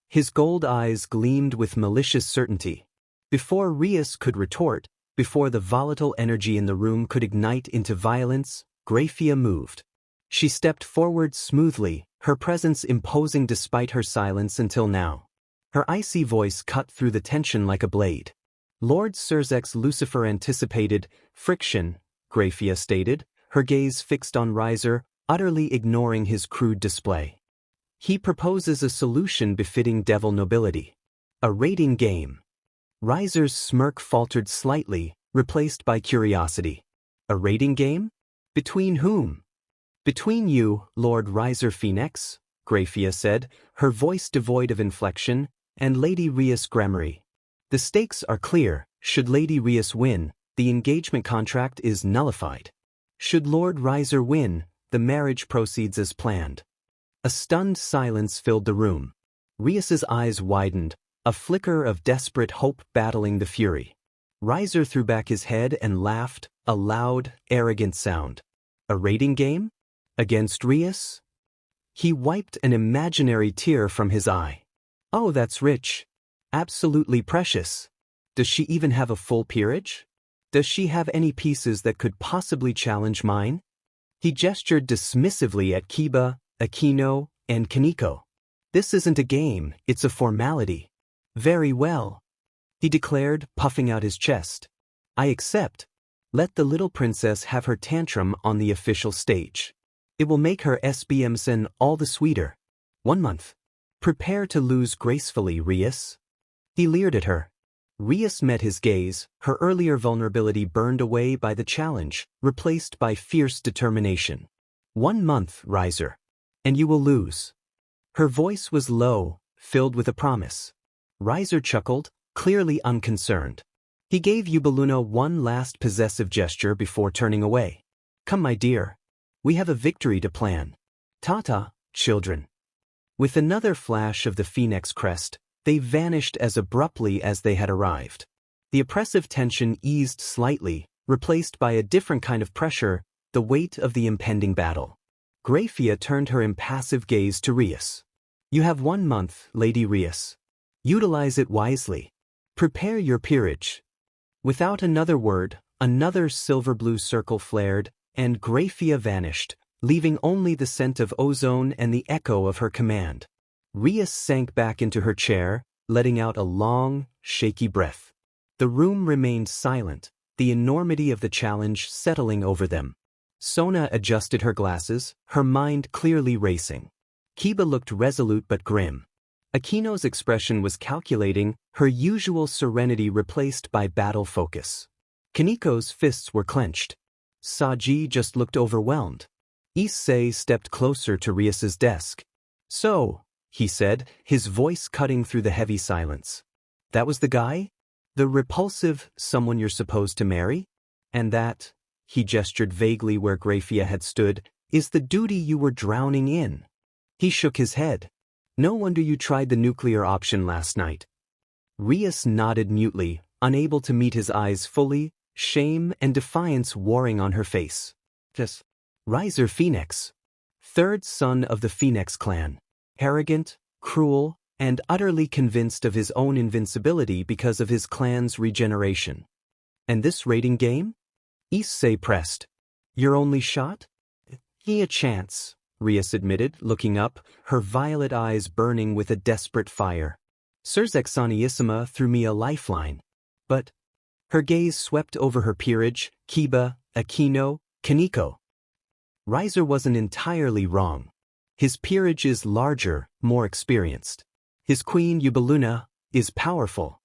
His gold eyes gleamed with malicious certainty. Before Rias could retort, before the volatile energy in the room could ignite into violence, Grafia moved. She stepped forward smoothly, her presence imposing despite her silence until now. Her icy voice cut through the tension like a blade. Lord Surzek's Lucifer anticipated friction, Grafia stated, her gaze fixed on Riser, utterly ignoring his crude display. He proposes a solution befitting devil nobility. A rating game. Riser's smirk faltered slightly, replaced by curiosity. A rating game? Between whom? Between you, Lord Riser Phoenix, Grafia said, her voice devoid of inflection, and Lady Rias Gramarye. The stakes are clear. Should Lady Rias win, the engagement contract is nullified. Should Lord Riser win, the marriage proceeds as planned. A stunned silence filled the room. Rias's eyes widened, a flicker of desperate hope battling the fury. Riser threw back his head and laughed, a loud, arrogant sound. A rating game? Against Rias? He wiped an imaginary tear from his eye. Oh, that's rich. Absolutely precious. Does she even have a full peerage? Does she have any pieces that could possibly challenge mine? He gestured dismissively at Kiba, Aquino, and Kaneko. This isn't a game, it's a formality. Very well, he declared, puffing out his chest. I accept. Let the little princess have her tantrum on the official stage. It will make her SBMsen all the sweeter. 1 month. Prepare to lose gracefully, Rias. He leered at her. Rias met his gaze, her earlier vulnerability burned away by the challenge, replaced by fierce determination. 1 month, Riser. And you will lose. Her voice was low, filled with a promise. Riser chuckled, clearly unconcerned. He gave Yubaluna one last possessive gesture before turning away. Come, my dear. We have a victory to plan. Ta-ta, children. With another flash of the phoenix crest, they vanished as abruptly as they had arrived. The oppressive tension eased slightly, replaced by a different kind of pressure, the weight of the impending battle. Grafia turned her impassive gaze to Rias. You have 1 month, Lady Rias. Utilize it wisely. Prepare your peerage. Without another word, another silver-blue circle flared, and Grafia vanished, leaving only the scent of ozone and the echo of her command. Rias sank back into her chair, letting out a long, shaky breath. The room remained silent, the enormity of the challenge settling over them. Sona adjusted her glasses, her mind clearly racing. Kiba looked resolute but grim. Aquino's expression was calculating, her usual serenity replaced by battle focus. Kaneko's fists were clenched. Saji just looked overwhelmed. Issei stepped closer to Rias's desk. So, he said, his voice cutting through the heavy silence. That was the guy? The repulsive someone you're supposed to marry? And that, he gestured vaguely where Grafia had stood, is the duty you were drowning in. He shook his head. No wonder you tried the nuclear option last night. Rias nodded mutely, unable to meet his eyes fully, shame and defiance warring on her face. Just Riser Phoenix. 3rd son of the Phoenix clan. Arrogant, cruel, and utterly convinced of his own invincibility because of his clan's regeneration. And this rating game? Issei pressed. Your only shot? A chance, Rias admitted, looking up, her violet eyes burning with a desperate fire. Surzek Sanissima threw me a lifeline. But her gaze swept over her peerage, Kiba, Aquino, Kaneko. Riser wasn't entirely wrong. His peerage is larger, more experienced. His queen Yubaluna is powerful.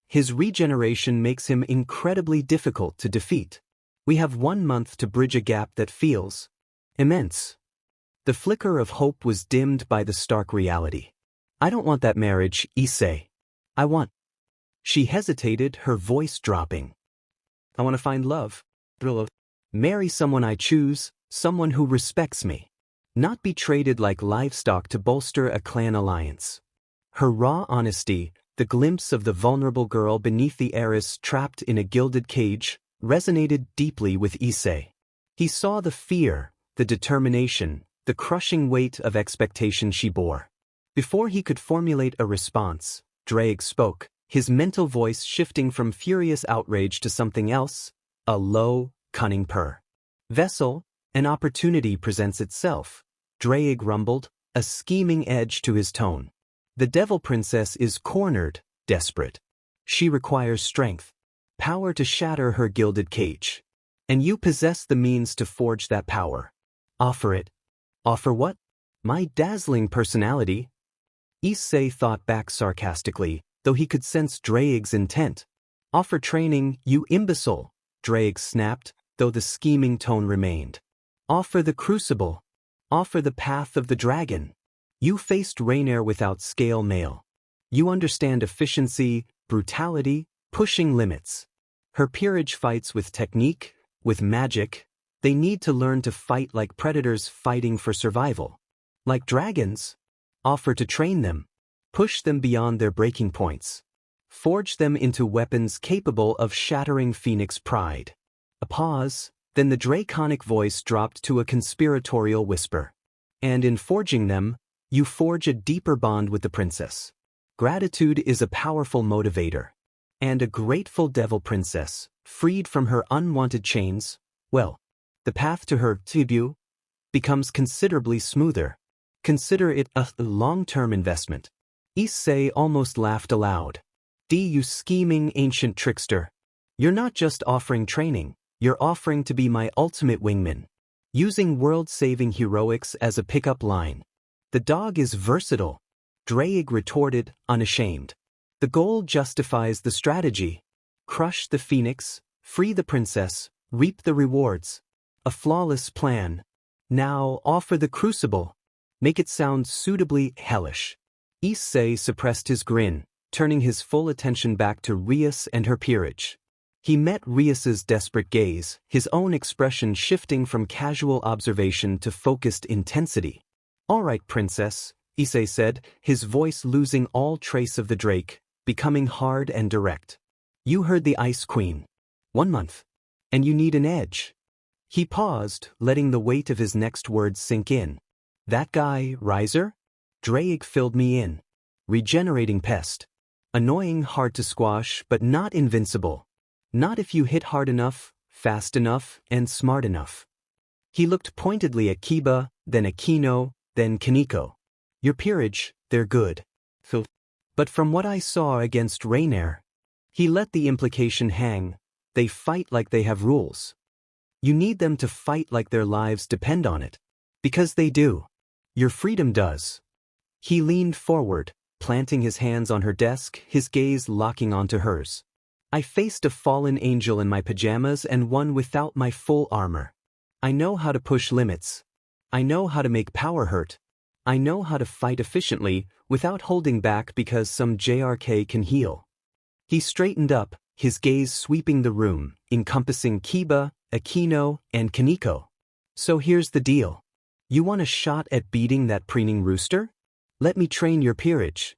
His regeneration makes him incredibly difficult to defeat. We have 1 month to bridge a gap that feels immense. The flicker of hope was dimmed by the stark reality. I don't want that marriage, Issei. I want. She hesitated, her voice dropping. I want to find love. Marry someone I choose, someone who respects me. Not be traded like livestock to bolster a clan alliance. Her raw honesty, The glimpse of the vulnerable girl beneath the heiress trapped in a gilded cage resonated deeply with Issei. He saw the fear, the determination, the crushing weight of expectation she bore. Before he could formulate a response, Dawgs spoke, his mental voice shifting from furious outrage to something else, a low, cunning purr. "Vessel, an opportunity presents itself," Dawgs rumbled, a scheming edge to his tone. "The Devil Princess is cornered, desperate. She requires strength, power to shatter her gilded cage. And you possess the means to forge that power. Offer it." "Offer what?" "My dazzling personality." Issei thought back sarcastically, though he could sense Dawgs' intent. "Offer training, you imbecile," Dawgs snapped, though the scheming tone remained. "Offer the crucible. Offer the path of the dragon. You faced Rainier without scale mail. You understand efficiency, brutality, pushing limits. Her peerage fights with technique, with magic. They need to learn to fight like predators fighting for survival. Like dragons. Offer to train them. Push them beyond their breaking points. Forge them into weapons capable of shattering Phoenix pride." A pause, then the draconic voice dropped to a conspiratorial whisper. "And in forging them, you forge a deeper bond with the princess. Gratitude is a powerful motivator. And a grateful devil princess, freed from her unwanted chains, well, the path to her debut becomes considerably smoother. Consider it a long-term investment." Issei almost laughed aloud. You scheming ancient trickster. You're not just offering training, you're offering to be my ultimate wingman. Using world-saving heroics as a pickup line. The dog is versatile," Dawgs retorted, unashamed. "The goal justifies the strategy. Crush the Phoenix, free the princess, reap the rewards. A flawless plan. Now offer the crucible. Make it sound suitably hellish." Issei suppressed his grin, turning his full attention back to Rias and her peerage. He met Rias's desperate gaze, his own expression shifting from casual observation to focused intensity. "All right, princess," Issei said, his voice losing all trace of the drake, becoming hard and direct. "You heard the Ice Queen. 1 month. And you need an edge." He paused, letting the weight of his next words sink in. "That guy, Riser? Dawgs filled me in. Regenerating pest. Annoying, hard to squash, but not invincible. Not if you hit hard enough, fast enough, and smart enough." He looked pointedly at Kiba, then Akino, then Kaneko. "Your peerage, they're good. But from what I saw against Rainier," he let the implication hang, "they fight like they have rules. You need them to fight like their lives depend on it. Because they do. Your freedom does." He leaned forward, planting his hands on her desk, his gaze locking onto hers. "I faced a fallen angel in my pajamas and one without my full armor. I know how to push limits. I know how to make power hurt. I know how to fight efficiently without holding back because some JRK can heal." He straightened up, his gaze sweeping the room, encompassing Kiba, Akino, and Kaneko. "So here's the deal. You want a shot at beating that preening rooster? Let me train your peerage."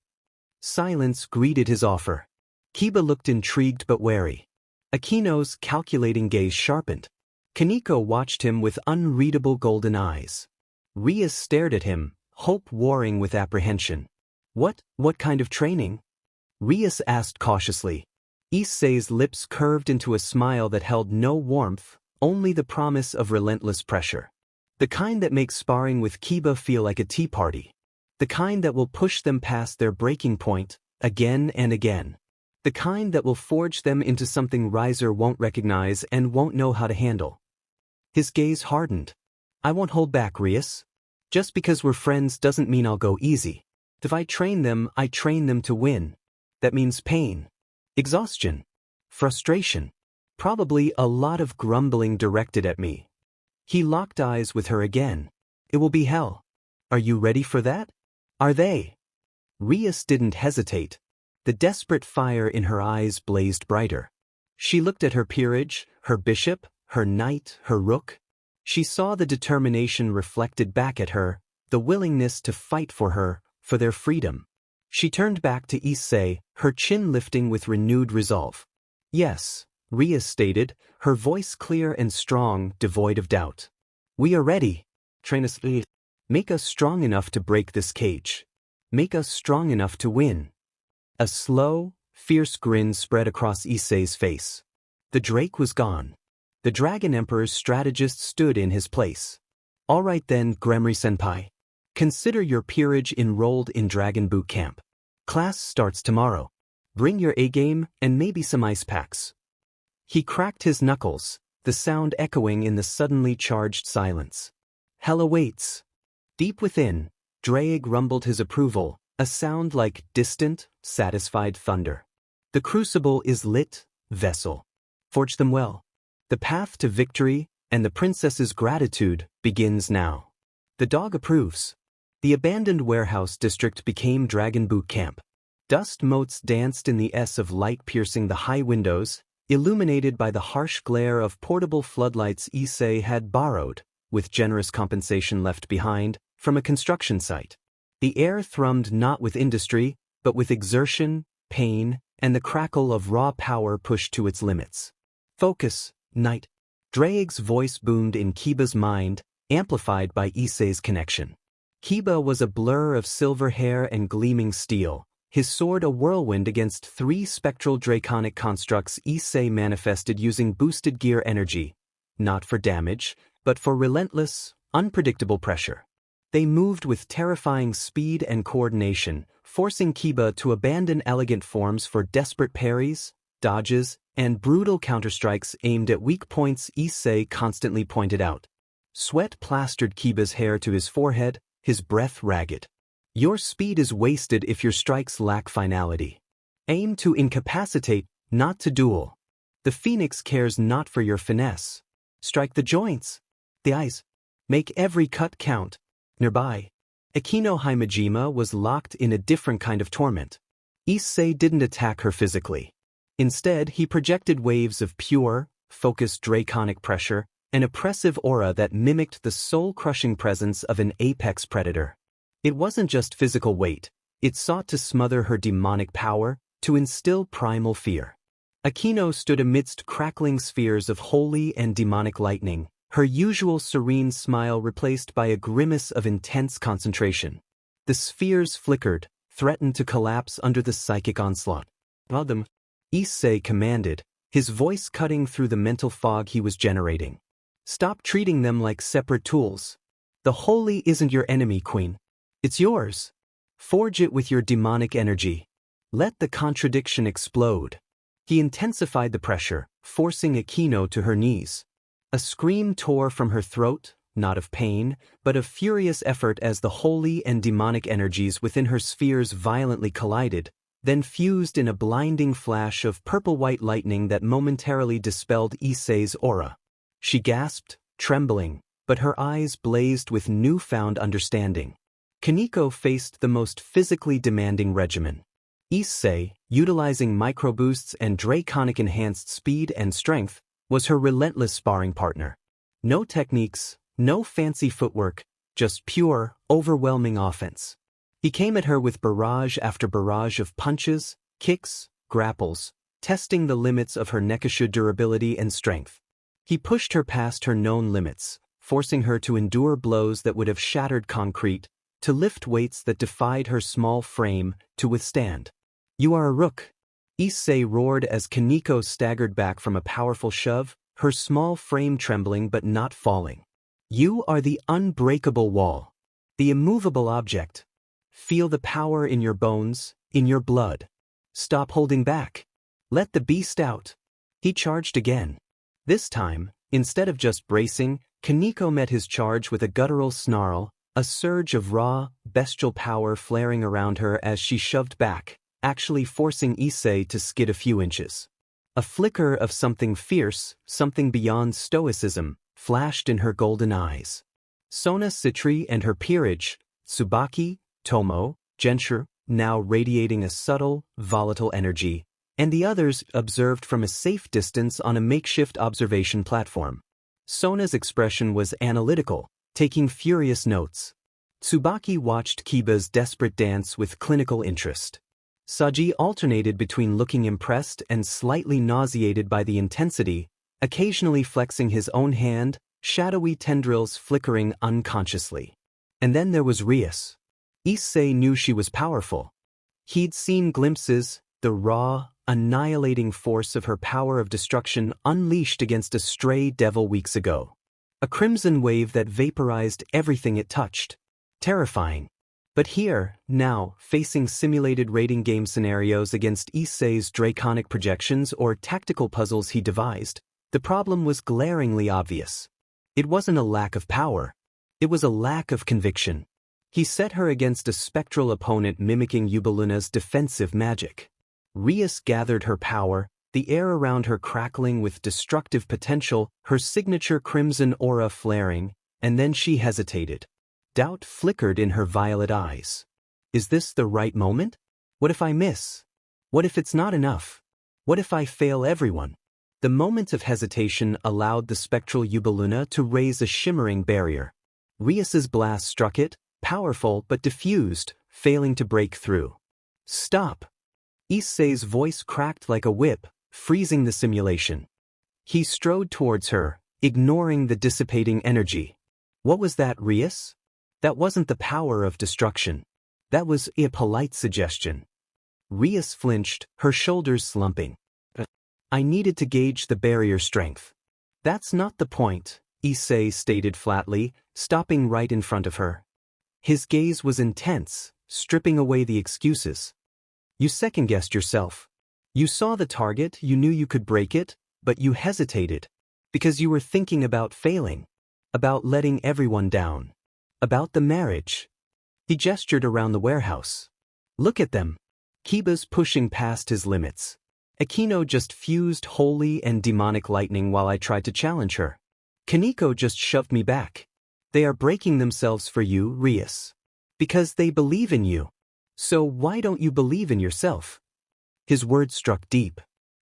Silence greeted his offer. Kiba looked intrigued but wary. Akino's calculating gaze sharpened. Kaneko watched him with unreadable golden eyes. Rias stared at him, hope warring with apprehension. What kind of training?" Rias asked cautiously. Issei's lips curved into a smile that held no warmth, only the promise of relentless pressure. The kind that makes sparring with Kiba feel like a tea party. The kind that will push them past their breaking point, again and again. The kind that will forge them into something Riser won't recognize and won't know how to handle. His gaze hardened. "I won't hold back, Rias. Just because we're friends doesn't mean I'll go easy. If I train them, I train them to win. That means pain, exhaustion, frustration, probably a lot of grumbling directed at me." He locked eyes with her again. "It will be hell. Are you ready for that? Are they?" Rias didn't hesitate. The desperate fire in her eyes blazed brighter. She looked at her peerage, her bishop, her knight, her rook. She saw the determination reflected back at her, the willingness to fight for her, for their freedom. She turned back to Issei, her chin lifting with renewed resolve. Yes, Ria stated, her voice clear and strong, devoid of doubt. We are ready. Train us. Make us strong enough to break this cage. Make us strong enough to win. A slow, fierce grin spread across Issei's face. The Drake was gone. The Dragon Emperor's strategist stood in his place. All right then, Gremry-senpai. Consider your peerage enrolled in Dragon Boot Camp. Class starts tomorrow. Bring your A-game and maybe some ice packs. He cracked his knuckles, the sound echoing in the suddenly charged silence. Hell awaits. Deep within, Drake rumbled his approval, a sound like distant, satisfied thunder. The crucible is lit, vessel. Forge them well. The path to victory, and the princess's gratitude, begins now. The dog approves. The abandoned warehouse district became Dragon Boot Camp. Dust motes danced in the S of light piercing the high windows, illuminated by the harsh glare of portable floodlights Issei had borrowed, with generous compensation left behind, from a construction site. The air thrummed not with industry, but with exertion, pain, and the crackle of raw power pushed to its limits. Focus, Knight. Drake's voice boomed in Kiba's mind, amplified by Issei's connection. Kiba was a blur of silver hair and gleaming steel, his sword a whirlwind against 3 spectral draconic constructs Issei manifested using boosted gear energy, not for damage, but for relentless, unpredictable pressure. They moved with terrifying speed and coordination, forcing Kiba to abandon elegant forms for desperate parries, dodges, and brutal counterstrikes aimed at weak points Issei constantly pointed out. Sweat plastered Kiba's hair to his forehead, his breath ragged. Your speed is wasted if your strikes lack finality. Aim to incapacitate, not to duel. The phoenix cares not for your finesse. Strike the joints, the eyes. Make every cut count. Nearby, Akino Himejima was locked in a different kind of torment. Issei didn't attack her physically. Instead, he projected waves of pure, focused draconic pressure, an oppressive aura that mimicked the soul-crushing presence of an apex predator. It wasn't just physical weight, it sought to smother her demonic power, to instill primal fear. Akino stood amidst crackling spheres of holy and demonic lightning, her usual serene smile replaced by a grimace of intense concentration. The spheres flickered, threatened to collapse under the psychic onslaught. "Them," Issei commanded, his voice cutting through the mental fog he was generating. "Stop treating them like separate tools. The holy isn't your enemy, Queen. It's yours. Forge it with your demonic energy. Let the contradiction explode." He intensified the pressure, forcing Akino to her knees. A scream tore from her throat, not of pain, but of furious effort as the holy and demonic energies within her spheres violently collided, then fused in a blinding flash of purple-white lightning that momentarily dispelled Issei's aura. She gasped, trembling, but her eyes blazed with newfound understanding. Kaneko faced the most physically demanding regimen. Issei, utilizing microboosts and draconic-enhanced speed and strength, was her relentless sparring partner. No techniques, no fancy footwork, just pure, overwhelming offense. He came at her with barrage after barrage of punches, kicks, grapples, testing the limits of her nekashu durability and strength. He pushed her past her known limits, forcing her to endure blows that would have shattered concrete, to lift weights that defied her small frame to withstand. "You are a rook," Issei roared as Kaneko staggered back from a powerful shove, her small frame trembling but not falling. "You are the unbreakable wall, the immovable object. Feel the power in your bones, in your blood. Stop holding back. Let the beast out." He charged again. This time, instead of just bracing, Kaneko met his charge with a guttural snarl, a surge of raw, bestial power flaring around her as she shoved back, actually forcing Issei to skid a few inches. A flicker of something fierce, something beyond stoicism, flashed in her golden eyes. Sona Citri and her peerage, Tsubaki, Tomo, Gensher, now radiating a subtle, volatile energy, and the others observed from a safe distance on a makeshift observation platform. Sona's expression was analytical, taking furious notes. Tsubaki watched Kiba's desperate dance with clinical interest. Saji alternated between looking impressed and slightly nauseated by the intensity, occasionally flexing his own hand, shadowy tendrils flickering unconsciously. And then there was Rias. Issei knew she was powerful. He'd seen glimpses, the raw, annihilating force of her power of destruction unleashed against a stray devil weeks ago. A crimson wave that vaporized everything it touched. Terrifying. But here, now, facing simulated raiding game scenarios against Issei's draconic projections or tactical puzzles he devised, the problem was glaringly obvious. It wasn't a lack of power. It was a lack of conviction. He set her against a spectral opponent mimicking Yubaluna's defensive magic. Rias gathered her power, the air around her crackling with destructive potential, her signature crimson aura flaring, and then she hesitated. Doubt flickered in her violet eyes. Is this the right moment? What if I miss? What if it's not enough? What if I fail everyone? The moment of hesitation allowed the spectral Yubaluna to raise a shimmering barrier. Rias's blast struck it, powerful but diffused, failing to break through. Stop! Issei's voice cracked like a whip, freezing the simulation. He strode towards her, ignoring the dissipating energy. What was that, Rias? That wasn't the power of destruction. That was a polite suggestion. Rias flinched, her shoulders slumping. I needed to gauge the barrier strength. That's not the point, Issei stated flatly, stopping right in front of her. His gaze was intense, stripping away the excuses. You second-guessed yourself. You saw the target, you knew you could break it, but you hesitated. Because you were thinking about failing. About letting everyone down. About the marriage. He gestured around the warehouse. Look at them. Kiba's pushing past his limits. Akino just fused holy and demonic lightning while I tried to challenge her. Kaneko just shoved me back. They are breaking themselves for you, Rias. Because they believe in you. So why don't you believe in yourself? His words struck deep.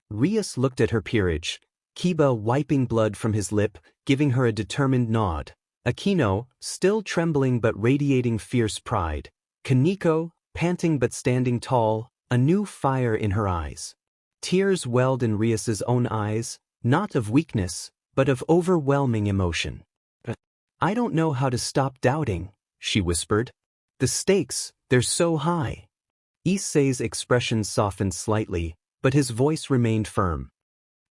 Rias looked at her peerage, Kiba wiping blood from his lip, giving her a determined nod. Akino, still trembling but radiating fierce pride. Kaneko, panting but standing tall, a new fire in her eyes. Tears welled in Rias's own eyes, not of weakness, but of overwhelming emotion. I don't know how to stop doubting, she whispered. The stakes, they're so high. Issei's expression softened slightly, but his voice remained firm.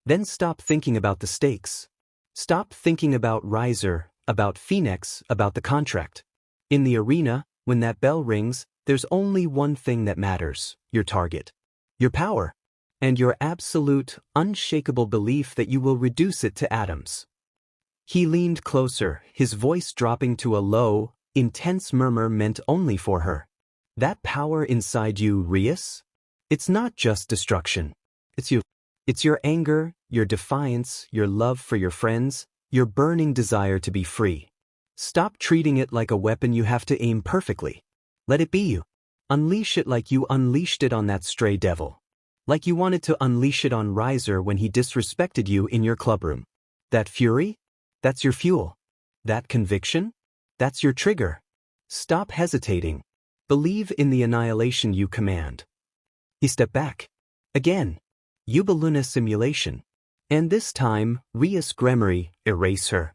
Then stop thinking about the stakes. Stop thinking about Riser, about Phoenix, about the contract. In the arena, when that bell rings, there's only one thing that matters, your target. Your power. And your absolute, unshakable belief that you will reduce it to atoms. He leaned closer, his voice dropping to a low, intense murmur meant only for her. That power inside you, Rias? It's not just destruction. It's you. It's your anger, your defiance, your love for your friends, your burning desire to be free. Stop treating it like a weapon you have to aim perfectly. Let it be you. Unleash it like you unleashed it on that stray devil. Like you wanted to unleash it on Riser when he disrespected you in your clubroom. That fury? That's your fuel. That conviction? That's your trigger. Stop hesitating. Believe in the annihilation you command. He stepped back. Again. Yubaluna simulation. And this time, Rias Gremory, erase her.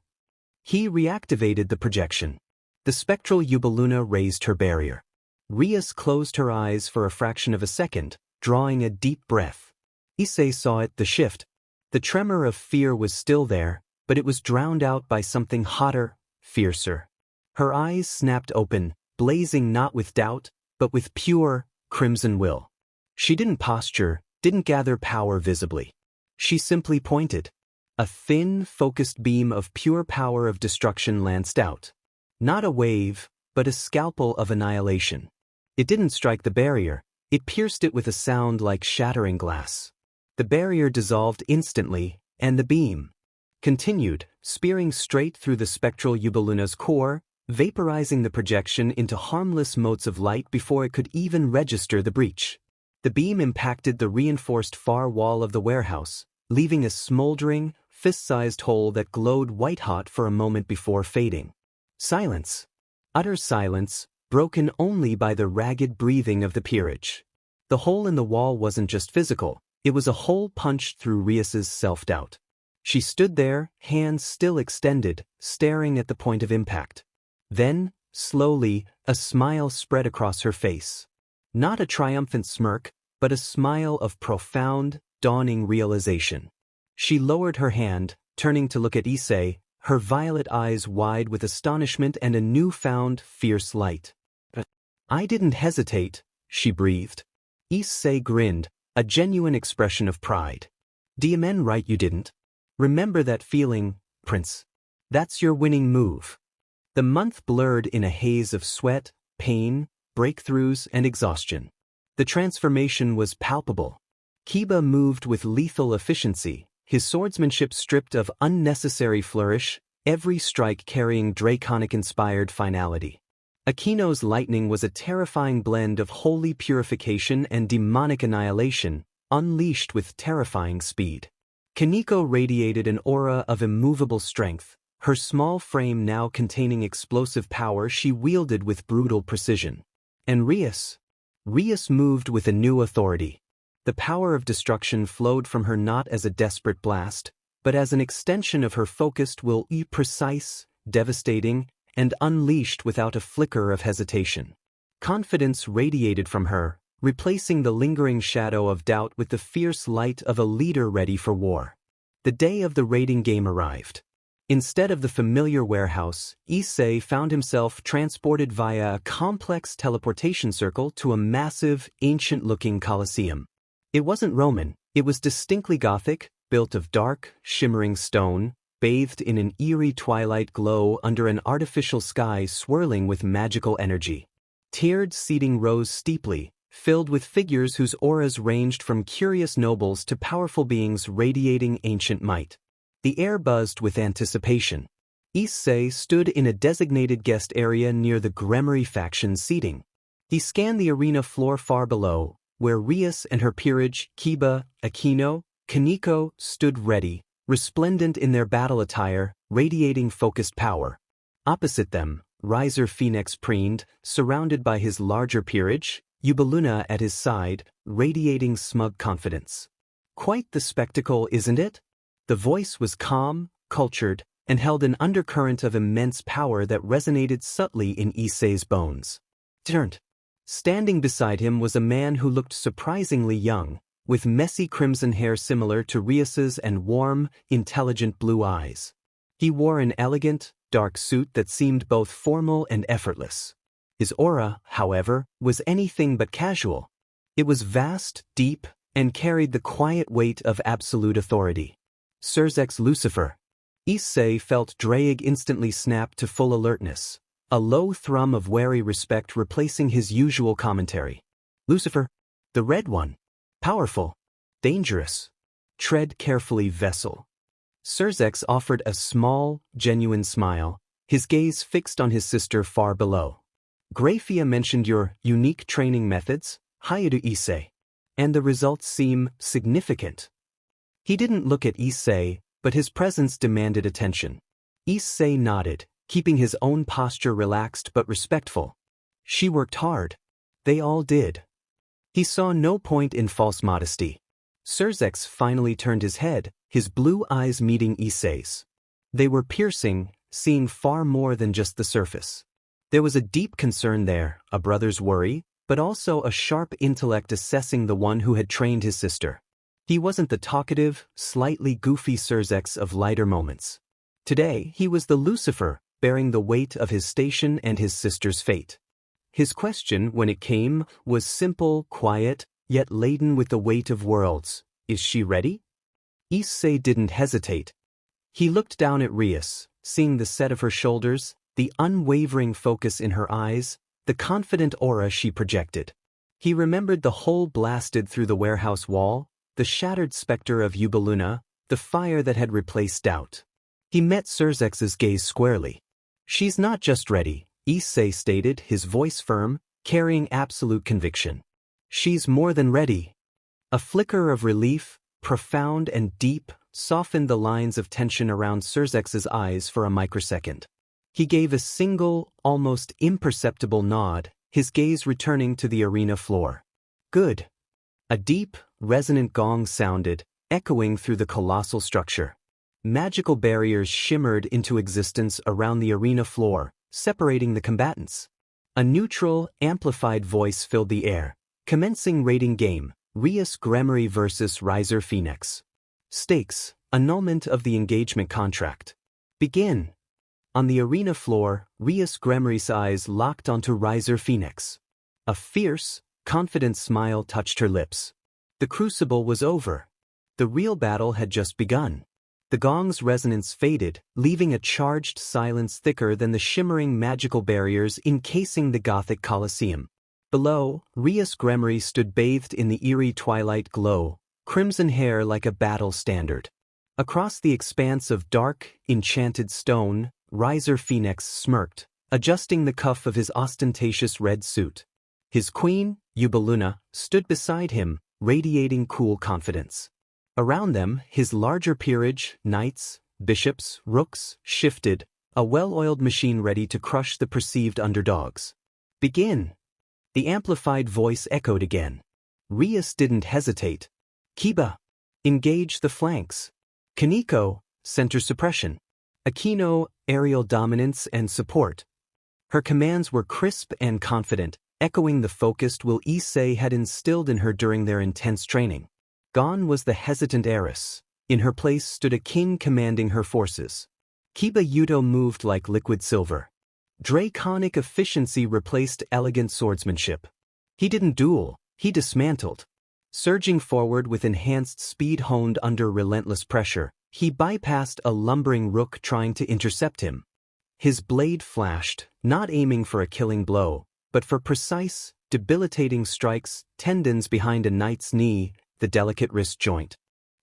He reactivated the projection. The spectral Yubaluna raised her barrier. Rias closed her eyes for a fraction of a second, drawing a deep breath. Issei saw it, the shift. The tremor of fear was still there, but it was drowned out by something hotter, fiercer. Her eyes snapped open, blazing not with doubt, but with pure, crimson will. She didn't posture, didn't gather power visibly. She simply pointed. A thin, focused beam of pure power of destruction lanced out. Not a wave, but a scalpel of annihilation. It didn't strike the barrier, it pierced it with a sound like shattering glass. The barrier dissolved instantly, and the beam continued, spearing straight through the spectral Yubaluna's core, vaporizing the projection into harmless motes of light before it could even register the breach. The beam impacted the reinforced far wall of the warehouse, leaving a smoldering, fist-sized hole that glowed white-hot for a moment before fading. Silence. Utter silence, broken only by the ragged breathing of the peerage. The hole in the wall wasn't just physical, it was a hole punched through Rias's self-doubt. She stood there, hands still extended, staring at the point of impact. Then, slowly, a smile spread across her face. Not a triumphant smirk, but a smile of profound, dawning realization. She lowered her hand, turning to look at Issei, her violet eyes wide with astonishment and a newfound, fierce light. "I didn't hesitate," she breathed. Issei grinned, a genuine expression of pride. "Do you mean right you didn't? Remember that feeling, Prince. That's your winning move." The month blurred in a haze of sweat, pain, breakthroughs, and exhaustion. The transformation was palpable. Kiba moved with lethal efficiency, his swordsmanship stripped of unnecessary flourish, every strike carrying draconic-inspired finality. Akino's lightning was a terrifying blend of holy purification and demonic annihilation, unleashed with terrifying speed. Kaneko radiated an aura of immovable strength, her small frame now containing explosive power she wielded with brutal precision. And Rias moved with a new authority. The power of destruction flowed from her not as a desperate blast, but as an extension of her focused will, precise, devastating, and unleashed without a flicker of hesitation. Confidence radiated from her, replacing the lingering shadow of doubt with the fierce light of a leader ready for war. The day of the raiding game arrived. Instead of the familiar warehouse, Issei found himself transported via a complex teleportation circle to a massive, ancient-looking coliseum. It wasn't Roman, it was distinctly Gothic, built of dark, shimmering stone, bathed in an eerie twilight glow under an artificial sky swirling with magical energy. Tiered seating rose steeply, filled with figures whose auras ranged from curious nobles to powerful beings radiating ancient might. The air buzzed with anticipation. Issei stood in a designated guest area near the Gremory faction's seating. He scanned the arena floor far below, where Rias and her peerage, Kiba, Akino, Kaneko, stood ready, resplendent in their battle attire, radiating focused power. Opposite them, Riser Phoenix preened, surrounded by his larger peerage, Yubaluna at his side, radiating smug confidence. "Quite the spectacle, isn't it?" The voice was calm, cultured, and held an undercurrent of immense power that resonated subtly in Issei's bones. Turned. Standing beside him was a man who looked surprisingly young, with messy crimson hair similar to Rias's and warm, intelligent blue eyes. He wore an elegant, dark suit that seemed both formal and effortless. His aura, however, was anything but casual. It was vast, deep, and carried the quiet weight of absolute authority. Surzex Lucifer. Issei felt Drake instantly snap to full alertness, a low thrum of wary respect replacing his usual commentary. "Lucifer, the red one. Powerful. Dangerous. Tread carefully, vessel." Surzex offered a small, genuine smile, his gaze fixed on his sister far below. "Graphia mentioned your unique training methods, Hayadu Issei, and the results seem significant." He didn't look at Issei, but his presence demanded attention. Issei nodded, keeping his own posture relaxed but respectful. She worked hard. They all did. He saw no point in false modesty. Surzex finally turned his head, his blue eyes meeting Issei's. They were piercing, seeing far more than just the surface. There was a deep concern there, a brother's worry, but also a sharp intellect assessing the one who had trained his sister. He wasn't the talkative, slightly goofy Surzex of lighter moments. Today, he was the Lucifer, bearing the weight of his station and his sister's fate. His question, when it came, was simple, quiet, yet laden with the weight of worlds. "Is she ready?" Issei didn't hesitate. He looked down at Rias, seeing the set of her shoulders, the unwavering focus in her eyes, the confident aura she projected. He remembered the hole blasted through the warehouse wall, the shattered specter of Yubaluna, the fire that had replaced doubt. He met Surzex's gaze squarely. "She's not just ready," Issei stated, his voice firm, carrying absolute conviction. "She's more than ready." A flicker of relief, profound and deep, softened the lines of tension around Surzex's eyes for a microsecond. He gave a single, almost imperceptible nod, his gaze returning to the arena floor. Good. A deep, resonant gong sounded, echoing through the colossal structure. Magical barriers shimmered into existence around the arena floor, separating the combatants. A neutral, amplified voice filled the air, commencing rating game, Rias Gremory vs. Riser Phoenix. Stakes, annulment of the engagement contract. Begin. On the arena floor, Rias Gremory's eyes locked onto Riser Phoenix. A fierce, confident smile touched her lips. The crucible was over. The real battle had just begun. The gong's resonance faded, leaving a charged silence thicker than the shimmering magical barriers encasing the Gothic Colosseum. Below, Rias Gremory stood bathed in the eerie twilight glow, crimson hair like a battle standard. Across the expanse of dark, enchanted stone, Riser Phoenix smirked, adjusting the cuff of his ostentatious red suit. His queen, Ubaluna, stood beside him, radiating cool confidence. Around them, his larger peerage, knights, bishops, rooks, shifted, a well-oiled machine ready to crush the perceived underdogs. Begin. The amplified voice echoed again. Rias didn't hesitate. Kiba. Engage the flanks. Kaneko, center suppression. Akino, aerial dominance and support. Her commands were crisp and confident, echoing the focused will Issei had instilled in her during their intense training. Gone was the hesitant heiress. In her place stood a king commanding her forces. Kiba Yuto moved like liquid silver. Draconic efficiency replaced elegant swordsmanship. He didn't duel, he dismantled. Surging forward with enhanced speed honed under relentless pressure, he bypassed a lumbering rook trying to intercept him. His blade flashed, not aiming for a killing blow, but for precise, debilitating strikes, tendons behind a knight's knee, the delicate wrist joint.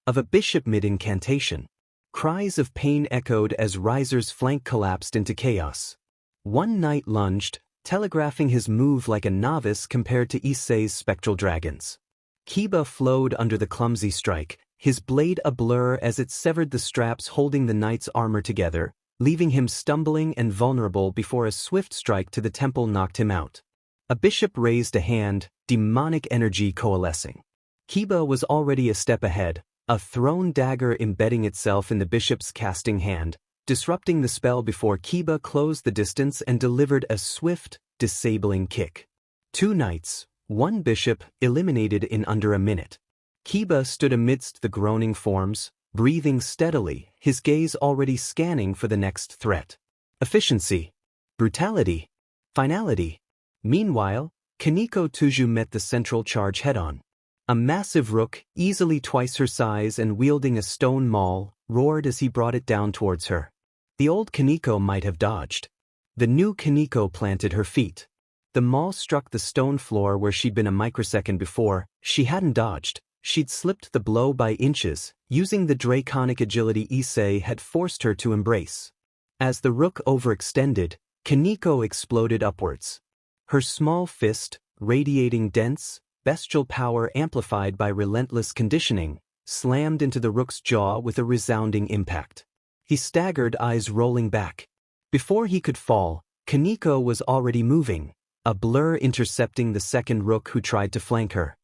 Of a bishop mid-incantation. Cries of pain echoed as Riser's flank collapsed into chaos. One knight lunged, telegraphing his move like a novice compared to Issei's spectral dragons. Kiba flowed under the clumsy strike, his blade a blur as it severed the straps holding the knight's armor together, leaving him stumbling and vulnerable before a swift strike to the temple knocked him out. A bishop raised a hand, demonic energy coalescing. Kiba was already a step ahead, a thrown dagger embedding itself in the bishop's casting hand, disrupting the spell before Kiba closed the distance and delivered a swift, disabling kick. Two knights, one bishop, eliminated in under a minute. Kiba stood amidst the groaning forms, breathing steadily, his gaze already scanning for the next threat. Efficiency. Brutality. Finality. Meanwhile, Kaneko Tuju met the central charge head-on. A massive rook, easily twice her size and wielding a stone maul, roared as he brought it down towards her. The old Kaneko might have dodged. The new Kaneko planted her feet. The maul struck the stone floor where she'd been a microsecond before. She hadn't dodged. She'd slipped the blow by inches, using the draconic agility Issei had forced her to embrace. As the rook overextended, Kaneko exploded upwards. Her small fist, radiating dense, bestial power amplified by relentless conditioning, slammed into the rook's jaw with a resounding impact. He staggered, eyes rolling back. Before he could fall, Kaneko was already moving, a blur intercepting the second rook who tried to flank her.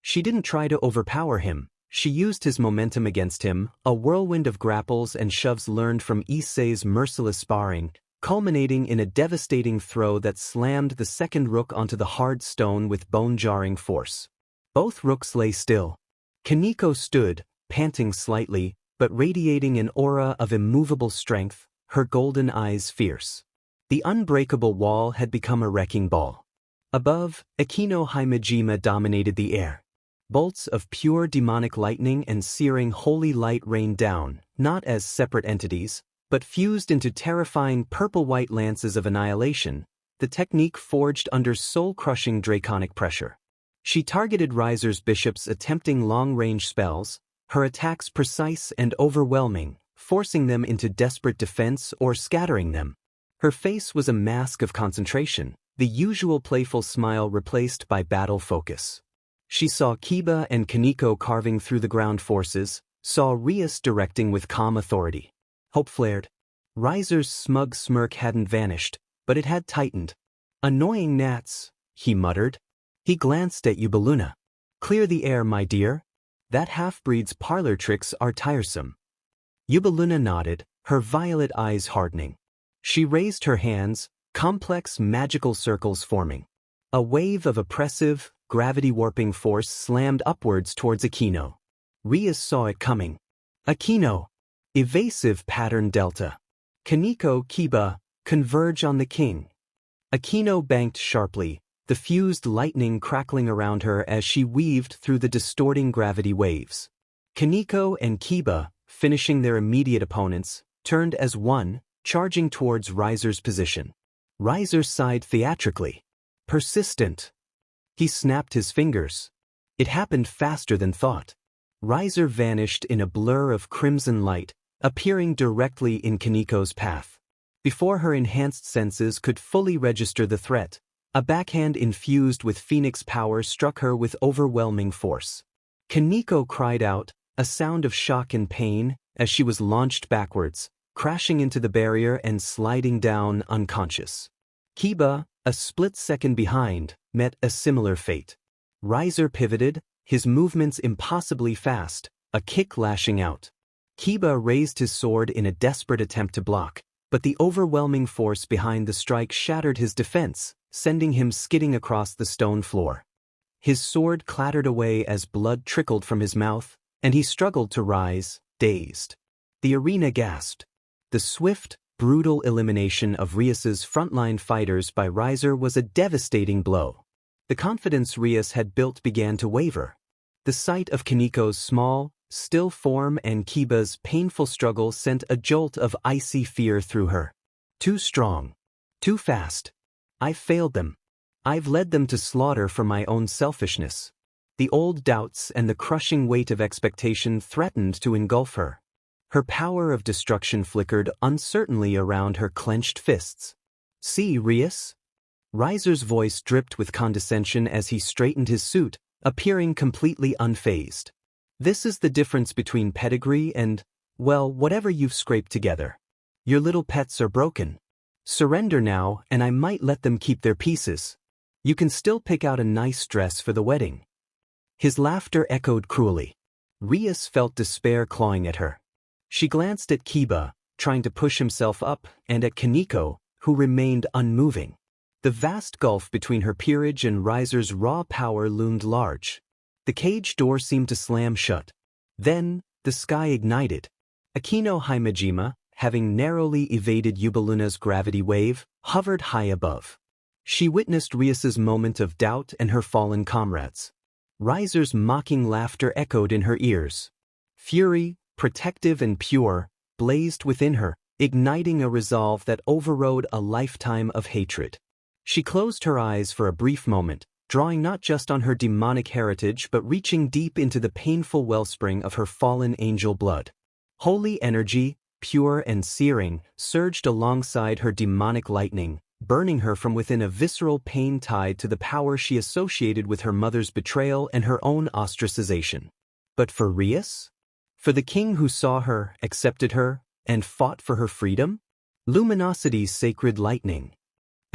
She didn't try to overpower him, she used his momentum against him, a whirlwind of grapples and shoves learned from Issei's merciless sparring, culminating in a devastating throw that slammed the second rook onto the hard stone with bone-jarring force. Both rooks lay still. Kaneko stood, panting slightly, but radiating an aura of immovable strength, her golden eyes fierce. The unbreakable wall had become a wrecking ball. Above, Akino Himejima dominated the air. Bolts of pure demonic lightning and searing holy light rained down, not as separate entities, but fused into terrifying purple-white lances of annihilation, the technique forged under soul-crushing draconic pressure. She targeted Riser's bishops attempting long-range spells, her attacks precise and overwhelming, forcing them into desperate defense or scattering them. Her face was a mask of concentration, the usual playful smile replaced by battle focus. She saw Kiba and Kaneko carving through the ground forces, saw Rias directing with calm authority. Hope flared. Riser's smug smirk hadn't vanished, but it had tightened. "Annoying gnats," he muttered. He glanced at Ubeluna. "Clear the air, my dear. That half-breed's parlor tricks are tiresome." Ubeluna nodded, her violet eyes hardening. She raised her hands, complex magical circles forming. A wave of oppressive, gravity-warping force slammed upwards towards Aquino. Rias saw it coming. Aquino! Evasive pattern delta. Kaneko, Kiba, converge on the king. Aquino banked sharply, the fused lightning crackling around her as she weaved through the distorting gravity waves. Kaneko and Kiba, finishing their immediate opponents, turned as one, charging towards Riser's position. Riser sighed theatrically. Persistent. He snapped his fingers. It happened faster than thought. Riser vanished in a blur of crimson light, appearing directly in Kaneko's path. Before her enhanced senses could fully register the threat, a backhand infused with phoenix power struck her with overwhelming force. Kaneko cried out, a sound of shock and pain, as she was launched backwards, crashing into the barrier and sliding down unconscious. Kiba, a split second behind, met a similar fate. Riser pivoted, his movements impossibly fast, a kick lashing out. Kiba raised his sword in a desperate attempt to block, but the overwhelming force behind the strike shattered his defense, sending him skidding across the stone floor. His sword clattered away as blood trickled from his mouth, and he struggled to rise, dazed. The arena gasped. The swift, brutal elimination of Rias's frontline fighters by Riser was a devastating blow. The confidence Rias had built began to waver. The sight of Kaneko's small, still form and Kiba's painful struggle sent a jolt of icy fear through her. Too strong. Too fast. I've failed them. I've led them to slaughter for my own selfishness. The old doubts and the crushing weight of expectation threatened to engulf her. Her power of destruction flickered uncertainly around her clenched fists. "See, Rias?" Riser's voice dripped with condescension as he straightened his suit, appearing completely unfazed. "This is the difference between pedigree and, well, whatever you've scraped together. Your little pets are broken. Surrender now and I might let them keep their pieces. You can still pick out a nice dress for the wedding." His laughter echoed cruelly. Rias felt despair clawing at her. She glanced at Kiba, trying to push himself up, and at Kaneko, who remained unmoving. The vast gulf between her peerage and Riser's raw power loomed large. The cage door seemed to slam shut. Then, the sky ignited. Aquino Himejima, having narrowly evaded Ubeluna's gravity wave, hovered high above. She witnessed Rias's moment of doubt and her fallen comrades. Riser's mocking laughter echoed in her ears. Fury, protective and pure, blazed within her, igniting a resolve that overrode a lifetime of hatred. She closed her eyes for a brief moment, drawing not just on her demonic heritage but reaching deep into the painful wellspring of her fallen angel blood. Holy energy, pure and searing, surged alongside her demonic lightning, burning her from within a visceral pain tied to the power she associated with her mother's betrayal and her own ostracization. But for Rias? For the king who saw her, accepted her, and fought for her freedom? Luminosity's sacred lightning.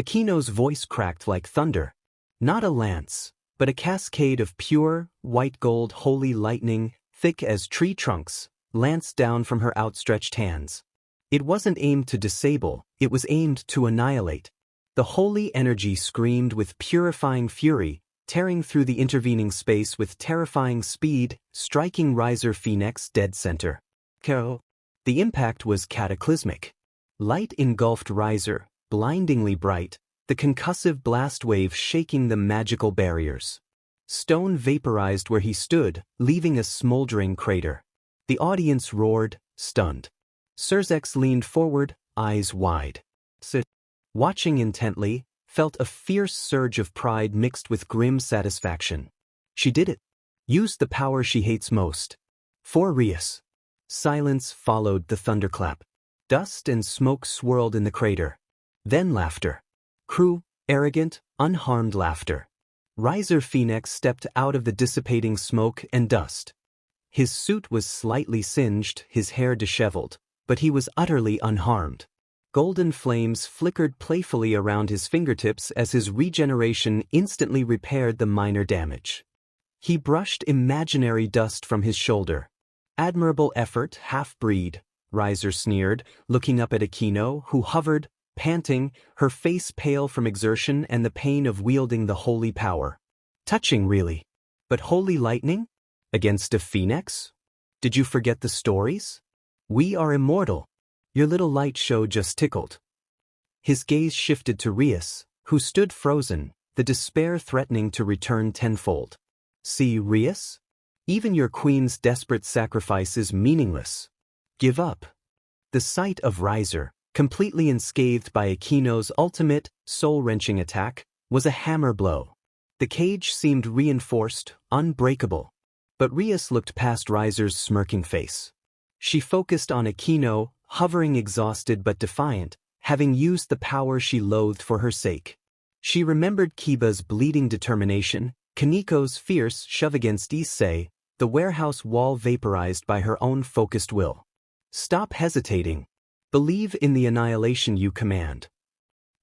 Aquino's voice cracked like thunder. Not a lance, but a cascade of pure, white gold holy lightning, thick as tree trunks, lanced down from her outstretched hands. It wasn't aimed to disable, it was aimed to annihilate. The holy energy screamed with purifying fury, tearing through the intervening space with terrifying speed, striking Riser Phoenix dead center. The impact was cataclysmic. Light engulfed Riser, blindingly bright, the concussive blast wave shaking the magical barriers. Stone vaporized where he stood, leaving a smoldering crater. The audience roared, stunned. Surzex leaned forward, eyes wide. Sid, watching intently, felt a fierce surge of pride mixed with grim satisfaction. She did it. Used the power she hates most. For Rias. Silence followed the thunderclap. Dust and smoke swirled in the crater. Then laughter. Cruel, arrogant, unharmed laughter. Riser Phoenix stepped out of the dissipating smoke and dust. His suit was slightly singed, his hair disheveled, but he was utterly unharmed. Golden flames flickered playfully around his fingertips as his regeneration instantly repaired the minor damage. He brushed imaginary dust from his shoulder. Admirable effort, half-breed, Riser sneered, looking up at Aquino, who hovered, panting, her face pale from exertion and the pain of wielding the holy power. Touching, really. But holy lightning? Against a phoenix? Did you forget the stories? We are immortal. Your little light show just tickled. His gaze shifted to Rias, who stood frozen, the despair threatening to return tenfold. See, Rias? Even your queen's desperate sacrifice is meaningless. Give up. The sight of Riser, completely enscathed by Aquino's ultimate, soul-wrenching attack, was a hammer blow. The cage seemed reinforced, unbreakable. But Rias looked past Riser's smirking face. She focused on Aquino, hovering exhausted but defiant, having used the power she loathed for her sake. She remembered Kiba's bleeding determination, Kaniko's fierce shove against Issei, the warehouse wall vaporized by her own focused will. Stop hesitating. Believe in the annihilation you command.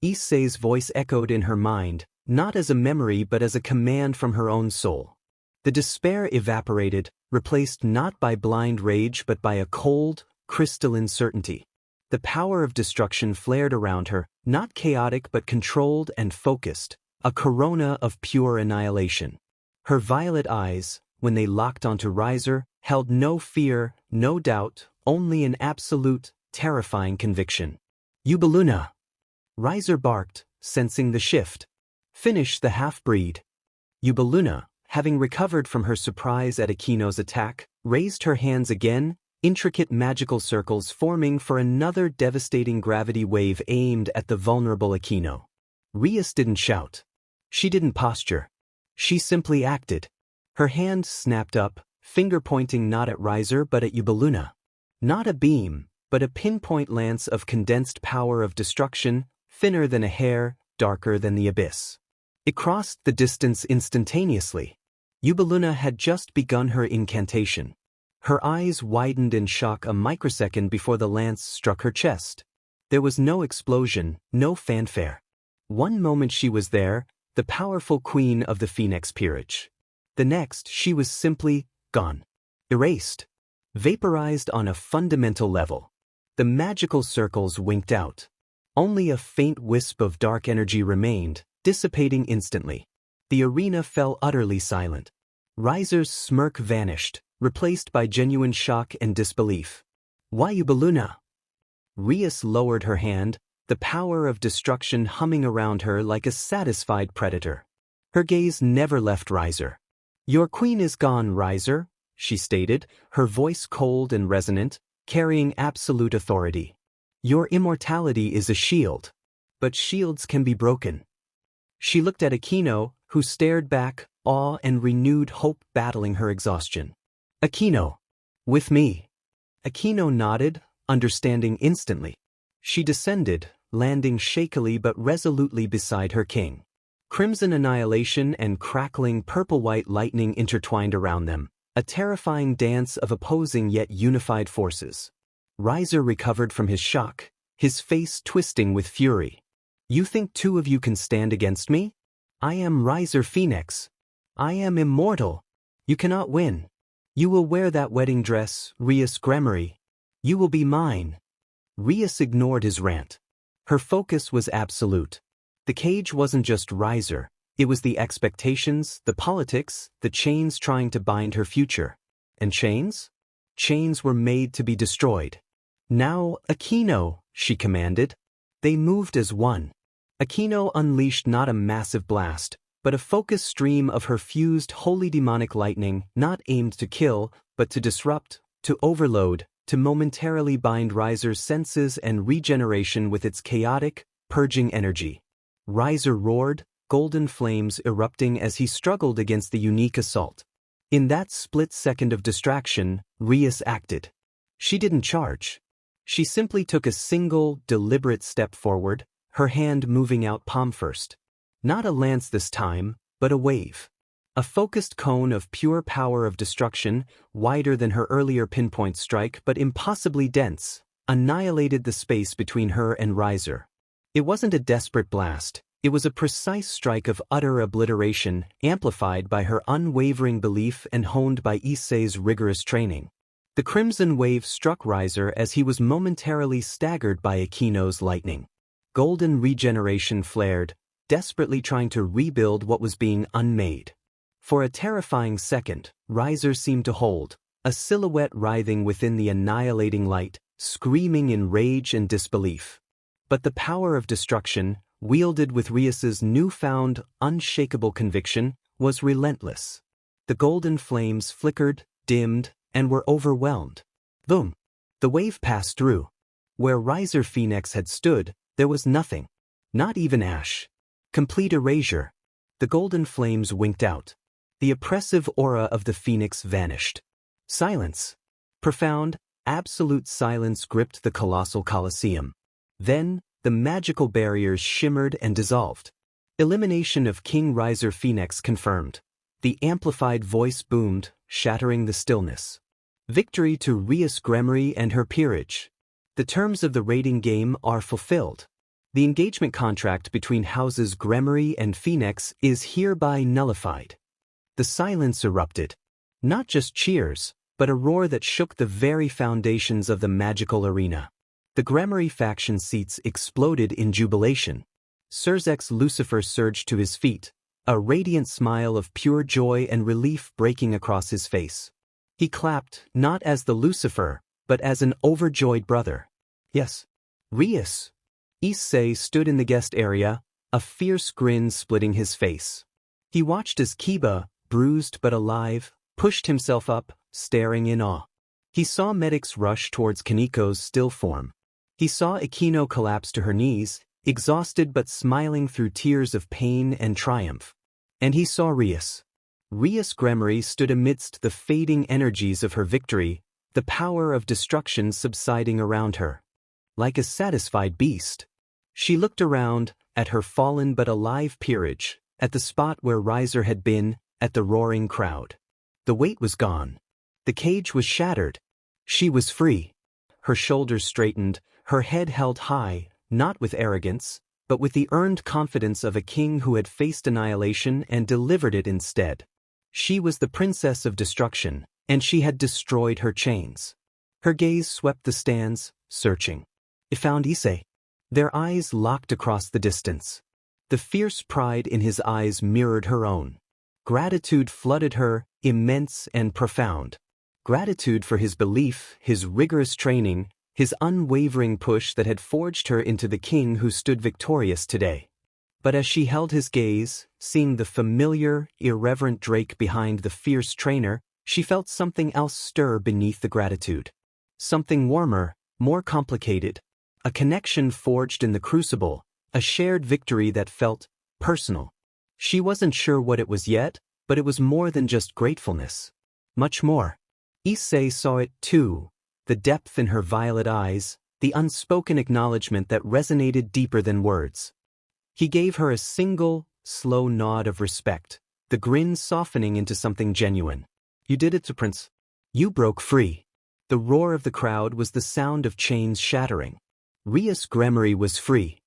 Issei's voice echoed in her mind, not as a memory but as a command from her own soul. The despair evaporated, replaced not by blind rage but by a cold, crystalline certainty. The power of destruction flared around her, not chaotic but controlled and focused, a corona of pure annihilation. Her violet eyes, when they locked onto Riser, held no fear, no doubt, only an absolute, terrifying conviction. Ubeluna! Riser barked, sensing the shift. Finish the half-breed. Ubeluna, having recovered from her surprise at Aquino's attack, raised her hands again, intricate magical circles forming for another devastating gravity wave aimed at the vulnerable Aquino. Rias didn't shout. She didn't posture. She simply acted. Her hand snapped up, finger pointing not at Riser but at Ubeluna. Not a beam, but a pinpoint lance of condensed power of destruction, thinner than a hair, darker than the abyss. It crossed the distance instantaneously. Ubeluna had just begun her incantation. Her eyes widened in shock a microsecond before the lance struck her chest. There was no explosion, no fanfare. One moment she was there, the powerful queen of the Phoenix peerage. The next, she was simply gone. Erased. Vaporized on a fundamental level. The magical circles winked out. Only a faint wisp of dark energy remained, dissipating instantly. The arena fell utterly silent. Riser's smirk vanished, replaced by genuine shock and disbelief. Why Ubeluna? Rias lowered her hand, the power of destruction humming around her like a satisfied predator. Her gaze never left Riser. Your queen is gone, Riser, she stated, her voice cold and resonant, carrying absolute authority. Your immortality is a shield. But shields can be broken. She looked at Aquino, who stared back, awe and renewed hope battling her exhaustion. Aquino. With me. Aquino nodded, understanding instantly. She descended, landing shakily but resolutely beside her king. Crimson annihilation and crackling purple-white lightning intertwined around them, a terrifying dance of opposing yet unified forces. Riser recovered from his shock, his face twisting with fury. You think two of you can stand against me? I am Riser Phoenix. I am immortal. You cannot win. You will wear that wedding dress, Rias Gremory. You will be mine. Rias ignored his rant. Her focus was absolute. The cage wasn't just Riser, it was the expectations, the politics, the chains trying to bind her future. And chains? Chains were made to be destroyed. Now, Aquino, she commanded. They moved as one. Aquino unleashed not a massive blast, but a focused stream of her fused holy demonic lightning, not aimed to kill, but to disrupt, to overload, to momentarily bind Riser's senses and regeneration with its chaotic, purging energy. Riser roared, golden flames erupting as he struggled against the unique assault. In that split second of distraction, Rias acted. She didn't charge. She simply took a single, deliberate step forward, her hand moving out palm first. Not a lance this time, but a wave. A focused cone of pure power of destruction, wider than her earlier pinpoint strike but impossibly dense, annihilated the space between her and Riser. It wasn't a desperate blast, it was a precise strike of utter obliteration, amplified by her unwavering belief and honed by Issei's rigorous training. The crimson wave struck Riser as he was momentarily staggered by Akino's lightning. Golden regeneration flared, desperately trying to rebuild what was being unmade. For a terrifying second, Riser seemed to hold, a silhouette writhing within the annihilating light, screaming in rage and disbelief. But the power of destruction, wielded with Rias's newfound, unshakable conviction, was relentless. The golden flames flickered, dimmed, and were overwhelmed. Boom! The wave passed through. Where Riser Phoenix had stood, there was nothing. Not even ash. Complete erasure. The golden flames winked out. The oppressive aura of the Phoenix vanished. Silence. Profound, absolute silence gripped the colossal Colosseum. Then, the magical barriers shimmered and dissolved. Elimination of King Riser Phoenix confirmed. The amplified voice boomed, shattering the stillness. Victory to Rias Gremory and her peerage. The terms of the raiding game are fulfilled. The engagement contract between houses Gremory and Phoenix is hereby nullified. The silence erupted. Not just cheers, but a roar that shook the very foundations of the magical arena. The Gremory faction seats exploded in jubilation. Surzek's Lucifer surged to his feet, a radiant smile of pure joy and relief breaking across his face. He clapped, not as the Lucifer, but as an overjoyed brother. Yes. Rias. Issei stood in the guest area, a fierce grin splitting his face. He watched as Kiba, bruised but alive, pushed himself up, staring in awe. He saw medics rush towards Kaniko's still form. He saw Akino collapse to her knees, exhausted but smiling through tears of pain and triumph. And he saw Rias. Rias Gremory stood amidst the fading energies of her victory, the power of destruction subsiding around her. Like a satisfied beast. She looked around, at her fallen but alive peerage, at the spot where Riser had been, at the roaring crowd. The weight was gone. The cage was shattered. She was free. Her shoulders straightened, her head held high, not with arrogance, but with the earned confidence of a king who had faced annihilation and delivered it instead. She was the princess of destruction, and she had destroyed her chains. Her gaze swept the stands, searching. It found Issei. Their eyes locked across the distance. The fierce pride in his eyes mirrored her own. Gratitude flooded her, immense and profound. Gratitude for his belief, his rigorous training, his unwavering push that had forged her into the king who stood victorious today. But as she held his gaze, seeing the familiar, irreverent Drake behind the fierce trainer, she felt something else stir beneath the gratitude. Something warmer, more complicated. A connection forged in the crucible, a shared victory that felt personal. She wasn't sure what it was yet, but it was more than just gratefulness. Much more. Issei saw it too, the depth in her violet eyes, the unspoken acknowledgement that resonated deeper than words. He gave her a single, slow nod of respect, the grin softening into something genuine. You did it, Prince. You broke free. The roar of the crowd was the sound of chains shattering. Rias Gremory was free.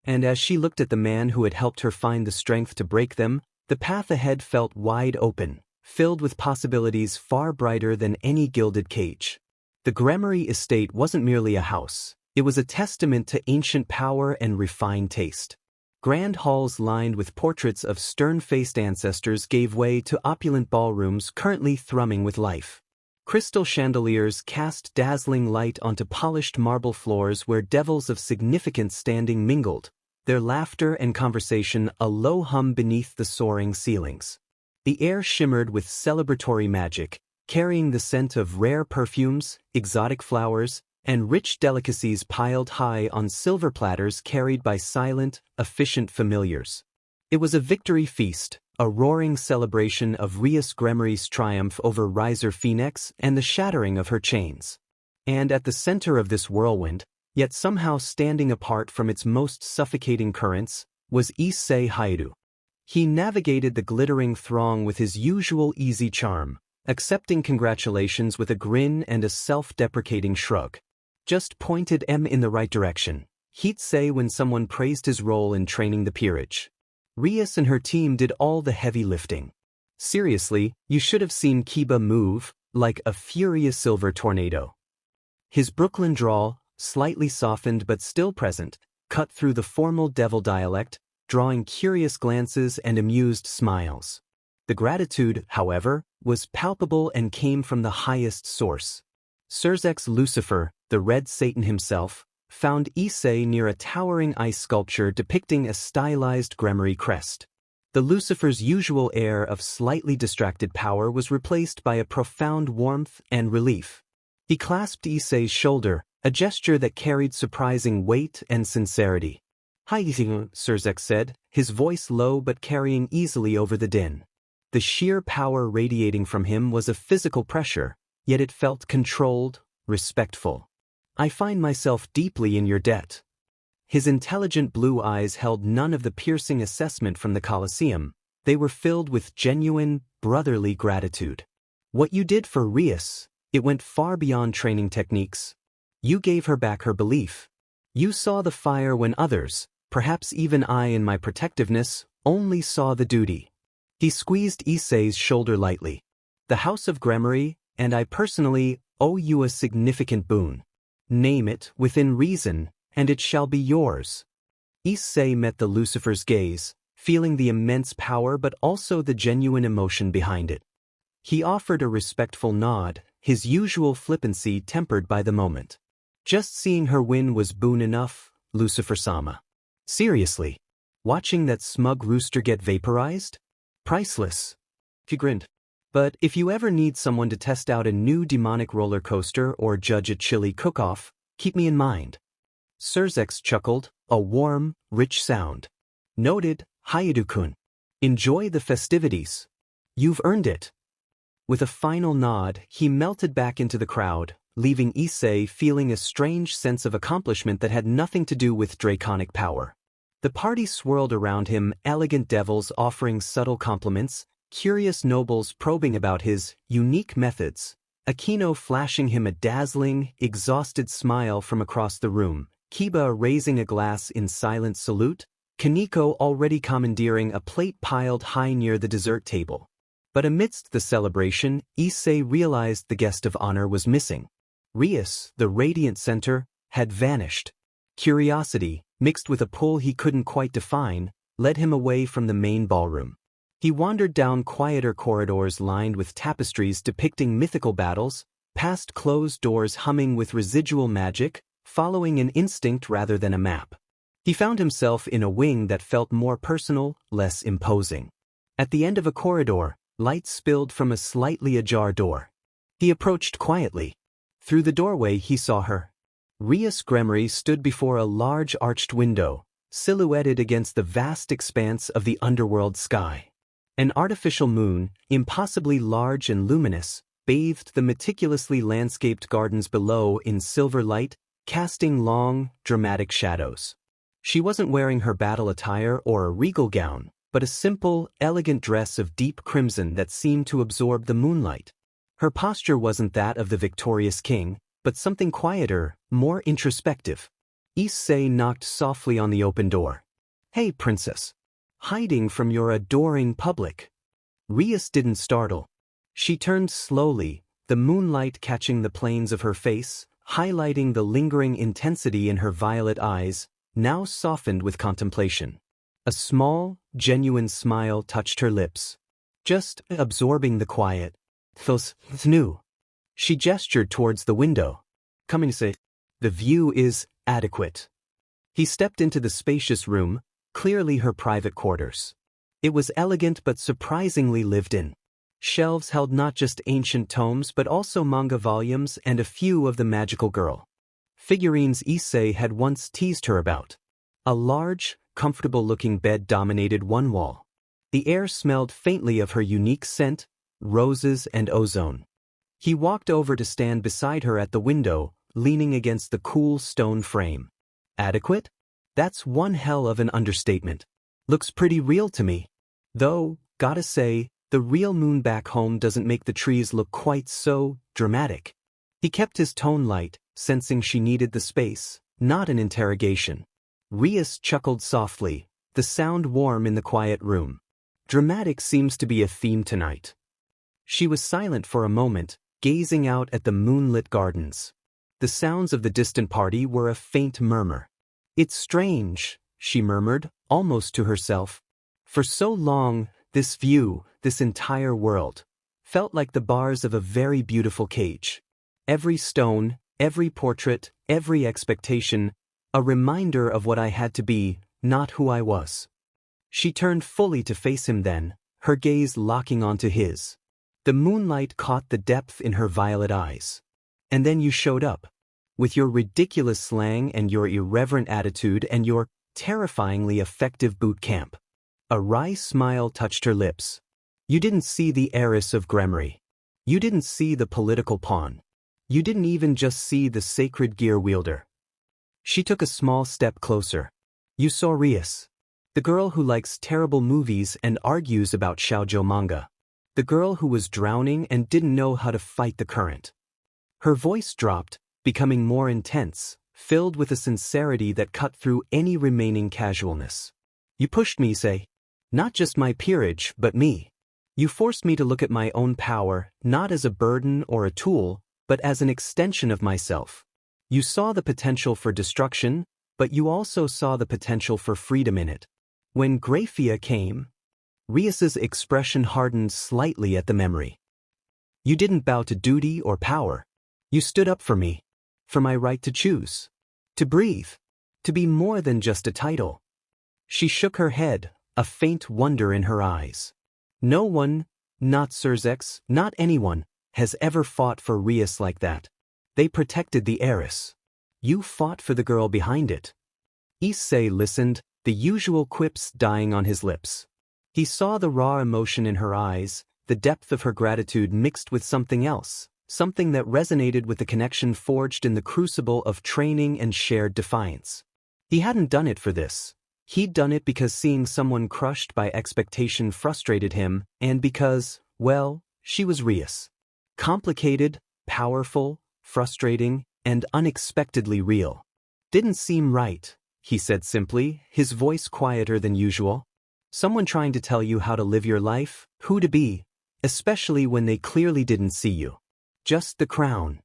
And as she looked at the man who had helped her find the strength to break them, the path ahead felt wide open, filled with possibilities far brighter than any gilded cage. The Gremory estate wasn't merely a house, it was a testament to ancient power and refined taste. Grand halls lined with portraits of stern-faced ancestors gave way to opulent ballrooms currently thrumming with life. Crystal chandeliers cast dazzling light onto polished marble floors where devils of significant standing mingled, their laughter and conversation a low hum beneath the soaring ceilings. The air shimmered with celebratory magic, carrying the scent of rare perfumes, exotic flowers, and rich delicacies piled high on silver platters carried by silent, efficient familiars. It was a victory feast, a roaring celebration of Rias Gremory's triumph over Riser Phoenix and the shattering of her chains. And at the center of this whirlwind, yet somehow standing apart from its most suffocating currents, was Issei Hairu. He navigated the glittering throng with his usual easy charm, accepting congratulations with a grin and a self-deprecating shrug. Just pointed him in the right direction. He'd say when someone praised his role in training the peerage. Rias and her team did all the heavy lifting. Seriously, you should have seen Kiba move, like a furious silver tornado. His Brooklyn drawl, slightly softened but still present, cut through the formal devil dialect, drawing curious glances and amused smiles. The gratitude, however, was palpable and came from the highest source. Surzek's Lucifer, the Red Satan himself, found Issei near a towering ice sculpture depicting a stylized Gremory crest. The Lucifer's usual air of slightly distracted power was replaced by a profound warmth and relief. He clasped Issei's shoulder, a gesture that carried surprising weight and sincerity. "Hi, Surzek said, his voice low but carrying easily over the din. The sheer power radiating from him was a physical pressure, yet it felt controlled, respectful. "I find myself deeply in your debt." His intelligent blue eyes held none of the piercing assessment from the Colosseum. They were filled with genuine, brotherly gratitude. "What you did for Rias, it went far beyond training techniques. You gave her back her belief. You saw the fire when others, perhaps even I in my protectiveness, only saw the duty." He squeezed Issei's shoulder lightly. "The House of Gremory, and I personally, owe you a significant boon. Name it, within reason, and it shall be yours." Issei met the Lucifer's gaze, feeling the immense power but also the genuine emotion behind it. He offered a respectful nod, his usual flippancy tempered by the moment. "Just seeing her win was boon enough, Lucifer-sama. Seriously, watching that smug rooster get vaporized? Priceless." He grinned. "But if you ever need someone to test out a new demonic roller coaster or judge a chili cook-off, keep me in mind." Surzek chuckled, a warm, rich sound. "Noted, Hayadu-kun. Enjoy the festivities. You've earned it." With a final nod, he melted back into the crowd, leaving Issei feeling a strange sense of accomplishment that had nothing to do with draconic power. The party swirled around him, elegant devils offering subtle compliments, curious nobles probing about his unique methods, Akino flashing him a dazzling, exhausted smile from across the room, Kiba raising a glass in silent salute, Kaneko already commandeering a plate piled high near the dessert table. But amidst the celebration, Issei realized the guest of honor was missing. Rias, the radiant center, had vanished. Curiosity, mixed with a pull he couldn't quite define, led him away from the main ballroom. He wandered down quieter corridors lined with tapestries depicting mythical battles, past closed doors humming with residual magic, following an instinct rather than a map. He found himself in a wing that felt more personal, less imposing. At the end of a corridor, light spilled from a slightly ajar door. He approached quietly. Through the doorway he saw her. Rias Gremory stood before a large arched window, silhouetted against the vast expanse of the underworld sky. An artificial moon, impossibly large and luminous, bathed the meticulously landscaped gardens below in silver light, casting long, dramatic shadows. She wasn't wearing her battle attire or a regal gown, but a simple, elegant dress of deep crimson that seemed to absorb the moonlight. Her posture wasn't that of the victorious king, but something quieter, more introspective. Issei knocked softly on the open door. "Hey, princess. Hiding from your adoring public." Rias didn't startle. She turned slowly, the moonlight catching the planes of her face, highlighting the lingering intensity in her violet eyes, now softened with contemplation. A small, genuine smile touched her lips. "Just absorbing the quiet. Feels new." She gestured towards the window. "Come and say, the view is adequate." He stepped into the spacious room, clearly her private quarters. It was elegant but surprisingly lived in. Shelves held not just ancient tomes but also manga volumes and a few of the magical girl figurines Issei had once teased her about. A large, comfortable-looking bed dominated one wall. The air smelled faintly of her unique scent, roses and ozone. He walked over to stand beside her at the window, leaning against the cool stone frame. "Adequate? That's one hell of an understatement. Looks pretty real to me. Though, gotta say, the real moon back home doesn't make the trees look quite so dramatic." He kept his tone light, sensing she needed the space, not an interrogation. Rias chuckled softly, the sound warm in the quiet room. Dramatic seems to be a theme tonight. She was silent for a moment, gazing out at the moonlit gardens. The sounds of the distant party were a faint murmur. "It's strange," she murmured, almost to herself. For so long, this view, this entire world, felt like the bars of a very beautiful cage. Every stone, every portrait, every expectation, a reminder of what I had to be, not who I was. She turned fully to face him then, her gaze locking onto his. The moonlight caught the depth in her violet eyes. "And then you showed up. With your ridiculous slang and your irreverent attitude and your terrifyingly effective boot camp." A wry smile touched her lips. "You didn't see the heiress of Gremory. You didn't see the political pawn. You didn't even just see the sacred gear wielder." She took a small step closer. "You saw Rias. The girl who likes terrible movies and argues about shoujo manga. The girl who was drowning and didn't know how to fight the current." Her voice dropped, becoming more intense, filled with a sincerity that cut through any remaining casualness. "You pushed me, Issei. Not just my peerage, but me. You forced me to look at my own power, not as a burden or a tool, but as an extension of myself. You saw the potential for destruction, but you also saw the potential for freedom in it." When Graphia came, Rias's expression hardened slightly at the memory. "You didn't bow to duty or power. You stood up for me. For my right to choose. To breathe. To be more than just a title." She shook her head, a faint wonder in her eyes. "No one, not Surzex, not anyone, has ever fought for Rias like that. They protected the heiress. You fought for the girl behind it." Issei listened, the usual quips dying on his lips. He saw the raw emotion in her eyes, the depth of her gratitude mixed with something else, something that resonated with the connection forged in the crucible of training and shared defiance. He hadn't done it for this. He'd done it because seeing someone crushed by expectation frustrated him, and because, well, she was Rias. Complicated, powerful, frustrating, and unexpectedly real. "Didn't seem right," he said simply, his voice quieter than usual. "Someone trying to tell you how to live your life, who to be, especially when they clearly didn't see you. Just the crown."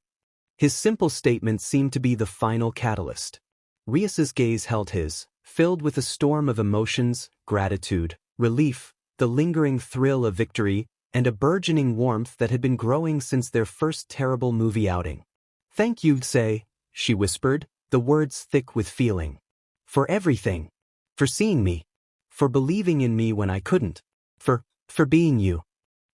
His simple statement seemed to be the final catalyst. Rias's gaze held his, filled with a storm of emotions, gratitude, relief, the lingering thrill of victory, and a burgeoning warmth that had been growing since their first terrible movie outing. "Thank you, Issei," she whispered, the words thick with feeling. "For everything. For seeing me. For believing in me when I couldn't. For being you."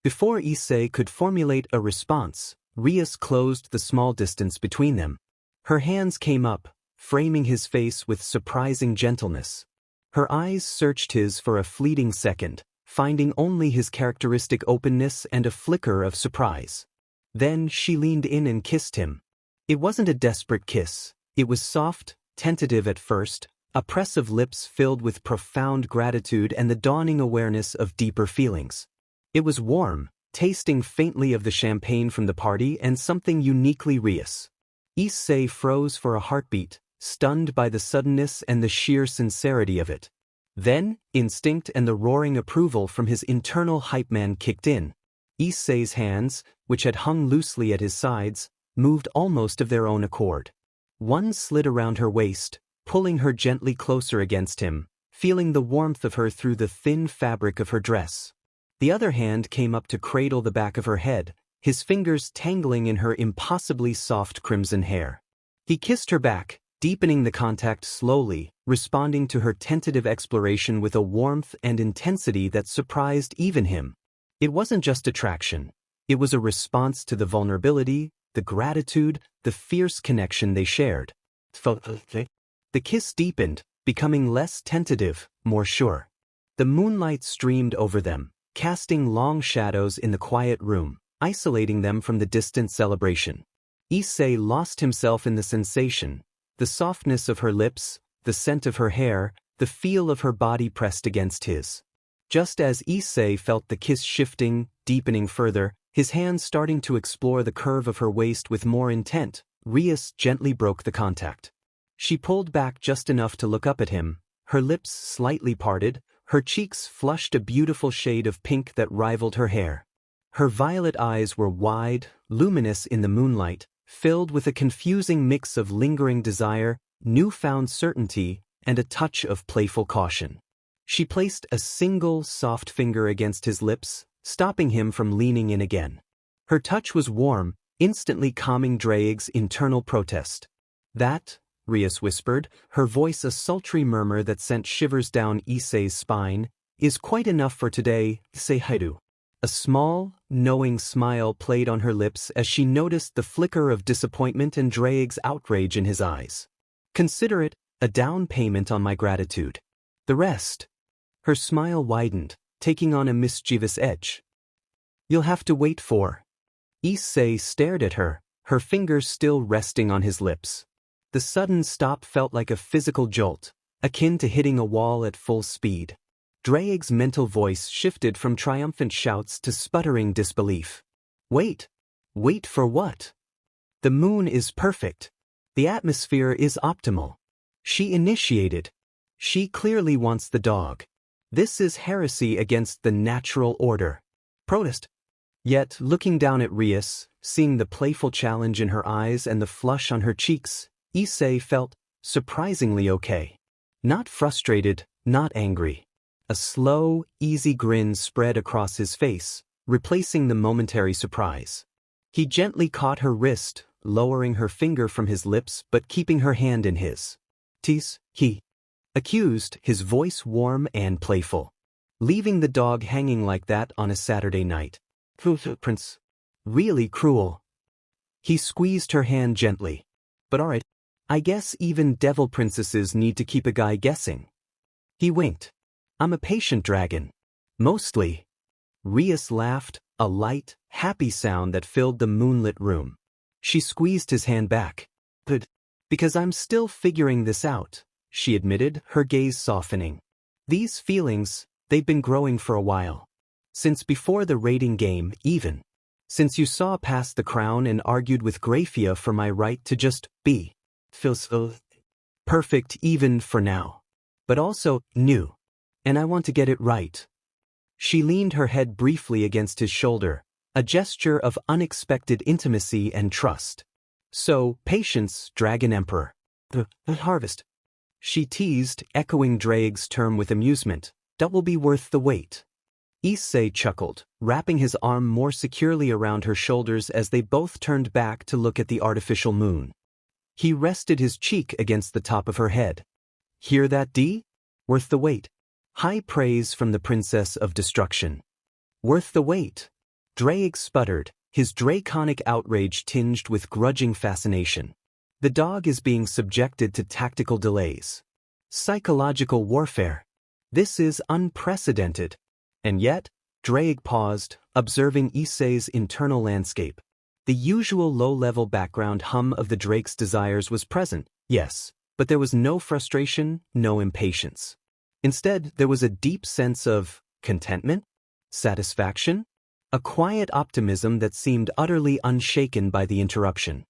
Before Issei could formulate a response, Rias closed the small distance between them. Her hands came up, framing his face with surprising gentleness. Her eyes searched his for a fleeting second, finding only his characteristic openness and a flicker of surprise. Then she leaned in and kissed him. It wasn't a desperate kiss. It was soft, tentative at first, a press of lips filled with profound gratitude and the dawning awareness of deeper feelings. It was warm, tasting faintly of the champagne from the party and something uniquely Rias. Issei froze for a heartbeat, stunned by the suddenness and the sheer sincerity of it. Then, instinct and the roaring approval from his internal hype man kicked in. Issei's hands, which had hung loosely at his sides, moved almost of their own accord. One slid around her waist, pulling her gently closer against him, feeling the warmth of her through the thin fabric of her dress. The other hand came up to cradle the back of her head, his fingers tangling in her impossibly soft crimson hair. He kissed her back, deepening the contact slowly, responding to her tentative exploration with a warmth and intensity that surprised even him. It wasn't just attraction. It was a response to the vulnerability, the gratitude, the fierce connection they shared. The kiss deepened, becoming less tentative, more sure. The moonlight streamed over them, casting long shadows in the quiet room, isolating them from the distant celebration. Issei lost himself in the sensation, the softness of her lips, the scent of her hair, the feel of her body pressed against his. Just as Issei felt the kiss shifting, deepening further, his hands starting to explore the curve of her waist with more intent, Rias gently broke the contact. She pulled back just enough to look up at him, her lips slightly parted, her cheeks flushed a beautiful shade of pink that rivaled her hair. Her violet eyes were wide, luminous in the moonlight, filled with a confusing mix of lingering desire, newfound certainty, and a touch of playful caution. She placed a single soft finger against his lips, stopping him from leaning in again. Her touch was warm, instantly calming Draig's internal protest. "That," Rias whispered, her voice a sultry murmur that sent shivers down Issei's spine, "is quite enough for today, Issei Haidu." A small, knowing smile played on her lips as she noticed the flicker of disappointment and Draig's outrage in his eyes. "Consider it a down payment on my gratitude. The rest." Her smile widened, taking on a mischievous edge. "You'll have to wait for." Issei stared at her, her fingers still resting on his lips. The sudden stop felt like a physical jolt, akin to hitting a wall at full speed. Draig's mental voice shifted from triumphant shouts to sputtering disbelief. "Wait. Wait for what? The moon is perfect. The atmosphere is optimal. She initiated. She clearly wants the dog. This is heresy against the natural order. Protest." Yet, looking down at Rias, seeing the playful challenge in her eyes and the flush on her cheeks, Issei felt surprisingly okay. Not frustrated, not angry. A slow, easy grin spread across his face, replacing the momentary surprise. He gently caught her wrist, lowering her finger from his lips but keeping her hand in his. "Tease," he accused, his voice warm and playful. "Leaving the dog hanging like that on a Saturday night. Prince. Really cruel." He squeezed her hand gently. "But alright, I guess even devil princesses need to keep a guy guessing." He winked. "I'm a patient dragon. Mostly." Rias laughed, a light, happy sound that filled the moonlit room. She squeezed his hand back. "But, because I'm still figuring this out," she admitted, her gaze softening. "These feelings, they've been growing for a while. Since before the raiding game, even. Since you saw past the crown and argued with Graphia for my right to just be. Feels perfect even for now. But also new. And I want to get it right." She leaned her head briefly against his shoulder, a gesture of unexpected intimacy and trust. "So, patience, Dragon Emperor. The harvest," she teased, echoing Draig's term with amusement. "That will be worth the wait." Issei chuckled, wrapping his arm more securely around her shoulders as they both turned back to look at the artificial moon. He rested his cheek against the top of her head. "Hear that, D? Worth the wait. High praise from the Princess of Destruction." "Worth the wait." Draig sputtered, his draconic outrage tinged with grudging fascination. The dog is being subjected to tactical delays. Psychological warfare. This is unprecedented. And yet, Draig paused, observing Issei's internal landscape. The usual low-level background hum of the Drake's desires was present, yes, but there was no frustration, no impatience. Instead, there was a deep sense of contentment, satisfaction, a quiet optimism that seemed utterly unshaken by the interruption.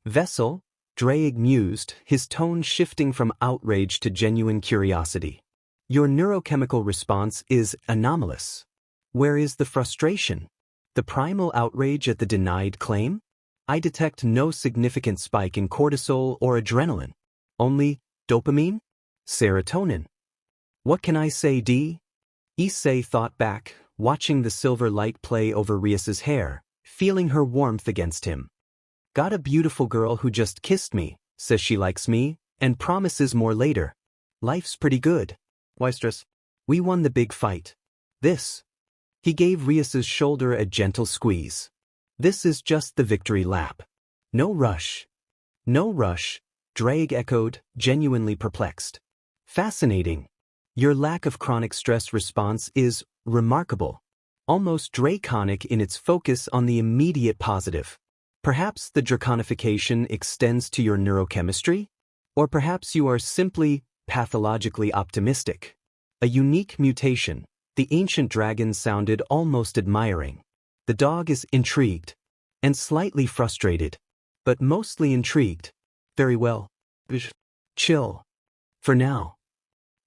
"Vessel," Draig mused, his tone shifting from outrage to genuine curiosity. "Your neurochemical response is anomalous. Where is the frustration? The primal outrage at the denied claim? I detect no significant spike in cortisol or adrenaline. Only dopamine? Serotonin. What can I say, D?" Issei thought back, watching the silver light play over Rias's hair, feeling her warmth against him. "Got a beautiful girl who just kissed me, says she likes me, and promises more later. Life's pretty good. Why stress? We won the big fight. This." He gave Rias's shoulder a gentle squeeze. "This is just the victory lap. No rush." "No rush," Draig echoed, genuinely perplexed. "Fascinating. Your lack of chronic stress response is remarkable. Almost draconic in its focus on the immediate positive. Perhaps the draconification extends to your neurochemistry? Or perhaps you are simply pathologically optimistic. A unique mutation." The ancient dragon sounded almost admiring. The dog is intrigued and slightly frustrated. but mostly intrigued. Very well. Chill. For now.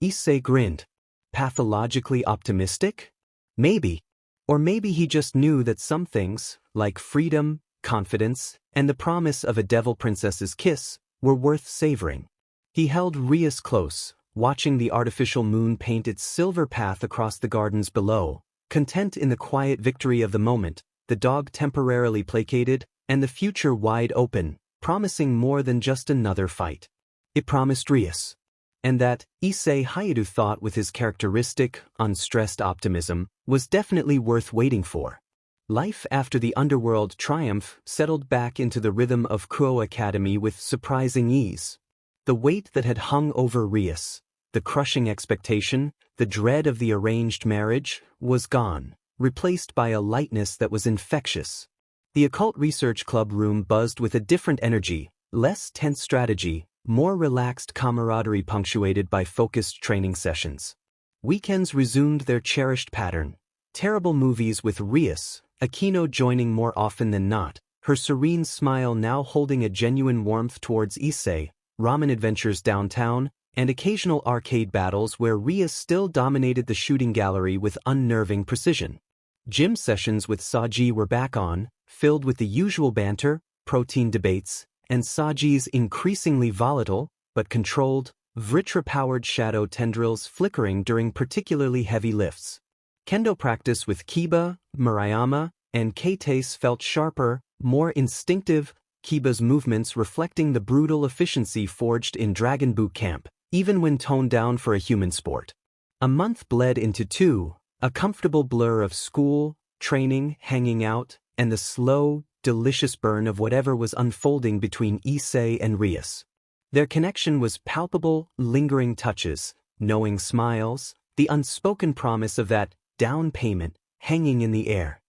Issei grinned. Pathologically optimistic? Maybe. Or maybe he just knew that some things, like freedom, confidence, and the promise of a devil princess's kiss, were worth savoring. He held Rias close, watching the artificial moon paint its silver path across the gardens below, content in the quiet victory of the moment, the dog temporarily placated, and the future wide open, promising more than just another fight. It promised Rias. And that, Issei Hayato thought with his characteristic, unstressed optimism, was definitely worth waiting for. Life after the underworld triumph settled back into the rhythm of Kuo Academy with surprising ease. The weight that had hung over Rias, the crushing expectation, the dread of the arranged marriage, was gone, replaced by a lightness that was infectious. The Occult Research Club room buzzed with a different energy, less tense strategy, more relaxed camaraderie punctuated by focused training sessions. Weekends resumed their cherished pattern. Terrible movies with Rias, Aquino joining more often than not, her serene smile now holding a genuine warmth towards Issei, ramen adventures downtown, and occasional arcade battles where Rias still dominated the shooting gallery with unnerving precision. Gym sessions with Saji were back on, filled with the usual banter, protein debates, and Saji's increasingly volatile, but controlled, Vritra-powered shadow tendrils flickering during particularly heavy lifts. Kendo practice with Kiba, Murayama, and Keitase felt sharper, more instinctive, Kiba's movements reflecting the brutal efficiency forged in Dragon Boot Camp, even when toned down for a human sport. A month bled into two, a comfortable blur of school, training, hanging out, and the slow, delicious burn of whatever was unfolding between Issei and Rias. Their connection was palpable, lingering touches, knowing smiles, the unspoken promise of that down payment hanging in the air.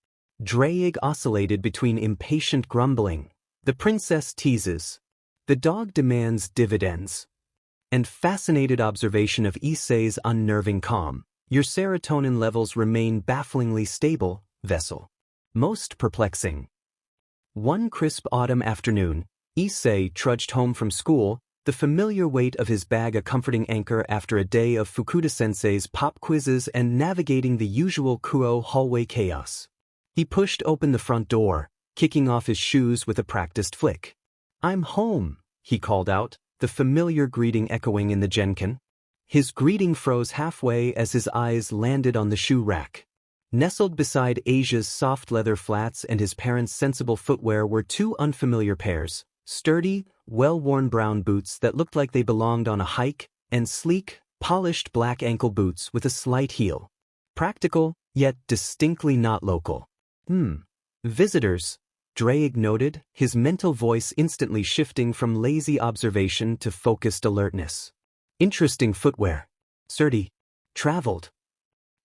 Draconic oscillated between impatient grumbling. The princess teases. The dog demands dividends. And fascinated observation of Issei's unnerving calm. Your serotonin levels remain bafflingly stable, Vessel. Most perplexing. One crisp autumn afternoon, Issei trudged home from school, the familiar weight of his bag a comforting anchor after a day of Fukuda-sensei's pop quizzes and navigating the usual Kuo hallway chaos. He pushed open the front door, kicking off his shoes with a practiced flick. "I'm home," he called out, the familiar greeting echoing in the Genkan. His greeting froze halfway as his eyes landed on the shoe rack. Nestled beside Asia's soft leather flats and his parents' sensible footwear were two unfamiliar pairs, sturdy, well-worn brown boots that looked like they belonged on a hike, and sleek, polished black ankle boots with a slight heel. Practical, yet distinctly not local. Visitors, Drake noted, his mental voice instantly shifting from lazy observation to focused alertness. Interesting footwear. Sturdy. Traveled.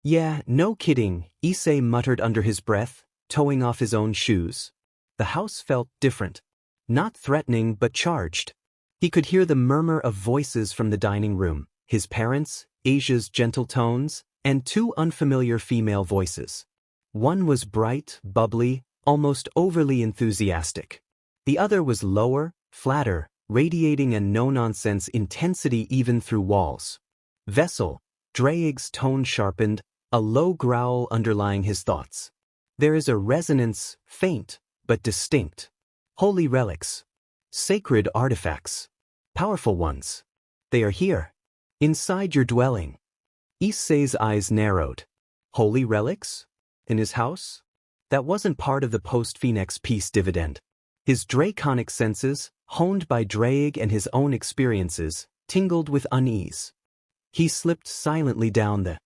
Yeah, no kidding, Issei muttered under his breath, toeing off his own shoes. The house felt different. Not threatening but charged. He could hear the murmur of voices from the dining room, his parents, Asia's gentle tones, and two unfamiliar female voices. One was bright, bubbly, almost overly enthusiastic. The other was lower, flatter, radiating a no-nonsense intensity even through walls. Vessel, Drake's tone sharpened, a low growl underlying his thoughts. There is a resonance, faint, but distinct. Holy relics. Sacred artifacts. Powerful ones. They are here. Inside your dwelling. Issei's eyes narrowed. Holy relics? In his house? That wasn't part of the post-Phoenix peace dividend. His draconic senses, honed by Drake and his own experiences, tingled with unease. He slipped silently down the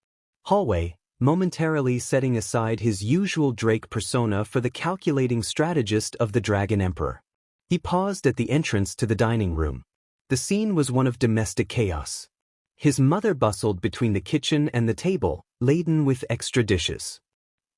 hallway, momentarily setting aside his usual Drake persona for the calculating strategist of the Dragon Emperor. He paused at the entrance to the dining room. The scene was one of domestic chaos. His mother bustled between the kitchen and the table, laden with extra dishes.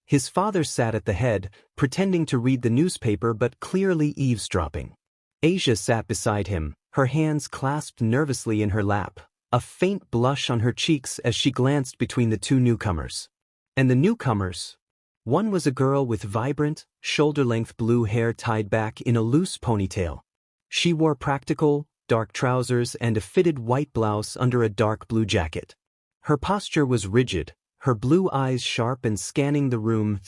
His father sat at the head, pretending to read the newspaper but clearly eavesdropping. Asia sat beside him, her hands clasped nervously in her lap, a faint blush on her cheeks as she glanced between the two newcomers. And the newcomers? One was a girl with vibrant, shoulder-length blue hair tied back in a loose ponytail, She wore practical, dark trousers and a fitted white blouse under a dark blue jacket. Her posture was rigid, her blue eyes sharp and scanning the room,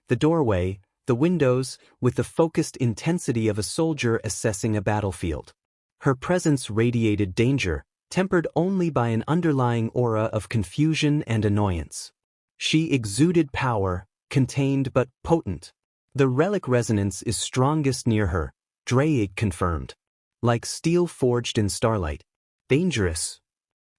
the doorway, the windows, with the focused intensity of a soldier assessing a battlefield. Her presence radiated danger, tempered only by an underlying aura of confusion and annoyance. She exuded power, contained but potent. The relic resonance is strongest near her, Dawgs confirmed. Like steel forged in starlight. Dangerous.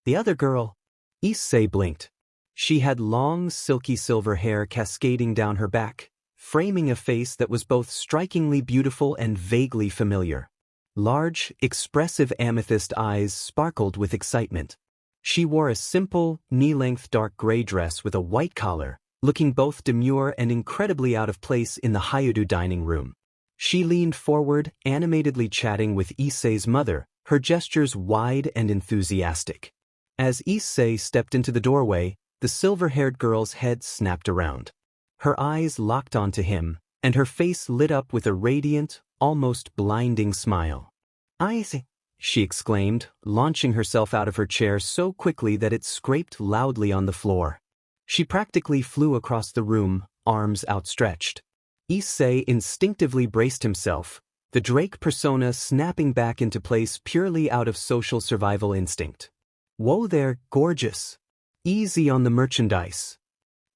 The other girl? Issei blinked. She had long, silky silver hair cascading down her back, framing a face that was both strikingly beautiful and vaguely familiar. Large, expressive amethyst eyes sparkled with excitement. She wore a simple, knee-length dark gray dress with a white collar, looking both demure and incredibly out of place in the Hyudu dining room. She leaned forward, animatedly chatting with Issei's mother, her gestures wide and enthusiastic. As Issei stepped into the doorway, the silver-haired girl's head snapped around. Her eyes locked onto him, and her face lit up with a radiant, almost blinding smile. "Issei," she exclaimed, launching herself out of her chair so quickly that it scraped loudly on the floor. She practically flew across the room, arms outstretched. Issei instinctively braced himself, the Drake persona snapping back into place purely out of social survival instinct. "Whoa there, gorgeous. Easy on the merchandise."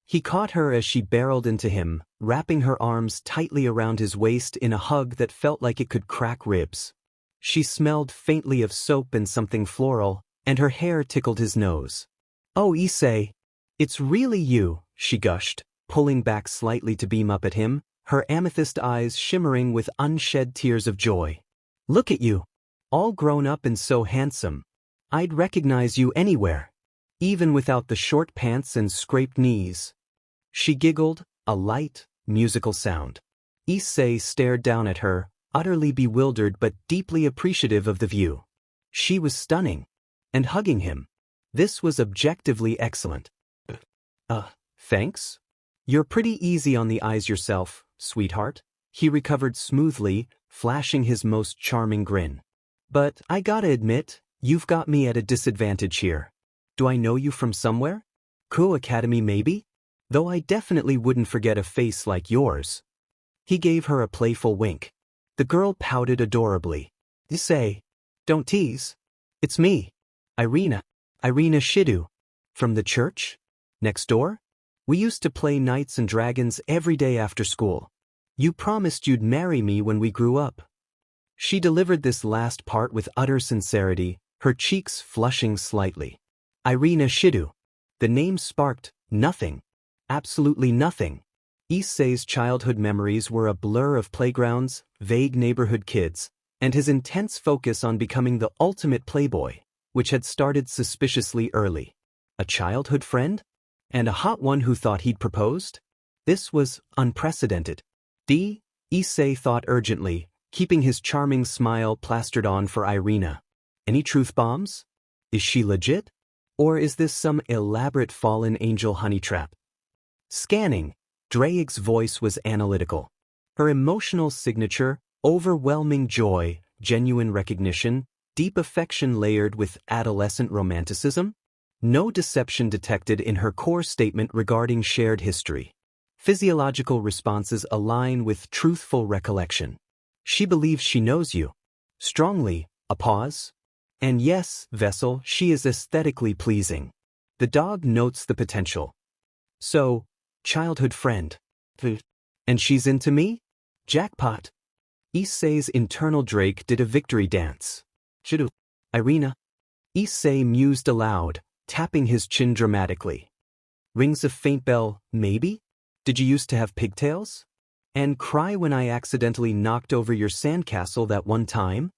He caught her as she barreled into him, wrapping her arms tightly around his waist in a hug that felt like it could crack ribs. She smelled faintly of soap and something floral, and her hair tickled his nose. "Oh, Issei, it's really you," she gushed, pulling back slightly to beam up at him, her amethyst eyes shimmering with unshed tears of joy. "Look at you. All grown up and so handsome. I'd recognize you anywhere. Even without the short pants and scraped knees." She giggled, a light, musical sound. Issei stared down at her, utterly bewildered but deeply appreciative of the view. She was stunning. And hugging him. This was objectively excellent. Thanks? You're pretty easy on the eyes yourself, sweetheart," he recovered smoothly, flashing his most charming grin. "But I gotta admit, you've got me at a disadvantage here. Do I know you from somewhere? Ku Academy maybe? Though I definitely wouldn't forget a face like yours." He gave her a playful wink. The girl pouted adorably. "Issei, don't tease. It's me, Irina Shidu. From the church? Next door? We used to play Knights and Dragons every day after school. You promised you'd marry me when we grew up." She delivered this last part with utter sincerity, her cheeks flushing slightly. Irina Shidu. The name sparked nothing. Absolutely nothing. Issei's childhood memories were a blur of playgrounds, vague neighborhood kids, and his intense focus on becoming the ultimate playboy, which had started suspiciously early. A childhood friend? And a hot one who thought he'd proposed? This was unprecedented. Issei thought urgently, keeping his charming smile plastered on for Irina. Any truth bombs? Is she legit? Or is this some elaborate fallen angel honey trap? Scanning, Dawgs' voice was analytical. Her emotional signature, overwhelming joy, genuine recognition, deep affection layered with adolescent romanticism? No deception detected in her core statement regarding shared history. Physiological responses align with truthful recollection. She believes she knows you. Strongly, a pause. And yes, Vessel, she is aesthetically pleasing. The dog notes the potential. So, childhood friend. And she's into me? Jackpot. Issei's internal Drake did a victory dance. Shidu. Irina. Issei mused aloud, tapping his chin dramatically. Rings a faint bell, maybe? Did you used to have pigtails? And cry when I accidentally knocked over your sandcastle that one time?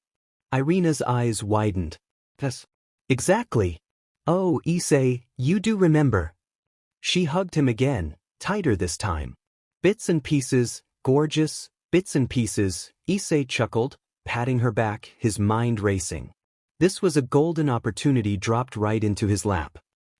Irina's eyes widened. Yes. Exactly. Oh, Issei, you do remember. She hugged him again, tighter this time. Bits and pieces, gorgeous, bits and pieces, Issei chuckled, patting her back, his mind racing. This was a golden opportunity dropped right into his lap.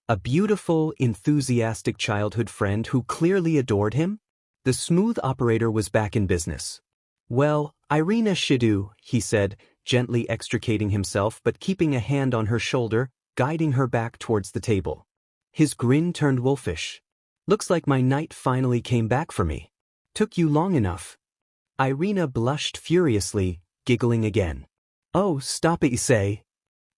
A beautiful, enthusiastic childhood friend who clearly adored him? The smooth operator was back in business. "Well, Irina Shidu," he said, gently extricating himself but keeping a hand on her shoulder, guiding her back towards the table. His grin turned wolfish. "Looks like my knight finally came back for me. Took you long enough." Irina blushed furiously, giggling again. "Oh, stop it, Issei."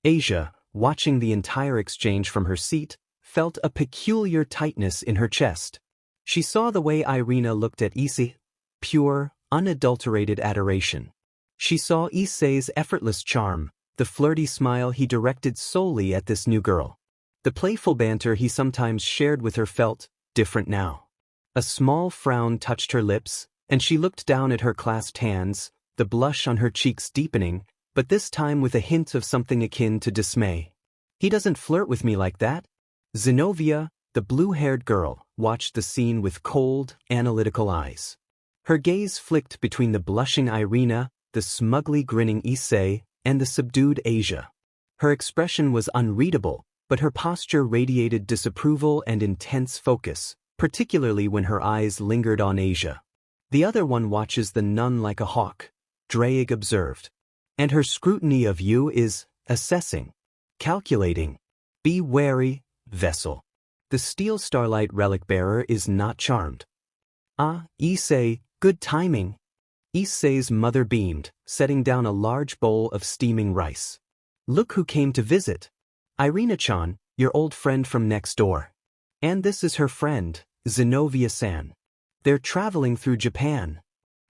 Asia, watching the entire exchange from her seat, felt a peculiar tightness in her chest. She saw the way Irina looked at Issei, pure, unadulterated adoration. She saw Issei's effortless charm, the flirty smile he directed solely at this new girl. The playful banter he sometimes shared with her felt different now. A small frown touched her lips, and she looked down at her clasped hands, the blush on her cheeks deepening, but this time with a hint of something akin to dismay. "He doesn't flirt with me like that." Zenobia, the blue-haired girl, watched the scene with cold, analytical eyes. Her gaze flicked between the blushing Irina, the smugly grinning Issei, and the subdued Asia. Her expression was unreadable, but her posture radiated disapproval and intense focus, particularly when her eyes lingered on Asia. "The other one watches the nun like a hawk," Dawgs observed. "And her scrutiny of you is assessing, calculating. Be wary, vessel. The steel starlight relic bearer is not charmed." "Ah, Issei, good timing." Issei's mother beamed, setting down a large bowl of steaming rice. "Look who came to visit. Irina-chan, your old friend from next door. And this is her friend, Zenobia-san. They're traveling through Japan."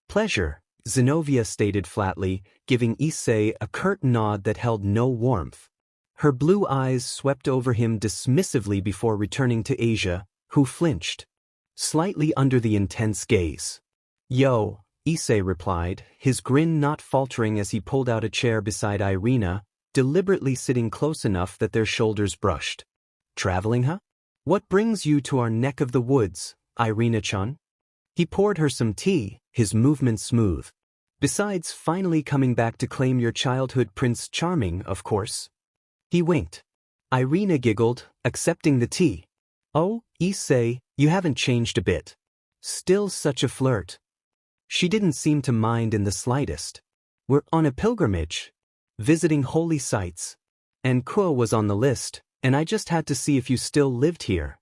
"Pleasure," Zenobia stated flatly, giving Issei a curt nod that held no warmth. Her blue eyes swept over him dismissively before returning to Asia, who flinched slightly under the intense gaze. "Yo," Issei replied, his grin not faltering as he pulled out a chair beside Irina, deliberately sitting close enough that their shoulders brushed. "Traveling, huh? What brings you to our neck of the woods, Irina-chan?" He poured her some tea, his movements smooth. "Besides finally coming back to claim your childhood Prince Charming, of course." He winked. Irina giggled, accepting the tea. "Oh, Issei, you haven't changed a bit. Still such a flirt." She didn't seem to mind in the slightest. "We're on a pilgrimage. Visiting holy sites. And Kuo was on the list, and I just had to see if you still lived here."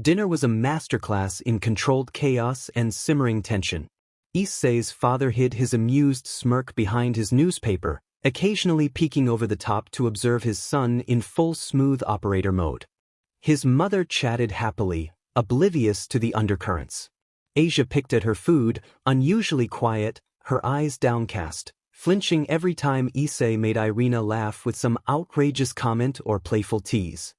Dinner was a masterclass in controlled chaos and simmering tension. Issei's father hid his amused smirk behind his newspaper, occasionally peeking over the top to observe his son in full smooth operator mode. His mother chatted happily, oblivious to the undercurrents. Asia picked at her food, unusually quiet, her eyes downcast, flinching every time Issei made Irina laugh with some outrageous comment or playful tease.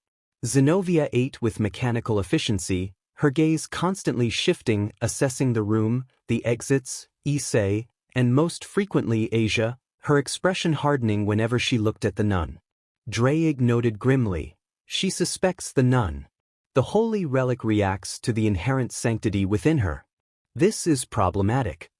Zenobia ate with mechanical efficiency, her gaze constantly shifting, assessing the room, the exits, Issei, and most frequently Asia, her expression hardening whenever she looked at the nun. Dawgs noted grimly, "She suspects the nun. The holy relic reacts to the inherent sanctity within her. This is problematic."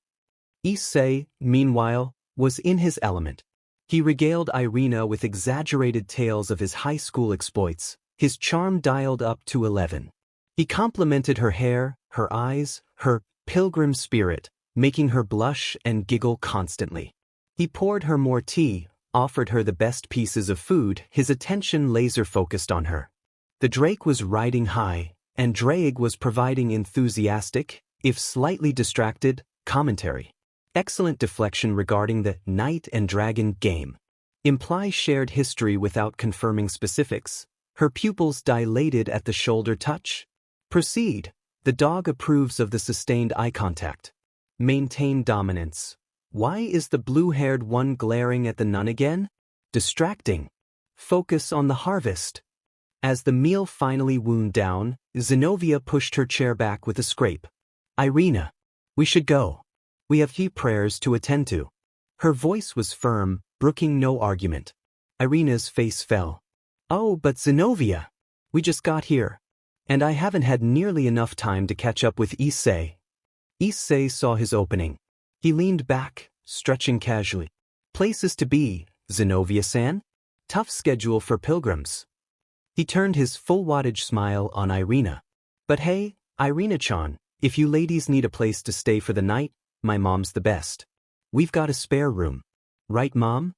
Issei, meanwhile, was in his element. He regaled Irina with exaggerated tales of his high school exploits, his charm dialed up to 11. He complimented her hair, her eyes, her pilgrim spirit, making her blush and giggle constantly. He poured her more tea, offered her the best pieces of food, his attention laser-focused on her. The Drake was riding high, and Dawgs was providing enthusiastic, if slightly distracted, commentary. Excellent deflection regarding the Knight and Dragon game. Imply shared history without confirming specifics. Her pupils dilated at the shoulder touch. Proceed. The dog approves of the sustained eye contact. Maintain dominance. Why is the blue-haired one glaring at the nun again? Distracting. Focus on the harvest. As the meal finally wound down, Zenobia pushed her chair back with a scrape. "Irina, we should go. We have few prayers to attend to." Her voice was firm, brooking no argument. Irina's face fell. "Oh, but Zenobia, we just got here. And I haven't had nearly enough time to catch up with Issei." Issei saw his opening. He leaned back, stretching casually. "Places to be, Zenobia-san? Tough schedule for pilgrims." He turned his full-wattage smile on Irina. "But hey, Irina-chan, if you ladies need a place to stay for the night, my mom's the best. We've got a spare room. Right, Mom?"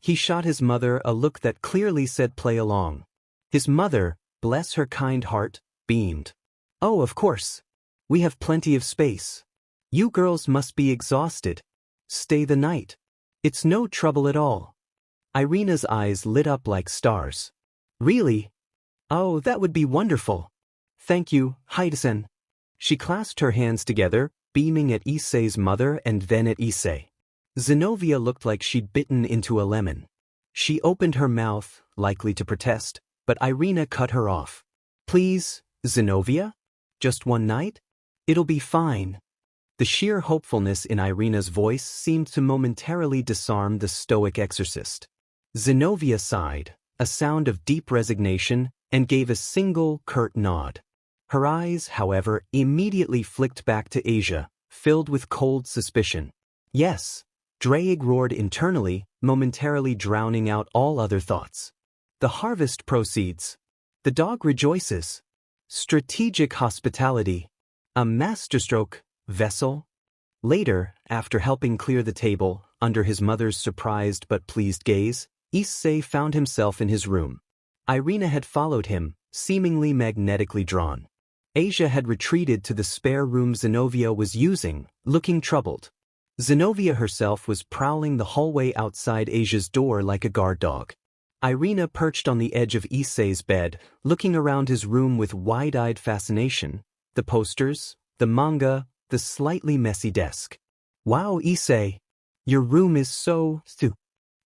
He shot his mother a look that clearly said play along. His mother, bless her kind heart, beamed. Oh, of course. We have plenty of space. You girls must be exhausted. Stay the night. It's no trouble at all. Irina's eyes lit up like stars. Really? Oh, that would be wonderful. Thank you, Haida-san. She clasped her hands together, beaming at Issei's mother and then at Issei. Zenobia looked like she'd bitten into a lemon. She opened her mouth, likely to protest, but Irina cut her off. Please, Zenobia? Just one night? It'll be fine. The sheer hopefulness in Irina's voice seemed to momentarily disarm the stoic exorcist. Zenobia sighed, a sound of deep resignation, and gave a single, curt nod. Her eyes, however, immediately flicked back to Asia, filled with cold suspicion. Yes, Drake roared internally, momentarily drowning out all other thoughts. The harvest proceeds. The dog rejoices. Strategic hospitality. A masterstroke, vessel. Later, after helping clear the table, under his mother's surprised but pleased gaze, Issei found himself in his room. Irina had followed him, seemingly magnetically drawn. Asia had retreated to the spare room Zenobia was using, looking troubled. Zenobia herself was prowling the hallway outside Asia's door like a guard dog. Irina perched on the edge of Issei's bed, looking around his room with wide-eyed fascination. The posters, the manga, the slightly messy desk. Wow, Issei! Your room is so...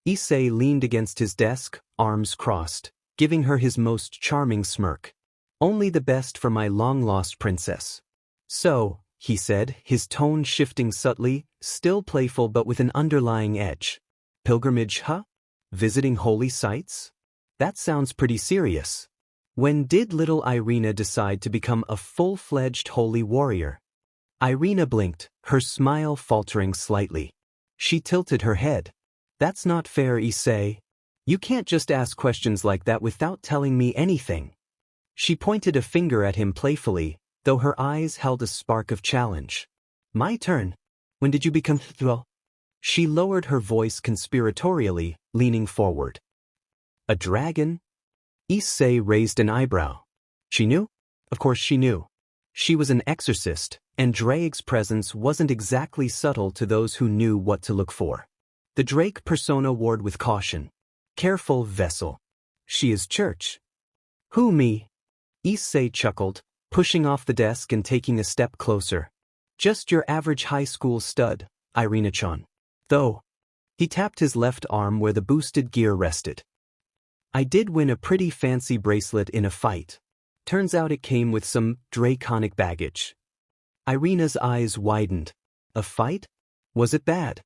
Issei leaned against his desk, arms crossed, giving her his most charming smirk. Only the best for my long-lost princess. So, he said, his tone shifting subtly, still playful but with an underlying edge. Pilgrimage, huh? Visiting holy sites? That sounds pretty serious. When did little Irina decide to become a full-fledged holy warrior? Irina blinked, her smile faltering slightly. She tilted her head. That's not fair, Issei. You can't just ask questions like that without telling me anything. She pointed a finger at him playfully, though her eyes held a spark of challenge. My turn. When did you become well? She lowered her voice conspiratorially, leaning forward. A dragon? Issei raised an eyebrow. She knew? Of course she knew. She was an exorcist, and Drake's presence wasn't exactly subtle to those who knew what to look for. The Drake persona warned with caution. Careful, vessel. She is church. Who, me? Issei chuckled, pushing off the desk and taking a step closer. Just your average high school stud, Irina-chan. Though. He tapped his left arm where the boosted gear rested. I did win a pretty fancy bracelet in a fight. Turns out it came with some draconic baggage. Irina's eyes widened. A fight? Was it bad?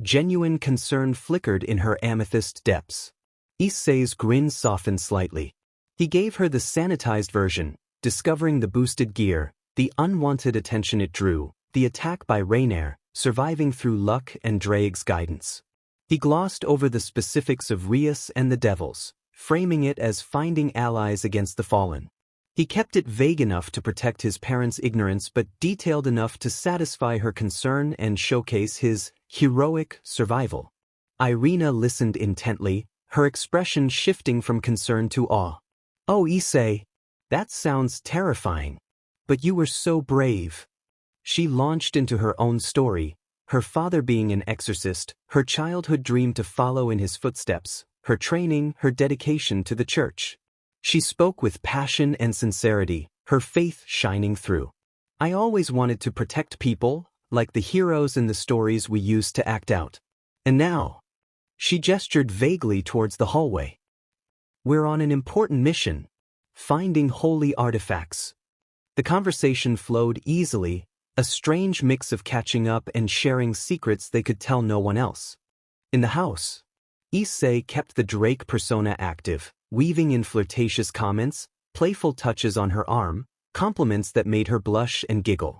Genuine concern flickered in her amethyst depths. Issei's grin softened slightly. He gave her the sanitized version, discovering the boosted gear, the unwanted attention it drew, the attack by Rainier, surviving through luck and Drake's guidance. He glossed over the specifics of Rias and the Devils, framing it as finding allies against the fallen. He kept it vague enough to protect his parents' ignorance but detailed enough to satisfy her concern and showcase his heroic survival. Irina listened intently, her expression shifting from concern to awe. Oh, Issei, that sounds terrifying. But you were so brave. She launched into her own story, her father being an exorcist, her childhood dream to follow in his footsteps, her training, her dedication to the church. She spoke with passion and sincerity, her faith shining through. I always wanted to protect people, like the heroes in the stories we used to act out. And now, she gestured vaguely towards the hallway. We're on an important mission, finding holy artifacts. The conversation flowed easily, a strange mix of catching up and sharing secrets they could tell no one else. In the house, Issei kept the Drake persona active, weaving in flirtatious comments, playful touches on her arm, compliments that made her blush and giggle.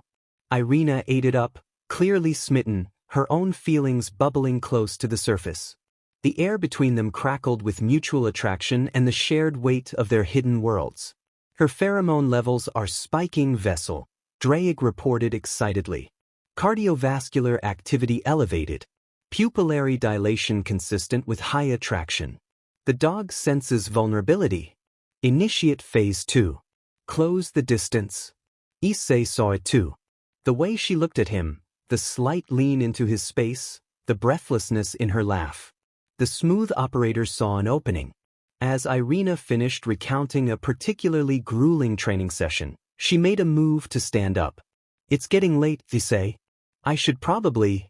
Irina ate it up, clearly smitten, her own feelings bubbling close to the surface. The air between them crackled with mutual attraction and the shared weight of their hidden worlds. Her pheromone levels are spiking, vessel, Drake reported excitedly. Cardiovascular activity elevated. Pupillary dilation consistent with high attraction. The dog senses vulnerability. Initiate phase 2. Close the distance. Issei saw it too. The way she looked at him, the slight lean into his space, the breathlessness in her laugh. The smooth operator saw an opening. As Irina finished recounting a particularly grueling training session, she made a move to stand up. It's getting late, Issei. I should probably...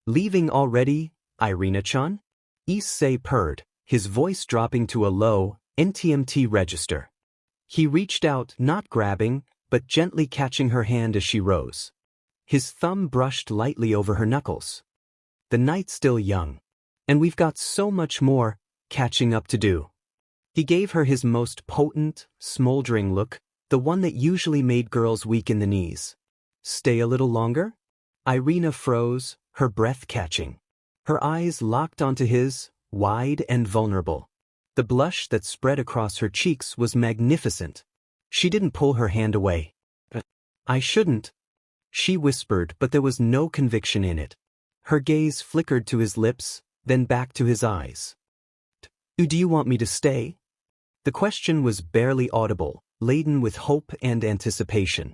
Leaving already, Irina-chan? Issei purred, his voice dropping to a low, NTMT register. He reached out, not grabbing, but gently catching her hand as she rose. His thumb brushed lightly over her knuckles. The night's still young. And we've got so much more catching up to do. He gave her his most potent, smoldering look, the one that usually made girls weak in the knees. Stay a little longer? Irina froze, her breath catching. Her eyes locked onto his, wide and vulnerable. The blush that spread across her cheeks was magnificent. She didn't pull her hand away. I shouldn't, she whispered, but there was no conviction in it. Her gaze flickered to his lips, then back to his eyes. Do you want me to stay? The question was barely audible, laden with hope and anticipation.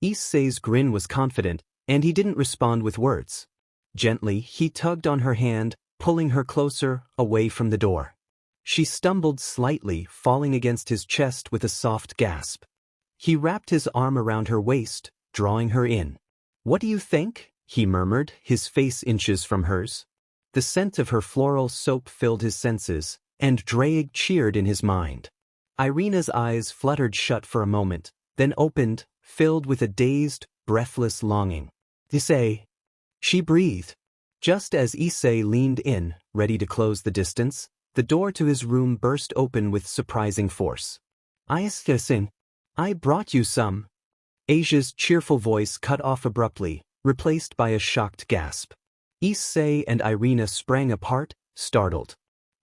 Issei's grin was confident, and he didn't respond with words. Gently, he tugged on her hand, pulling her closer, away from the door. She stumbled slightly, falling against his chest with a soft gasp. He wrapped his arm around her waist, drawing her in. What do you think? He murmured, his face inches from hers. The scent of her floral soap filled his senses, and Dawgs cheered in his mind. Irina's eyes fluttered shut for a moment, then opened, filled with a dazed, breathless longing. Issei. She breathed. Just as Issei leaned in, ready to close the distance, the door to his room burst open with surprising force. Issei, I brought you some. Asia's cheerful voice cut off abruptly, replaced by a shocked gasp. Issei and Irina sprang apart, startled.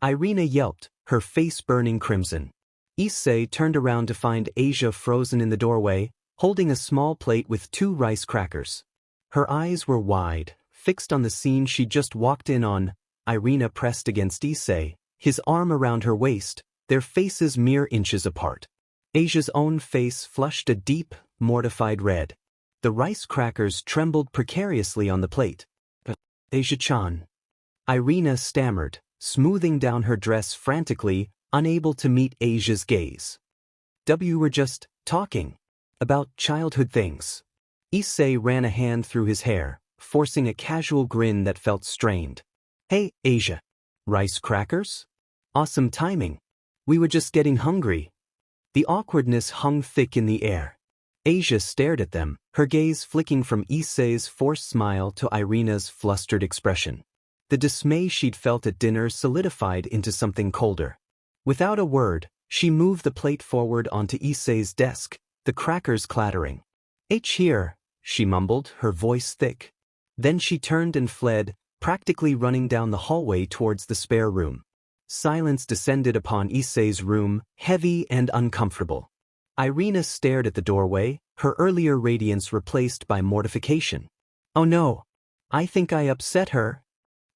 Irina yelped, her face burning crimson. Issei turned around to find Asia frozen in the doorway, holding a small plate with 2 rice crackers. Her eyes were wide, fixed on the scene she'd just walked in on. Irina pressed against Issei, his arm around her waist, their faces mere inches apart. Asia's own face flushed a deep, mortified red. The rice crackers trembled precariously on the plate. Asia-chan. Irina stammered, smoothing down her dress frantically, unable to meet Asia's gaze. We were just talking about childhood things. Issei ran a hand through his hair, forcing a casual grin that felt strained. Hey, Asia. Rice crackers? Awesome timing. We were just getting hungry. The awkwardness hung thick in the air. Asia stared at them, her gaze flicking from Issei's forced smile to Irina's flustered expression. The dismay she'd felt at dinner solidified into something colder. Without a word, she moved the plate forward onto Issei's desk, the crackers clattering. Here, she mumbled, her voice thick. Then she turned and fled, practically running down the hallway towards the spare room. Silence descended upon Issei's room, heavy and uncomfortable. Irina stared at the doorway, her earlier radiance replaced by mortification. Oh no, I think I upset her.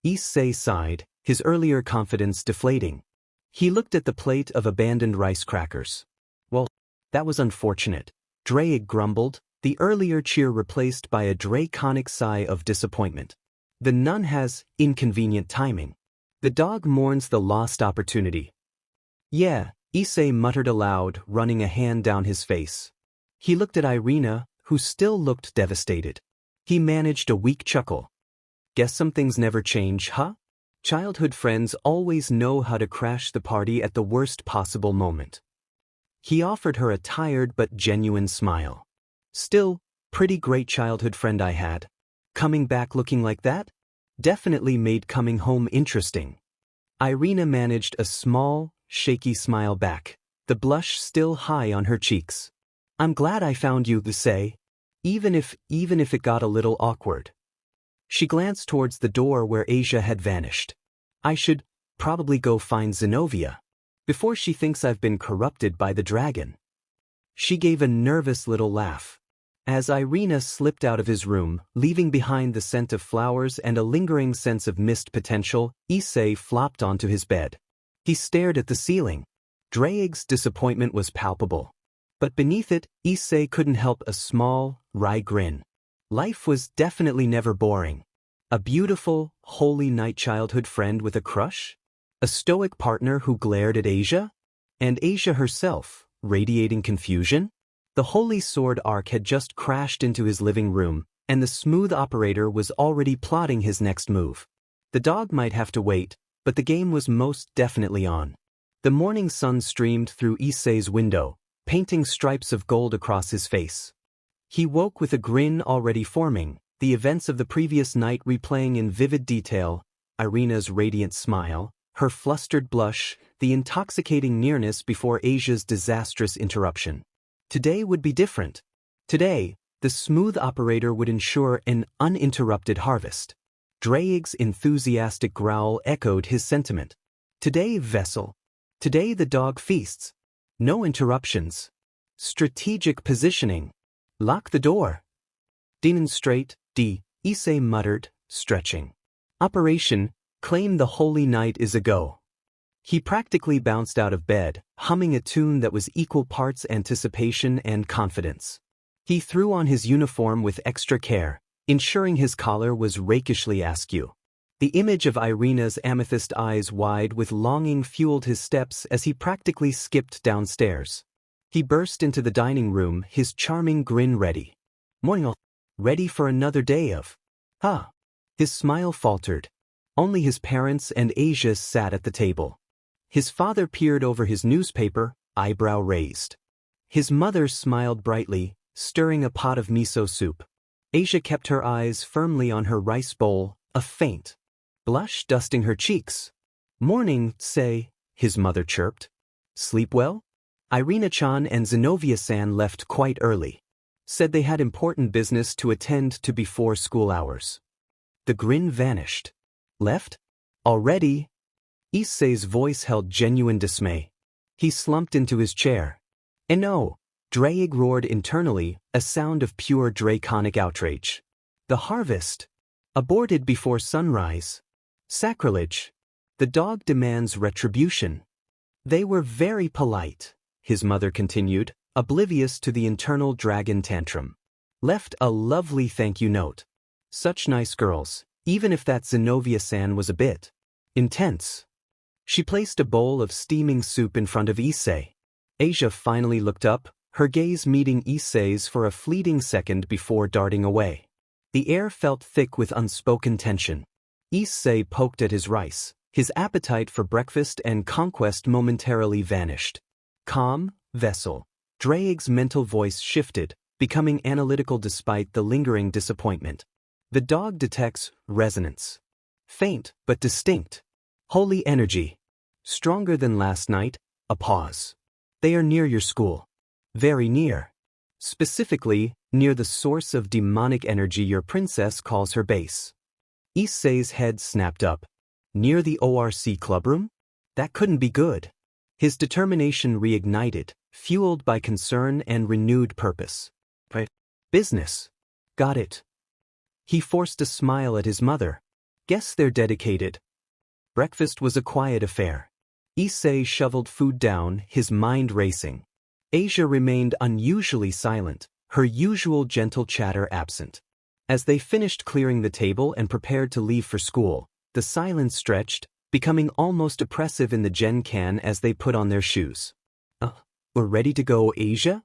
Issei sighed, his earlier confidence deflating. He looked at the plate of abandoned rice crackers. Well, that was unfortunate. Dawgs grumbled, the earlier cheer replaced by a draconic sigh of disappointment. The nun has inconvenient timing. The dog mourns the lost opportunity. Yeah, Issei muttered aloud, running a hand down his face. He looked at Irina, who still looked devastated. He managed a weak chuckle. Guess some things never change, huh? Childhood friends always know how to crash the party at the worst possible moment. He offered her a tired but genuine smile. Still, pretty great childhood friend I had. Coming back looking like that? Definitely made coming home interesting. Irina managed a small, shaky smile back, the blush still high on her cheeks. I'm glad I found you, Issei, even if it got a little awkward. She glanced towards the door where Asia had vanished. I should probably go find Zenobia before she thinks I've been corrupted by the dragon. She gave a nervous little laugh. As Irina slipped out of his room, leaving behind the scent of flowers and a lingering sense of missed potential, Issei flopped onto his bed. He stared at the ceiling. Draig's disappointment was palpable. But beneath it, Issei couldn't help a small, wry grin. Life was definitely never boring. A beautiful, holy knight childhood friend with a crush? A stoic partner who glared at Asia? And Asia herself, radiating confusion? The Holy Sword arc had just crashed into his living room, and the smooth operator was already plotting his next move. The dog might have to wait, but the game was most definitely on. The morning sun streamed through Issei's window, painting stripes of gold across his face. He woke with a grin already forming, the events of the previous night replaying in vivid detail, Irina's radiant smile, her flustered blush, the intoxicating nearness before Asia's disastrous interruption. Today would be different. Today, the smooth operator would ensure an uninterrupted harvest. Draig's enthusiastic growl echoed his sentiment. Today, vessel. Today the dog feasts. No interruptions. Strategic positioning. Lock the door. Demonstrate, Issei muttered, stretching. Operation, claim the holy knight is a go. He practically bounced out of bed, humming a tune that was equal parts anticipation and confidence. He threw on his uniform with extra care, ensuring his collar was rakishly askew. The image of Irina's amethyst eyes wide with longing fueled his steps as he practically skipped downstairs. He burst into the dining room, his charming grin ready. Morning, ready for another day of... His smile faltered. Only his parents and Asia sat at the table. His father peered over his newspaper, eyebrow raised. His mother smiled brightly, stirring a pot of miso soup. Asia kept her eyes firmly on her rice bowl, a faint blush dusting her cheeks. Morning, Issei, his mother chirped. Sleep well? Irina-chan and Zenobia-san left quite early. Said they had important business to attend to before school hours. The grin vanished. Left? Already? Issei's voice held genuine dismay. He slumped into his chair. And no, Draig roared internally, a sound of pure draconic outrage. The harvest. Aborted before sunrise. Sacrilege. The dog demands retribution. They were very polite, his mother continued, oblivious to the internal dragon tantrum. Left a lovely thank you note. Such nice girls, even if that Zenobia-san was a bit intense. She placed a bowl of steaming soup in front of Issei. Asia finally looked up, her gaze meeting Issei's for a fleeting second before darting away. The air felt thick with unspoken tension. Issei poked at his rice. His appetite for breakfast and conquest momentarily vanished. Calm, vessel. Draig's mental voice shifted, becoming analytical despite the lingering disappointment. The dog detects resonance. Faint, but distinct. Holy energy. Stronger than last night, a pause. They are near your school. Very near. Specifically, near the source of demonic energy your princess calls her base. Issei's head snapped up. Near the ORC clubroom? That couldn't be good. His determination reignited, fueled by concern and renewed purpose. Business. Got it. He forced a smile at his mother. Guess they're dedicated. Breakfast was a quiet affair. Issei shoveled food down, his mind racing. Asia remained unusually silent, her usual gentle chatter absent. As they finished clearing the table and prepared to leave for school, the silence stretched, becoming almost oppressive in the Gen-can as they put on their shoes. We're ready to go, Asia?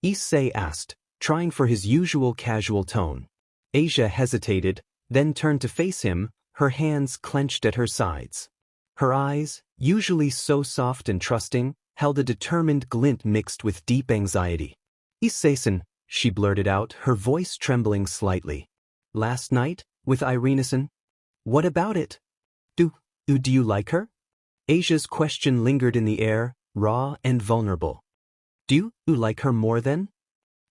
Issei asked, trying for his usual casual tone. Asia hesitated, then turned to face him, her hands clenched at her sides. Her eyes, usually so soft and trusting, held a determined glint mixed with deep anxiety. Issei-san, she blurted out, her voice trembling slightly. Last night, with Irina-san? What about it? Do you like her? Asia's question lingered in the air, raw and vulnerable. Do you like her more than?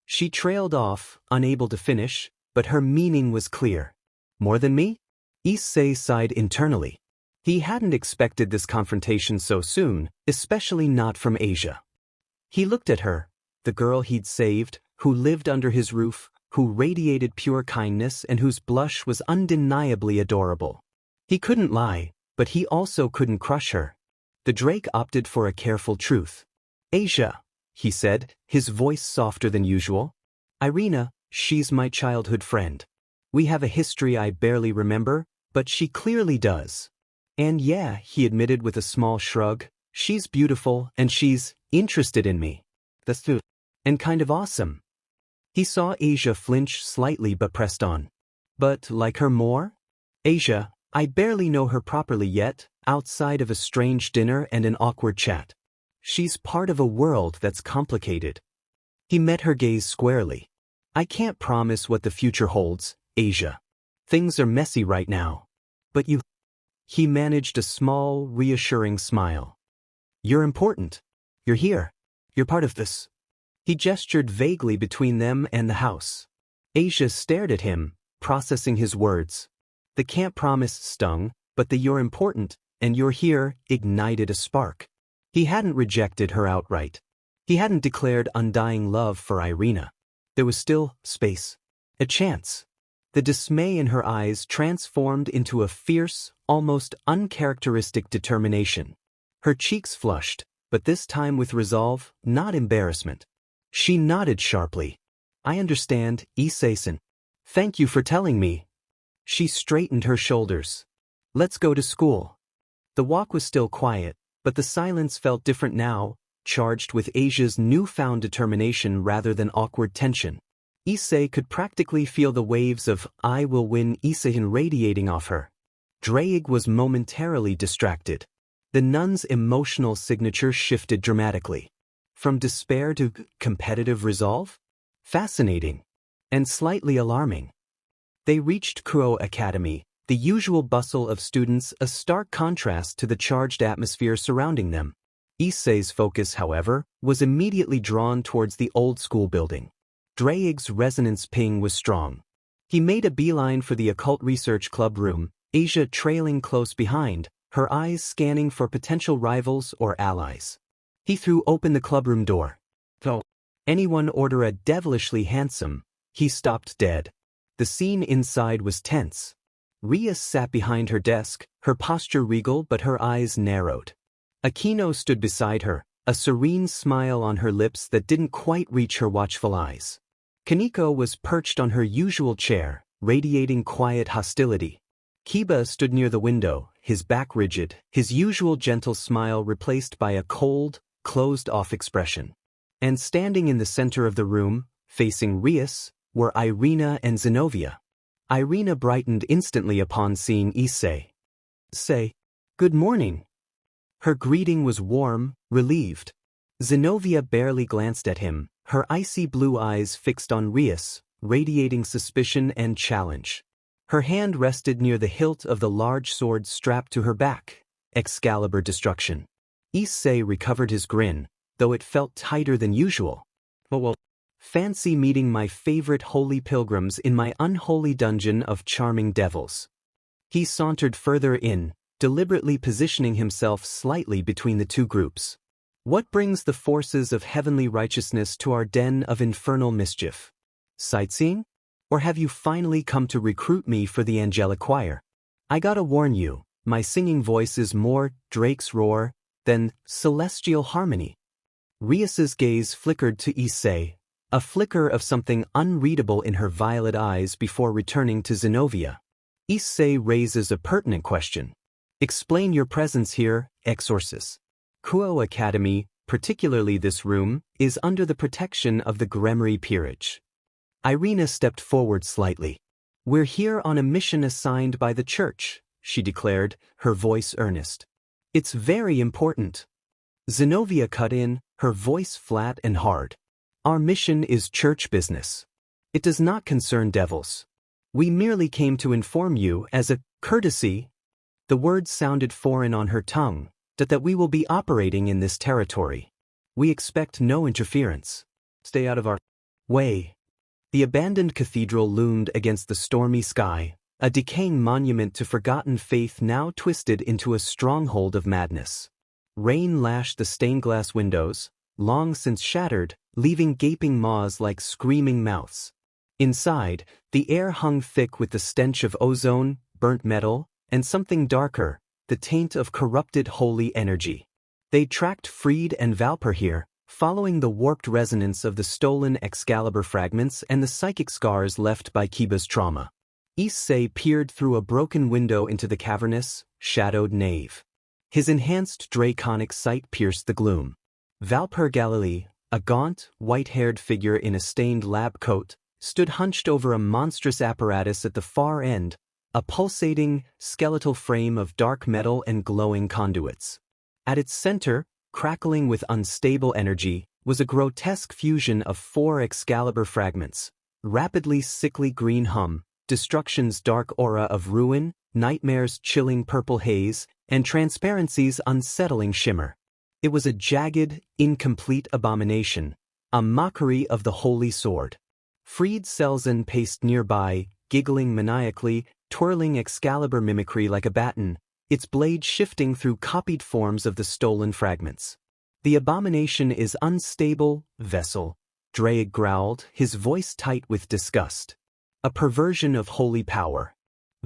She trailed off, unable to finish, but her meaning was clear. More than me? Issei sighed internally. He hadn't expected this confrontation so soon, especially not from Asia. He looked at her, the girl he'd saved, who lived under his roof, who radiated pure kindness and whose blush was undeniably adorable. He couldn't lie, but he also couldn't crush her. The Drake opted for a careful truth. Asia, he said, his voice softer than usual. Irina, she's my childhood friend. We have a history I barely remember, but she clearly does. And yeah, he admitted with a small shrug, she's beautiful and she's interested in me. That's true. And kind of awesome. He saw Asia flinch slightly but pressed on. But like her more? Asia, I barely know her properly yet, outside of a strange dinner and an awkward chat. She's part of a world that's complicated. He met her gaze squarely. I can't promise what the future holds, Asia. Things are messy right now. But you... He managed a small, reassuring smile. You're important. You're here. You're part of this. He gestured vaguely between them and the house. Asia stared at him, processing his words. The can't promise stung, but the you're important, and you're here ignited a spark. He hadn't rejected her outright. He hadn't declared undying love for Irina. There was still space. A chance. The dismay in her eyes transformed into a fierce, almost uncharacteristic determination. Her cheeks flushed, but this time with resolve, not embarrassment. She nodded sharply. I understand, Issei-san. Thank you for telling me. She straightened her shoulders. Let's go to school. The walk was still quiet, but the silence felt different now, charged with Asia's newfound determination rather than awkward tension. Issei could practically feel the waves of I will win Issei radiating off her. Dawgs was momentarily distracted. The nun's emotional signature shifted dramatically. From despair to competitive resolve? Fascinating. And slightly alarming. They reached Kuo Academy, the usual bustle of students a stark contrast to the charged atmosphere surrounding them. Issei's focus, however, was immediately drawn towards the old school building. Dawgs' resonance ping was strong. He made a beeline for the occult research club room, Asia trailing close behind, her eyes scanning for potential rivals or allies. He threw open the clubroom door. "Oh, anyone order a devilishly handsome?" He stopped dead. The scene inside was tense. Ria sat behind her desk, her posture regal but her eyes narrowed. Akino stood beside her, a serene smile on her lips that didn't quite reach her watchful eyes. Kaneko was perched on her usual chair, radiating quiet hostility. Kiba stood near the window, his back rigid, his usual gentle smile replaced by a cold, closed-off expression. And standing in the center of the room, facing Rias, were Irina and Zenobia. Irina brightened instantly upon seeing Issei. "Say, good morning." Her greeting was warm, relieved. Zenobia barely glanced at him, her icy blue eyes fixed on Rias, radiating suspicion and challenge. Her hand rested near the hilt of the large sword strapped to her back, Excalibur destruction. Issei recovered his grin, though it felt tighter than usual. "Well, fancy meeting my favorite holy pilgrims in my unholy dungeon of charming devils." He sauntered further in, deliberately positioning himself slightly between the two groups. "What brings the forces of heavenly righteousness to our den of infernal mischief? Sightseeing? Or have you finally come to recruit me for the angelic choir? I gotta warn you, my singing voice is more Drake's roar than celestial harmony." Rias's gaze flickered to Issei, a flicker of something unreadable in her violet eyes before returning to Zenobia. Issei raises a pertinent question. "Explain your presence here, Exorcist. Kuo Academy, particularly this room, is under the protection of the Gremory Peerage." Irina stepped forward slightly. "We're here on a mission assigned by the church," she declared, her voice earnest. "It's very important." Zenobia cut in, her voice flat and hard. "Our mission is church business. It does not concern devils. We merely came to inform you as a courtesy." The words sounded foreign on her tongue, that we will be operating in this territory. We expect no interference. Stay out of our way. The abandoned cathedral loomed against the stormy sky, a decaying monument to forgotten faith now twisted into a stronghold of madness. Rain lashed the stained glass windows, long since shattered, leaving gaping maws like screaming mouths. Inside, the air hung thick with the stench of ozone, burnt metal, and something darker, the taint of corrupted holy energy. They tracked Fried and Valper here, following the warped resonance of the stolen Excalibur fragments and the psychic scars left by Kiba's trauma. Issei peered through a broken window into the cavernous, shadowed nave. His enhanced draconic sight pierced the gloom. Valper Galilee, a gaunt, white-haired figure in a stained lab coat, stood hunched over a monstrous apparatus at the far end, a pulsating, skeletal frame of dark metal and glowing conduits. At its center, crackling with unstable energy, was a grotesque fusion of 4 Excalibur fragments, rapidly sickly green hum, destruction's dark aura of ruin, nightmare's chilling purple haze, and transparency's unsettling shimmer. It was a jagged, incomplete abomination, a mockery of the holy sword. Fried Selzen paced nearby, giggling maniacally, twirling Excalibur mimicry like a baton, its blade shifting through copied forms of the stolen fragments. The abomination is unstable, vessel, Drake growled, his voice tight with disgust. A perversion of holy power.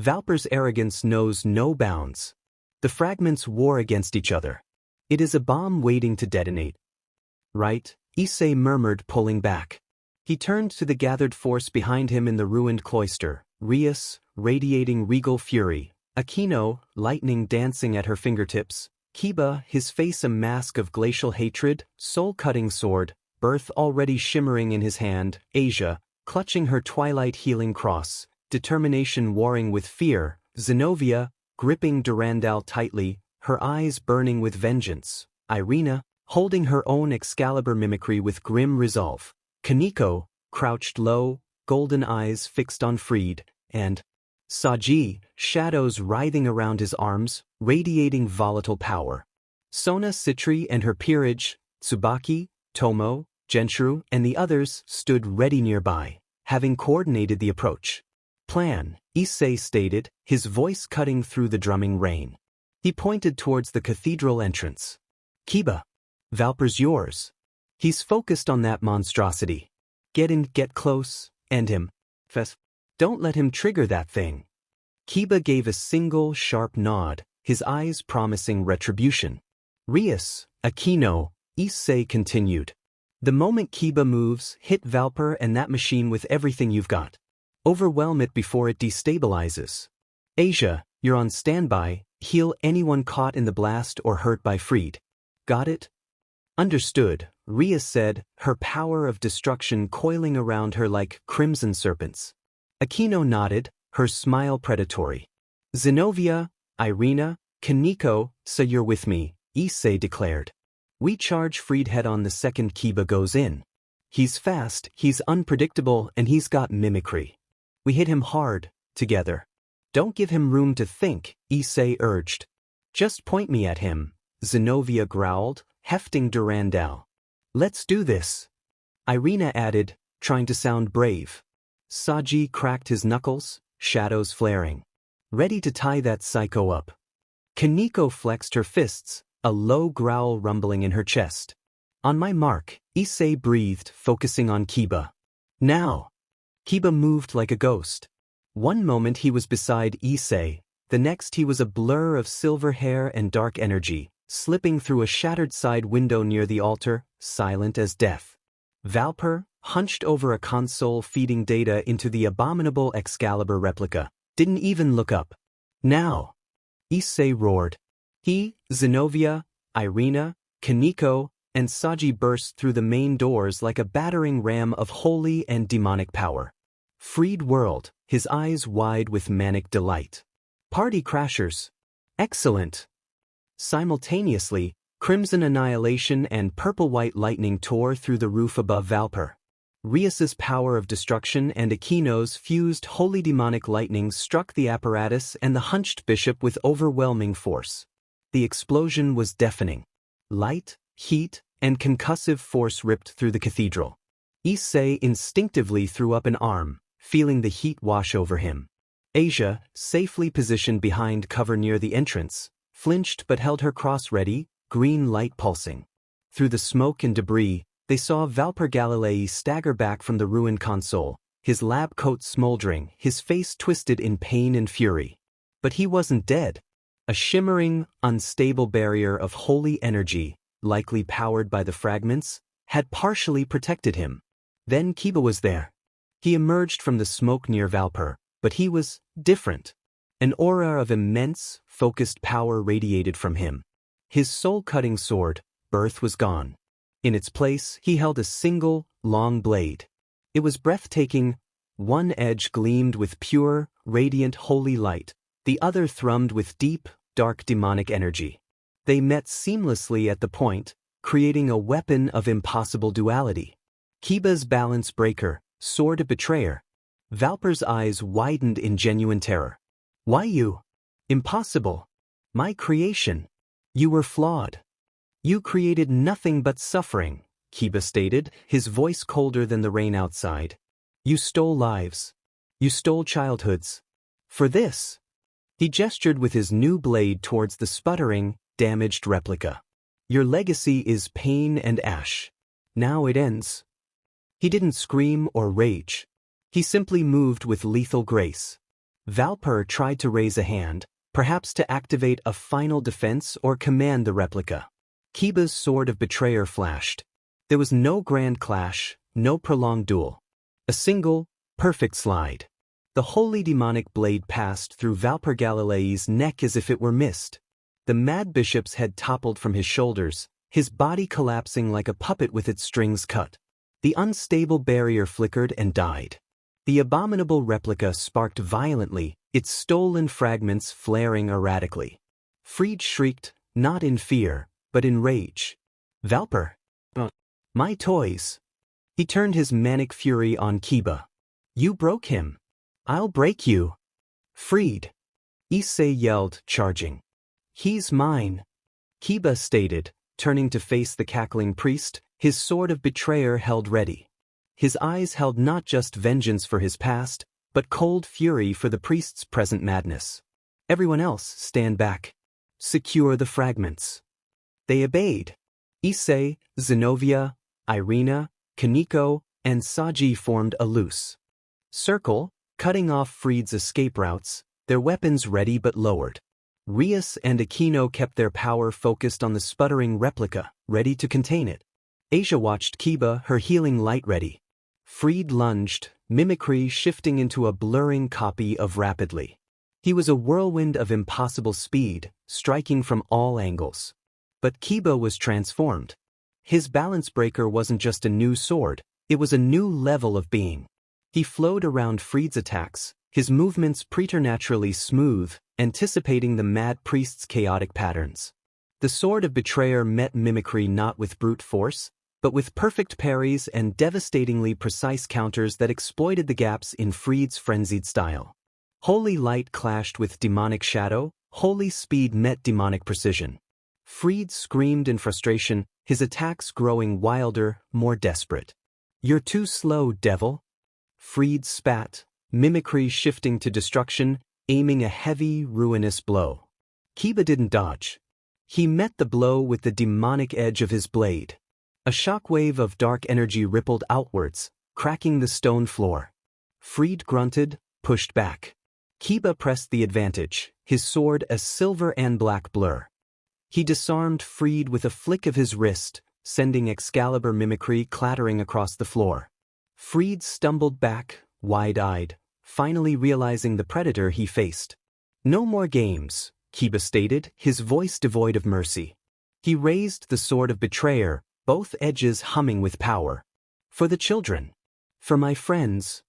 Valper's arrogance knows no bounds. The fragments war against each other. It is a bomb waiting to detonate. Right, Issei murmured, pulling back. He turned to the gathered force behind him in the ruined cloister, Rias, radiating regal fury, Akino, lightning dancing at her fingertips, Kiba, his face a mask of glacial hatred, soul-cutting sword, birth already shimmering in his hand, Asia, clutching her twilight healing cross, determination warring with fear, Zenobia, gripping Durandal tightly, her eyes burning with vengeance, Irina, holding her own Excalibur mimicry with grim resolve, Kaneko, crouched low, golden eyes fixed on Fried, and Saji, shadows writhing around his arms, radiating volatile power. Sona Citri and her peerage, Tsubaki, Tomo, Genshuru, and the others stood ready nearby, having coordinated the approach. Plan, Issei stated, his voice cutting through the drumming rain. He pointed towards the cathedral entrance. Kiba. Valper's yours. He's focused on that monstrosity. Get in, get close, end him. Fess. Don't let him trigger that thing. Kiba gave a single, sharp nod, his eyes promising retribution. Rias, Akino, Issei continued. The moment Kiba moves, hit Valper and that machine with everything you've got. Overwhelm it before it destabilizes. Asia, you're on standby, heal anyone caught in the blast or hurt by Fried. Got it? Understood, Rias said, her power of destruction coiling around her like crimson serpents. Akino nodded, her smile predatory. Zenobia, Irina, Kaneko, so you're with me, Issei declared. We charge Fried head on the second Kiba goes in. He's fast, he's unpredictable, and he's got mimicry. We hit him hard, together. Don't give him room to think, Issei urged. Just point me at him, Zenobia growled, hefting Durandal. Let's do this. Irina added, trying to sound brave. Saji cracked his knuckles, shadows flaring. Ready to tie that psycho up. Kaneko flexed her fists, a low growl rumbling in her chest. On my mark, Issei breathed, focusing on Kiba. Now. Kiba moved like a ghost. One moment he was beside Issei, the next he was a blur of silver hair and dark energy, slipping through a shattered side window near the altar, silent as death. Valper, hunched over a console feeding data into the abominable Excalibur replica, didn't even look up. Now. Issei roared. He, Zenobia, Irina, Kaneko, and Saji burst through the main doors like a battering ram of holy and demonic power. Fried whirled, his eyes wide with manic delight. Party crashers. Excellent. Simultaneously, crimson annihilation and purple-white lightning tore through the roof above Valper. Rias's power of destruction and Akino's fused holy demonic lightning struck the apparatus and the hunched bishop with overwhelming force. The explosion was deafening. Light, heat, and concussive force ripped through the cathedral. Issei instinctively threw up an arm, feeling the heat wash over him. Asia, safely positioned behind cover near the entrance, flinched but held her cross ready, green light pulsing. Through the smoke and debris, They saw Valper Galilei stagger back from the ruined console, his lab coat smoldering, his face twisted in pain and fury. But he wasn't dead. A shimmering, unstable barrier of holy energy, likely powered by the fragments, had partially protected him. Then Kiba was there. He emerged from the smoke near Valper, but he was different. An aura of immense, focused power radiated from him. His soul-cutting sword, Birth, was gone. In its place, he held a single, long blade. It was breathtaking. One edge gleamed with pure, radiant holy light, the other thrummed with deep, dark demonic energy. They met seamlessly at the point, creating a weapon of impossible duality. Kiba's balance breaker, sword of betrayer. Valper's eyes widened in genuine terror. Why you? Impossible. My creation. You were flawed. You created nothing but suffering, Kiba stated, his voice colder than the rain outside. You stole lives. You stole childhoods. For this. He gestured with his new blade towards the sputtering, damaged replica. Your legacy is pain and ash. Now it ends. He didn't scream or rage. He simply moved with lethal grace. Valper tried to raise a hand, perhaps to activate a final defense or command the replica. Kiba's sword of betrayer flashed. There was no grand clash, no prolonged duel. A single, perfect slide. The holy demonic blade passed through Valper Galilei's neck as if it were mist. The mad bishop's head toppled from his shoulders, his body collapsing like a puppet with its strings cut. The unstable barrier flickered and died. The abominable replica sparked violently, its stolen fragments flaring erratically. Fried shrieked, not in fear, but in rage. Valper. My toys. He turned his manic fury on Kiba. You broke him. I'll break you. Fried. Issei yelled, charging. He's mine. Kiba stated, turning to face the cackling priest, his sword of betrayer held ready. His eyes held not just vengeance for his past, but cold fury for the priest's present madness. Everyone else, stand back. Secure the fragments. They obeyed. Issei, Zenobia, Irina, Kaneko, and Saji formed a loose circle, cutting off Fried's escape routes, their weapons ready but lowered. Rias and Aquino kept their power focused on the sputtering replica, ready to contain it. Asia watched Kiba, her healing light ready. Fried lunged, mimicry shifting into a blurring copy of rapidly. He was a whirlwind of impossible speed, striking from all angles. But Kiba was transformed. His balance breaker wasn't just a new sword, it was a new level of being. He flowed around Fried's attacks, his movements preternaturally smooth, anticipating the mad priest's chaotic patterns. The sword of betrayer met mimicry not with brute force, but with perfect parries and devastatingly precise counters that exploited the gaps in Fried's frenzied style. Holy light clashed with demonic shadow, holy speed met demonic precision. Fried screamed in frustration, his attacks growing wilder, more desperate. You're too slow, devil. Fried spat, mimicry shifting to destruction, aiming a heavy, ruinous blow. Kiba didn't dodge. He met the blow with the demonic edge of his blade. A shockwave of dark energy rippled outwards, cracking the stone floor. Fried grunted, pushed back. Kiba pressed the advantage, his sword a silver and black blur. He disarmed Fried with a flick of his wrist, sending Excalibur mimicry clattering across the floor. Fried stumbled back, wide-eyed, finally realizing the predator he faced. No more games, Kiba stated, his voice devoid of mercy. He raised the sword of betrayer, both edges humming with power. For the children. For my friends.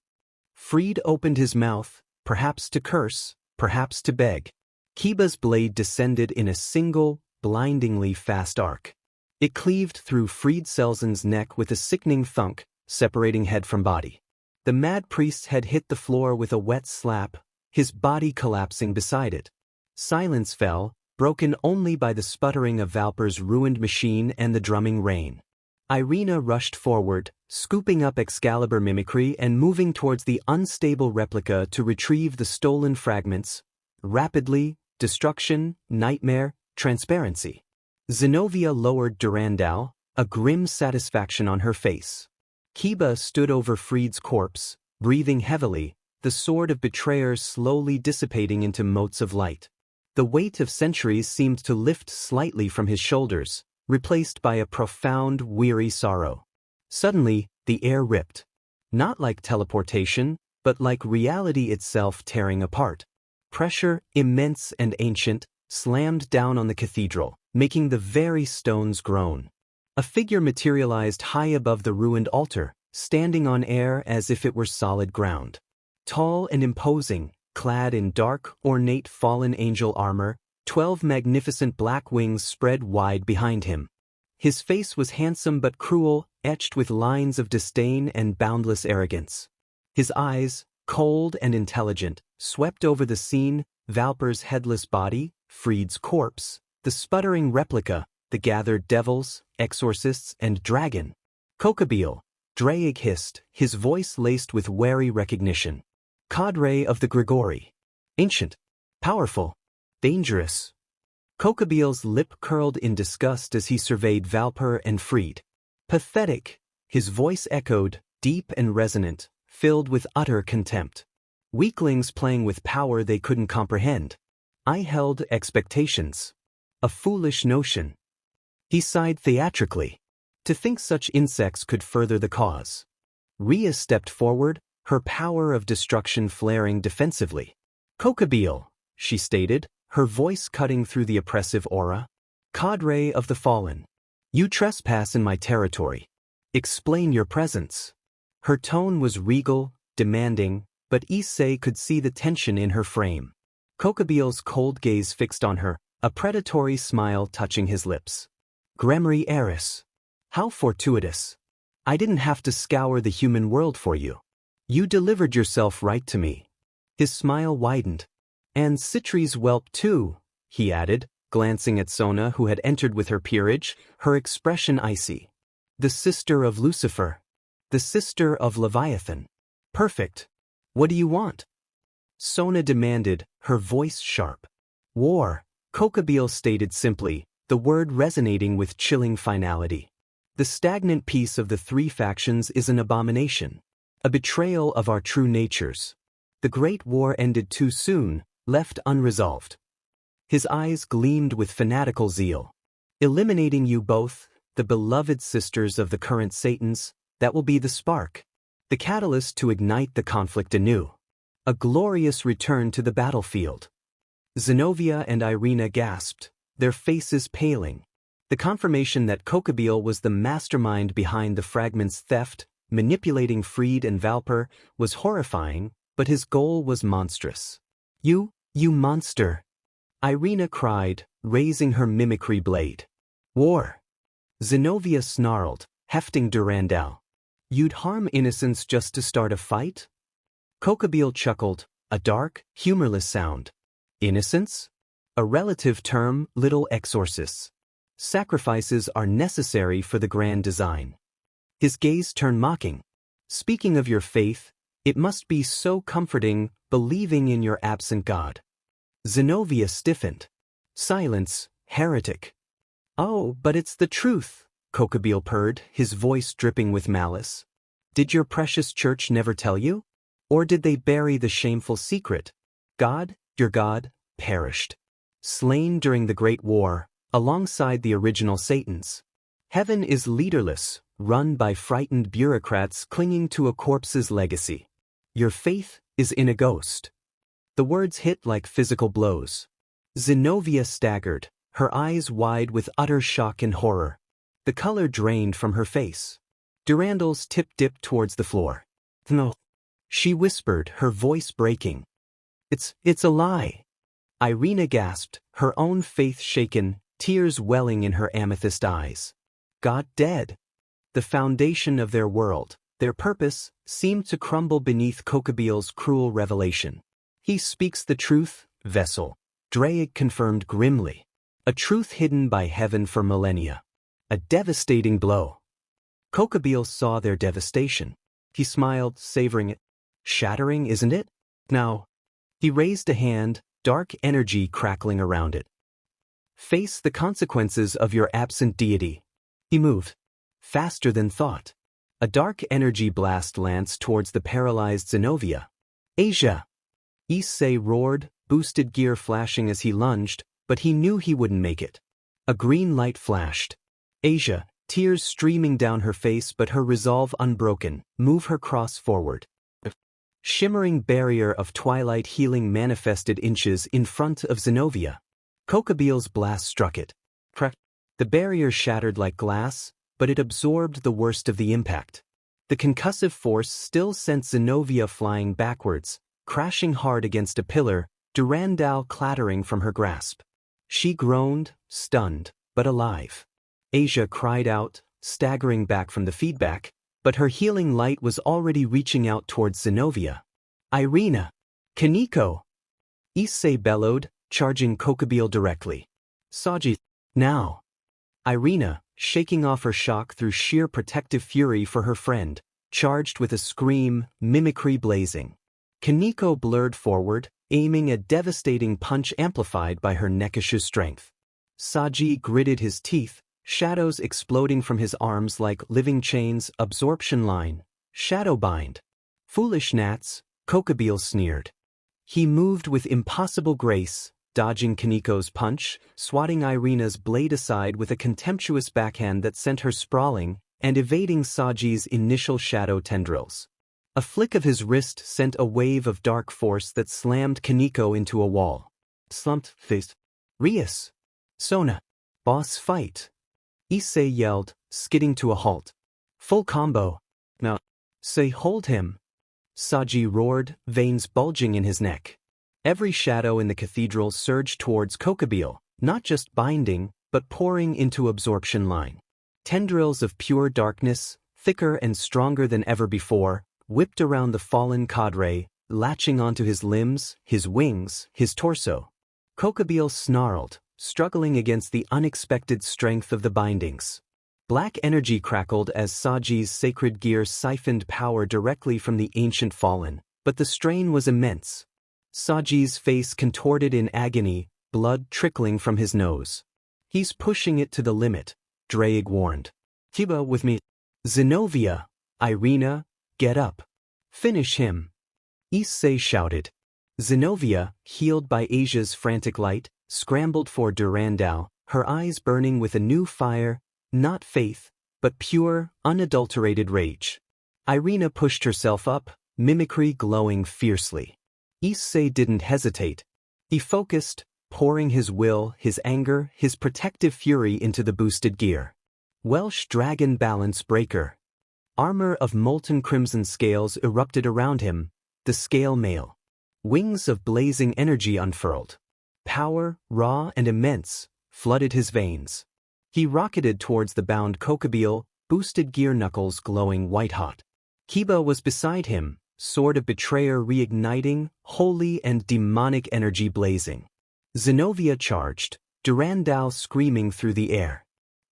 Fried opened his mouth, perhaps to curse, perhaps to beg. Kiba's blade descended in a single, blindingly fast arc. It cleaved through Fried Selzen's neck with a sickening thunk, separating head from body. The mad priest's head hit the floor with a wet slap, his body collapsing beside it. Silence fell, broken only by the sputtering of Valper's ruined machine and the drumming rain. Irina rushed forward, scooping up Excalibur mimicry and moving towards the unstable replica to retrieve the stolen fragments. Rapidly, destruction, nightmare, transparency. Zenobia lowered Durandal, a grim satisfaction on her face. Kiba stood over Freed's corpse, breathing heavily, the sword of betrayers slowly dissipating into motes of light. The weight of centuries seemed to lift slightly from his shoulders, replaced by a profound, weary sorrow. Suddenly, the air ripped. Not like teleportation, but like reality itself tearing apart. Pressure, immense and ancient, slammed down on the cathedral, making the very stones groan. A figure materialized high above the ruined altar, standing on air as if it were solid ground. Tall and imposing, clad in dark, ornate fallen angel armor, 12 magnificent black wings spread wide behind him. His face was handsome but cruel, etched with lines of disdain and boundless arrogance. His eyes, cold and intelligent, swept over the scene, Valper's headless body, Freed's corpse, the sputtering replica, the gathered devils, exorcists, and dragon. Kokabeel, Draig hissed, his voice laced with wary recognition. Cadre of the Grigori. Ancient. Powerful. Dangerous. Kokabeel's lip curled in disgust as he surveyed Valper and Freed. Pathetic. His voice echoed, deep and resonant, filled with utter contempt. Weaklings playing with power they couldn't comprehend. I held expectations. A foolish notion. He sighed theatrically. To think such insects could further the cause. Rhea stepped forward, her power of destruction flaring defensively. Kokabeel, she stated, her voice cutting through the oppressive aura. Cadre of the Fallen. You trespass in my territory. Explain your presence. Her tone was regal, demanding, but Issei could see the tension in her frame. Kokabeel's cold gaze fixed on her, a predatory smile touching his lips. Crimson Heiress. How fortuitous. I didn't have to scour the human world for you. You delivered yourself right to me. His smile widened. And Citri's whelp too, he added, glancing at Sona who had entered with her peerage, her expression icy. The sister of Lucifer. The sister of Leviathan. Perfect. What do you want? Sona demanded, her voice sharp. War, Kokabeel stated simply, the word resonating with chilling finality. The stagnant peace of the three factions is an abomination. A betrayal of our true natures. The Great War ended too soon, left unresolved. His eyes gleamed with fanatical zeal. Eliminating you both, the beloved sisters of the current Satans, that will be the spark. The catalyst to ignite the conflict anew. A glorious return to the battlefield. Zenobia and Irina gasped, their faces paling. The confirmation that Kokabeel was the mastermind behind the fragment's theft, manipulating Freed and Valper, was horrifying, but his goal was monstrous. You monster! Irina cried, raising her mimicry blade. War! Zenobia snarled, hefting Durandal. You'd harm innocents just to start a fight? Kokabeel chuckled, a dark, humorless sound. Innocents? A relative term, little exorcists. Sacrifices are necessary for the grand design. His gaze turned mocking. Speaking of your faith, it must be so comforting, believing in your absent God. Zenobia stiffened. Silence, heretic. Oh, but it's the truth, Kokabeel purred, his voice dripping with malice. Did your precious church never tell you? Or did they bury the shameful secret? God, your God, perished. Slain during the Great War, alongside the original Satans. Heaven is leaderless, run by frightened bureaucrats clinging to a corpse's legacy. Your faith is in a ghost. The words hit like physical blows. Zenobia staggered, her eyes wide with utter shock and horror. The color drained from her face. Durandal's tip dipped towards the floor. No. She whispered, her voice breaking. It's a lie. Irina gasped, her own faith shaken, tears welling in her amethyst eyes. God dead. The foundation of their world, their purpose, seemed to crumble beneath Kokabeel's cruel revelation. He speaks the truth, vessel. Draig confirmed grimly. A truth hidden by heaven for millennia. A devastating blow. Kokabeel saw their devastation. He smiled, savoring it. Shattering, isn't it? Now. He raised a hand, dark energy crackling around it. Face the consequences of your absent deity. He moved. Faster than thought. A dark energy blast lanced towards the paralyzed Zenobia. Asia! Issei roared, boosted gear flashing as he lunged, but he knew he wouldn't make it. A green light flashed. Asia, tears streaming down her face but her resolve unbroken, move her cross forward. A shimmering barrier of twilight healing manifested inches in front of Zenobia. Kokobeel's blast struck it. Crack. The barrier shattered like glass, but it absorbed the worst of the impact. The concussive force still sent Zenobia flying backwards, crashing hard against a pillar, Durandal clattering from her grasp. She groaned, stunned, but alive. Asia cried out, staggering back from the feedback, but her healing light was already reaching out towards Zenobia. Irina! Kaneko! Issei bellowed, charging Kokobeel directly. Saji, now! Irina, shaking off her shock through sheer protective fury for her friend, charged with a scream, mimicry blazing. Kaneko blurred forward, aiming a devastating punch amplified by her Nekishu's strength. Saji gritted his teeth, shadows exploding from his arms like living chains. Absorption line, shadowbind. Foolish gnats, Kokobeel sneered. He moved with impossible grace, dodging Kaneko's punch, swatting Irina's blade aside with a contemptuous backhand that sent her sprawling, and evading Saji's initial shadow tendrils. A flick of his wrist sent a wave of dark force that slammed Kaneko into a wall. Slumped face. Rias! Sona! Boss fight! Issei yelled, skidding to a halt. Full combo. Now, say hold him. Saji roared, veins bulging in his neck. Every shadow in the cathedral surged towards Kokobeel, not just binding, but pouring into absorption line. Tendrils of pure darkness, thicker and stronger than ever before, whipped around the fallen cadre, latching onto his limbs, his wings, his torso. Kokobeel snarled, struggling against the unexpected strength of the bindings. Black energy crackled as Saji's sacred gear siphoned power directly from the ancient fallen, but the strain was immense. Saji's face contorted in agony, blood trickling from his nose. He's pushing it to the limit, Draig warned. Tiba with me. Zenobia, Irina, get up. Finish him. Issei shouted. Zenobia, healed by Asia's frantic light, scrambled for Durandal, her eyes burning with a new fire, not faith, but pure, unadulterated rage. Irina pushed herself up, mimicry glowing fiercely. Issei didn't hesitate. He focused, pouring his will, his anger, his protective fury into the boosted gear. Welsh Dragon Balance Breaker. Armor of molten crimson scales erupted around him, the scale mail. Wings of blazing energy unfurled. Power, raw and immense, flooded his veins. He rocketed towards the bound Kokobeel, boosted gear knuckles glowing white-hot. Kiba was beside him, sword of betrayer reigniting, holy and demonic energy blazing. Zenobia charged, Durandal screaming through the air.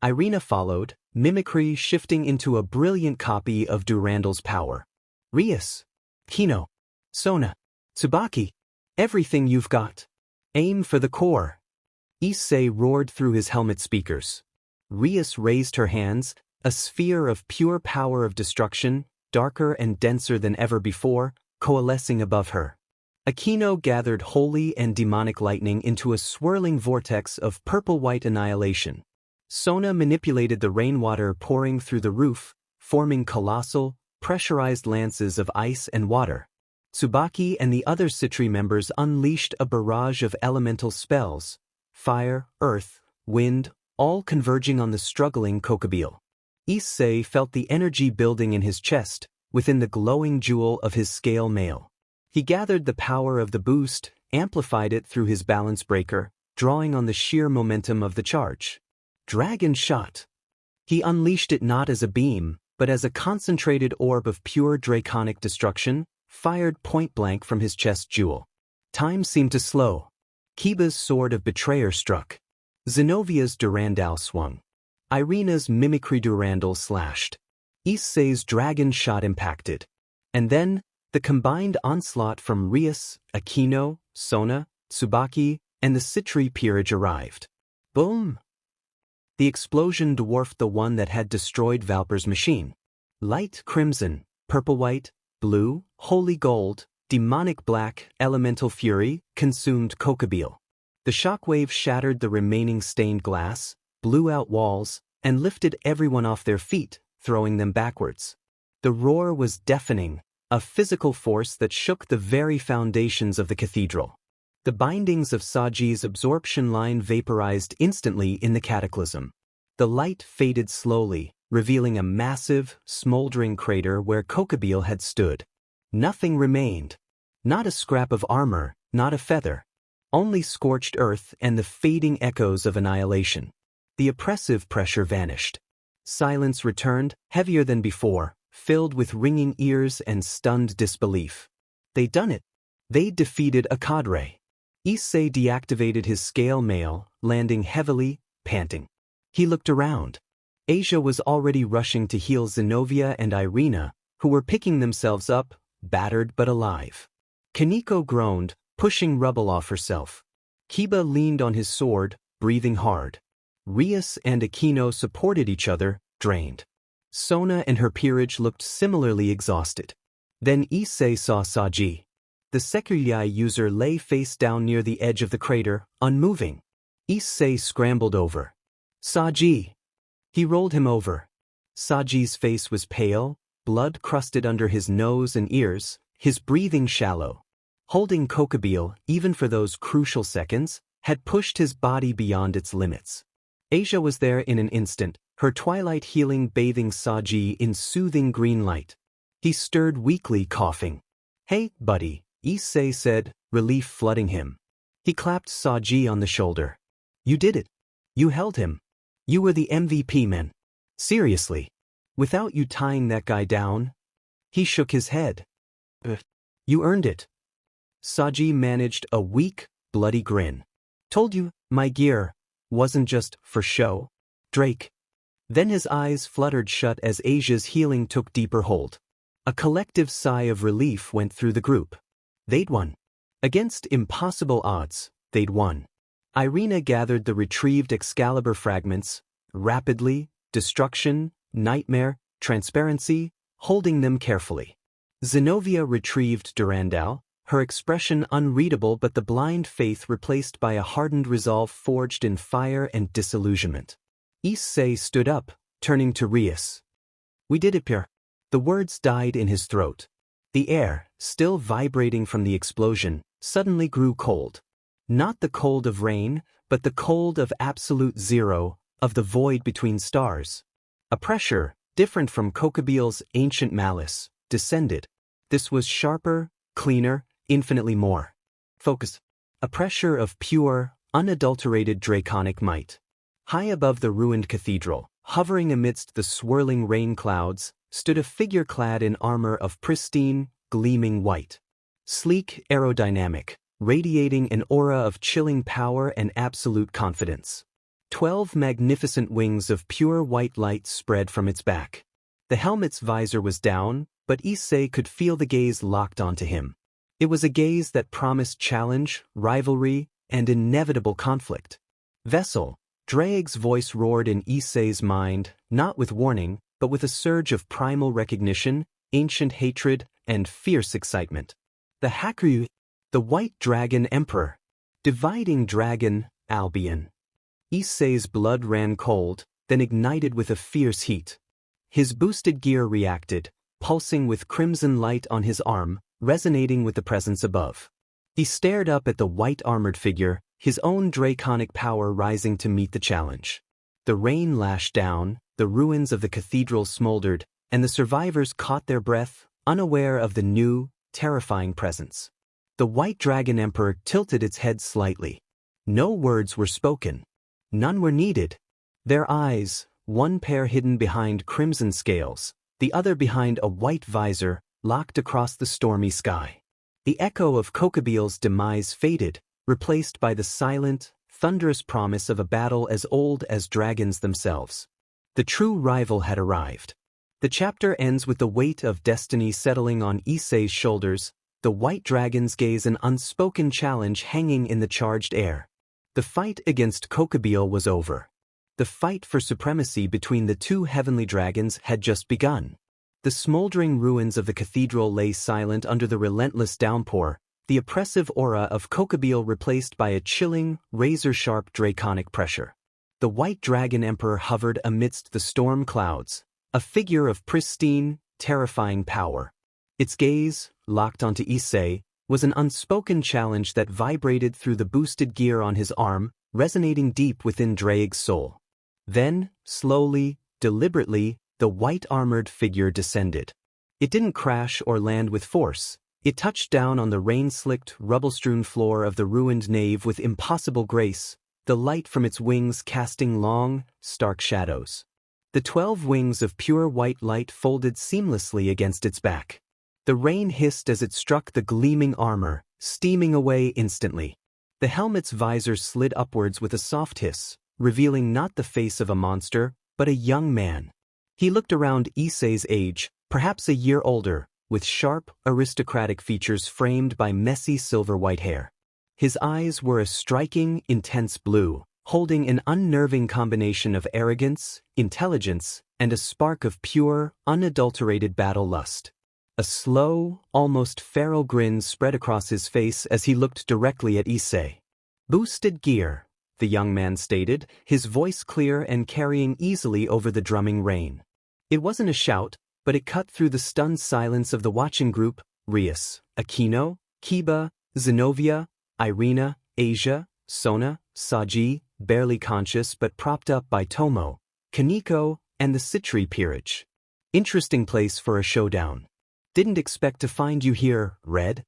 Irina followed, mimicry shifting into a brilliant copy of Durandal's power. Rias! Kino! Sona! Tsubaki! Everything you've got! Aim for the core! Issei roared through his helmet speakers. Rias raised her hands, a sphere of pure power of destruction, darker and denser than ever before, coalescing above her. Akino gathered holy and demonic lightning into a swirling vortex of purple-white annihilation. Sona manipulated the rainwater pouring through the roof, forming colossal, pressurized lances of ice and water. Tsubaki and the other Citri members unleashed a barrage of elemental spells, fire, earth, wind, all converging on the struggling Kokobeel. Issei felt the energy building in his chest, within the glowing jewel of his scale mail. He gathered the power of the boost, amplified it through his balance breaker, drawing on the sheer momentum of the charge. Dragon shot. He unleashed it not as a beam, but as a concentrated orb of pure draconic destruction, fired point-blank from his chest jewel. Time seemed to slow. Kiba's sword of betrayer struck. Zenovia's Durandal swung. Irina's mimicry Durandal slashed. Issei's dragon shot impacted. And then, the combined onslaught from Rias, Akino, Sona, Tsubaki, and the Citri peerage arrived. Boom! The explosion dwarfed the one that had destroyed Valper's machine. Light crimson, purple-white, blue, holy gold, demonic black, elemental fury, consumed Kokabeel. The shockwave shattered the remaining stained glass, blew out walls, and lifted everyone off their feet, throwing them backwards. The roar was deafening, a physical force that shook the very foundations of the cathedral. The bindings of Saji's absorption line vaporized instantly in the cataclysm. The light faded slowly, revealing a massive, smoldering crater where Kokabeel had stood. Nothing remained. Not a scrap of armor, not a feather. Only scorched earth and the fading echoes of annihilation. The oppressive pressure vanished. Silence returned, heavier than before, filled with ringing ears and stunned disbelief. They'd done it. They'd defeated a cadre. Issei deactivated his scale mail, landing heavily, panting. He looked around. Asia was already rushing to heal Zenobia and Irina, who were picking themselves up, battered but alive. Kaneko groaned, pushing rubble off herself. Kiba leaned on his sword, breathing hard. Rias and Aquino supported each other, drained. Sona and her peerage looked similarly exhausted. Then Issei saw Saji. The Sekiryai user lay face down near the edge of the crater, unmoving. Issei scrambled over. Saji! He rolled him over. Saji's face was pale, blood crusted under his nose and ears, his breathing shallow. Holding Kokabeel, even for those crucial seconds, had pushed his body beyond its limits. Asia was there in an instant, her twilight healing bathing Saji in soothing green light. He stirred weakly, coughing. "Hey, buddy," Issei said, relief flooding him. He clapped Saji on the shoulder. "You did it. You held him. You were the MVP, man. Seriously. Without you tying that guy down?" He shook his head. "You earned it." Saji managed a weak, bloody grin. "Told you, my gear wasn't just for show. Drake." Then his eyes fluttered shut as Asia's healing took deeper hold. A collective sigh of relief went through the group. They'd won. Against impossible odds, they'd won. Irina gathered the retrieved Excalibur fragments, rapidly, destruction, nightmare, transparency, holding them carefully. Zenobia retrieved Durandal, her expression unreadable but the blind faith replaced by a hardened resolve forged in fire and disillusionment. Issei stood up, turning to Rias. "We did it, Pierre." The words died in his throat. The air, still vibrating from the explosion, suddenly grew cold. Not the cold of rain, but the cold of absolute zero, of the void between stars. A pressure, different from Kokabeel's ancient malice, descended. This was sharper, cleaner, infinitely more focused. A pressure of pure, unadulterated draconic might. High above the ruined cathedral, hovering amidst the swirling rain clouds, stood a figure clad in armor of pristine, gleaming white. Sleek, aerodynamic, radiating an aura of chilling power and absolute confidence. 12 magnificent wings of pure white light spread from its back. The helmet's visor was down, but Issei could feel the gaze locked onto him. It was a gaze that promised challenge, rivalry, and inevitable conflict. "Vessel," Draeg's voice roared in Issei's mind, not with warning, but with a surge of primal recognition, ancient hatred, and fierce excitement. "The Hakuryu, the White Dragon Emperor. Dividing Dragon, Albion." Issei's blood ran cold, then ignited with a fierce heat. His boosted gear reacted, pulsing with crimson light on his arm, resonating with the presence above. He stared up at the white-armored figure, his own draconic power rising to meet the challenge. The rain lashed down, the ruins of the cathedral smoldered, and the survivors caught their breath, unaware of the new, terrifying presence. The White Dragon Emperor tilted its head slightly. No words were spoken. None were needed. Their eyes, one pair hidden behind crimson scales, the other behind a white visor, locked across the stormy sky. The echo of Kokabeel's demise faded, replaced by the silent, thunderous promise of a battle as old as dragons themselves. The true rival had arrived. The chapter ends with the weight of destiny settling on Issei's shoulders, the white dragons gaze an unspoken challenge hanging in the charged air. The fight against Kokabeel was over. The fight for supremacy between the two heavenly dragons had just begun. The smoldering ruins of the cathedral lay silent under the relentless downpour, the oppressive aura of Kokabeel replaced by a chilling, razor-sharp draconic pressure. The White Dragon Emperor hovered amidst the storm clouds, a figure of pristine, terrifying power. Its gaze, locked onto Issei, was an unspoken challenge that vibrated through the boosted gear on his arm, resonating deep within Draig's soul. Then, slowly, deliberately, the white-armored figure descended. It didn't crash or land with force. It touched down on the rain-slicked, rubble-strewn floor of the ruined nave with impossible grace, the light from its wings casting long, stark shadows. The 12 wings of pure white light folded seamlessly against its back. The rain hissed as it struck the gleaming armor, steaming away instantly. The helmet's visor slid upwards with a soft hiss, revealing not the face of a monster, but a young man. He looked around Issei's age, perhaps a year older, with sharp, aristocratic features framed by messy silver-white hair. His eyes were a striking, intense blue, holding an unnerving combination of arrogance, intelligence, and a spark of pure, unadulterated battle lust. A slow, almost feral grin spread across his face as he looked directly at Issei. "Boosted gear," the young man stated, his voice clear and carrying easily over the drumming rain. It wasn't a shout, but it cut through the stunned silence of the watching group. Rias, Aquino, Kiba, Zenobia, Irina, Asia, Sona, Saji, barely conscious but propped up by Tomo, Kaneko, and the Citri peerage. "Interesting place for a showdown. Didn't expect to find you here, Red."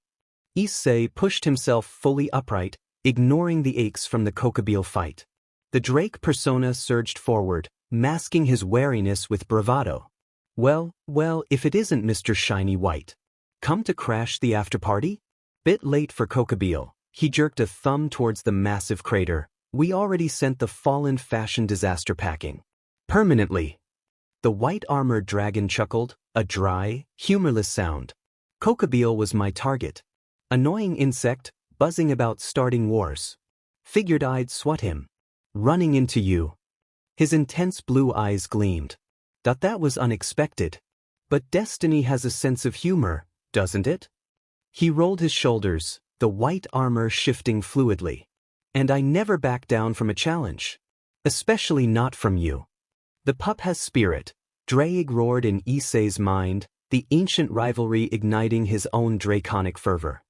Issei pushed himself fully upright, ignoring the aches from the Kokabeel fight. The Drake persona surged forward, masking his wariness with bravado. Well, if it isn't Mr. Shiny White. Come to crash the after-party? Bit late for Kokabeel. He jerked a thumb towards the massive crater. "We already sent the fallen fashion disaster packing. Permanently." The white-armored dragon chuckled, a dry, humorless sound. "Kokabeel was my target. Annoying insect, buzzing about starting wars. Figured I'd swat him. Running into you." His intense blue eyes gleamed. "Thought that was unexpected. But destiny has a sense of humor, doesn't it?" He rolled his shoulders, the white armor shifting fluidly. "And I never back down from a challenge. Especially not from you." "The pup has spirit," Draig roared in Issei's mind, the ancient rivalry igniting his own draconic fervor.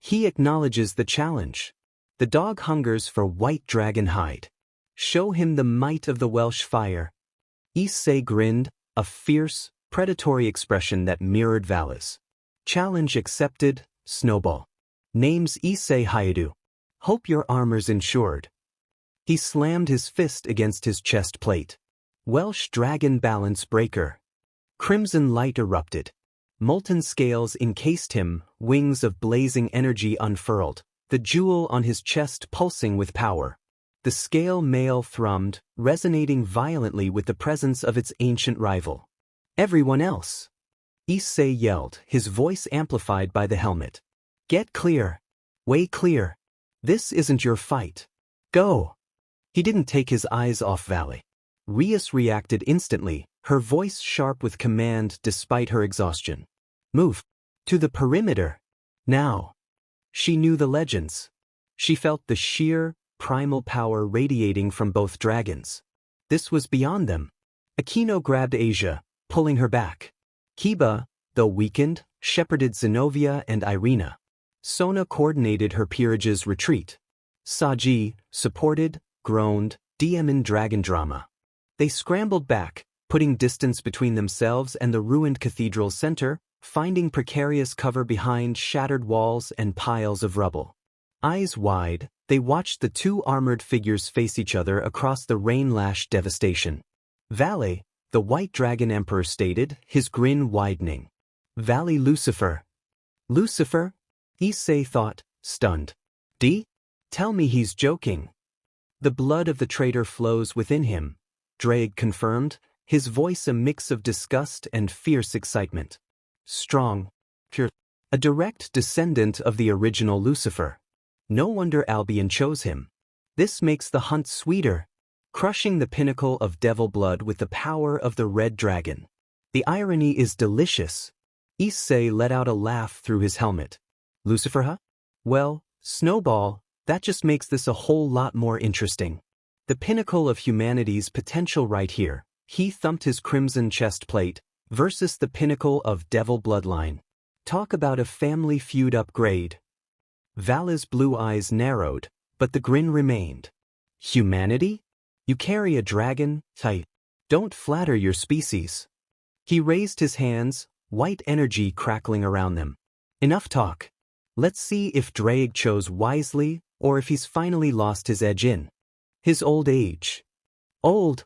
"He acknowledges the challenge. The dog hungers for white dragon hide. Show him the might of the Welsh fire." Issei grinned, a fierce, predatory expression that mirrored Vala's. "Challenge accepted, Snowball. Name's Issei Hayadu. Hope your armor's insured." He slammed his fist against his chest plate. "Welsh dragon balance breaker." Crimson light erupted. Molten scales encased him, wings of blazing energy unfurled, the jewel on his chest pulsing with power. The scale mail thrummed, resonating violently with the presence of its ancient rival. "Everyone else!" Issei yelled, his voice amplified by the helmet. "Get clear. Way clear. This isn't your fight. Go!" He didn't take his eyes off Valley. Rias reacted instantly, her voice sharp with command despite her exhaustion. "Move. To the perimeter. Now." She knew the legends. She felt the sheer, primal power radiating from both dragons. This was beyond them. Aquino grabbed Asia, pulling her back. Kiba, though weakened, shepherded Zenobia and Irina. Sona coordinated her peerage's retreat. Saji, supported, groaned, DM'd dragon drama. They scrambled back, putting distance between themselves and the ruined cathedral's center, finding precarious cover behind shattered walls and piles of rubble. Eyes wide, they watched the two armored figures face each other across the rain-lashed devastation. "Valet," the White Dragon Emperor stated, his grin widening. "Valet Lucifer." "Lucifer?" Issei thought, stunned. Tell me he's joking." "The blood of the traitor flows within him," Draig confirmed, his voice a mix of disgust and fierce excitement. "Strong. Pure. A direct descendant of the original Lucifer. No wonder Albion chose him. This makes the hunt sweeter." crushing the pinnacle of devil blood with the power of the red dragon. The irony is delicious. Issei let out a laugh through his helmet. Lucifer, huh? Well, Snowball, that just makes this a whole lot more interesting. The pinnacle of humanity's potential right here. He thumped his crimson chest plate, versus the pinnacle of devil bloodline. Talk about a family feud upgrade. Vala's blue eyes narrowed, but the grin remained. Humanity? You carry a dragon? Don't flatter your species. He raised his hands, white energy crackling around them. Enough talk. Let's see if Dawgs chose wisely, or if he's finally lost his edge in his old age. Old?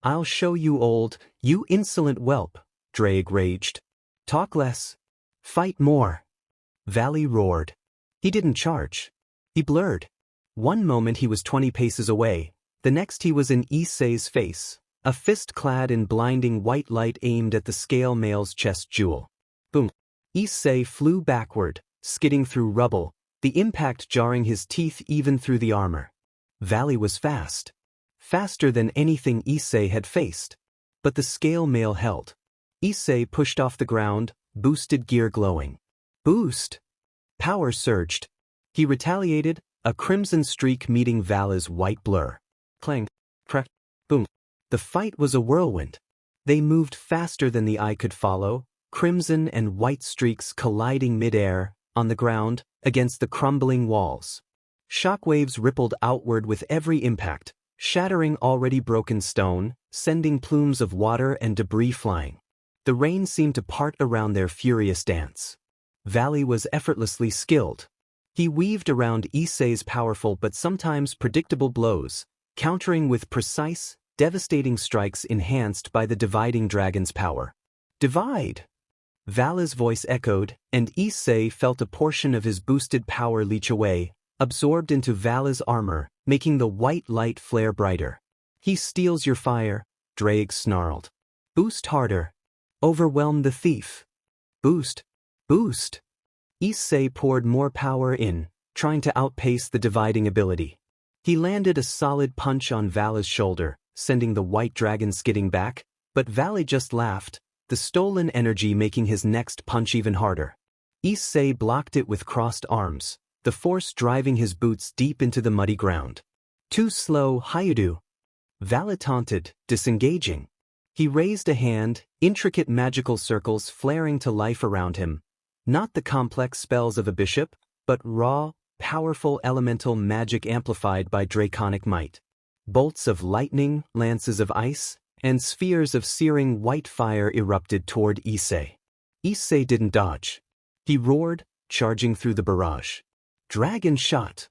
I'll show you old, you insolent whelp, Dawgs raged. Talk less. Fight more. Valley roared. He didn't charge. He blurred. One moment he was 20 paces away, the next he was in Issei's face, a fist clad in blinding white light aimed at the scale male's chest jewel. Boom. Issei flew backward, skidding through rubble, the impact jarring his teeth even through the armor. Valley was fast. Faster than anything Issei had faced. But the scale male held. Issei pushed off the ground, boosted gear glowing. Boost! Power surged. He retaliated, a crimson streak meeting Vala's white blur. Clang, crack, boom. The fight was a whirlwind. They moved faster than the eye could follow, crimson and white streaks colliding mid-air, on the ground, against the crumbling walls. Shockwaves rippled outward with every impact, shattering already broken stone, sending plumes of water and debris flying. The rain seemed to part around their furious dance. Valley was effortlessly skilled. He weaved around Issei's powerful but sometimes predictable blows, countering with precise, devastating strikes enhanced by the dividing dragon's power. Divide! Vala's voice echoed, and Issei felt a portion of his boosted power leach away, absorbed into Vala's armor, making the white light flare brighter. He steals your fire, Dawgs snarled. Boost harder. Overwhelm the thief. Boost. Boost. Issei poured more power in, trying to outpace the dividing ability. He landed a solid punch on Vala's shoulder, sending the white dragon skidding back, but Vala just laughed, the stolen energy making his next punch even harder. Issei blocked it with crossed arms, the force driving his boots deep into the muddy ground. Too slow, Hayudu. Vala taunted, disengaging. He raised a hand, intricate magical circles flaring to life around him. Not the complex spells of a bishop, but raw, powerful elemental magic amplified by draconic might. Bolts of lightning, lances of ice, and spheres of searing white fire erupted toward Issei. Issei didn't dodge. He roared, charging through the barrage. Dragon shot.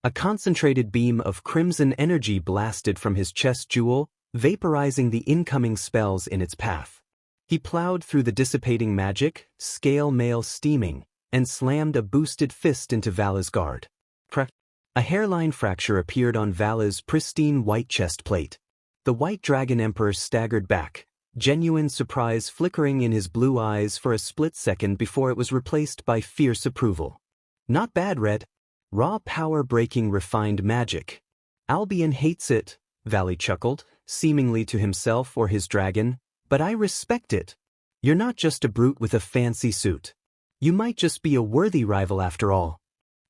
A concentrated beam of crimson energy blasted from his chest jewel, vaporizing the incoming spells in its path. He plowed through the dissipating magic, scale mail steaming, and slammed a boosted fist into Vala's guard. Crack. A hairline fracture appeared on Vala's pristine white chest plate. The white dragon emperor staggered back, genuine surprise flickering in his blue eyes for a split second before it was replaced by fierce approval. Not bad, Red. Raw power-breaking refined magic. Albion hates it, Valley chuckled, seemingly to himself or his dragon, but I respect it. You're not just a brute with a fancy suit. You might just be a worthy rival after all.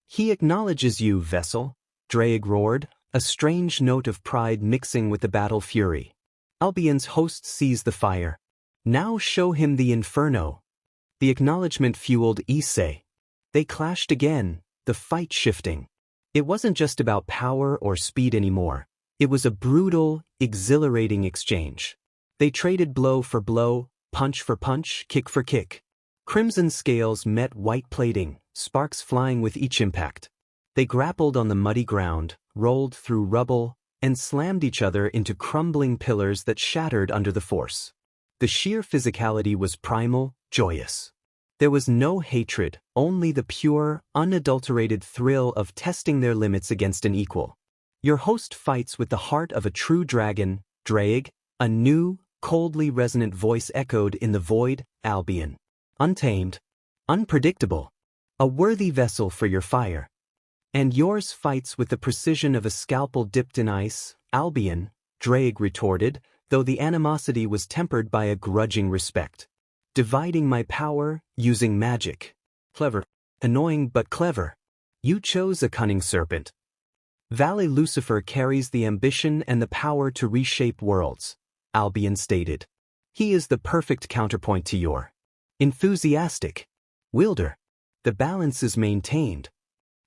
He acknowledges you, Vessel, Dawgs roared, a strange note of pride mixing with the battle fury. Albion's host seized the fire. Now show him the inferno. The acknowledgement fueled Issei. They clashed again, the fight shifting. It wasn't just about power or speed anymore. It was a brutal, exhilarating exchange. They traded blow for blow, punch for punch, kick for kick. Crimson scales met white plating, sparks flying with each impact. They grappled on the muddy ground, rolled through rubble, and slammed each other into crumbling pillars that shattered under the force. The sheer physicality was primal, joyous. There was no hatred, only the pure, unadulterated thrill of testing their limits against an equal. Your host fights with the heart of a true dragon, Dawgs, a new, coldly resonant voice echoed in the void, Albion. Untamed. Unpredictable. A worthy vessel for your fire. And yours fights with the precision of a scalpel dipped in ice, Albion, Drake retorted, though the animosity was tempered by a grudging respect. Dividing my power, using magic. Clever. Annoying but clever. You chose a cunning serpent. Valley Lucifer carries the ambition and the power to reshape worlds, Albion stated. He is the perfect counterpoint to your enthusiastic wielder. The balance is maintained.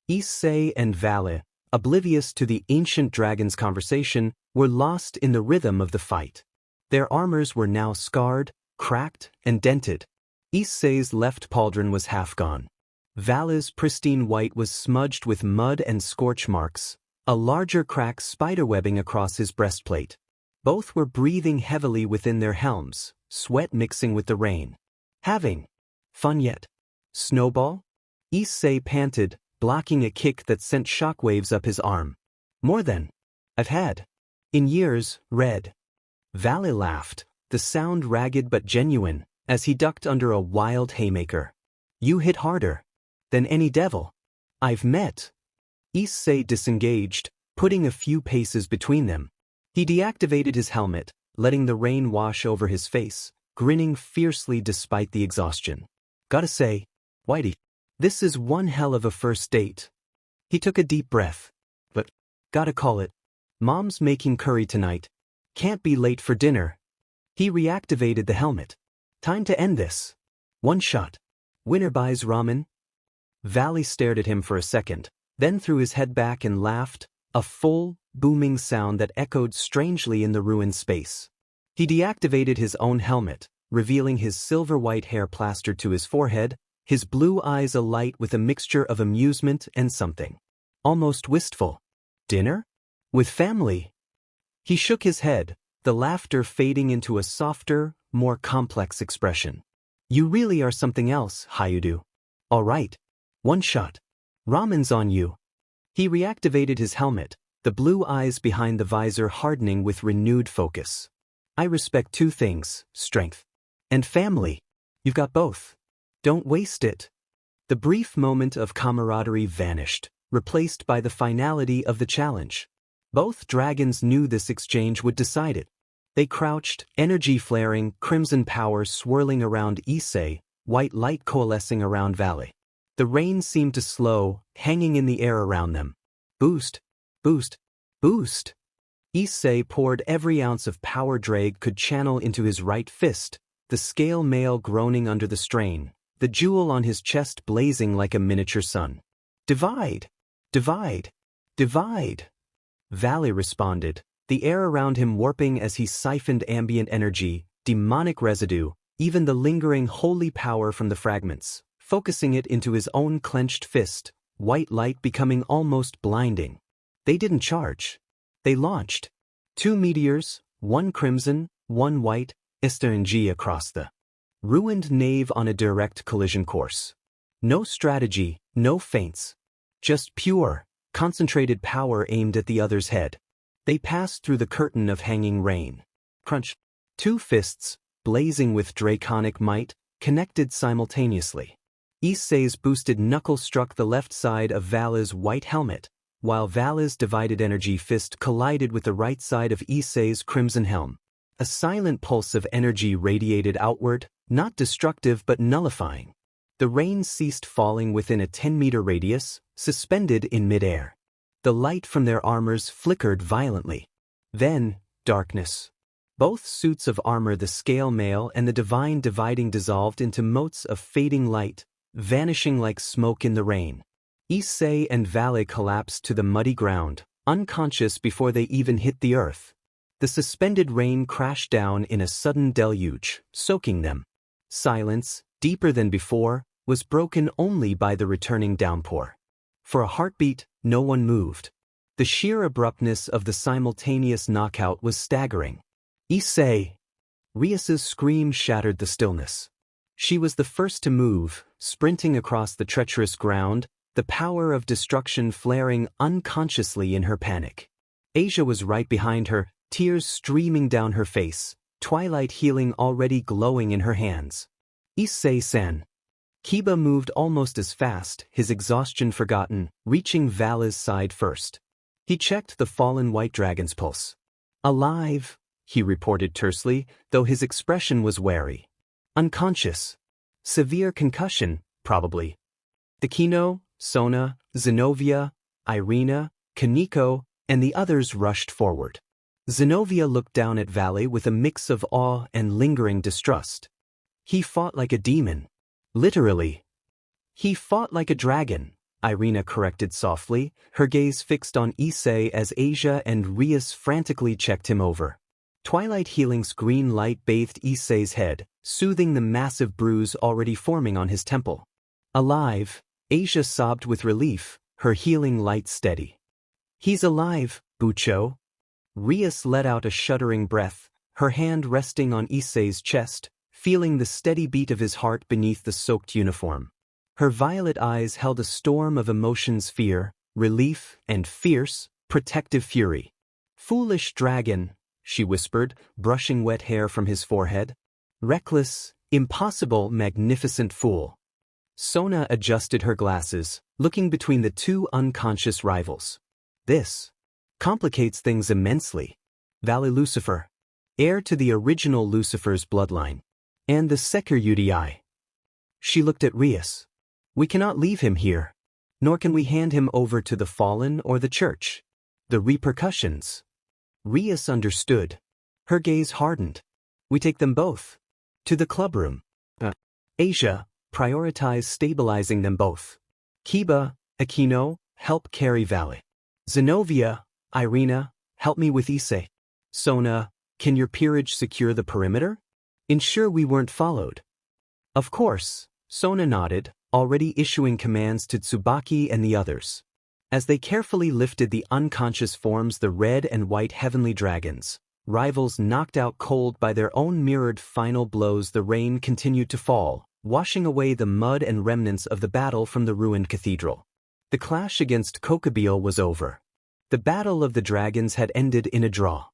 Issei and Valley, oblivious to the ancient dragon's conversation, were lost in the rhythm of the fight. Their armors were now scarred, cracked, and dented. Issei's left pauldron was half gone. Valley's pristine white was smudged with mud and scorch marks, a larger crack spiderwebbing across his breastplate. Both were breathing heavily within their helms, sweat mixing with the rain. Having fun yet? Snowball? Issei panted, blocking a kick that sent shockwaves up his arm. More than I've had in years, Red. Valley laughed, the sound ragged but genuine, as he ducked under a wild haymaker. You hit harder than any devil I've met. Issei disengaged, putting a few paces between them. He deactivated his helmet, letting the rain wash over his face, grinning fiercely despite the exhaustion. Gotta say, Whitey, this is one hell of a first date. He took a deep breath. But, gotta call it. Mom's making curry tonight. Can't be late for dinner. He reactivated the helmet. Time to end this. One shot. Winner buys ramen. Valley stared at him for a second, then threw his head back and laughed, a full, booming sound that echoed strangely in the ruined space. He deactivated his own helmet, revealing his silver-white hair plastered to his forehead, his blue eyes alight with a mixture of amusement and something almost wistful. Dinner? With family? He shook his head, the laughter fading into a softer, more complex expression. You really are something else, Hayudu. All right. One shot. Ramen's on you. He reactivated his helmet, the blue eyes behind the visor hardening with renewed focus. I respect two things, strength and family. You've got both. Don't waste it. The brief moment of camaraderie vanished, replaced by the finality of the challenge. Both dragons knew this exchange would decide it. They crouched, energy flaring, crimson power swirling around Issei, white light coalescing around Valley. The rain seemed to slow, hanging in the air around them. Boost, boost, boost. Issei poured every ounce of power Drake could channel into his right fist, the scale mail groaning under the strain, the jewel on his chest blazing like a miniature sun. Divide, divide, divide. Valley responded, the air around him warping as he siphoned ambient energy, demonic residue, even the lingering holy power from the fragments, focusing it into his own clenched fist, white light becoming almost blinding. They didn't charge. They launched. 2 meteors, one crimson, one white, Issei across the ruined nave on a direct collision course. No strategy, no feints. Just pure, concentrated power aimed at the other's head. They passed through the curtain of hanging rain. Crunch. 2 fists, blazing with draconic might, connected simultaneously. Issei's boosted knuckle struck the left side of Valley's white helmet, while Valley's divided energy fist collided with the right side of Issei's crimson helm. A silent pulse of energy radiated outward, not destructive but nullifying. The rain ceased falling within a 10-meter radius, suspended in midair. The light from their armors flickered violently. Then, darkness. Both suits of armor, the scale mail and the divine dividing, dissolved into motes of fading light, vanishing like smoke in the rain. Issei and Valley collapsed to the muddy ground, unconscious before they even hit the earth. The suspended rain crashed down in a sudden deluge, soaking them. Silence, deeper than before, was broken only by the returning downpour. For a heartbeat, no one moved. The sheer abruptness of the simultaneous knockout was staggering. Issei! Rias's scream shattered the stillness. She was the first to move, sprinting across the treacherous ground, the power of destruction flaring unconsciously in her panic. Asia was right behind her, tears streaming down her face, twilight healing already glowing in her hands. Issei-san. Kiba moved almost as fast, his exhaustion forgotten, reaching Valley's side first. He checked the fallen white dragon's pulse. Alive, he reported tersely, though his expression was wary. Unconscious. Severe concussion, probably. Takino, Sona, Zenobia, Irina, Kaneko, and the others rushed forward. Zenobia looked down at Valley with a mix of awe and lingering distrust. He fought like a demon. Literally. He fought like a dragon, Irina corrected softly, her gaze fixed on Issei as Asia and Rias frantically checked him over. Twilight Healing's green light bathed Issei's head, soothing the massive bruise already forming on his temple. Alive, Asia sobbed with relief, her healing light steady. He's alive, Bucho. Rias let out a shuddering breath, her hand resting on Issei's chest, feeling the steady beat of his heart beneath the soaked uniform. Her violet eyes held a storm of emotions: fear, relief, and fierce, protective fury. Foolish dragon, she whispered, brushing wet hair from his forehead. Reckless, impossible, magnificent fool. Sona adjusted her glasses, looking between the two unconscious rivals. This complicates things immensely. Valley Lucifer, heir to the original Lucifer's bloodline, and the Seker UDI. She looked at Rias. We cannot leave him here, nor can we hand him over to the fallen or the church. The repercussions. Rias understood. Her gaze hardened. We take them both. To the clubroom. Asia, prioritize stabilizing them both. Kiba, Aquino, help carry Valley. Zenobia, Irina, help me with Issei. Sona, can your peerage secure the perimeter? Ensure we weren't followed. Of course, Sona nodded, already issuing commands to Tsubaki and the others. As they carefully lifted the unconscious forms, the red and white heavenly dragons, rivals knocked out cold by their own mirrored final blows, the rain continued to fall, washing away the mud and remnants of the battle from the ruined cathedral. The clash against Kokabeel was over. The battle of the dragons had ended in a draw.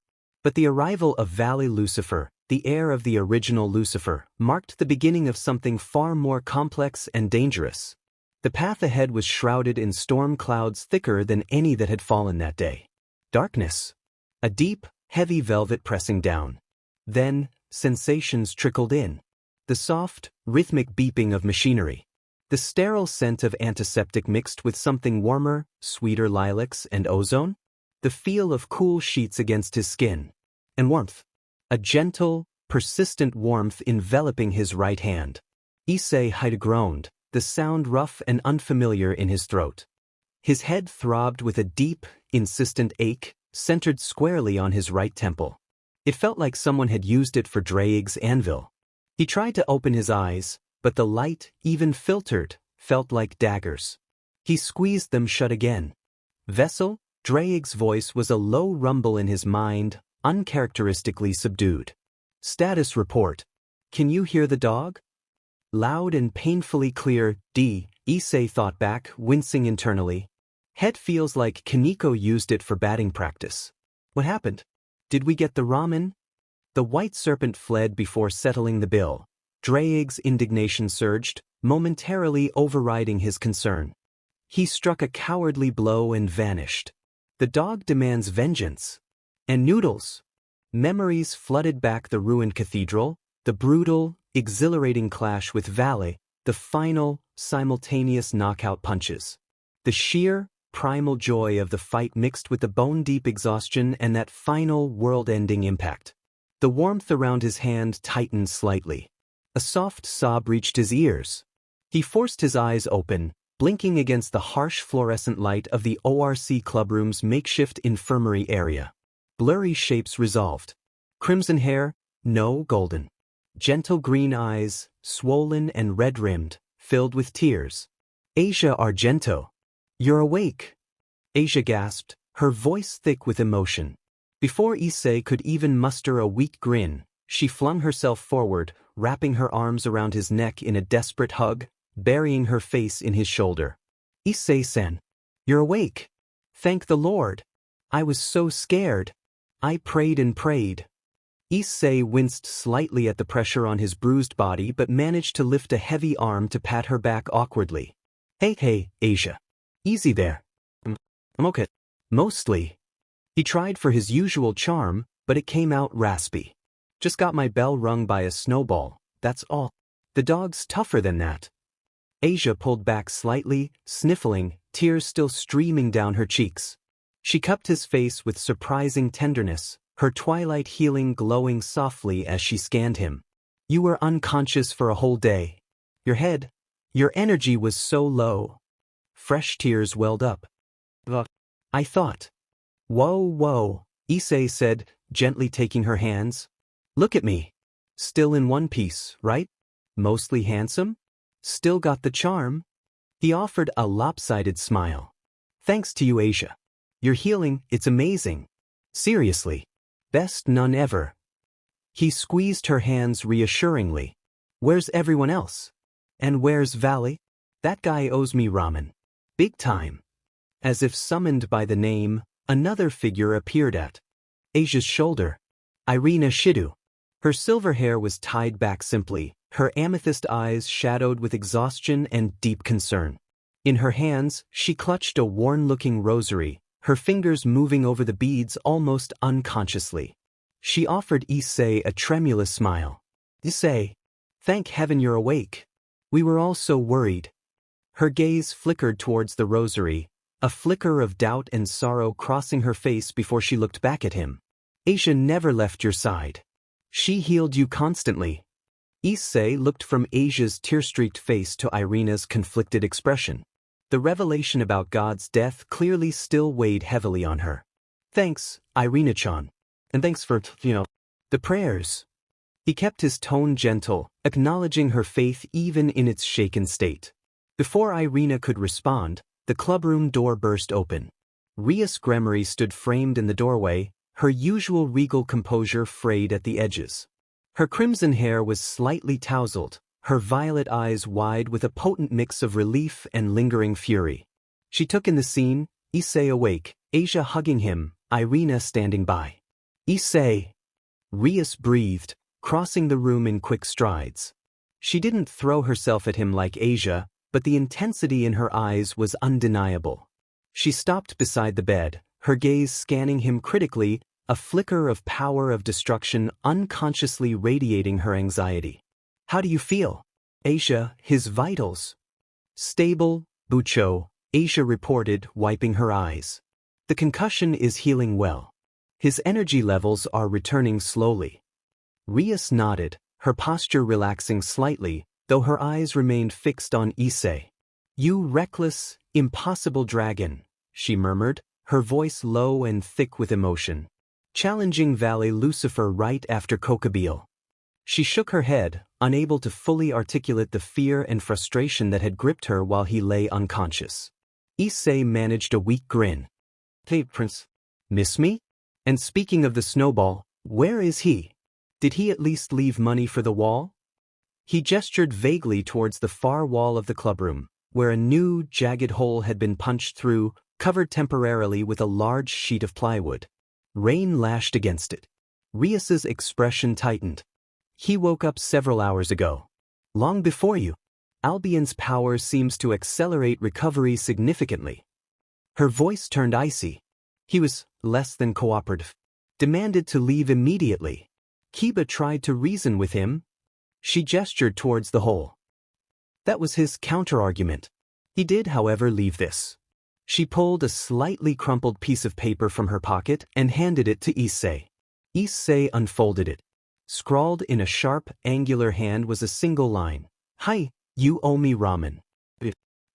But the arrival of Valley Lucifer, the heir of the original Lucifer, marked the beginning of something far more complex and dangerous. The path ahead was shrouded in storm clouds thicker than any that had fallen that day. Darkness. A deep, heavy velvet pressing down. Then, sensations trickled in. The soft, rhythmic beeping of machinery. The sterile scent of antiseptic mixed with something warmer, sweeter lilacs and ozone. The feel of cool sheets against his skin. And warmth. A gentle, persistent warmth enveloping his right hand. Issei had groaned, the sound rough and unfamiliar in his throat. His head throbbed with a deep, insistent ache, centered squarely on his right temple. It felt like someone had used it for Draig's anvil. He tried to open his eyes, but the light, even filtered, felt like daggers. He squeezed them shut again. Vessel, Draig's voice was a low rumble in his mind, uncharacteristically subdued. Status report. Can you hear the dog? Loud and painfully clear, Issei thought back, wincing internally. Head feels like Kaneko used it for batting practice. What happened? Did we get the ramen? The white serpent fled before settling the bill. Draig's indignation surged, momentarily overriding his concern. He struck a cowardly blow and vanished. The dog demands vengeance. And noodles. Memories flooded back the ruined cathedral, the brutal, exhilarating clash with Valley, the final, simultaneous knockout punches. The sheer, primal joy of the fight mixed with the bone-deep exhaustion and that final, world-ending impact. The warmth around his hand tightened slightly. A soft sob reached his ears. He forced his eyes open, blinking against the harsh fluorescent light of the ORC clubroom's makeshift infirmary area. Blurry shapes resolved. Crimson hair, no golden. Gentle green eyes, swollen and red-rimmed, filled with tears. Asia Argento. You're awake. Asia gasped, her voice thick with emotion. Before Issei could even muster a weak grin, she flung herself forward, wrapping her arms around his neck in a desperate hug, burying her face in his shoulder. Issei-san. You're awake. Thank the Lord. I was so scared. I prayed and prayed. Issei winced slightly at the pressure on his bruised body but managed to lift a heavy arm to pat her back awkwardly. Hey, Asia. Easy there. I'm okay. Mostly. He tried for his usual charm, but it came out raspy. Just got my bell rung by a snowball, that's all. The dog's tougher than that. Asia pulled back slightly, sniffling, tears still streaming down her cheeks. She cupped his face with surprising tenderness, her twilight healing glowing softly as she scanned him. You were unconscious for a whole day. Your energy was so low. Fresh tears welled up. I thought. Whoa, Issei said, gently taking her hands. Look at me. Still in one piece, right? Mostly handsome? Still got the charm? He offered a lopsided smile. Thanks to you, Asia. Your healing, it's amazing. Seriously. Best none ever. He squeezed her hands reassuringly. Where's everyone else? And where's Valley? That guy owes me ramen. Big time. As if summoned by the name, another figure appeared at Asia's shoulder. Irina Shidu. Her silver hair was tied back simply, her amethyst eyes shadowed with exhaustion and deep concern. In her hands, she clutched a worn-looking rosary, her fingers moving over the beads almost unconsciously. She offered Issei a tremulous smile. Issei, thank heaven you're awake. We were all so worried. Her gaze flickered towards the rosary, a flicker of doubt and sorrow crossing her face before she looked back at him. Asia never left your side. She healed you constantly. Issei looked from Asia's tear-streaked face to Irina's conflicted expression. The revelation about God's death clearly still weighed heavily on her. Thanks, Irina-chan. And thanks for, the prayers. He kept his tone gentle, acknowledging her faith even in its shaken state. Before Irina could respond, the clubroom door burst open. Rias Gremory stood framed in the doorway, her usual regal composure frayed at the edges. Her crimson hair was slightly tousled, her violet eyes wide with a potent mix of relief and lingering fury. She took in the scene, Issei awake, Asia hugging him, Irina standing by. Issei! Rias breathed, crossing the room in quick strides. She didn't throw herself at him like Asia, but the intensity in her eyes was undeniable. She stopped beside the bed, her gaze scanning him critically, a flicker of power of destruction unconsciously radiating her anxiety. How do you feel? Asia, his vitals. Stable, Bucho, Asia reported, wiping her eyes. The concussion is healing well. His energy levels are returning slowly. Rias nodded, her posture relaxing slightly, though her eyes remained fixed on Issei. You reckless, impossible dragon, she murmured, her voice low and thick with emotion. Challenging Valley Lucifer right after Kokabeel. She shook her head, unable to fully articulate the fear and frustration that had gripped her while he lay unconscious. Issei managed a weak grin. Hey, Prince. Miss me? And speaking of the snowball, where is he? Did he at least leave money for the wall? He gestured vaguely towards the far wall of the clubroom, where a new, jagged hole had been punched through, covered temporarily with a large sheet of plywood. Rain lashed against it. Rias's expression tightened. He woke up several hours ago. Long before you. Albion's power seems to accelerate recovery significantly. Her voice turned icy. He was less than cooperative. Demanded to leave immediately. Kiba tried to reason with him. She gestured towards the hole. That was his counter-argument. He did, however, leave this. She pulled a slightly crumpled piece of paper from her pocket and handed it to Issei. Issei unfolded it. Scrawled in a sharp, angular hand was a single line. Hi, you owe me ramen.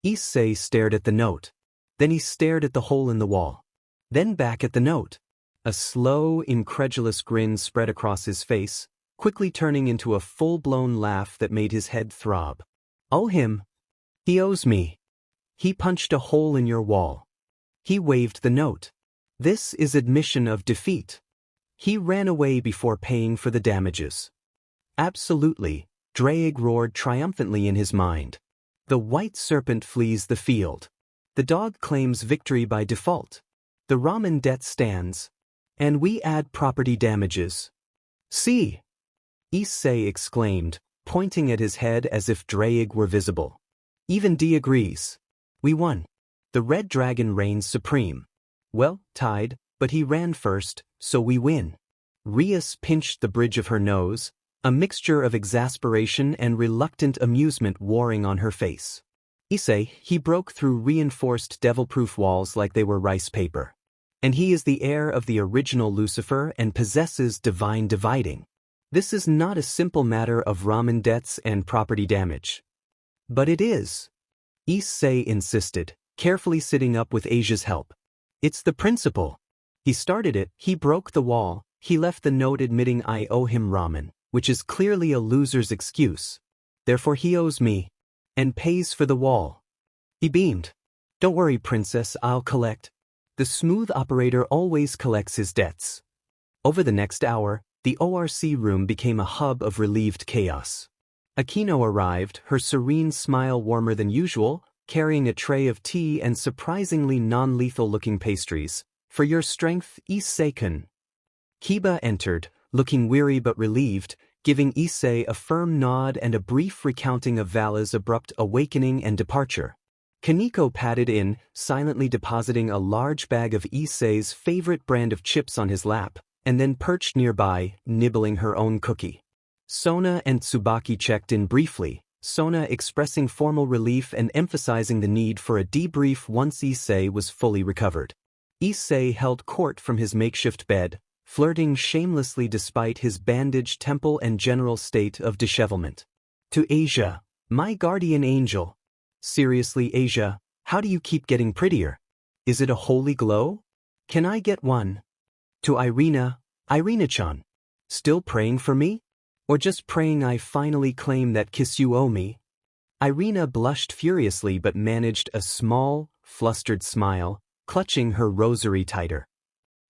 Issei stared at the note. Then he stared at the hole in the wall. Then back at the note. A slow, incredulous grin spread across his face, quickly turning into a full-blown laugh that made his head throb. Owe him? He owes me. He punched a hole in your wall. He waved the note. This is admission of defeat. He ran away before paying for the damages. Absolutely, Draig roared triumphantly in his mind. The white serpent flees the field. The dog claims victory by default. The ramen debt stands. And we add property damages. See! Issei exclaimed, pointing at his head as if Draig were visible. Even D agrees. We won. The red dragon reigns supreme. Well, tied, but he ran first, so we win. Rias pinched the bridge of her nose, a mixture of exasperation and reluctant amusement warring on her face. Issei, he broke through reinforced devil-proof walls like they were rice paper. And he is the heir of the original Lucifer and possesses divine dividing. This is not a simple matter of ramen debts and property damage. But it is. Issei insisted, carefully sitting up with Asia's help. It's the principle. He started it, he broke the wall, he left the note admitting I owe him ramen, which is clearly a loser's excuse. Therefore he owes me. And pays for the wall. He beamed. Don't worry, princess, I'll collect. The smooth operator always collects his debts. Over the next hour, the ORC room became a hub of relieved chaos. Aquino arrived, her serene smile warmer than usual, carrying a tray of tea and surprisingly non-lethal-looking pastries. For your strength, Issei-kun. Kiba entered, looking weary but relieved, giving Issei a firm nod and a brief recounting of Vala's abrupt awakening and departure. Kaneko padded in, silently depositing a large bag of Issei's favorite brand of chips on his lap, and then perched nearby, nibbling her own cookie. Sona and Tsubaki checked in briefly, Sona expressing formal relief and emphasizing the need for a debrief once Issei was fully recovered. Issei held court from his makeshift bed, flirting shamelessly despite his bandaged temple and general state of dishevelment. To Asia, my guardian angel. Seriously, Asia, how do you keep getting prettier? Is it a holy glow? Can I get one? To Irina, Irina-chan. Still praying for me? Or just praying I finally claim that kiss you owe me? Irina blushed furiously but managed a small, flustered smile, clutching her rosary tighter.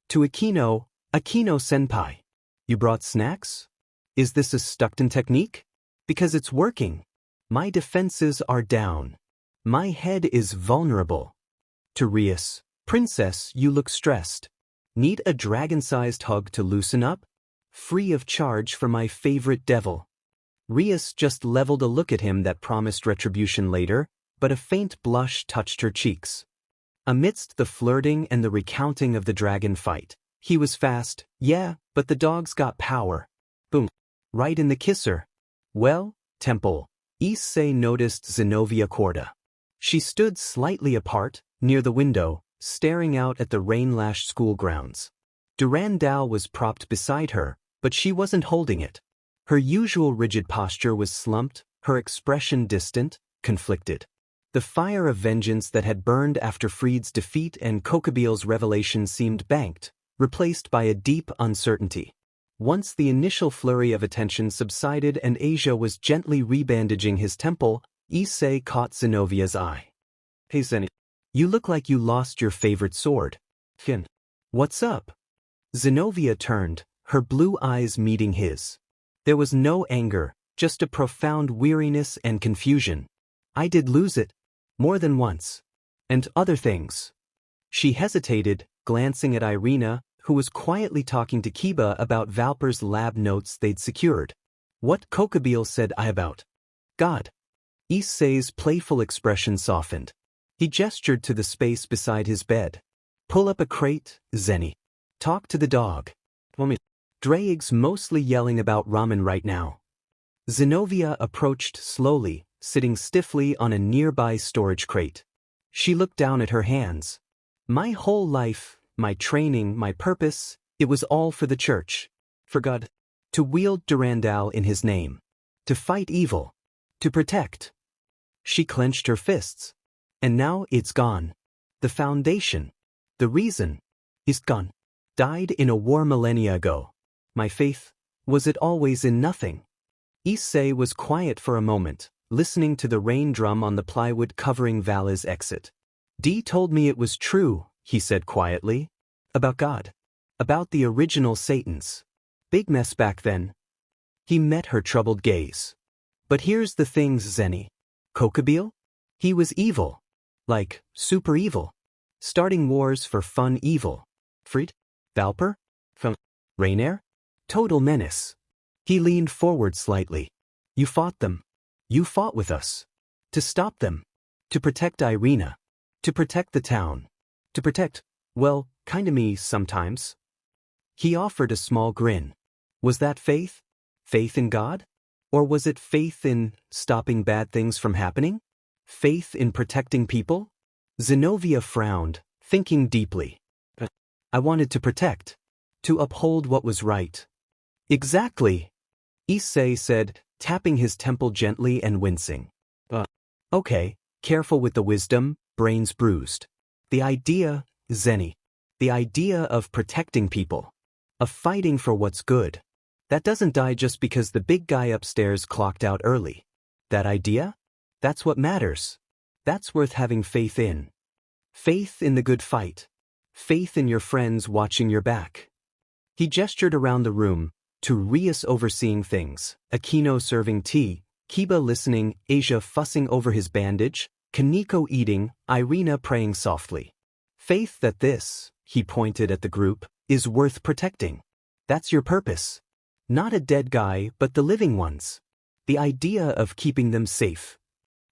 To Aquino, Aquino-senpai. You brought snacks? Is this a Stuckton technique? Because it's working. My defenses are down. My head is vulnerable. To Rias, princess, you look stressed. Need a dragon-sized hug to loosen up? Free of charge for my favorite devil. Rias just leveled a look at him that promised retribution later, but a faint blush touched her cheeks. Amidst the flirting and the recounting of the dragon fight, he was fast, yeah, but the dogs got power. Boom. Right in the kisser. Well, temple. Issei noticed Zenobia Corda. She stood slightly apart, near the window, staring out at the rain-lashed school grounds. Durandal was propped beside her, but she wasn't holding it. Her usual rigid posture was slumped, her expression distant, conflicted. The fire of vengeance that had burned after Fried's defeat and Kokobeel's revelation seemed banked, replaced by a deep uncertainty. Once the initial flurry of attention subsided and Asia was gently rebandaging his temple, Issei caught Zenovia's eye. Hey Zenny, you look like you lost your favorite sword. Fin. What's up? Zenobia turned, her blue eyes meeting his. There was no anger, just a profound weariness and confusion. I did lose it. More than once. And other things. She hesitated, glancing at Irina, who was quietly talking to Kiba about Valper's lab notes they'd secured. What Kokobeel said I about? God. Issei's playful expression softened. He gestured to the space beside his bed. Pull up a crate, Zenny. Talk to the dog. Draig's mostly yelling about ramen right now. Zenobia approached slowly, sitting stiffly on a nearby storage crate. She looked down at her hands. My whole life, my training, my purpose, it was all for the church. For God. To wield Durandal in his name. To fight evil. To protect. She clenched her fists. And now it's gone. The foundation. The reason. Is gone. Died in a war millennia ago. My faith, was it always in nothing? Issei was quiet for a moment, listening to the rain drum on the plywood covering Vala's exit. Dee told me it was true, he said quietly. About God. About the original Satans. Big mess back then. He met her troubled gaze. But here's the things, Zenny. Kokobeel? He was evil. Like, super evil. Starting wars for fun evil. Fried? Valper? From Rainier? Total menace. He leaned forward slightly. You fought them. You fought with us. To stop them. To protect Irina. To protect the town. To protect, well, kinda me sometimes. He offered a small grin. Was that faith? Faith in God? Or was it faith in stopping bad things from happening? Faith in protecting people? Zenobia frowned, thinking deeply. I wanted to protect. To uphold what was right. Exactly. Issei said, tapping his temple gently and wincing. Okay, careful with the wisdom, brains bruised. The idea, Zeni. The idea of protecting people. Of fighting for what's good. That doesn't die just because the big guy upstairs clocked out early. That idea? That's what matters. That's worth having faith in. Faith in the good fight. Faith in your friends watching your back. He gestured around the room, to Rias overseeing things, Aquino serving tea, Kiba listening, Asia fussing over his bandage, Kaneko eating, Irina praying softly. Faith that this, he pointed at the group, is worth protecting. That's your purpose. Not a dead guy, but the living ones. The idea of keeping them safe.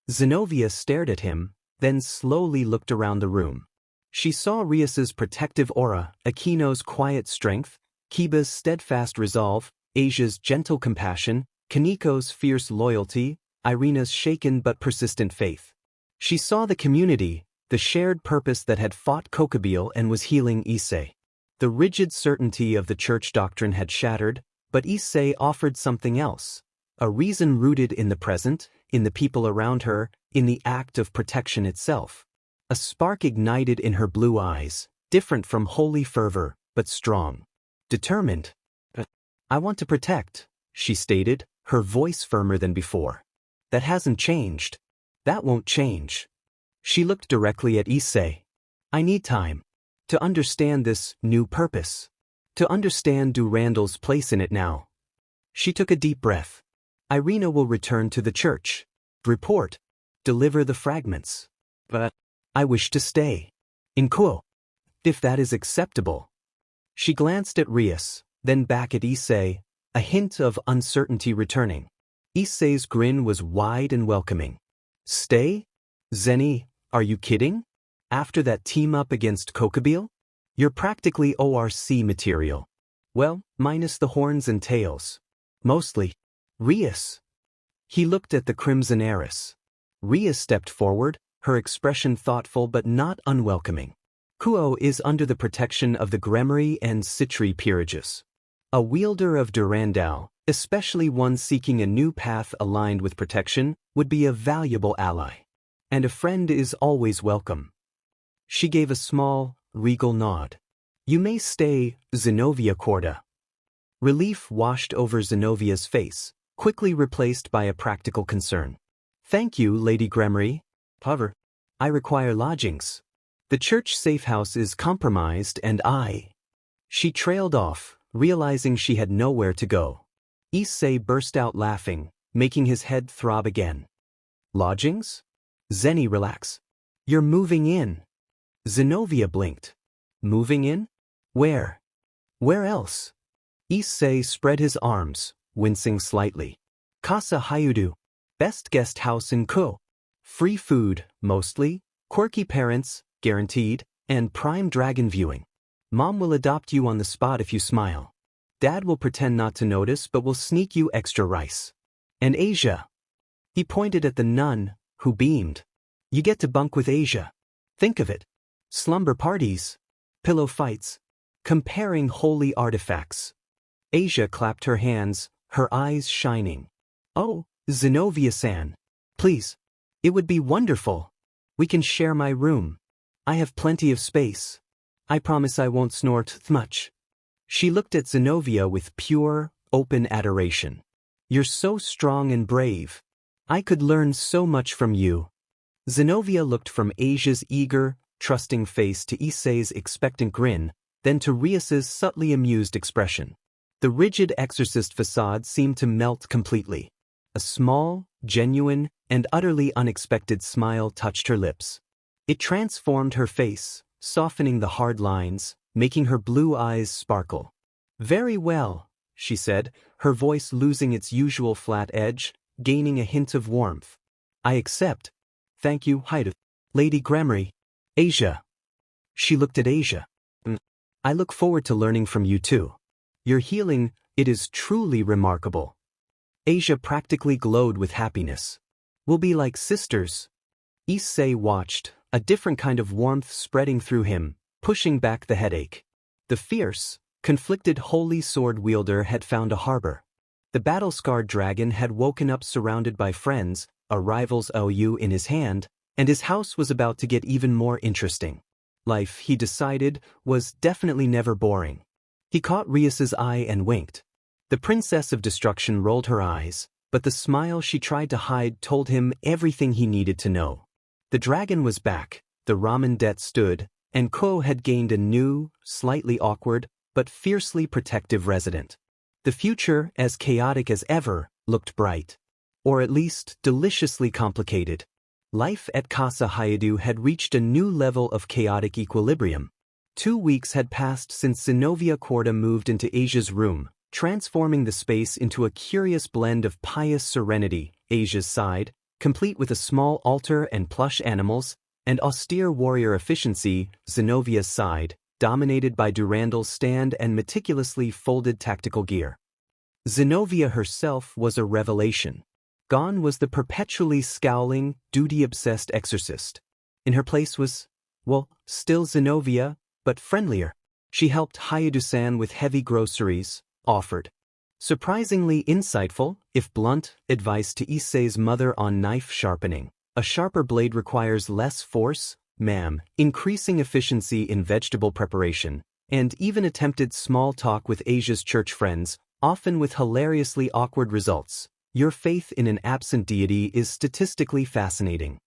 Zenobia stared at him, then slowly looked around the room. She saw Rias's protective aura, Aquino's quiet strength, Kiba's steadfast resolve, Asia's gentle compassion, Kaneko's fierce loyalty, Irina's shaken but persistent faith. She saw the community, the shared purpose that had fought Kokabeel and was healing Issei. The rigid certainty of the church doctrine had shattered, but Issei offered something else. A reason rooted in the present, in the people around her, in the act of protection itself. A spark ignited in her blue eyes, different from holy fervor, but strong. Determined. I want to protect, she stated, her voice firmer than before. That hasn't changed. That won't change. She looked directly at Issei. I need time. To understand this new purpose. To understand Durandal's place in it now. She took a deep breath. Irina will return to the church. Report. Deliver the fragments. But I wish to stay. In Kuo. If that is acceptable. She glanced at Rias, then back at Issei, a hint of uncertainty returning. Issei's grin was wide and welcoming. Stay? Zeni, are you kidding? After that team-up against Kokabeel? You're practically ORC material. Well, minus the horns and tails. Mostly. Rias. He looked at the Crimson Heiress. Rias stepped forward, her expression thoughtful but not unwelcoming. Kuo is under the protection of the Gremory and Citri peerages. A wielder of Durandal, especially one seeking a new path aligned with protection, would be a valuable ally. And a friend is always welcome. She gave a small, regal nod. You may stay, Zenobia Corda. Relief washed over Zenovia's face, quickly replaced by a practical concern. Thank you, Lady Gremory. However, I require lodgings. The church safehouse is compromised and I... She trailed off, realizing she had nowhere to go. Issei burst out laughing, making his head throb again. Lodgings? Zeni, relax. You're moving in. Zenobia blinked. Moving in? Where? Where else? Issei spread his arms, wincing slightly. Casa Hayudu. Best guest house in Ko. Free food, mostly, quirky parents, guaranteed, and prime dragon viewing. Mom will adopt you on the spot if you smile. Dad will pretend not to notice but will sneak you extra rice. And Asia. He pointed at the nun, who beamed. You get to bunk with Asia. Think of it. Slumber parties. Pillow fights. Comparing holy artifacts. Asia clapped her hands, her eyes shining. Oh, Zenobia-san. Please. It would be wonderful. We can share my room. I have plenty of space. I promise I won't snort much. She looked at Zenobia with pure, open adoration. You're so strong and brave. I could learn so much from you. Zenobia looked from Asia's eager, trusting face to Issei's expectant grin, then to Rias's subtly amused expression. The rigid exorcist facade seemed to melt completely. A small, genuine, and utterly unexpected smile touched her lips. It transformed her face, softening the hard lines, making her blue eyes sparkle. Very well, she said, her voice losing its usual flat edge, gaining a hint of warmth. I accept. Thank you, Lady Gremory. Asia. She looked at Asia. I look forward to learning from you too. Your healing, it is truly remarkable. Asia practically glowed with happiness. We'll be like sisters. Issei watched, a different kind of warmth spreading through him, pushing back the headache. The fierce, conflicted holy sword wielder had found a harbor. The battle-scarred dragon had woken up surrounded by friends, a rival's OU in his hand, and his house was about to get even more interesting. Life, he decided, was definitely never boring. He caught Rias's eye and winked. The Princess of Destruction rolled her eyes, but the smile she tried to hide told him everything he needed to know. The dragon was back, the ramen debt stood, and Ko had gained a new, slightly awkward, but fiercely protective resident. The future, as chaotic as ever, looked bright. Or at least, deliciously complicated. Life at Casa Hayadu had reached a new level of chaotic equilibrium. 2 weeks had passed since Zenobia Corda moved into Asia's room, transforming the space into a curious blend of pious serenity, Asia's side, complete with a small altar and plush animals, and austere warrior efficiency, Zenovia's side, dominated by Durandal's stand and meticulously folded tactical gear. Zenobia herself was a revelation. Gone was the perpetually scowling, duty-obsessed exorcist. In her place was, well, still Zenobia, but friendlier. She helped Hayadu-san with heavy groceries, offered surprisingly insightful, if blunt, advice to Issei's mother on knife sharpening. A sharper blade requires less force, ma'am, increasing efficiency in vegetable preparation, and even attempted small talk with Asia's church friends, often with hilariously awkward results. Your faith in an absent deity is statistically fascinating.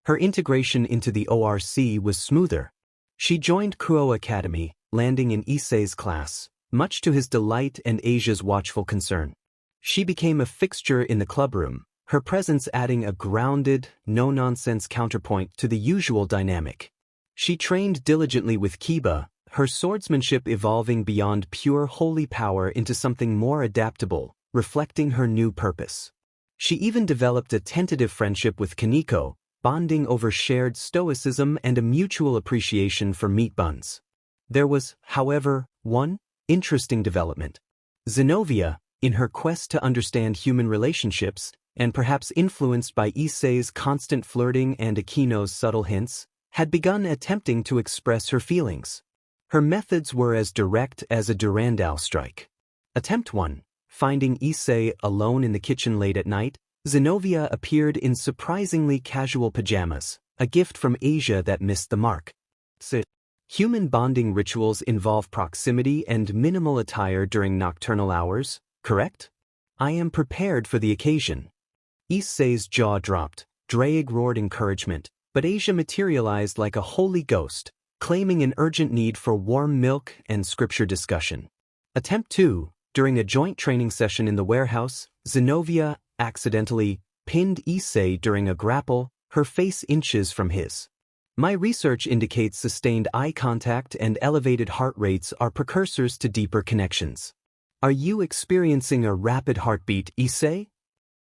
Her integration into the ORC was smoother. She joined Kuo Academy, landing in Issei's class, much to his delight and Asia's watchful concern. She became a fixture in the clubroom, her presence adding a grounded, no-nonsense counterpoint to the usual dynamic. She trained diligently with Kiba, her swordsmanship evolving beyond pure holy power into something more adaptable, reflecting her new purpose. She even developed a tentative friendship with Kaneko, bonding over shared stoicism and a mutual appreciation for meat buns. There was, however, one interesting development. Zenobia, in her quest to understand human relationships, and perhaps influenced by Issei's constant flirting and Akino's subtle hints, had begun attempting to express her feelings. Her methods were as direct as a Durandal strike. Attempt 1. Finding Issei alone in the kitchen late at night, Zenobia appeared in surprisingly casual pajamas, a gift from Asia that missed the mark. Human bonding rituals involve proximity and minimal attire during nocturnal hours, correct? I am prepared for the occasion. Issei's jaw dropped, Draig roared encouragement, but Asia materialized like a holy ghost, claiming an urgent need for warm milk and scripture discussion. Attempt 2. During a joint training session in the warehouse, Zenobia accidentally pinned Issei during a grapple, her face inches from his. My research indicates sustained eye contact and elevated heart rates are precursors to deeper connections. Are you experiencing a rapid heartbeat, Issei?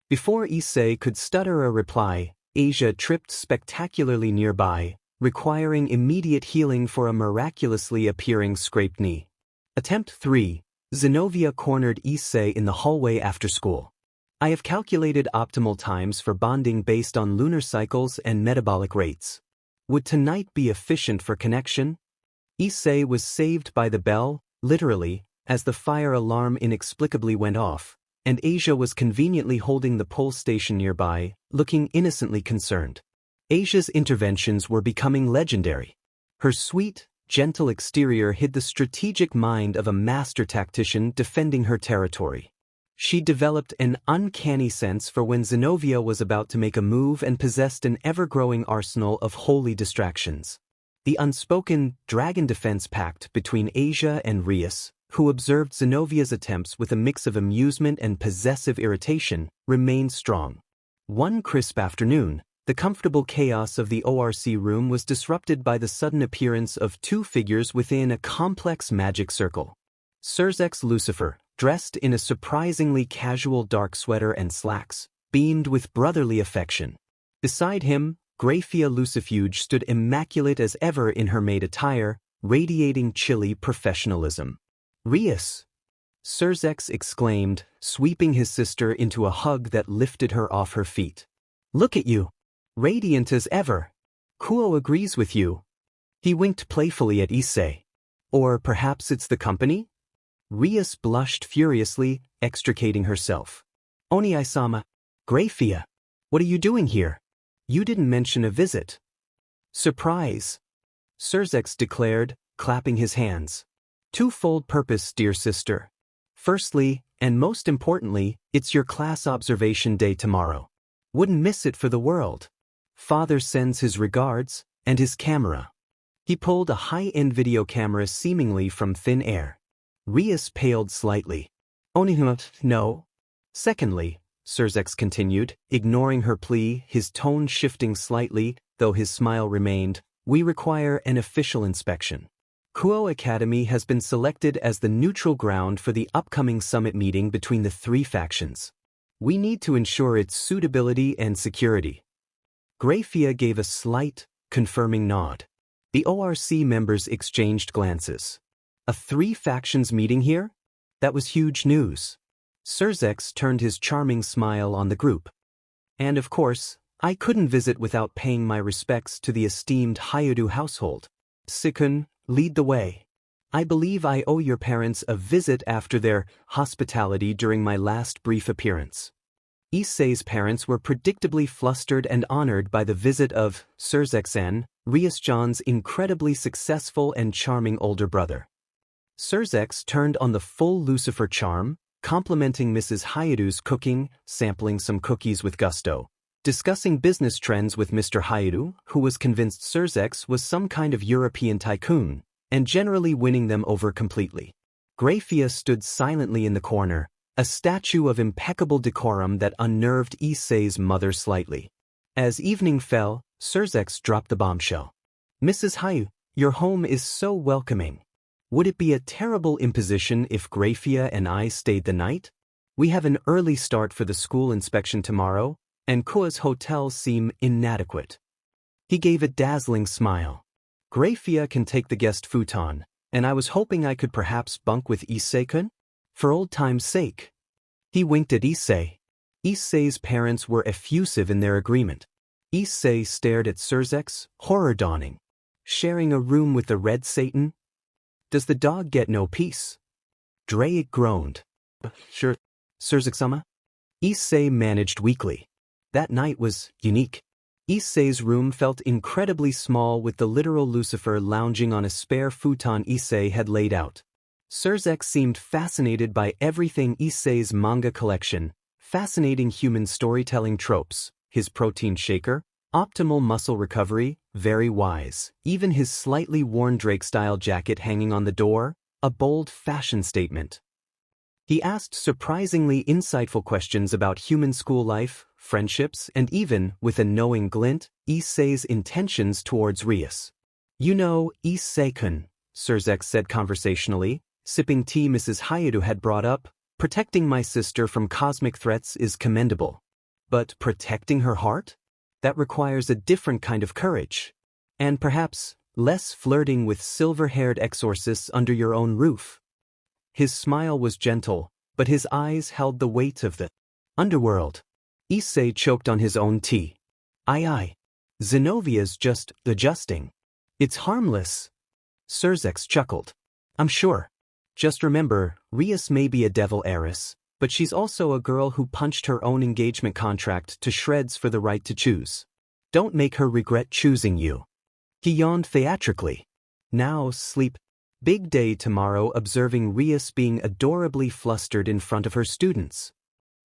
Before Issei could stutter a reply, Asia tripped spectacularly nearby, requiring immediate healing for a miraculously appearing scraped knee. Attempt 3. Zenobia cornered Issei in the hallway after school. I have calculated optimal times for bonding based on lunar cycles and metabolic rates. Would tonight be efficient for connection? Issei was saved by the bell, literally, as the fire alarm inexplicably went off, and Asia was conveniently holding the pole station nearby, looking innocently concerned. Asia's interventions were becoming legendary. Her sweet, gentle exterior hid the strategic mind of a master tactician defending her territory. She developed an uncanny sense for when Zenobia was about to make a move and possessed an ever-growing arsenal of holy distractions. The unspoken dragon defense pact between Asia and Rias, who observed Zenovia's attempts with a mix of amusement and possessive irritation, remained strong. One crisp afternoon, the comfortable chaos of the ORC room was disrupted by the sudden appearance of two figures within a complex magic circle. Surzex Lucifer, dressed in a surprisingly casual dark sweater and slacks, beamed with brotherly affection. Beside him, Graphia Lucifuge stood immaculate as ever in her maid attire, radiating chilly professionalism. Rias! Surzex exclaimed, sweeping his sister into a hug that lifted her off her feet. Look at you! Radiant as ever! Kuo agrees with you. He winked playfully at Issei. Or perhaps it's the company? Rias blushed furiously, extricating herself. Oni-sama. Grafia. What are you doing here? You didn't mention a visit. Surprise! Surzex declared, clapping his hands. Twofold purpose, dear sister. Firstly, and most importantly, it's your class observation day tomorrow. Wouldn't miss it for the world. Father sends his regards, and his camera. He pulled a high-end video camera seemingly from thin air. Rias paled slightly. No. Secondly, Surzex continued, ignoring her plea, his tone shifting slightly, though his smile remained, we require an official inspection. Kuo Academy has been selected as the neutral ground for the upcoming summit meeting between the three factions. We need to ensure its suitability and security. Grafia gave a slight, confirming nod. The ORC members exchanged glances. A three-factions meeting here? That was huge news. Surzex turned his charming smile on the group. And of course, I couldn't visit without paying my respects to the esteemed Hayudu household. Sikun, lead the way. I believe I owe your parents a visit after their hospitality during my last brief appearance. Issei's parents were predictably flustered and honored by the visit of Surzex-en, Rias-jan's incredibly successful and charming older brother. Surzex turned on the full Lucifer charm, complimenting Mrs. Hayudu's cooking, sampling some cookies with gusto, discussing business trends with Mr. Hayudu, who was convinced Surzex was some kind of European tycoon, and generally winning them over completely. Grafia stood silently in the corner, a statue of impeccable decorum that unnerved Issei's mother slightly. As evening fell, Surzex dropped the bombshell. Mrs. Hayu, your home is so welcoming. Would it be a terrible imposition if Grafia and I stayed the night? We have an early start for the school inspection tomorrow, and Kuo's hotels seem inadequate. He gave a dazzling smile. Grafia can take the guest futon, and I was hoping I could perhaps bunk with Issei-kun? For old time's sake. He winked at Issei. Issei's parents were effusive in their agreement. Issei stared at Surzex, horror dawning. Sharing a room with the Red Satan? Does the dog get no peace? Drake groaned. Sure, Surzex-sama? Issei managed weakly. That night was unique. Issei's room felt incredibly small with the literal Lucifer lounging on a spare futon Issei had laid out. Surzex seemed fascinated by everything Issei's manga collection, fascinating human storytelling tropes, his protein shaker, optimal muscle recovery, very wise, even his slightly worn Drake-style jacket hanging on the door, a bold fashion statement. He asked surprisingly insightful questions about human school life, friendships, and even, with a knowing glint, Issei's intentions towards Rias. You know, Issei-kun, Surzex said conversationally, sipping tea Mrs. Hayudu had brought up, protecting my sister from cosmic threats is commendable. But protecting her heart? That requires a different kind of courage. And perhaps, less flirting with silver-haired exorcists under your own roof. His smile was gentle, but his eyes held the weight of the underworld. Issei choked on his own tea. Aye. Zenovia's just adjusting. It's harmless. Surzex chuckled. I'm sure. Just remember, Rias may be a devil heiress, but she's also a girl who punched her own engagement contract to shreds for the right to choose. Don't make her regret choosing you. He yawned theatrically. Now sleep. Big day tomorrow, observing Rias being adorably flustered in front of her students.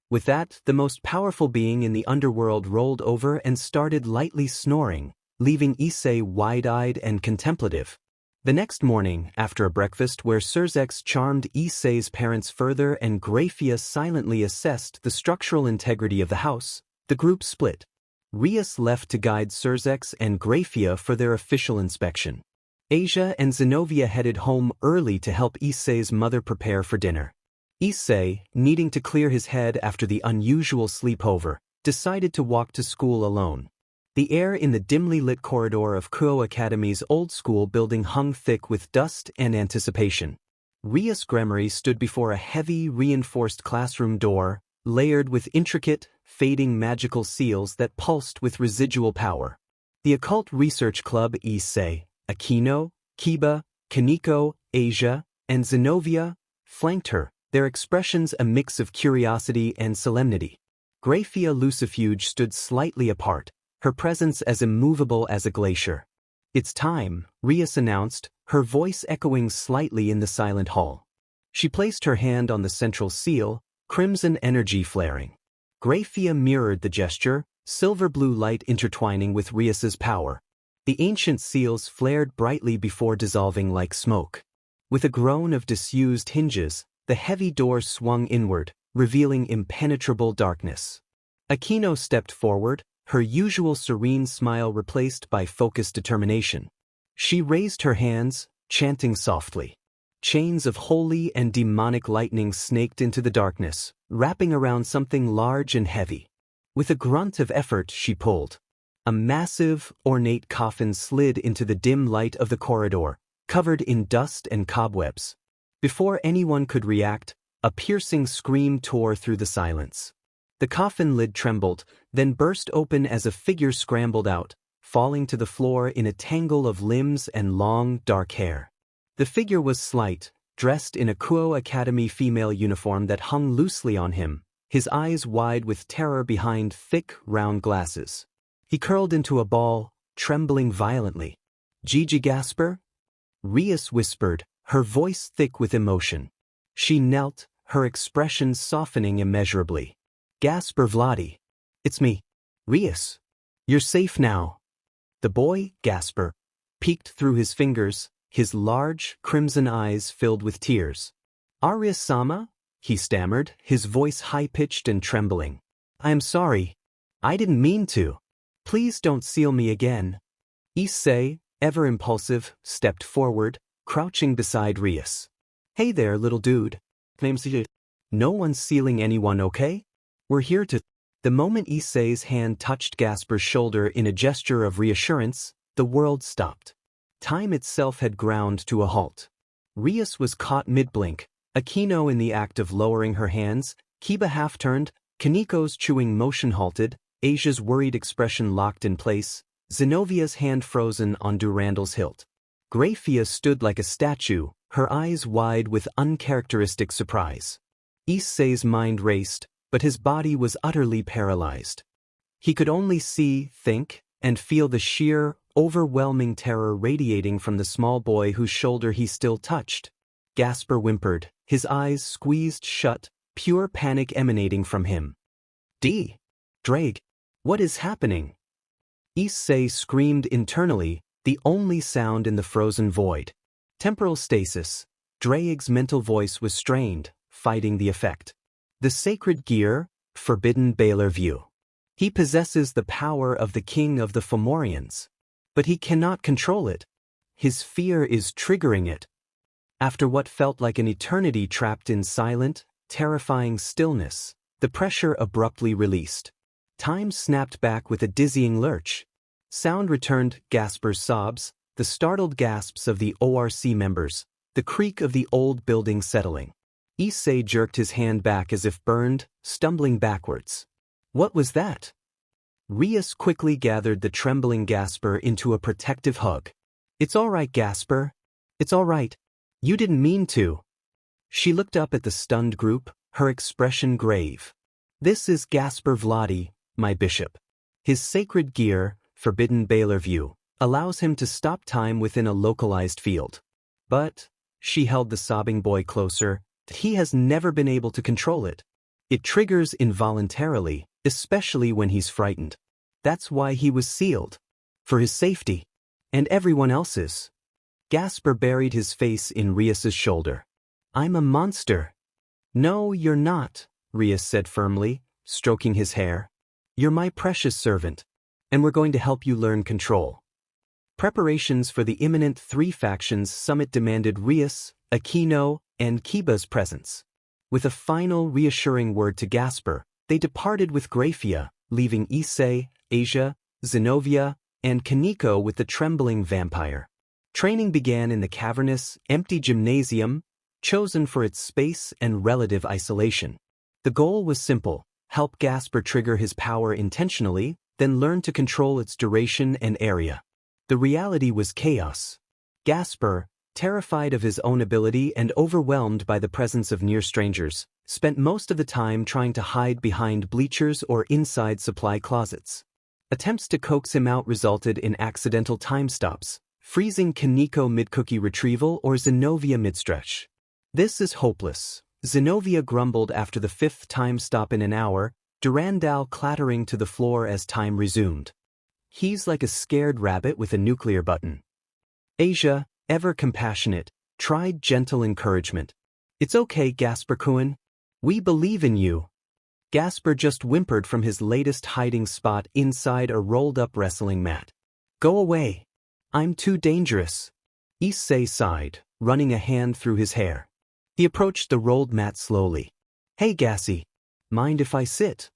With that, the most powerful being in the underworld rolled over and started lightly snoring, leaving Issei wide-eyed and contemplative. The next morning, after a breakfast where Surzex charmed Issei's parents further and Grafia silently assessed the structural integrity of the house, the group split. Rias left to guide Surzex and Grafia for their official inspection. Asia and Zenovia headed home early to help Issei's mother prepare for dinner. Issei, needing to clear his head after the unusual sleepover, decided to walk to school alone. The air in the dimly lit corridor of Kuo Academy's old-school building hung thick with dust and anticipation. Rias Gremory stood before a heavy, reinforced classroom door, layered with intricate, fading magical seals that pulsed with residual power. The Occult Research Club Issei, Akino, Kiba, Kaneko, Asia, and Zenobia flanked her, their expressions a mix of curiosity and solemnity. Graphia Lucifuge stood slightly apart, her presence as immovable as a glacier. "It's time," Rias announced, her voice echoing slightly in the silent hall. She placed her hand on the central seal, crimson energy flaring. Graphia mirrored the gesture, silver-blue light intertwining with Rias's power. The ancient seals flared brightly before dissolving like smoke. With a groan of disused hinges, the heavy door swung inward, revealing impenetrable darkness. Akino stepped forward, her usual serene smile replaced by focused determination. She raised her hands, chanting softly. Chains of holy and demonic lightning snaked into the darkness, wrapping around something large and heavy. With a grunt of effort she pulled. A massive, ornate coffin slid into the dim light of the corridor, covered in dust and cobwebs. Before anyone could react, a piercing scream tore through the silence. The coffin lid trembled, then burst open as a figure scrambled out, falling to the floor in a tangle of limbs and long, dark hair. The figure was slight, dressed in a Kuo Academy female uniform that hung loosely on him, his eyes wide with terror behind thick, round glasses. He curled into a ball, trembling violently. "Gigi Gasper?" Rias whispered, her voice thick with emotion. She knelt, her expression softening immeasurably. "Gasper Vladi. It's me. Rias. You're safe now." The boy, Gasper, peeked through his fingers, his large, crimson eyes filled with tears. "Arya-sama?" he stammered, his voice high-pitched and trembling. "I am sorry. I didn't mean to. Please don't seal me again." Issei, ever impulsive, stepped forward, crouching beside Rias. "Hey there, little dude. No one's sealing anyone, okay? We're here to—" The moment Issei's hand touched Gasper's shoulder in a gesture of reassurance, the world stopped. Time itself had ground to a halt. Rias was caught mid-blink, Akino in the act of lowering her hands, Kiba half-turned, Kaneko's chewing motion halted, Asia's worried expression locked in place, Zenovia's hand frozen on Durandal's hilt. Graphia stood like a statue, her eyes wide with uncharacteristic surprise. Issei's mind raced, but his body was utterly paralyzed. He could only see, think, and feel the sheer, overwhelming terror radiating from the small boy whose shoulder he still touched. Gasper whimpered, his eyes squeezed shut, pure panic emanating from him. Drake, what is happening?" Issei screamed internally, the only sound in the frozen void. Temporal stasis. Drake's mental voice was strained, fighting the effect. "The sacred gear, forbidden Baylor view. He possesses the power of the king of the Fomorians. But he cannot control it. His fear is triggering it." After what felt like an eternity trapped in silent, terrifying stillness, the pressure abruptly released. Time snapped back with a dizzying lurch. Sound returned, Gasper's sobs, the startled gasps of the ORC members, the creak of the old building settling. Issei jerked his hand back as if burned, stumbling backwards. "What was that?" Rias quickly gathered the trembling Gasper into a protective hug. "It's all right, Gasper. It's all right. You didn't mean to." She looked up at the stunned group, her expression grave. "This is Gasper Vladi, my bishop. His sacred gear, forbidden Baylor view, allows him to stop time within a localized field. But," she held the sobbing boy closer, "he has never been able to control it. It triggers involuntarily, especially when he's frightened. That's why he was sealed. For his safety. And everyone else's." Gasper buried his face in Rias's shoulder. "I'm a monster." "No, you're not," Rias said firmly, stroking his hair. "You're my precious servant. And we're going to help you learn control." Preparations for the imminent Three Factions Summit demanded Rias, Akino, and Kiba's presence. With a final reassuring word to Gasper, they departed with Graphia, leaving Issei, Asia, Zenobia, and Kaneko with the trembling vampire. Training began in the cavernous, empty gymnasium, chosen for its space and relative isolation. The goal was simple: help Gasper trigger his power intentionally, then learn to control its duration and area. The reality was chaos. Gasper, terrified of his own ability and overwhelmed by the presence of near strangers, spent most of the time trying to hide behind bleachers or inside supply closets. Attempts to coax him out resulted in accidental time stops, freezing Kaneko mid-cookie retrieval or Zenobia mid-stretch. "This is hopeless," Zenobia grumbled after the 5th time stop in an hour, Durandal clattering to the floor as time resumed. "He's like a scared rabbit with a nuclear button." Asia, ever compassionate, tried gentle encouragement. "It's okay, Gasper-kun. We believe in you." Gasper just whimpered from his latest hiding spot inside a rolled-up wrestling mat. "Go away. I'm too dangerous." Issei sighed, running a hand through his hair. He approached the rolled mat slowly. "Hey Gassy, mind if I sit?"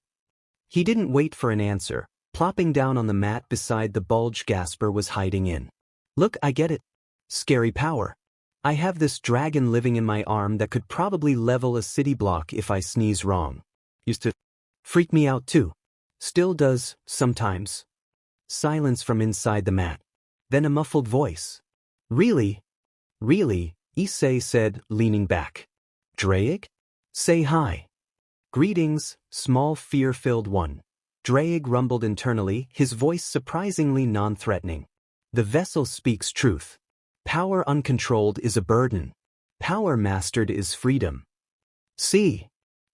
He didn't wait for an answer, plopping down on the mat beside the bulge Gasper was hiding in. "Look, I get it. Scary power. I have this dragon living in my arm that could probably level a city block if I sneeze wrong. Used to freak me out too. Still does, sometimes." Silence from inside the mat. Then a muffled voice. "Really? Really?" Issei said, leaning back. "Draig? Say hi." "Greetings, small fear-filled one." Draig rumbled internally, his voice surprisingly non-threatening. "The vessel speaks truth. Power uncontrolled is a burden. Power mastered is freedom." "See,"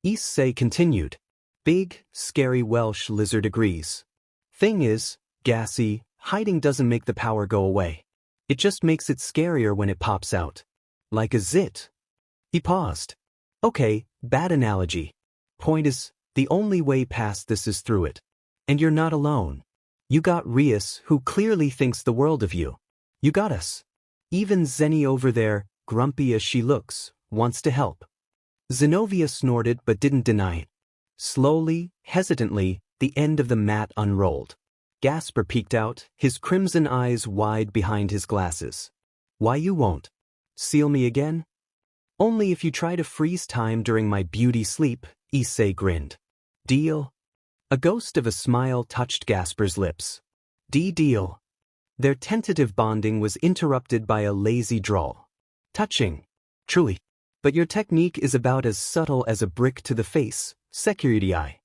Issei continued. "Big, scary Welsh lizard agrees. Thing is, Gassy, hiding doesn't make the power go away. It just makes it scarier when it pops out. Like a zit." He paused. "Okay, bad analogy. Point is, the only way past this is through it. And you're not alone. You got Rias, who clearly thinks the world of you. You got us. Even Zenny over there, grumpy as she looks, wants to help." Zenobia snorted but didn't deny it. Slowly, hesitantly, the end of the mat unrolled. Gasper peeked out, his crimson eyes wide behind his glasses. "Why you won't? Seal me again?" "Only if you try to freeze time during my beauty sleep," Issei grinned. "Deal?" A ghost of a smile touched Gasper's lips. "Deal." Their tentative bonding was interrupted by a lazy drawl. "Touching. Truly. But your technique is about as subtle as a brick to the face, security eye."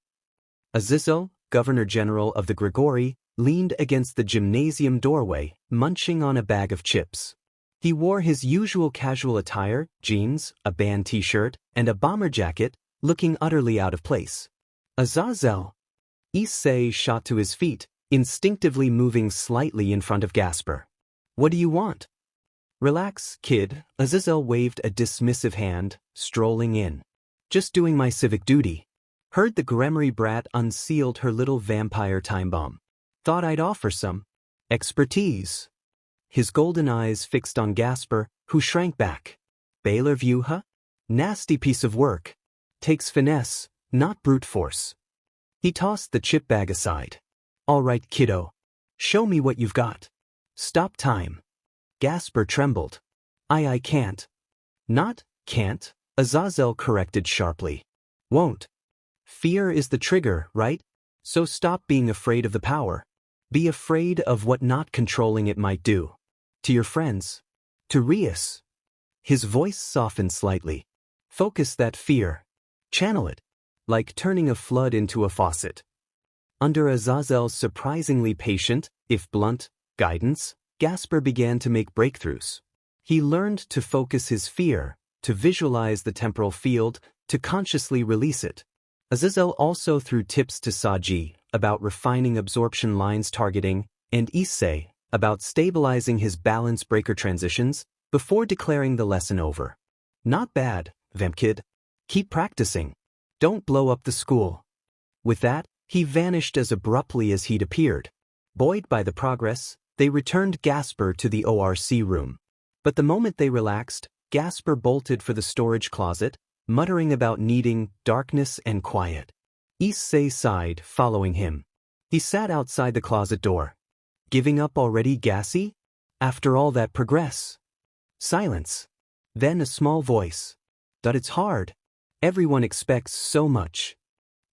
Azizel, Governor General of the Grigori, leaned against the gymnasium doorway, munching on a bag of chips. He wore his usual casual attire, jeans, a band t-shirt, and a bomber jacket, looking utterly out of place. "Azazel!" Issei shot to his feet, instinctively moving slightly in front of Gasper. "What do you want?" "Relax, kid," Azazel waved a dismissive hand, strolling in. "Just doing my civic duty." Heard the Gremory brat unsealed her little vampire time bomb. "Thought I'd offer some expertise." His golden eyes fixed on Gasper, who shrank back. "Baylor view, huh? Nasty piece of work. Takes finesse, not brute force." He tossed the chip bag aside. "All right, kiddo. Show me what you've got." "Stop time." Gasper trembled. I can't." "Not can't," Azazel corrected sharply. "Won't. Fear is the trigger, right? So stop being afraid of the power. Be afraid of what not controlling it might do. To your friends. To Rias." His voice softened slightly. "Focus that fear. Channel it. Like turning a flood into a faucet." Under Azazel's surprisingly patient, if blunt, guidance, Gasper began to make breakthroughs. He learned to focus his fear, to visualize the temporal field, to consciously release it. Azazel also threw tips to Saji about refining absorption lines targeting, and Issei about stabilizing his balance breaker transitions before declaring the lesson over. "Not bad, Vampkid. Keep practicing. Don't blow up the school." With that, he vanished as abruptly as he'd appeared. Buoyed by the progress, they returned Gasper to the ORC room. But the moment they relaxed, Gasper bolted for the storage closet, muttering about needing darkness and quiet. Issei sighed, following him. He sat outside the closet door. Giving up already, Gassy? After all that progress? Silence. Then a small voice. But it's hard. Everyone expects so much.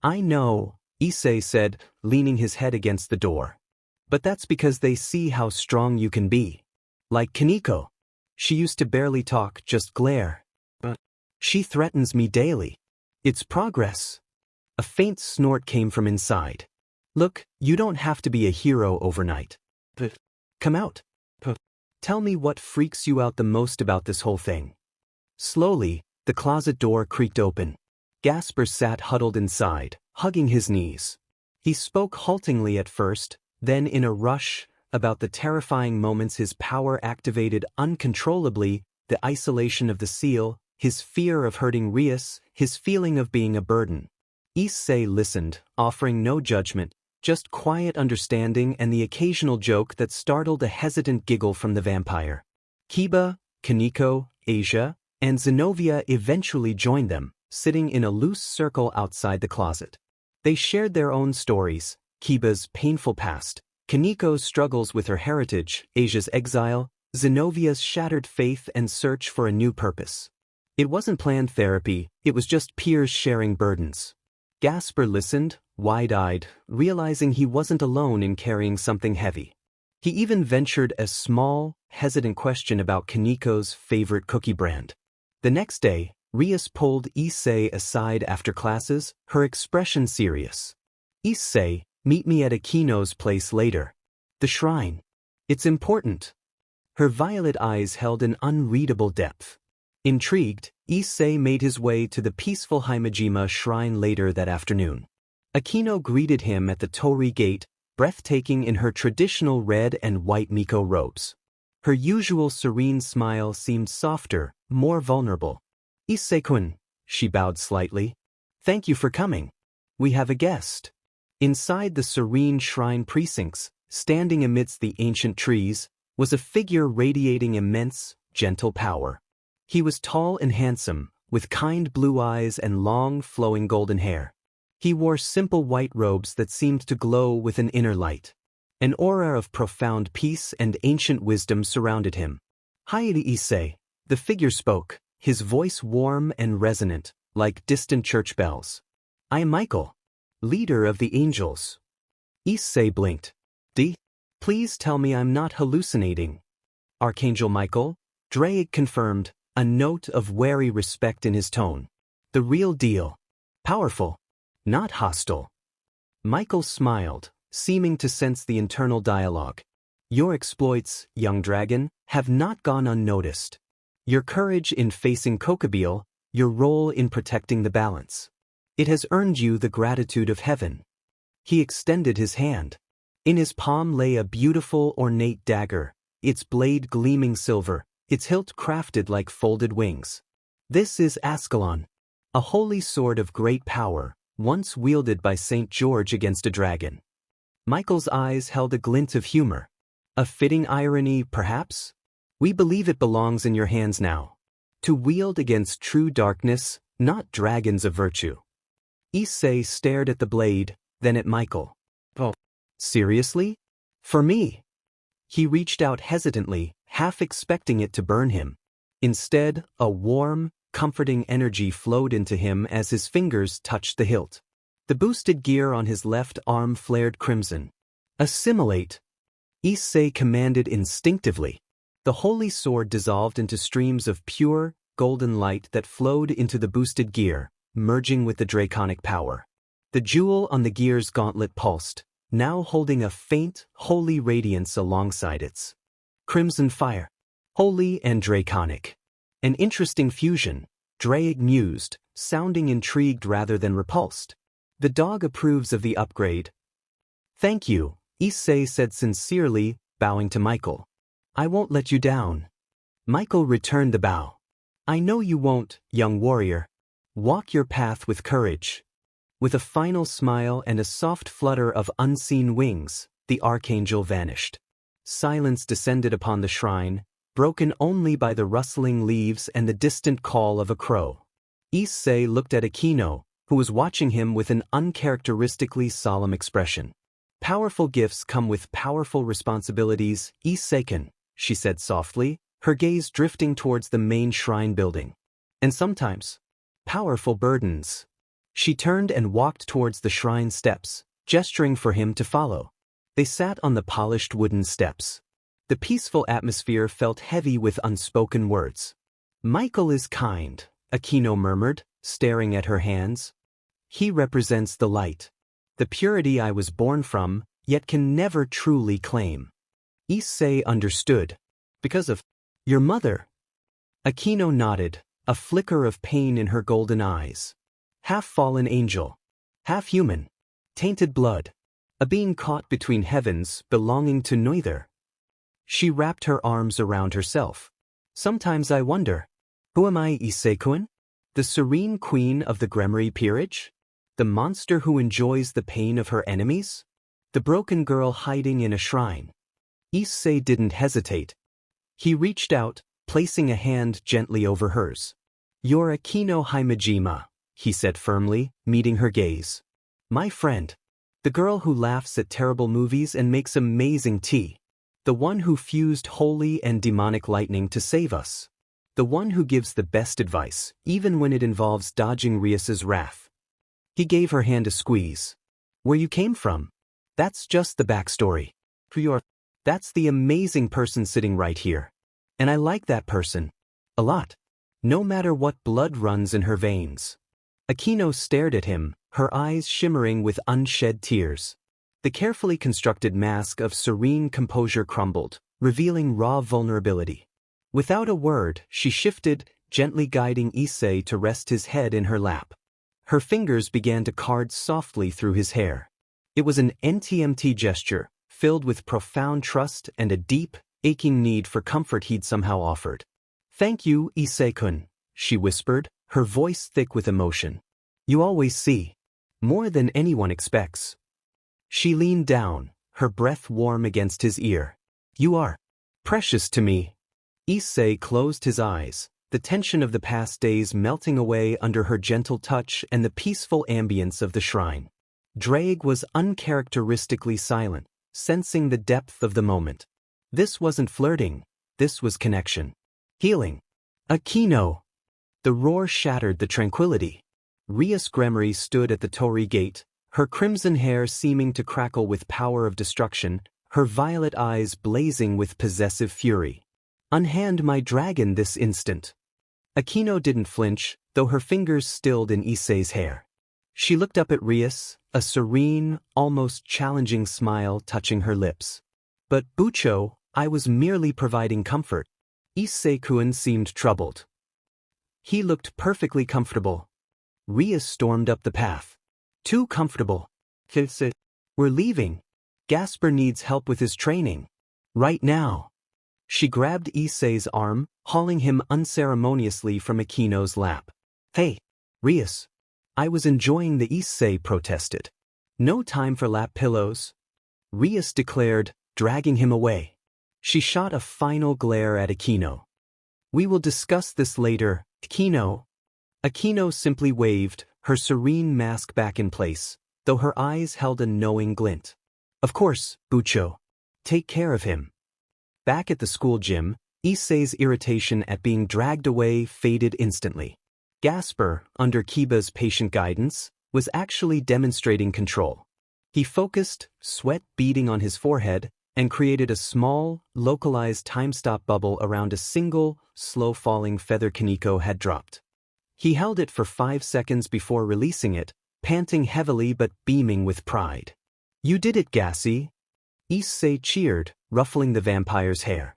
I know, Issei said, leaning his head against the door. But that's because they see how strong you can be. Like Kaneko. She used to barely talk, just glare. But she threatens me daily. It's progress. A faint snort came from inside. Look, you don't have to be a hero overnight. But come out. Tell me what freaks you out the most about this whole thing. Slowly, the closet door creaked open. Gasper sat huddled inside, hugging his knees. He spoke haltingly at first, then in a rush, about the terrifying moments his power activated uncontrollably, the isolation of the seal, his fear of hurting Rias, his feeling of being a burden. Issei listened, offering no judgment, just quiet understanding and the occasional joke that startled a hesitant giggle from the vampire. Kiba, Kaneko, Asia, and Zenobia eventually joined them, sitting in a loose circle outside the closet. They shared their own stories, Kiba's painful past, Kaneko's struggles with her heritage, Asia's exile, Zenovia's shattered faith and search for a new purpose. It wasn't planned therapy, it was just peers sharing burdens. Gasper listened, wide-eyed, realizing he wasn't alone in carrying something heavy. He even ventured a small, hesitant question about Kaneko's favorite cookie brand. The next day, Rias pulled Issei aside after classes, her expression serious. Issei, meet me at Akino's place later. The shrine. It's important. Her violet eyes held an unreadable depth. Intrigued, Issei made his way to the peaceful Himejima shrine later that afternoon. Akino greeted him at the torii gate, breathtaking in her traditional red and white Miko robes. Her usual serene smile seemed softer, more vulnerable. Issei-kun, she bowed slightly. Thank you for coming. We have a guest. Inside the serene shrine precincts, standing amidst the ancient trees, was a figure radiating immense, gentle power. He was tall and handsome, with kind blue eyes and long, flowing golden hair. He wore simple white robes that seemed to glow with an inner light. An aura of profound peace and ancient wisdom surrounded him. Haide Issei, the figure spoke, his voice warm and resonant, like distant church bells. I am Michael, leader of the angels. Issei blinked. Please tell me I'm not hallucinating. Archangel Michael, Drake confirmed, a note of wary respect in his tone. The real deal. Powerful. Not hostile. Michael smiled, seeming to sense the internal dialogue. Your exploits, young dragon, have not gone unnoticed. Your courage in facing Kokabeel, your role in protecting the balance. It has earned you the gratitude of heaven. He extended his hand. In his palm lay a beautiful ornate dagger, its blade gleaming silver, its hilt crafted like folded wings. This is Ascalon, a holy sword of great power, once wielded by St. George against a dragon. Michael's eyes held a glint of humor. A fitting irony, perhaps? We believe it belongs in your hands now. To wield against true darkness, not dragons of virtue. Issei stared at the blade, then at Michael. Oh, seriously? For me? He reached out hesitantly, half expecting it to burn him. Instead, a warm, comforting energy flowed into him as his fingers touched the hilt. The boosted gear on his left arm flared crimson. Assimilate! Issei commanded instinctively. The holy sword dissolved into streams of pure, golden light that flowed into the boosted gear, merging with the draconic power. The jewel on the gear's gauntlet pulsed, now holding a faint, holy radiance alongside its crimson fire. Holy and draconic. An interesting fusion, Drake mused, sounding intrigued rather than repulsed. The dog approves of the upgrade. Thank you, Issei said sincerely, bowing to Michael. I won't let you down. Michael returned the bow. I know you won't, young warrior. Walk your path with courage. With a final smile and a soft flutter of unseen wings, the archangel vanished. Silence descended upon the shrine, broken only by the rustling leaves and the distant call of a crow. Issei looked at Akino, who was watching him with an uncharacteristically solemn expression. Powerful gifts come with powerful responsibilities, Issei-kun, she said softly, her gaze drifting towards the main shrine building. And sometimes, powerful burdens. She turned and walked towards the shrine steps, gesturing for him to follow. They sat on the polished wooden steps. The peaceful atmosphere felt heavy with unspoken words. Michael is kind, Akino murmured, staring at her hands. He represents the light. The purity I was born from, yet can never truly claim. Issei understood. Because of your mother. Akino nodded, a flicker of pain in her golden eyes. Half-fallen angel. Half-human. Tainted blood. A being caught between heavens, belonging to neither. She wrapped her arms around herself. Sometimes I wonder, who am I, Issei-kun? The serene queen of the Gremory peerage? The monster who enjoys the pain of her enemies? The broken girl hiding in a shrine? Issei didn't hesitate. He reached out, placing a hand gently over hers. You're Akino Himejima, he said firmly, meeting her gaze. My friend. The girl who laughs at terrible movies and makes amazing tea. The one who fused holy and demonic lightning to save us. The one who gives the best advice, even when it involves dodging Rias's wrath. He gave her hand a squeeze. Where you came from? That's just the backstory. That's the amazing person sitting right here. And I like that person. A lot. No matter what blood runs in her veins. Akino stared at him, her eyes shimmering with unshed tears. The carefully constructed mask of serene composure crumbled, revealing raw vulnerability. Without a word, she shifted, gently guiding Issei to rest his head in her lap. Her fingers began to card softly through his hair. It was an NTMT gesture, filled with profound trust and a deep, aching need for comfort he'd somehow offered. Thank you, Issei-kun, she whispered, her voice thick with emotion. You always see. More than anyone expects. She leaned down, her breath warm against his ear. You are precious to me. Issei closed his eyes, the tension of the past days melting away under her gentle touch and the peaceful ambience of the shrine. Drake was uncharacteristically silent, sensing the depth of the moment. This wasn't flirting, this was connection. Healing. Akino. The roar shattered the tranquility. Rias Gremory stood at the torii gate, her crimson hair seeming to crackle with power of destruction, her violet eyes blazing with possessive fury. Unhand my dragon this instant. Akino didn't flinch, though her fingers stilled in Issei's hair. She looked up at Rias, a serene, almost challenging smile touching her lips. But Bucho, I was merely providing comfort. Issei-kun seemed troubled. He looked perfectly comfortable. Rias stormed up the path. Too comfortable. We're leaving. Gasper needs help with his training. Right now. She grabbed Issei's arm, hauling him unceremoniously from Akino's lap. Hey, Rias. I was enjoying the Issei protested. No time for lap pillows. Rias declared, dragging him away. She shot a final glare at Akino. We will discuss this later, Akino. Akino simply waved, her serene mask back in place, though her eyes held a knowing glint. Of course, Bucho. Take care of him. Back at the school gym, Issei's irritation at being dragged away faded instantly. Gasper, under Kiba's patient guidance, was actually demonstrating control. He focused, sweat beading on his forehead, and created a small, localized time-stop bubble around a single, slow-falling feather Kaneko had dropped. He held it for 5 seconds before releasing it, panting heavily but beaming with pride. You did it, Gassy. Issei cheered, ruffling the vampire's hair.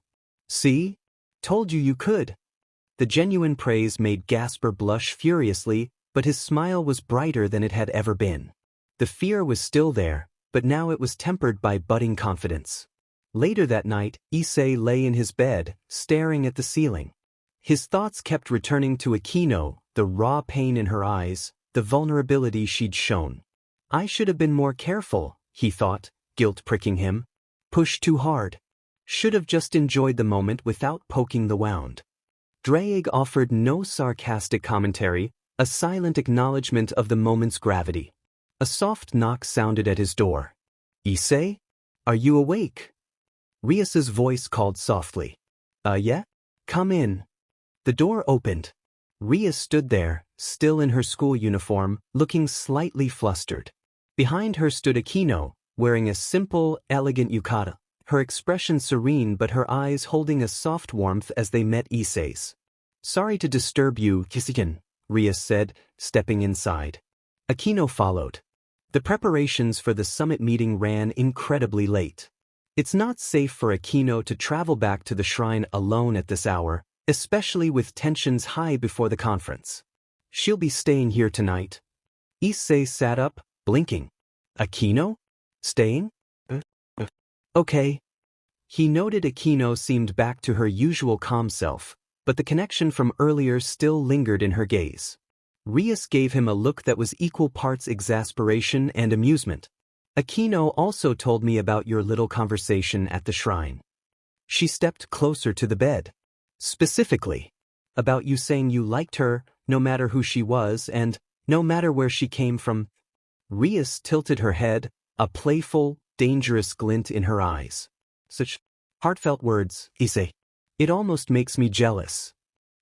See? Told you could. The genuine praise made Gasper blush furiously, but his smile was brighter than it had ever been. The fear was still there, but now it was tempered by budding confidence. Later that night, Issei lay in his bed, staring at the ceiling. His thoughts kept returning to Akino, the raw pain in her eyes, the vulnerability she'd shown. I should have been more careful, he thought, guilt pricking him. Pushed too hard. Should have just enjoyed the moment without poking the wound. Drake offered no sarcastic commentary, a silent acknowledgement of the moment's gravity. A soft knock sounded at his door. Issei? Are you awake? Rias's voice called softly. Yeah? Come in. The door opened. Rias stood there, still in her school uniform, looking slightly flustered. Behind her stood Akino, wearing a simple, elegant yukata, her expression serene but her eyes holding a soft warmth as they met Issei's. Sorry to disturb you, Kisikin, Rias said, stepping inside. Akino followed. The preparations for the summit meeting ran incredibly late. It's not safe for Akino to travel back to the shrine alone at this hour, especially with tensions high before the conference. She'll be staying here tonight. Issei sat up, blinking. Akino? Staying? Okay. He noted Akino seemed back to her usual calm self, but the connection from earlier still lingered in her gaze. Rias gave him a look that was equal parts exasperation and amusement. Akino also told me about your little conversation at the shrine. She stepped closer to the bed. Specifically, about you saying you liked her, no matter who she was and no matter where she came from. Rias tilted her head, a playful, dangerous glint in her eyes. Such heartfelt words, Issei. It almost makes me jealous.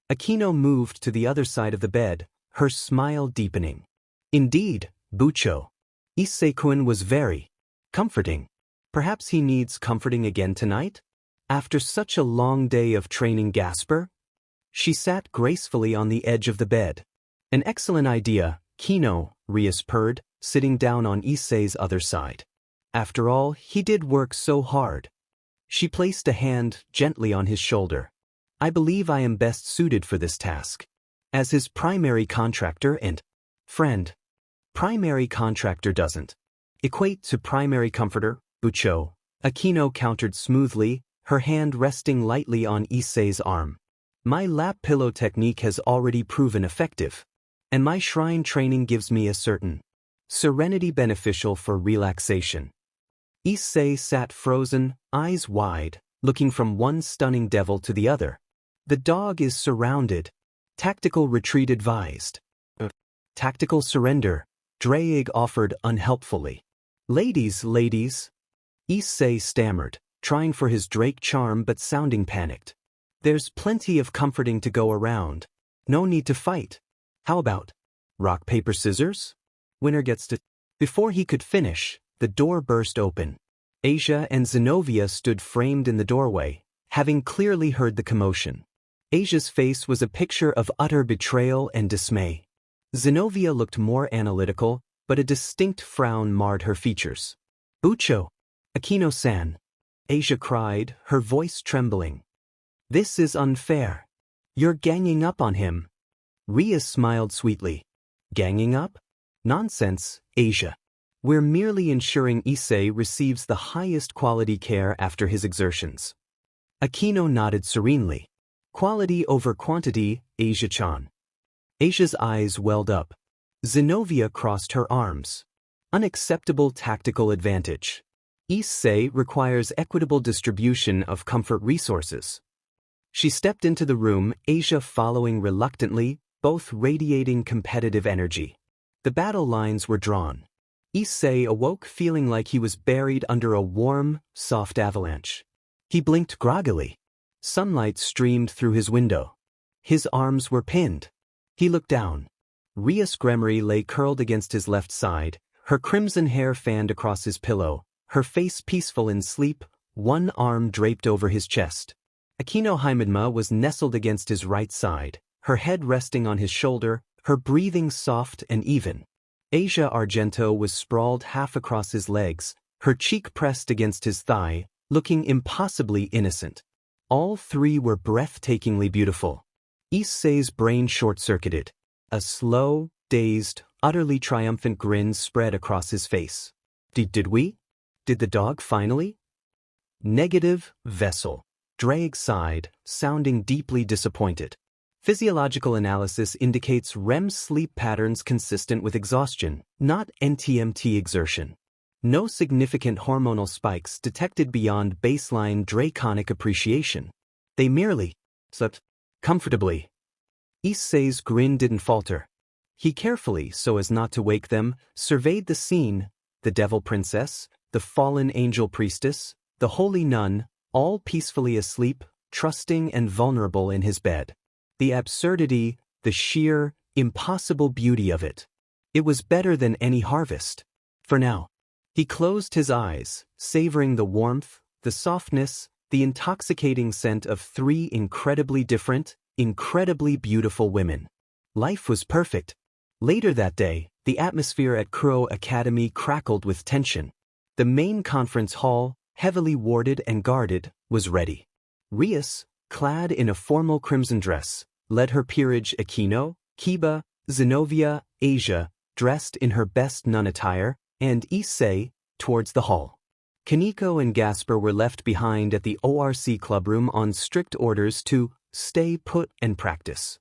Akino moved to the other side of the bed, her smile deepening. Indeed, Bucho. Issei-kun was very comforting. Perhaps he needs comforting again tonight? After such a long day of training Gasper? She sat gracefully on the edge of the bed. An excellent idea, Kino, Rias purred, sitting down on Issei's other side. After all, he did work so hard. She placed a hand gently on his shoulder. I believe I am best suited for this task. As his primary contractor and friend. Primary contractor doesn't equate to primary comforter, Bucho. Akino countered smoothly, her hand resting lightly on Issei's arm. My lap pillow technique has already proven effective, and my shrine training gives me a certain serenity beneficial for relaxation. Issei sat frozen, eyes wide, looking from one stunning devil to the other. The dog is surrounded. Tactical retreat advised. Tactical surrender, Dawgs offered unhelpfully. Ladies. Issei stammered, trying for his Drake charm but sounding panicked. There's plenty of comforting to go around. No need to fight. How about rock, paper, scissors? Winner gets to... Before he could finish, the door burst open. Asia and Zenobia stood framed in the doorway, having clearly heard the commotion. Asia's face was a picture of utter betrayal and dismay. Zenobia looked more analytical, but a distinct frown marred her features. Bucho! Akino-san! Asia cried, her voice trembling. This is unfair. You're ganging up on him. Rias smiled sweetly. Ganging up? Nonsense, Asia. We're merely ensuring Issei receives the highest quality care after his exertions. Akino nodded serenely. Quality over quantity, Asia-chan. Asia's eyes welled up. Zenobia crossed her arms. Unacceptable tactical advantage. Issei requires equitable distribution of comfort resources. She stepped into the room, Asia following reluctantly, both radiating competitive energy. The battle lines were drawn. Issei awoke feeling like he was buried under a warm, soft avalanche. He blinked groggily. Sunlight streamed through his window. His arms were pinned. He looked down. Rias Gremory lay curled against his left side, her crimson hair fanned across his pillow, her face peaceful in sleep, one arm draped over his chest. Akino Himedma was nestled against his right side, her head resting on his shoulder, her breathing soft and even. Asia Argento was sprawled half across his legs, her cheek pressed against his thigh, looking impossibly innocent. All three were breathtakingly beautiful. Issei's brain short-circuited. A slow, dazed, utterly triumphant grin spread across his face. Did we? Did the dog finally? Negative, vessel. Dawgs sighed, sounding deeply disappointed. Physiological analysis indicates REM sleep patterns consistent with exhaustion, not NTMT exertion. No significant hormonal spikes detected beyond baseline draconic appreciation. They merely slept comfortably. Issei's grin didn't falter. He carefully, so as not to wake them, surveyed the scene, the devil princess, the fallen angel priestess, the holy nun, all peacefully asleep, trusting and vulnerable in his bed. The absurdity, the sheer, impossible beauty of it. It was better than any harvest. For now. He closed his eyes, savoring the warmth, the softness, the intoxicating scent of three incredibly different, incredibly beautiful women. Life was perfect. Later that day, the atmosphere at Kuro Academy crackled with tension. The main conference hall, heavily warded and guarded, was ready. Rias, clad in a formal crimson dress, led her peerage Akino, Kiba, Zenobia, Asia, dressed in her best nun attire, and Issei, towards the hall. Kaneko and Gasper were left behind at the ORC clubroom on strict orders to stay put and practice.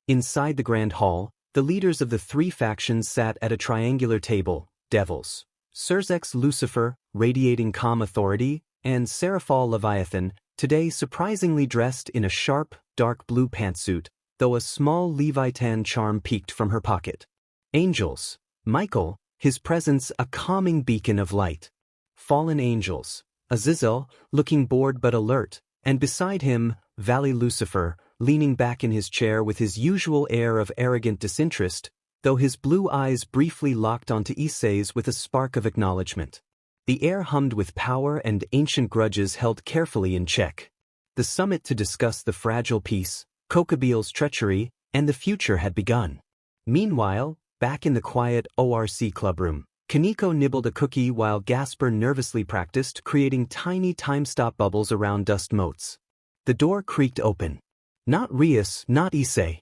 Inside the grand hall, the leaders of the three factions sat at a triangular table, devils. Surzex Lucifer, radiating calm authority, and Seraphal Leviathan, today surprisingly dressed in a sharp, dark blue pantsuit, though a small Leviathan charm peeked from her pocket. Angels. Michael, his presence a calming beacon of light. Fallen angels. Azazel, looking bored but alert, and beside him, Valley Lucifer, leaning back in his chair with his usual air of arrogant disinterest, though his blue eyes briefly locked onto Issei's with a spark of acknowledgement. The air hummed with power and ancient grudges held carefully in check. The summit to discuss the fragile peace, Kokabil's treachery, and the future had begun. Meanwhile, back in the quiet ORC clubroom, Kaneko nibbled a cookie while Gasper nervously practiced creating tiny time-stop bubbles around dust motes. The door creaked open. Not Rias, not Issei.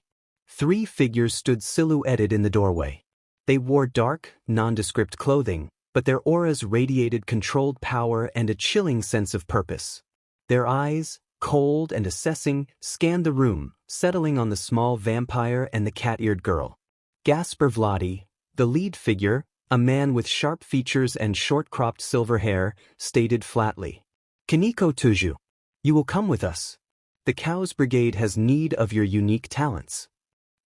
Three figures stood silhouetted in the doorway. They wore dark, nondescript clothing, but their auras radiated controlled power and a chilling sense of purpose. Their eyes, cold and assessing, scanned the room, settling on the small vampire and the cat-eared girl. Gasper Vladi, the lead figure, a man with sharp features and short-cropped silver hair, stated flatly, "Kaneko Tuju, you will come with us. The Cows Brigade has need of your unique talents."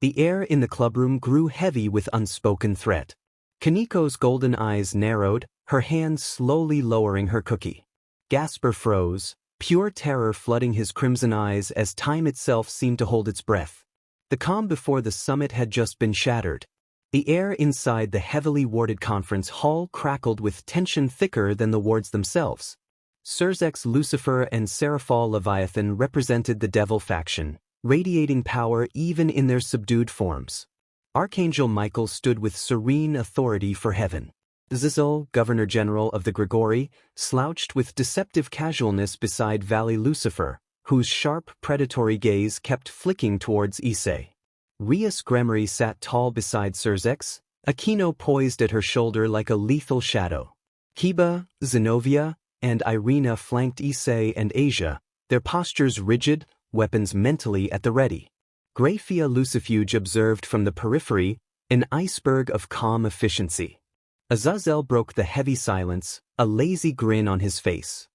The air in the clubroom grew heavy with unspoken threat. Kaneko's golden eyes narrowed, her hand slowly lowering her cookie. Gasper froze, pure terror flooding his crimson eyes as time itself seemed to hold its breath. The calm before the summit had just been shattered. The air inside the heavily warded conference hall crackled with tension thicker than the wards themselves. Surzex Lucifer and Seraphal Leviathan represented the devil faction, radiating power even in their subdued forms. Archangel Michael stood with serene authority for heaven. Zizil, Governor General of the Grigori, slouched with deceptive casualness beside Valley Lucifer, whose sharp, predatory gaze kept flicking towards Issei. Rias Gremory sat tall beside Surzex, Akino poised at her shoulder like a lethal shadow. Kiba, Zenobia, and Irina flanked Issei and Asia, their postures rigid, weapons mentally at the ready. Grafia Lucifuge observed from the periphery, an iceberg of calm efficiency. Azazel broke the heavy silence, a lazy grin on his face.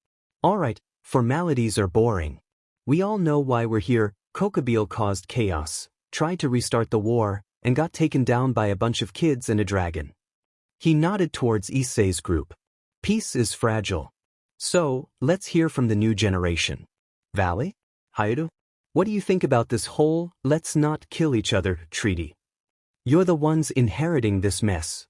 "All right, formalities are boring. We all know why we're here. Kokabil caused chaos, tried to restart the war, and got taken down by a bunch of kids and a dragon." He nodded towards Issei's group. "Peace is fragile. So, let's hear from the new generation. Valley? Haidu? What do you think about this whole let's not kill each other treaty? You're the ones inheriting this mess."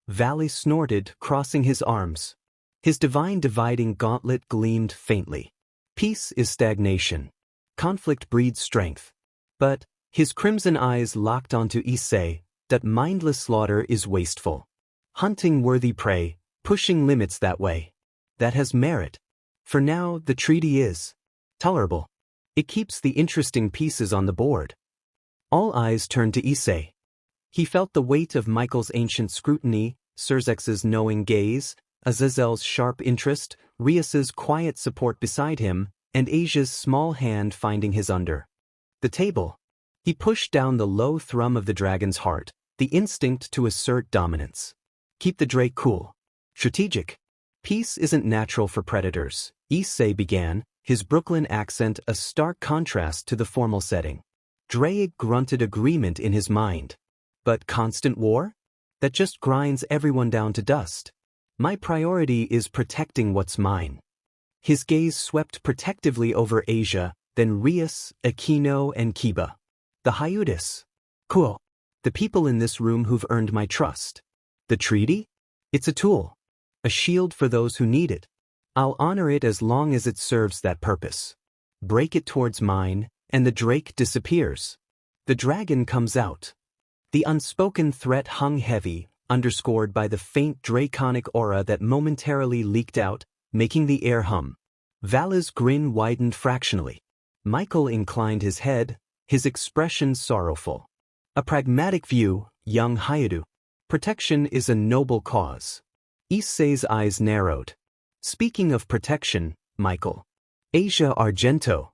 Valley snorted, crossing his arms. His divine dividing gauntlet gleamed faintly. Peace is stagnation. Conflict breeds strength. But, his crimson eyes locked onto Issei, that mindless slaughter is wasteful. Hunting worthy prey, pushing limits that way. That has merit. For now, the treaty is tolerable. It keeps the interesting pieces on the board. All eyes turned to Issei. He felt the weight of Michael's ancient scrutiny, Surzex's knowing gaze, Azazel's sharp interest, Rias's quiet support beside him, and Asia's small hand finding his under. The table. He pushed down the low thrum of the dragon's heart, the instinct to assert dominance. Keep the Drake cool. Strategic. Peace isn't natural for predators, Issei began, his Brooklyn accent a stark contrast to the formal setting. Drake grunted agreement in his mind. But constant war? That just grinds everyone down to dust. My priority is protecting what's mine. His gaze swept protectively over Asia, then Rias, Aquino, and Kiba. The Hyutis. Cool. The people in this room who've earned my trust. The treaty? It's a tool. A shield for those who need it. I'll honor it as long as it serves that purpose. Break it towards mine, and the drake disappears. The dragon comes out. The unspoken threat hung heavy, underscored by the faint draconic aura that momentarily leaked out, making the air hum. Vala's grin widened fractionally. Michael inclined his head, his expression sorrowful. A pragmatic view, young Hayadu. Protection is a noble cause. Issei's eyes narrowed. Speaking of protection, Michael. Asia Argento.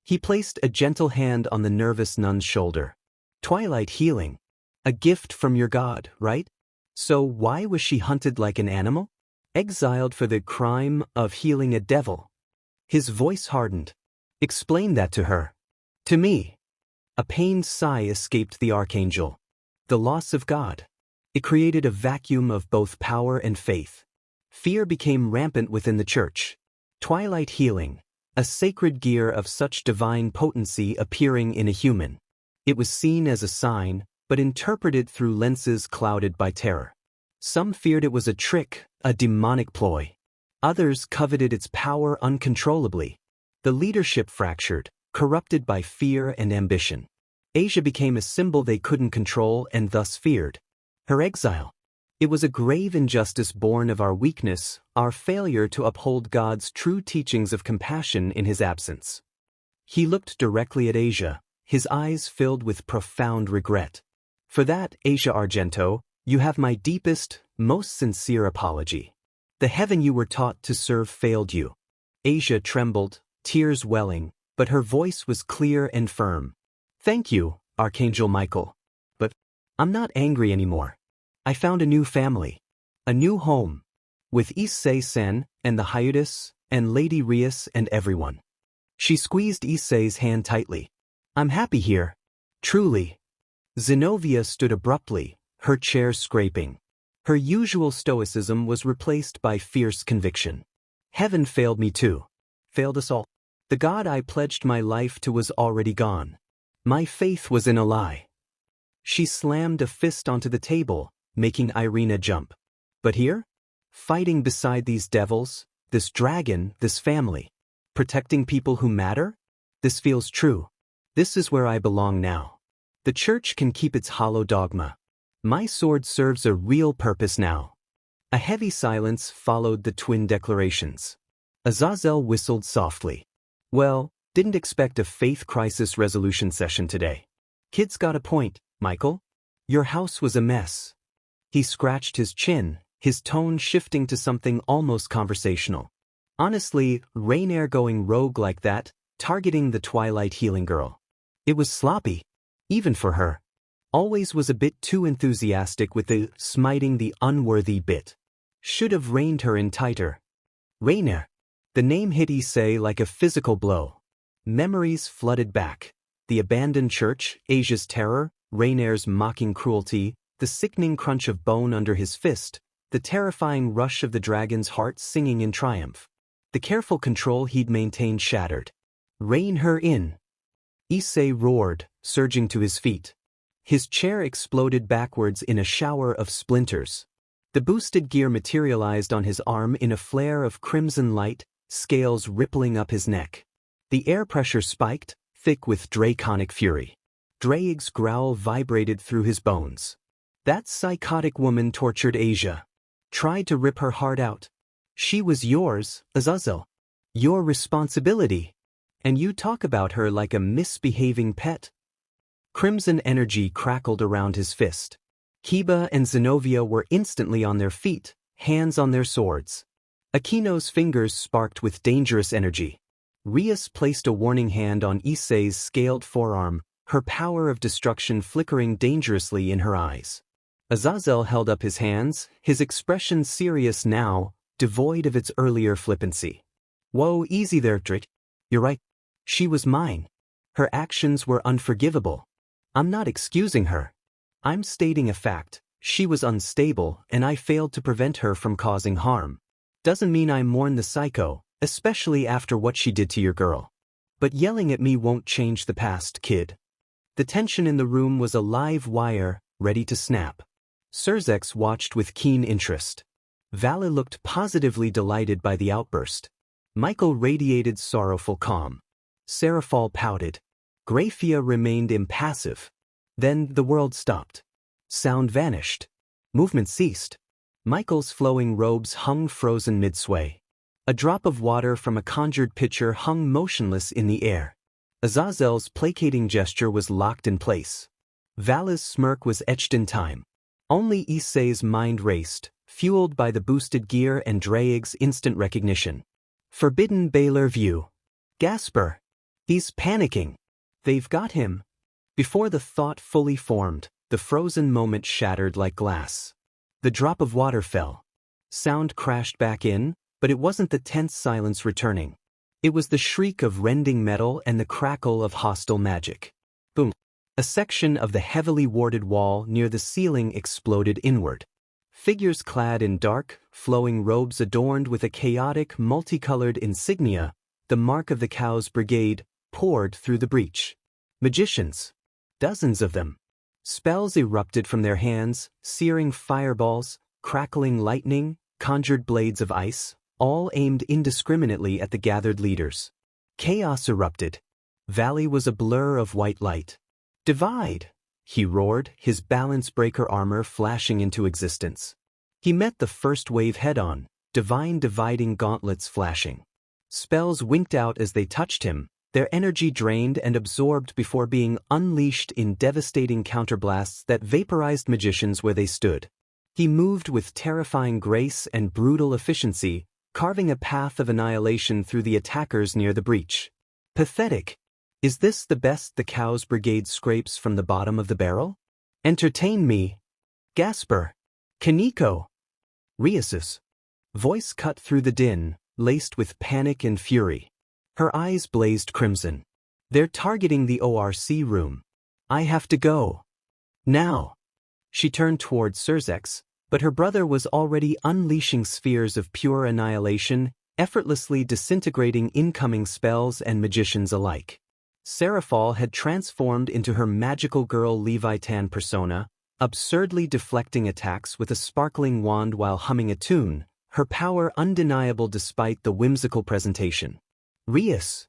He placed a gentle hand on the nervous nun's shoulder. Twilight healing. A gift from your god, right? So why was she hunted like an animal? Exiled for the crime of healing a devil. His voice hardened. Explain that to her. To me. A pained sigh escaped the archangel. The loss of God. It created a vacuum of both power and faith. Fear became rampant within the church. Twilight healing. A sacred gear of such divine potency appearing in a human. It was seen as a sign, but interpreted through lenses clouded by terror. Some feared it was a trick, a demonic ploy. Others coveted its power uncontrollably. The leadership fractured, corrupted by fear and ambition. Asia became a symbol they couldn't control and thus feared. Her exile. It was a grave injustice born of our weakness, our failure to uphold God's true teachings of compassion in his absence. He looked directly at Asia, his eyes filled with profound regret. For that, Asia Argento, you have my deepest, most sincere apology. The heaven you were taught to serve failed you. Asia trembled, tears welling, but her voice was clear and firm. Thank you, Archangel Michael. But I'm not angry anymore. I found a new family. A new home. With Issei-sen, and the Hyutis, and Lady Rias and everyone. She squeezed Issei's hand tightly. I'm happy here. Truly. Zenobia stood abruptly, her chair scraping. Her usual stoicism was replaced by fierce conviction. Heaven failed me too. Failed us all. The God I pledged my life to was already gone. My faith was in a lie. She slammed a fist onto the table, making Irina jump. But here? Fighting beside these devils, this dragon, this family. Protecting people who matter? This feels true. This is where I belong now. The church can keep its hollow dogma. My sword serves a real purpose now. A heavy silence followed the twin declarations. Azazel whistled softly. Well, didn't expect a faith crisis resolution session today. Kid's got a point, Michael. Your house was a mess. He scratched his chin, his tone shifting to something almost conversational. Honestly, Rainier going rogue like that, targeting the Twilight healing girl. It was sloppy. Even for her. Always was a bit too enthusiastic with the smiting the unworthy bit. Should have reined her in tighter. Rainier. The name hit Issei like a physical blow. Memories flooded back. The abandoned church, Asia's terror, Rainier's mocking cruelty, the sickening crunch of bone under his fist, the terrifying rush of the dragon's heart singing in triumph. The careful control he'd maintained shattered. Rein her in. Issei roared, surging to his feet. His chair exploded backwards in a shower of splinters. The boosted gear materialized on his arm in a flare of crimson light, scales rippling up his neck. The air pressure spiked, thick with draconic fury. Draig's growl vibrated through his bones. That psychotic woman tortured Asia. Tried to rip her heart out. She was yours, Azazel. Your responsibility. And you talk about her like a misbehaving pet. Crimson energy crackled around his fist. Kiba and Zenobia were instantly on their feet, hands on their swords. Aquino's fingers sparked with dangerous energy. Rias placed a warning hand on Issei's scaled forearm, her power of destruction flickering dangerously in her eyes. Azazel held up his hands, his expression serious now, devoid of its earlier flippancy. Whoa, easy there, Drit. You're right. She was mine. Her actions were unforgivable. I'm not excusing her. I'm stating a fact. She was unstable, and I failed to prevent her from causing harm. Doesn't mean I mourn the psycho, especially after what she did to your girl. But yelling at me won't change the past, kid. The tension in the room was a live wire, ready to snap. Surzex watched with keen interest. Vala looked positively delighted by the outburst. Michael radiated sorrowful calm. Serafal pouted. Grafia remained impassive. Then the world stopped. Sound vanished. Movement ceased. Michael's flowing robes hung frozen mid-sway. A drop of water from a conjured pitcher hung motionless in the air. Azazel's placating gesture was locked in place. Vala's smirk was etched in time. Only Issei's mind raced, fueled by the boosted gear and Draig's instant recognition. Forbidden Baylor view. Gasper. He's panicking. They've got him. Before the thought fully formed, the frozen moment shattered like glass. The drop of water fell. Sound crashed back in, but it wasn't the tense silence returning. It was the shriek of rending metal and the crackle of hostile magic. Boom. A section of the heavily warded wall near the ceiling exploded inward. Figures clad in dark, flowing robes adorned with a chaotic, multicolored insignia, the mark of the Cow's Brigade, poured through the breach. Magicians. Dozens of them. Spells erupted from their hands, searing fireballs, crackling lightning, conjured blades of ice, all aimed indiscriminately at the gathered leaders. Chaos erupted. Valley was a blur of white light. Divide! He roared, his balance breaker armor flashing into existence. He met the first wave head-on, divine dividing gauntlets flashing. Spells winked out as they touched him, their energy drained and absorbed before being unleashed in devastating counterblasts that vaporized magicians where they stood. He moved with terrifying grace and brutal efficiency, carving a path of annihilation through the attackers near the breach. Pathetic. Is this the best the Cow's Brigade scrapes from the bottom of the barrel? Entertain me. Gasper. Kaneko. Rias's voice cut through the din, laced with panic and fury. Her eyes blazed crimson. They're targeting the ORC room. I have to go. Now. She turned toward Surzex, but her brother was already unleashing spheres of pure annihilation, effortlessly disintegrating incoming spells and magicians alike. Serafal had transformed into her magical girl Leviathan persona, absurdly deflecting attacks with a sparkling wand while humming a tune, her power undeniable despite the whimsical presentation. Rias.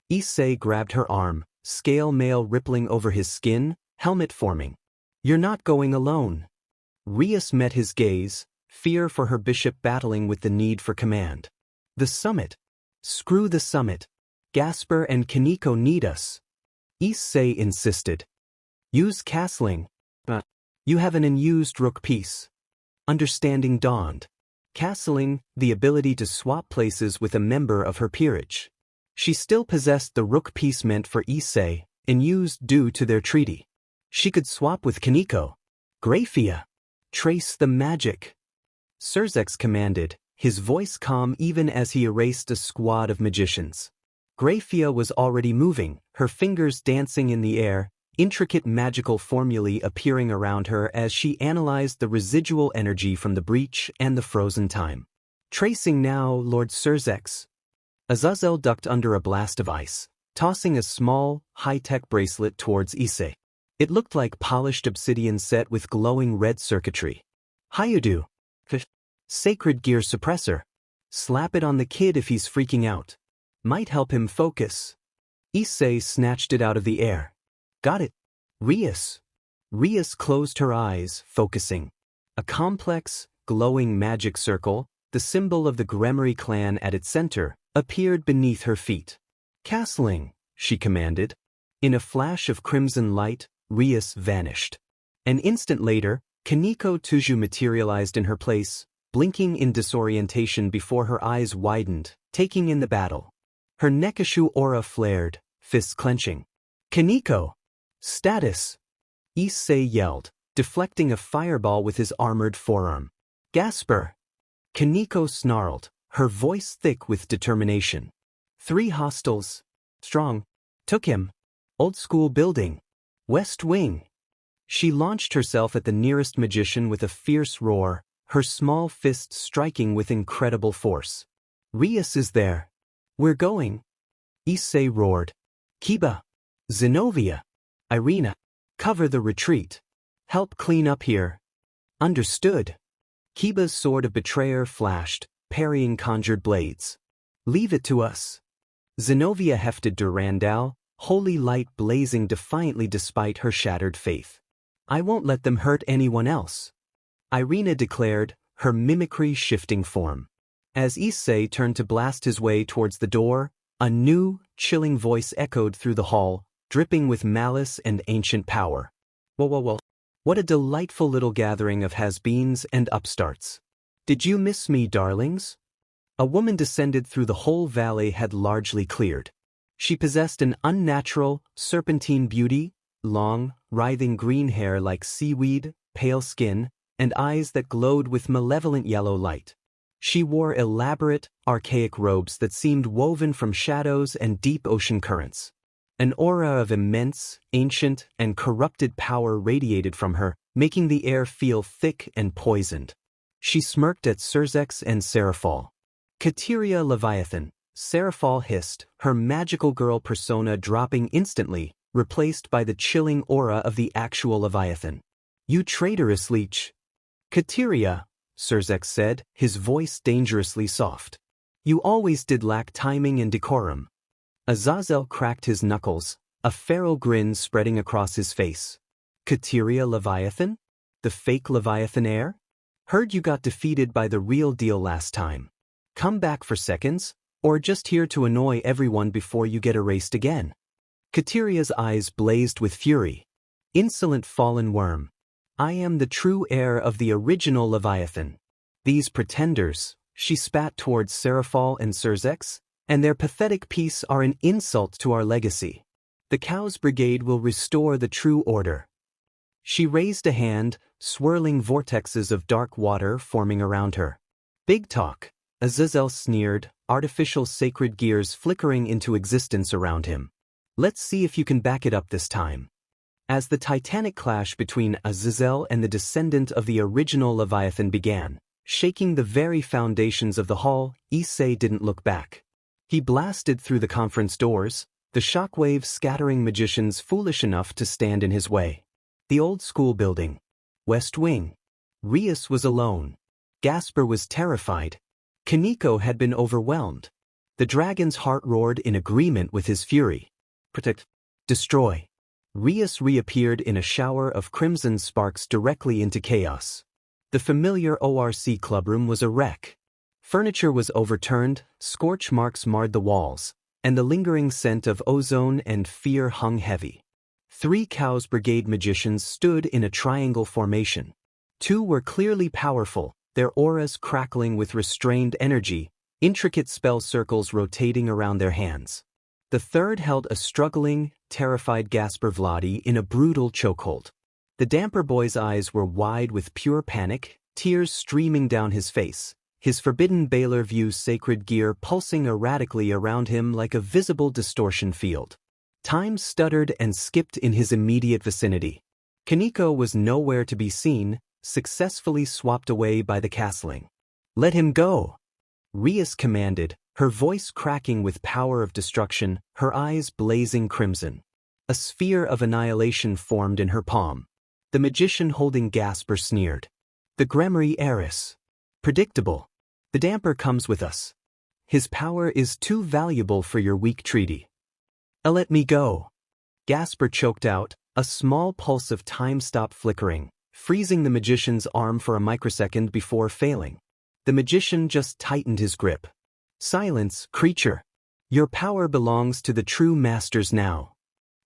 Issei grabbed her arm, scale mail rippling over his skin, helmet forming. You're not going alone. Rias met his gaze, fear for her bishop battling with the need for command. The summit. Screw the summit. Gasper and Kaneko need us. Issei insisted. Use castling. You have an unused rook piece. Understanding dawned. Castling, the ability to swap places with a member of her peerage. She still possessed the rook piece meant for Issei, and used due to their treaty. She could swap with Kaneko. Grafia. Trace the magic. Surzex commanded, his voice calm even as he erased a squad of magicians. Grafia was already moving, her fingers dancing in the air, intricate magical formulae appearing around her as she analyzed the residual energy from the breach and the frozen time. Tracing now, Lord Surzex. Azazel ducked under a blast of ice, tossing a small, high-tech bracelet towards Issei. It looked like polished obsidian set with glowing red circuitry. Hayudu. Sacred gear suppressor. Slap it on the kid if he's freaking out. Might help him focus. Issei snatched it out of the air. Got it. Rias. Rias closed her eyes, focusing. A complex, glowing magic circle, the symbol of the Gremory clan at its center, appeared beneath her feet. Castling, she commanded. In a flash of crimson light, Rias vanished. An instant later, Kaneko Tuju materialized in her place, blinking in disorientation before her eyes widened, taking in the battle. Her Nekashu aura flared, fists clenching. Kaneko! Status! Issei yelled, deflecting a fireball with his armored forearm. Gasper! Kaneko snarled, her voice thick with determination. 3 hostiles. Strong. Took him. Old school building. West Wing. She launched herself at the nearest magician with a fierce roar, her small fist striking with incredible force. Rias is there. We're going. Issei roared. Kiba. Zenobia. Irina. Cover the retreat. Help clean up here. Understood. Kiba's sword of betrayer flashed, parrying conjured blades. Leave it to us. Zenobia hefted Durandal, holy light blazing defiantly despite her shattered faith. I won't let them hurt anyone else. Irina declared, her mimicry shifting form. As Issei turned to blast his way towards the door, a new, chilling voice echoed through the hall, dripping with malice and ancient power. Whoa. What a delightful little gathering of has-beens and upstarts. Did you miss me, darlings? A woman descended through the whole valley had largely cleared. She possessed an unnatural, serpentine beauty, long, writhing green hair like seaweed, pale skin, and eyes that glowed with malevolent yellow light. She wore elaborate, archaic robes that seemed woven from shadows and deep ocean currents. An aura of immense, ancient, and corrupted power radiated from her, making the air feel thick and poisoned. She smirked at Surzex and Seraphal. Kateria Leviathan, Seraphal hissed, her magical girl persona dropping instantly, replaced by the chilling aura of the actual Leviathan. You traitorous leech. Kateria, Surzex said, his voice dangerously soft. You always did lack timing and decorum. Azazel cracked his knuckles, a feral grin spreading across his face. Kateria Leviathan? The fake Leviathan heir? Heard you got defeated by the real deal last time. Come back for seconds, or just here to annoy everyone before you get erased again? Kateria's eyes blazed with fury. Insolent fallen worm. I am the true heir of the original Leviathan. These pretenders, she spat towards Seraphal and Surzex, and their pathetic peace are an insult to our legacy. The Cows Brigade will restore the true order. She raised a hand, swirling vortexes of dark water forming around her. Big talk, Azazel sneered, artificial sacred gears flickering into existence around him. Let's see if you can back it up this time. As the titanic clash between Azazel and the descendant of the original Leviathan began, shaking the very foundations of the hall, Issei didn't look back. He blasted through the conference doors, the shockwave scattering magicians foolish enough to stand in his way. The old school building. West Wing. Rias was alone. Gasper was terrified. Kaneko had been overwhelmed. The dragon's heart roared in agreement with his fury. Protect. Destroy. Rias reappeared in a shower of crimson sparks directly into chaos. The familiar ORC clubroom was a wreck. Furniture was overturned, scorch marks marred the walls, and the lingering scent of ozone and fear hung heavy. 3 Cows Brigade magicians stood in a triangle formation. 2 were clearly powerful, their auras crackling with restrained energy, intricate spell circles rotating around their hands. The 3rd held a struggling, terrified Gasper Vladi in a brutal chokehold. The Damper Boy's eyes were wide with pure panic, tears streaming down his face, his forbidden Baylor View sacred gear pulsing erratically around him like a visible distortion field. Time stuttered and skipped in his immediate vicinity. Kaneko was nowhere to be seen, successfully swapped away by the castling. Let him go! Rias commanded, her voice cracking with power of destruction, her eyes blazing crimson. A sphere of annihilation formed in her palm. The magician holding Gasper sneered. The Crimson Heiress. Predictable. The damper comes with us. His power is too valuable for your weak treaty. Let me go. Gasper choked out, a small pulse of time stopped flickering, freezing the magician's arm for a microsecond before failing. The magician just tightened his grip. Silence, creature. Your power belongs to the true masters now.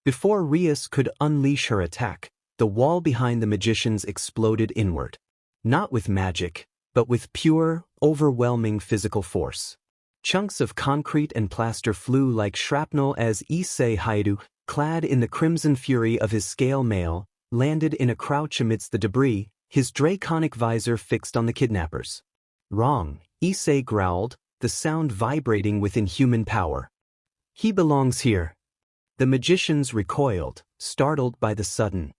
Before Rias could unleash her attack, the wall behind the magicians exploded inward. Not with magic, but with pure, overwhelming physical force. Chunks of concrete and plaster flew like shrapnel as Issei Haidu, clad in the crimson fury of his scale mail, landed in a crouch amidst the debris, his draconic visor fixed on the kidnappers. Wrong, Issei growled, the sound vibrating with inhuman power. He belongs here. The magicians recoiled, startled by the sudden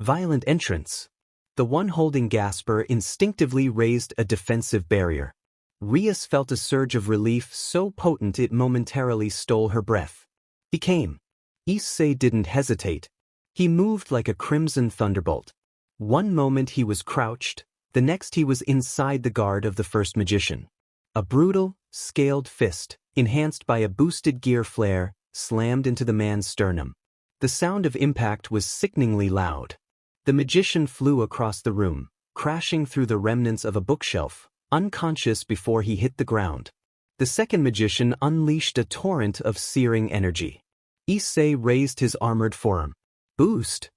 Violent entrance. The one holding Gasper instinctively raised a defensive barrier. Rias felt a surge of relief so potent it momentarily stole her breath. He came. Issei didn't hesitate. He moved like a crimson thunderbolt. One moment he was crouched, the next he was inside the guard of the first magician. A brutal, scaled fist, enhanced by a boosted gear flare, slammed into the man's sternum. The sound of impact was sickeningly loud. The magician flew across the room, crashing through the remnants of a bookshelf, unconscious before he hit the ground. The second magician unleashed a torrent of searing energy. Issei raised his armored forearm. Boost!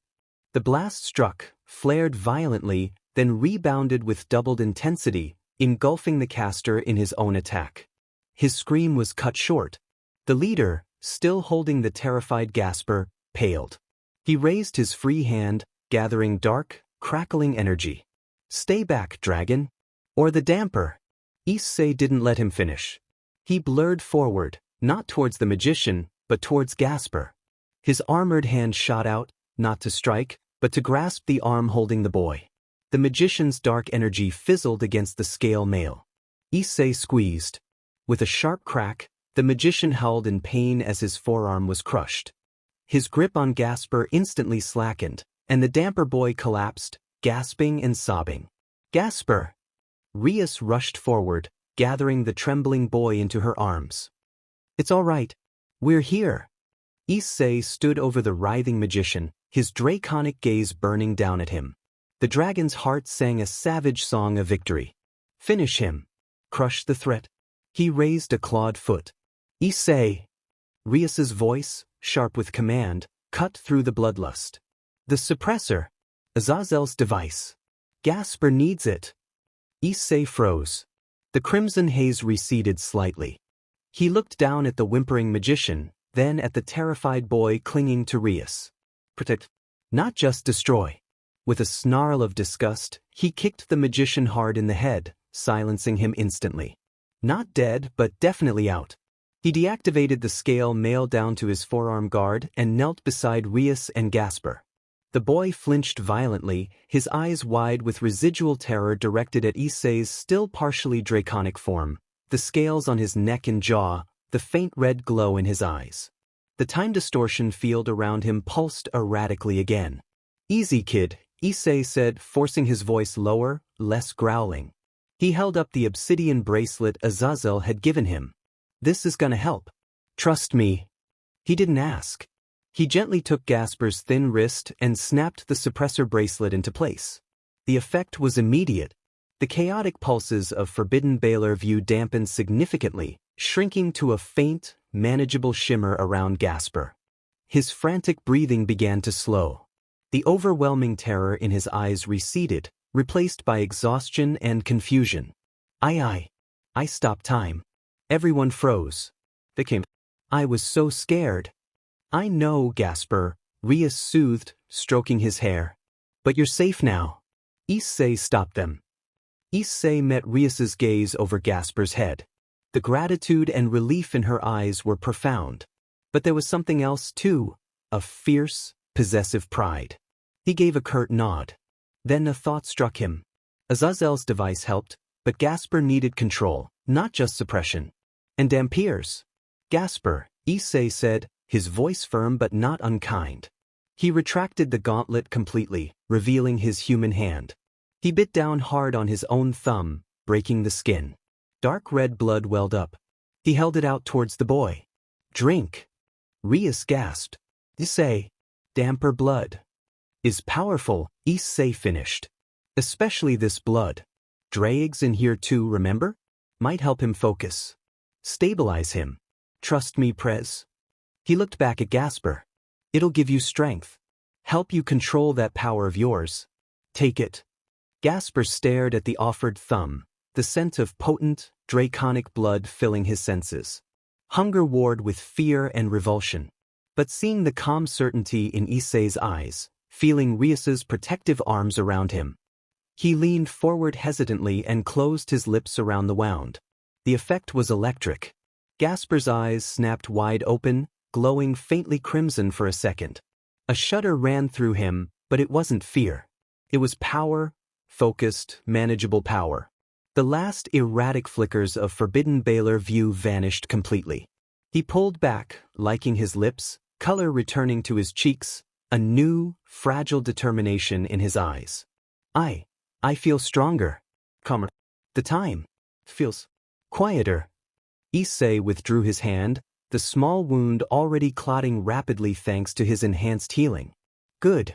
The blast struck, flared violently, then rebounded with doubled intensity, engulfing the caster in his own attack. His scream was cut short. The leader, still holding the terrified Gasper, paled. He raised his free hand, gathering dark, crackling energy. Stay back, dragon. Or the damper. Issei didn't let him finish. He blurred forward, not towards the magician, but towards Gasper. His armored hand shot out, not to strike, but to grasp the arm holding the boy. The magician's dark energy fizzled against the scale mail. Issei squeezed. With a sharp crack, the magician howled in pain as his forearm was crushed. His grip on Gasper instantly slackened, and the damper boy collapsed, gasping and sobbing. Gasper! Rias rushed forward, gathering the trembling boy into her arms. It's all right. We're here. Issei stood over the writhing magician, his draconic gaze burning down at him. The dragon's heart sang a savage song of victory. Finish him. Crush the threat. He raised a clawed foot. Issei! Rias's voice, sharp with command, cut through the bloodlust. The suppressor. Azazel's device. Gasper needs it. Issei froze. The crimson haze receded slightly. He looked down at the whimpering magician, then at the terrified boy clinging to Rias. Protect. Not just destroy. With a snarl of disgust, he kicked the magician hard in the head, silencing him instantly. Not dead, but definitely out. He deactivated the scale mail down to his forearm guard and knelt beside Rias and Gasper. The boy flinched violently, his eyes wide with residual terror directed at Issei's still partially draconic form, the scales on his neck and jaw, the faint red glow in his eyes. The time distortion field around him pulsed erratically again. Easy, kid, Issei said, forcing his voice lower, less growling. He held up the obsidian bracelet Azazel had given him. This is gonna help. Trust me. He didn't ask. He gently took Gasper's thin wrist and snapped the suppressor bracelet into place. The effect was immediate. The chaotic pulses of Forbidden Baylor View dampened significantly, shrinking to a faint, manageable shimmer around Gasper. His frantic breathing began to slow. The overwhelming terror in his eyes receded, replaced by exhaustion and confusion. I stopped time. Everyone froze. They came. I was so scared. I know, Gasper, Rias soothed, stroking his hair. But you're safe now. Issei stopped them. Issei met Rias's gaze over Gasper's head. The gratitude and relief in her eyes were profound. But there was something else too, a fierce, possessive pride. He gave a curt nod. Then a thought struck him. Azazel's device helped, but Gasper needed control, not just suppression. And Dampier's. Gasper, Issei said, his voice firm but not unkind. He retracted the gauntlet completely, revealing his human hand. He bit down hard on his own thumb, breaking the skin. Dark red blood welled up. He held it out towards the boy. Drink. Rias gasped. Issei. Damper blood. Is powerful, Issei finished. Especially this blood. Drags in here too, remember? Might help him focus. Stabilize him. Trust me, Prez. He looked back at Gasper. It'll give you strength. Help you control that power of yours. Take it. Gasper stared at the offered thumb, the scent of potent, draconic blood filling his senses. Hunger warred with fear and revulsion. But seeing the calm certainty in Issei's eyes, feeling Rias's protective arms around him, he leaned forward hesitantly and closed his lips around the wound. The effect was electric. Gasper's eyes snapped wide open, glowing faintly crimson for a second. A shudder ran through him, But it wasn't fear. It was power, focused, manageable power. The last erratic flickers of forbidden Baylor view vanished completely. He pulled back, liking his lips, color returning to his cheeks, a new, fragile determination in his eyes. I feel stronger. Calmer. The time feels quieter. Issei withdrew his hand, the small wound already clotting rapidly thanks to his enhanced healing. Good.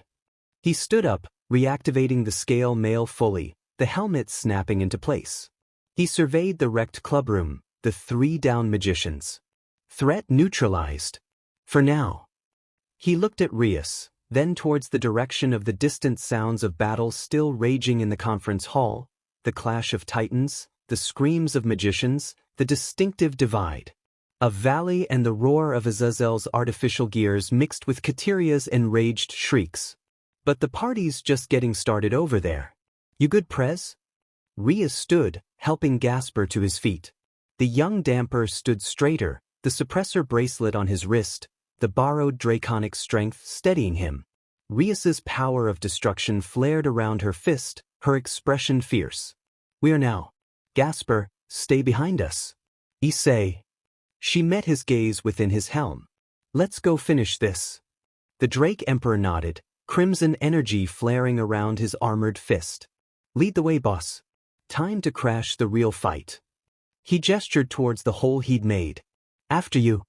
He stood up, reactivating the scale mail fully, the helmet snapping into place. He surveyed the wrecked clubroom, the 3 down magicians. Threat neutralized. For now. He looked at Rias, then towards the direction of the distant sounds of battle still raging in the conference hall, the clash of titans, the screams of magicians, the distinctive divide. A valley and the roar of Azazel's artificial gears mixed with Kateria's enraged shrieks. But the party's just getting started over there. You good, Prez? Rias stood, helping Gasper to his feet. The young damper stood straighter, the suppressor bracelet on his wrist, the borrowed draconic strength steadying him. Rias's power of destruction flared around her fist, her expression fierce. We are now. Gasper, stay behind us. Issei. She met his gaze within his helm. Let's go finish this. The Drake Emperor nodded, crimson energy flaring around his armored fist. Lead the way, boss. Time to crash the real fight. He gestured towards the hole he'd made. After you.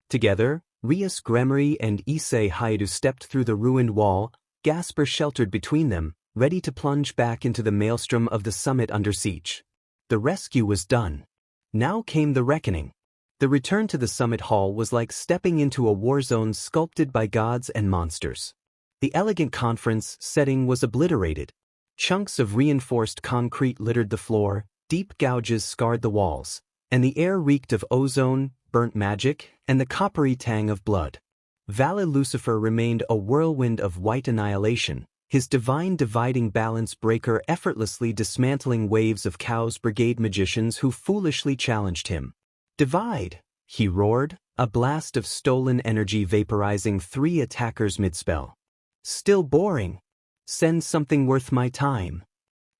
Together, Rias Gremory and Issei Haidu stepped through the ruined wall, Gasper sheltered between them, ready to plunge back into the maelstrom of the summit under siege. The rescue was done. Now came the reckoning. The return to the summit hall was like stepping into a war zone sculpted by gods and monsters. The elegant conference setting was obliterated. Chunks of reinforced concrete littered the floor, deep gouges scarred the walls, and the air reeked of ozone, burnt magic, and the coppery tang of blood. Valid Lucifer remained a whirlwind of white annihilation, his divine dividing balance breaker effortlessly dismantling waves of Chaos Brigade magicians who foolishly challenged him. Divide, he roared, a blast of stolen energy vaporizing 3 attackers mid-spell. Still boring. Send something worth my time.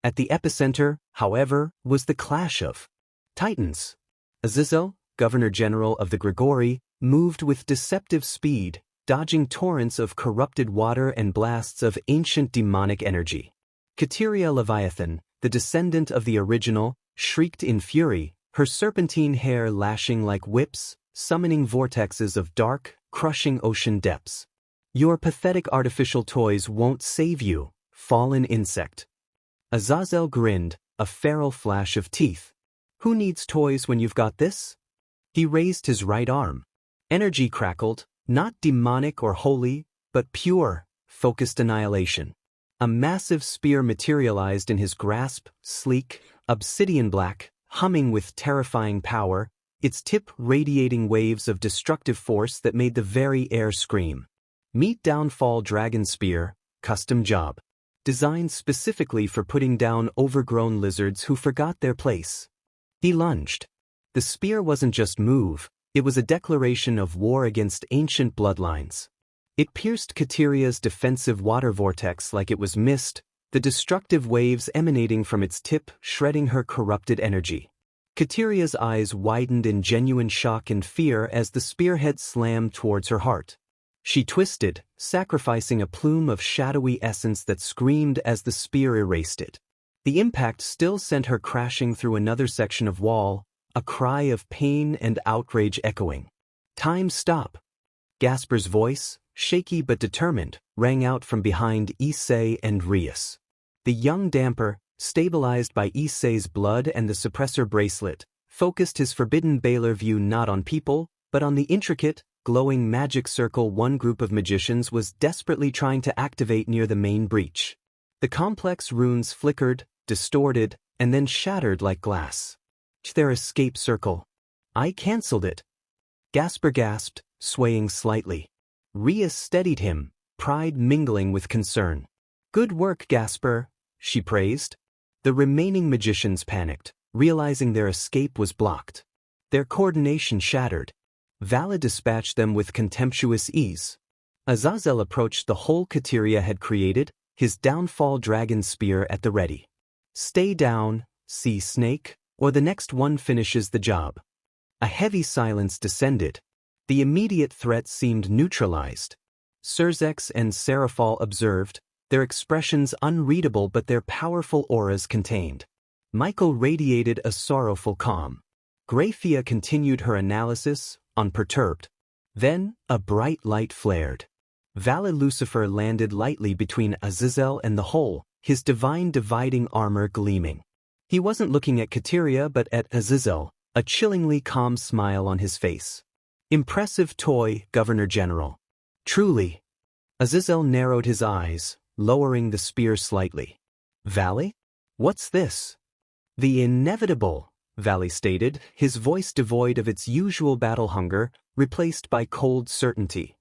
At the epicenter, however, was the clash of titans. Azazel, Governor General of the Grigori, moved with deceptive speed, dodging torrents of corrupted water and blasts of ancient demonic energy. Kateria Leviathan, the descendant of the original, shrieked in fury, her serpentine hair lashing like whips, summoning vortexes of dark, crushing ocean depths. Your pathetic artificial toys won't save you, fallen insect. Azazel grinned, a feral flash of teeth. Who needs toys when you've got this? He raised his right arm. Energy crackled, not demonic or holy, but pure, focused annihilation. A massive spear materialized in his grasp, sleek, obsidian black, humming with terrifying power, its tip radiating waves of destructive force that made the very air scream. Meet Downfall Dragon Spear, custom job. Designed specifically for putting down overgrown lizards who forgot their place. He lunged. The spear wasn't just move, it was a declaration of war against ancient bloodlines. It pierced Kateria's defensive water vortex like it was mist, the destructive waves emanating from its tip shredding her corrupted energy. Kateria's eyes widened in genuine shock and fear as the spearhead slammed towards her heart. She twisted, sacrificing a plume of shadowy essence that screamed as the spear erased it. The impact still sent her crashing through another section of wall, a cry of pain and outrage echoing. Time stop. Gasper's voice, shaky but determined, rang out from behind Issei and Rias. The young damper, stabilized by Issei's blood and the suppressor bracelet, focused his forbidden Baylor view not on people, but on the intricate, glowing magic circle one group of magicians was desperately trying to activate near the main breach. The complex runes flickered, distorted, and then shattered like glass. Their escape circle. I cancelled it. Gasper gasped, swaying slightly. Rias steadied him, pride mingling with concern. Good work, Gasper, she praised. The remaining magicians panicked, realizing their escape was blocked. Their coordination shattered. Vala dispatched them with contemptuous ease. Azazel approached the hole Kateria had created, his downfall dragon spear at the ready. Stay down, sea snake, or the next one finishes the job. A heavy silence descended. The immediate threat seemed neutralized. Surzex and Seraphal observed, their expressions unreadable but their powerful auras contained. Michael radiated a sorrowful calm. Grayfia continued her analysis, unperturbed. Then, a bright light flared. Vala Lucifer landed lightly between Azazel and the hole, his divine dividing armor gleaming. He wasn't looking at Kateria but at Azazel, a chillingly calm smile on his face. Impressive toy, Governor General. Truly. Azazel narrowed his eyes, lowering the spear slightly. Valley? What's this? The inevitable, Valley stated, his voice devoid of its usual battle hunger, replaced by cold certainty.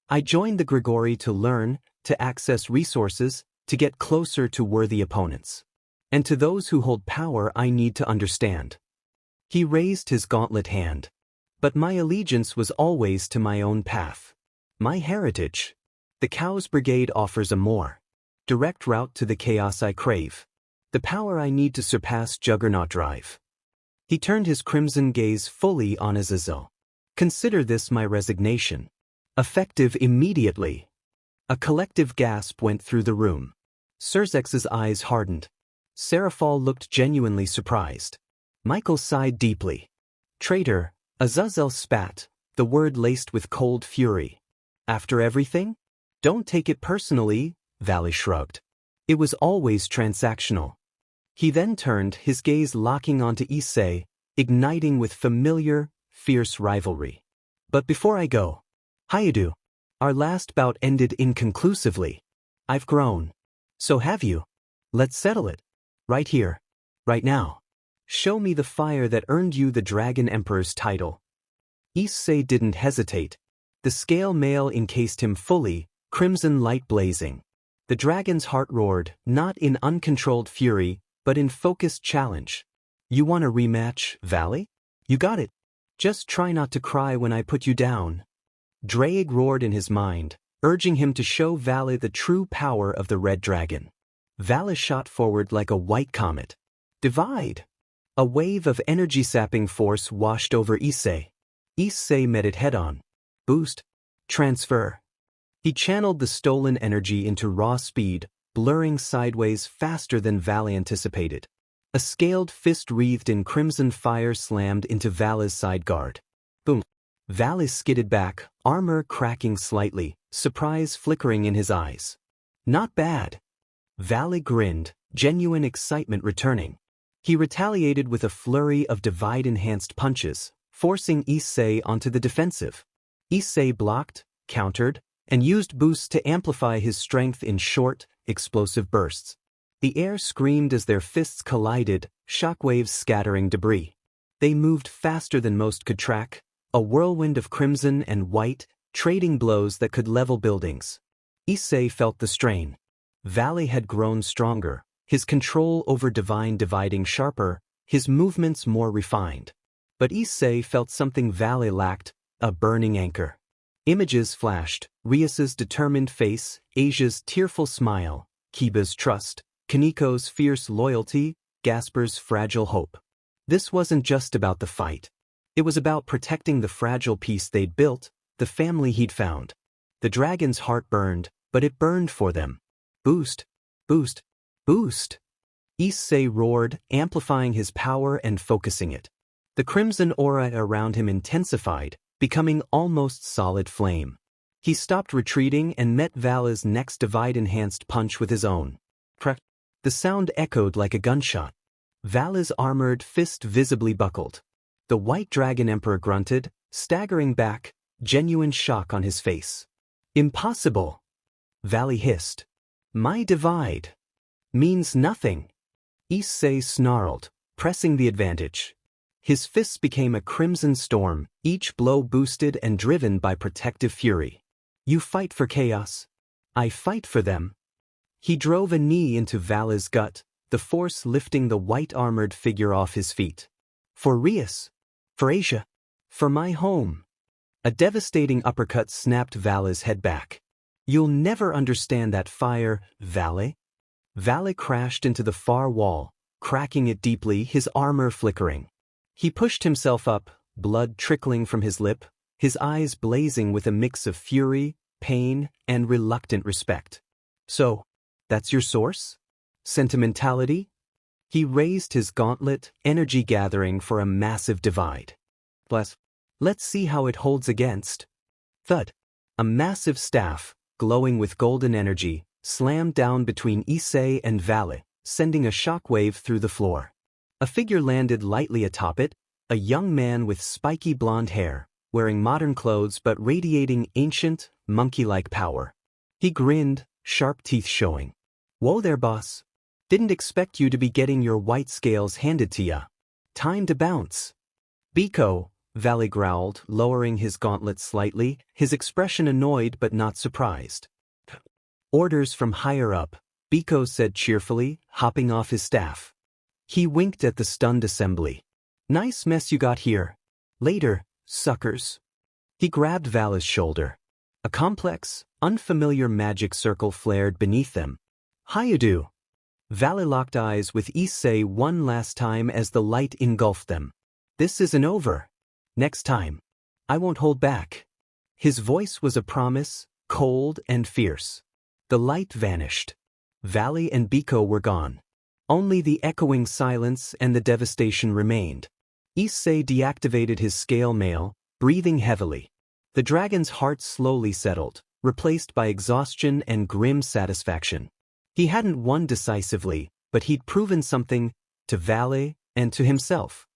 I joined the Grigori to learn, to access resources, to get closer to worthy opponents. And to those who hold power I need to understand. He raised his gauntlet hand. But my allegiance was always to my own path. My heritage. The Cows Brigade offers a more direct route to the chaos I crave. The power I need to surpass Juggernaut Drive. He turned his crimson gaze fully on Azazel. Consider this my resignation. Effective immediately. A collective gasp went through the room. Surzex's eyes hardened. Seraphal looked genuinely surprised. Michael sighed deeply. Traitor, Azazel spat, the word laced with cold fury. After everything? Don't take it personally, Valley shrugged. It was always transactional. He then turned, his gaze locking onto Issei, igniting with familiar, fierce rivalry. But before I go, Hayadu, our last bout ended inconclusively. I've grown. So have you. Let's settle it. Right here. Right now. Show me the fire that earned you the Dragon Emperor's title. Issei didn't hesitate. The scale mail encased him fully, crimson light blazing. The dragon's heart roared, not in uncontrolled fury, but in focused challenge. You want a rematch, Valley? You got it. Just try not to cry when I put you down. Draig roared in his mind, urging him to show Valley the true power of the red dragon. Valley shot forward like a white comet. Divide! A wave of energy-sapping force washed over Issei. Issei met it head-on. Boost. Transfer. He channeled the stolen energy into raw speed, blurring sideways faster than Valley anticipated. A scaled fist wreathed in crimson fire slammed into Valley's side guard. Boom. Valley skidded back, armor cracking slightly, surprise flickering in his eyes. Not bad. Valley grinned, genuine excitement returning. He retaliated with a flurry of divide-enhanced punches, forcing Issei onto the defensive. Issei blocked, countered, and used boosts to amplify his strength in short, explosive bursts. The air screamed as their fists collided, shockwaves scattering debris. They moved faster than most could track, a whirlwind of crimson and white, trading blows that could level buildings. Issei felt the strain. Valley had grown stronger, his control over divine dividing sharper, his movements more refined. But Issei felt something Valley lacked, a burning anchor. Images flashed, Rias's determined face, Asia's tearful smile, Kiba's trust, Kaniko's fierce loyalty, Gasper's fragile hope. This wasn't just about the fight. It was about protecting the fragile piece they'd built, the family he'd found. The dragon's heart burned, but it burned for them. Boost. Boost. Boost. Issei roared, amplifying his power and focusing it. The crimson aura around him intensified, becoming almost solid flame. He stopped retreating and met Vala's next divide-enhanced punch with his own. Crack. The sound echoed like a gunshot. Vala's armored fist visibly buckled. The White Dragon Emperor grunted, staggering back, genuine shock on his face. Impossible! Valley hissed. My divide means nothing. Issei snarled, pressing the advantage. His fists became a crimson storm, each blow boosted and driven by protective fury. You fight for chaos. I fight for them. He drove a knee into Vala's gut, the force lifting the white-armored figure off his feet. For Rias. For Asia. For my home. A devastating uppercut snapped Vala's head back. You'll never understand that fire, Valet. Valet crashed into the far wall, cracking it deeply, his armor flickering. He pushed himself up, blood trickling from his lip, his eyes blazing with a mix of fury, pain, and reluctant respect. So, that's your source? Sentimentality? He raised his gauntlet, energy gathering for a massive divide. Let's see how it holds against. Thud. A massive staff, glowing with golden energy, slammed down between Issei and Valet, sending a shockwave through the floor. A figure landed lightly atop it, a young man with spiky blonde hair, wearing modern clothes but radiating ancient, monkey-like power. He grinned, sharp teeth showing. Whoa there, boss. Didn't expect you to be getting your white scales handed to ya. Time to bounce. Biko, Valet growled, lowering his gauntlet slightly, his expression annoyed but not surprised. Orders from higher up, Biko said cheerfully, hopping off his staff. He winked at the stunned assembly. Nice mess you got here. Later, suckers. He grabbed Valet's shoulder. A complex, unfamiliar magic circle flared beneath them. How you do? Valet locked eyes with Issei one last time as the light engulfed them. This isn't over. Next time. I won't hold back. His voice was a promise, cold and fierce. The light vanished. Valet and Biko were gone. Only the echoing silence and the devastation remained. Issei deactivated his scale mail, breathing heavily. The dragon's heart slowly settled, replaced by exhaustion and grim satisfaction. He hadn't won decisively, but he'd proven something, to Valet and to himself.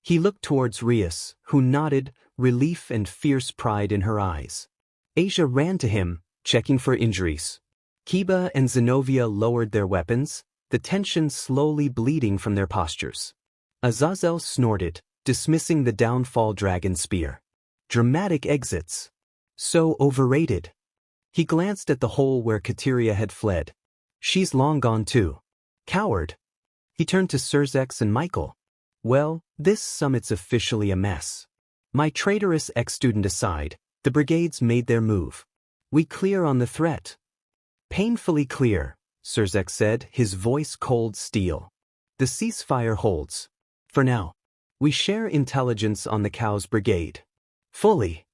He looked towards Rias, who nodded, relief and fierce pride in her eyes. Asia ran to him, checking for injuries. Kiba and Zenobia lowered their weapons, the tension slowly bleeding from their postures. Azazel snorted, dismissing the downfall dragon spear. Dramatic exits. So overrated. He glanced at the hole where Kateria had fled. She's long gone too. Coward. He turned to Surzex and Michael. Well, this summit's officially a mess. My traitorous ex-student aside, the brigades made their move. We clear on the threat. Painfully clear, Surzex said, his voice cold steel. The ceasefire holds. For now. We share intelligence on the Cow's brigade. Fully.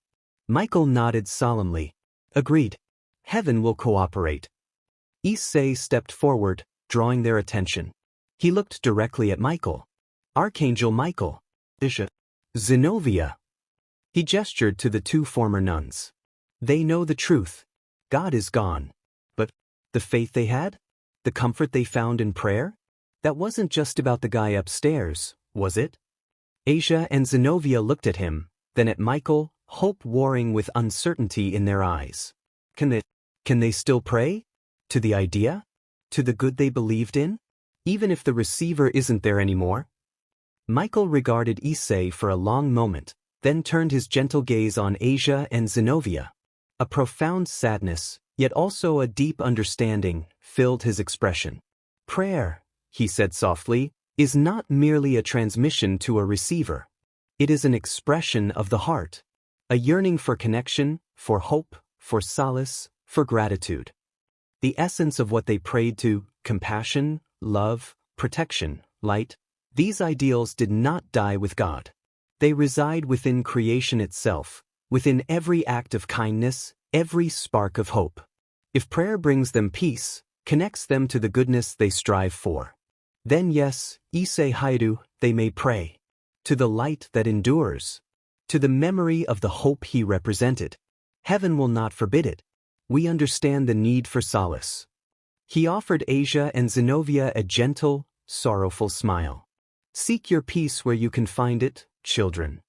Michael nodded solemnly. Agreed. Heaven will cooperate. Issei stepped forward, drawing their attention. He looked directly at Michael. Archangel Michael. Isha. Zenobia. He gestured to the two former nuns. They know the truth. God is gone. But the faith they had? The comfort they found in prayer? That wasn't just about the guy upstairs, was it? Asia and Zenobia looked at him, then at Michael, hope warring with uncertainty in their eyes. Can they still pray? To the idea? To the good they believed in? Even if the receiver isn't there anymore? Michael regarded Issei for a long moment, then turned his gentle gaze on Asia and Zenobia. A profound sadness, yet also a deep understanding, filled his expression. Prayer, he said softly, is not merely a transmission to a receiver. It is an expression of the heart, a yearning for connection, for hope, for solace, for gratitude. The essence of what they prayed to, compassion, love, protection, light, these ideals did not die with God. They reside within creation itself, within every act of kindness, every spark of hope. If prayer brings them peace, connects them to the goodness they strive for, then yes, Issei Haidu, they may pray. To the light that endures. To the memory of the hope he represented. Heaven will not forbid it. We understand the need for solace. He offered Asia and Zenobia a gentle, sorrowful smile. Seek your peace where you can find it, children.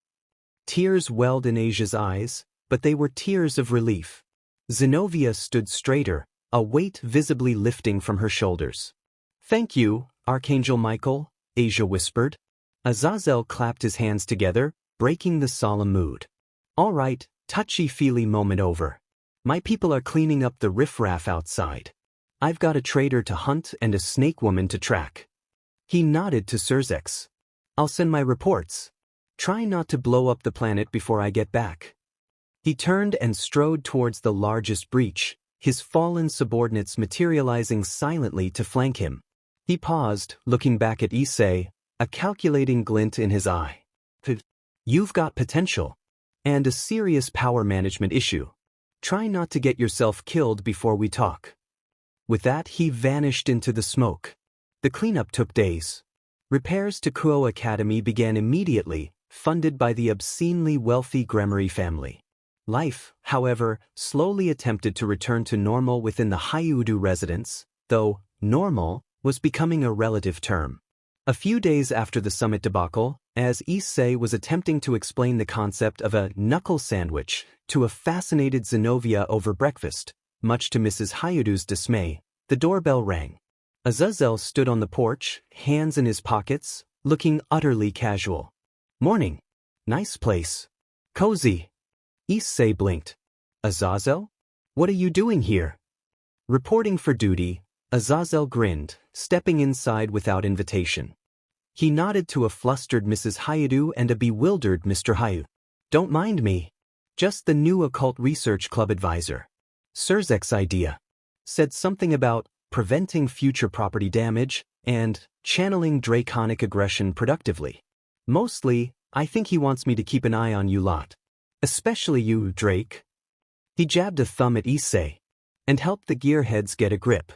Tears welled in Asia's eyes, but they were tears of relief. Zenobia stood straighter, a weight visibly lifting from her shoulders. Thank you, Archangel Michael, Asia whispered. Azazel clapped his hands together, breaking the solemn mood. All right, touchy-feely moment over. My people are cleaning up the riffraff outside. I've got a traitor to hunt and a snake woman to track. He nodded to Surzex. I'll send my reports. Try not to blow up the planet before I get back. He turned and strode towards the largest breach, his fallen subordinates materializing silently to flank him. He paused, looking back at Issei, a calculating glint in his eye. You've got potential. And a serious power management issue. Try not to get yourself killed before we talk. With that, he vanished into the smoke. The cleanup took days. Repairs to Kuo Academy began immediately, funded by the obscenely wealthy Gremory family. Life, however, slowly attempted to return to normal within the Hyudu residence, though normal was becoming a relative term. A few days after the summit debacle, as Issei was attempting to explain the concept of a knuckle sandwich to a fascinated Zenobia over breakfast, much to Mrs. Hyudu's dismay, the doorbell rang. Azazel stood on the porch, hands in his pockets, looking utterly casual. Morning. Nice place. Cozy. Issei blinked. Azazel? What are you doing here? Reporting for duty, Azazel grinned, stepping inside without invitation. He nodded to a flustered Mrs. Hyudu and a bewildered Mr. Hyu. Don't mind me. Just the new occult research club advisor. Surzek's idea. Said something about preventing future property damage and channeling draconic aggression productively. Mostly, I think he wants me to keep an eye on you lot. Especially you, Drake. He jabbed a thumb at Issei and helped the gearheads get a grip.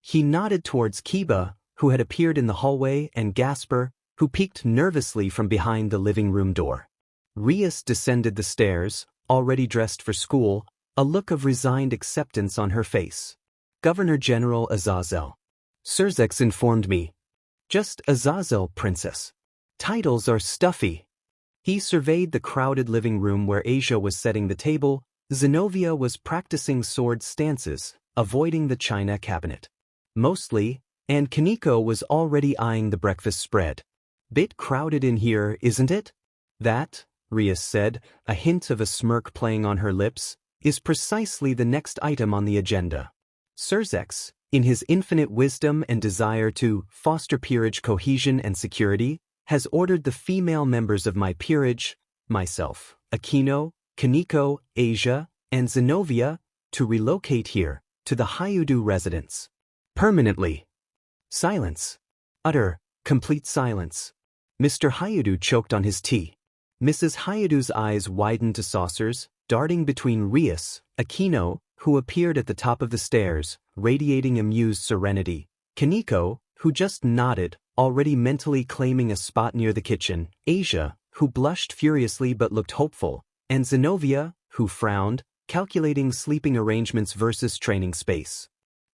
He nodded towards Kiba, who had appeared in the hallway, and Gasper, who peeked nervously from behind the living room door. Rias descended the stairs, already dressed for school, a look of resigned acceptance on her face. Governor General Azazel. Surzex informed me. Just Azazel, Princess. Titles are stuffy. He surveyed the crowded living room where Asia was setting the table. Zenobia was practicing sword stances, avoiding the china cabinet. Mostly, and Kaneko was already eyeing the breakfast spread. Bit crowded in here, isn't it? That, Rias said, a hint of a smirk playing on her lips, is precisely the next item on the agenda. Surzex, in his infinite wisdom and desire to foster peerage cohesion and security, has ordered the female members of my peerage, myself, Akino, Kaneko, Asia, and Zenobia, to relocate here, to the Hyudu residence. Permanently. Silence. Utter, complete silence. Mr. Hyudu choked on his tea. Mrs. Hyudu's eyes widened to saucers, darting between Rias, Akino, who appeared at the top of the stairs, radiating amused serenity, Kaneko, who just nodded, already mentally claiming a spot near the kitchen, Asia, who blushed furiously but looked hopeful, and Zenobia, who frowned, calculating sleeping arrangements versus training space.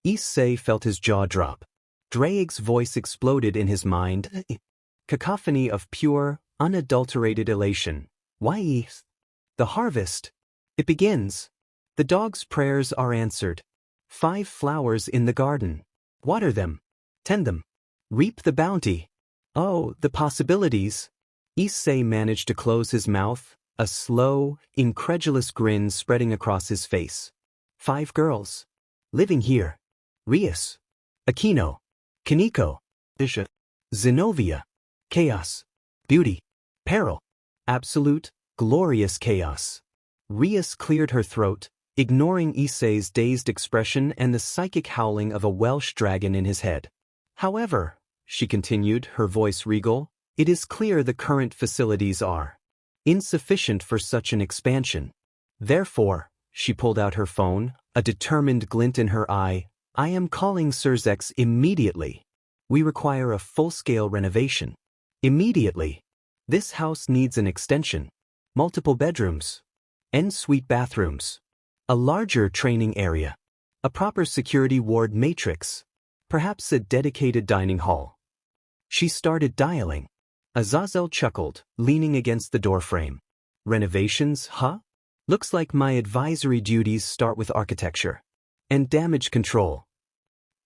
Issei felt his jaw drop. Drake's voice exploded in his mind. Cacophony of pure, unadulterated elation. Why? The harvest. It begins. The dog's prayers are answered. 5 flowers in the garden. Water them. Tend them. Reap the bounty. Oh, the possibilities. Issei managed to close his mouth, a slow, incredulous grin spreading across his face. 5 girls. Living here. Rias. Akino. Kaneko. Isha. Zenobia. Chaos. Beauty. Peril. Absolute, glorious chaos. Rias cleared her throat, ignoring Issei's dazed expression and the psychic howling of a Welsh dragon in his head. However, she continued, her voice regal, it is clear the current facilities are insufficient for such an expansion. Therefore, she pulled out her phone, a determined glint in her eye, I am calling Surzex immediately. We require a full-scale renovation. Immediately. This house needs an extension. Multiple bedrooms. En-suite bathrooms. A larger training area. A proper security ward matrix. Perhaps a dedicated dining hall. She started dialing. Azazel chuckled, leaning against the doorframe. Renovations, huh? Looks like my advisory duties start with architecture. And damage control.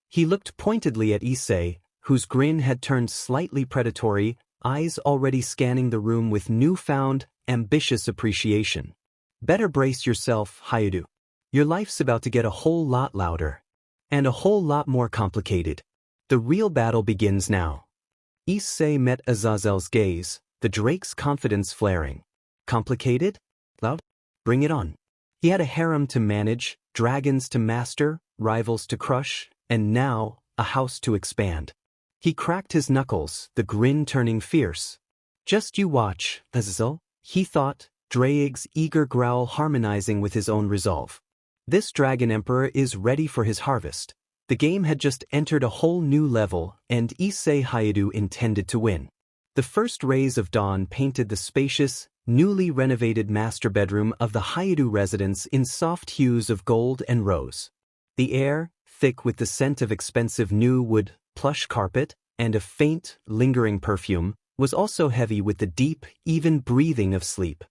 He looked pointedly at Issei, whose grin had turned slightly predatory, eyes already scanning the room with newfound, ambitious appreciation. Better brace yourself, Hyudu. Your life's about to get a whole lot louder. And a whole lot more complicated. The real battle begins now. Issei met Azazel's gaze, the Drake's confidence flaring. Complicated? Loud? Bring it on. He had a harem to manage, dragons to master, rivals to crush, and now, a house to expand. He cracked his knuckles, the grin turning fierce. Just you watch, Azazel, he thought, Draig's eager growl harmonizing with his own resolve. This dragon emperor is ready for his harvest. The game had just entered a whole new level, and Issei Hayato intended to win. The first rays of dawn painted the spacious, newly renovated master bedroom of the Hayato residence in soft hues of gold and rose. The air, thick with the scent of expensive new wood, plush carpet, and a faint, lingering perfume, was also heavy with the deep, even breathing of sleep.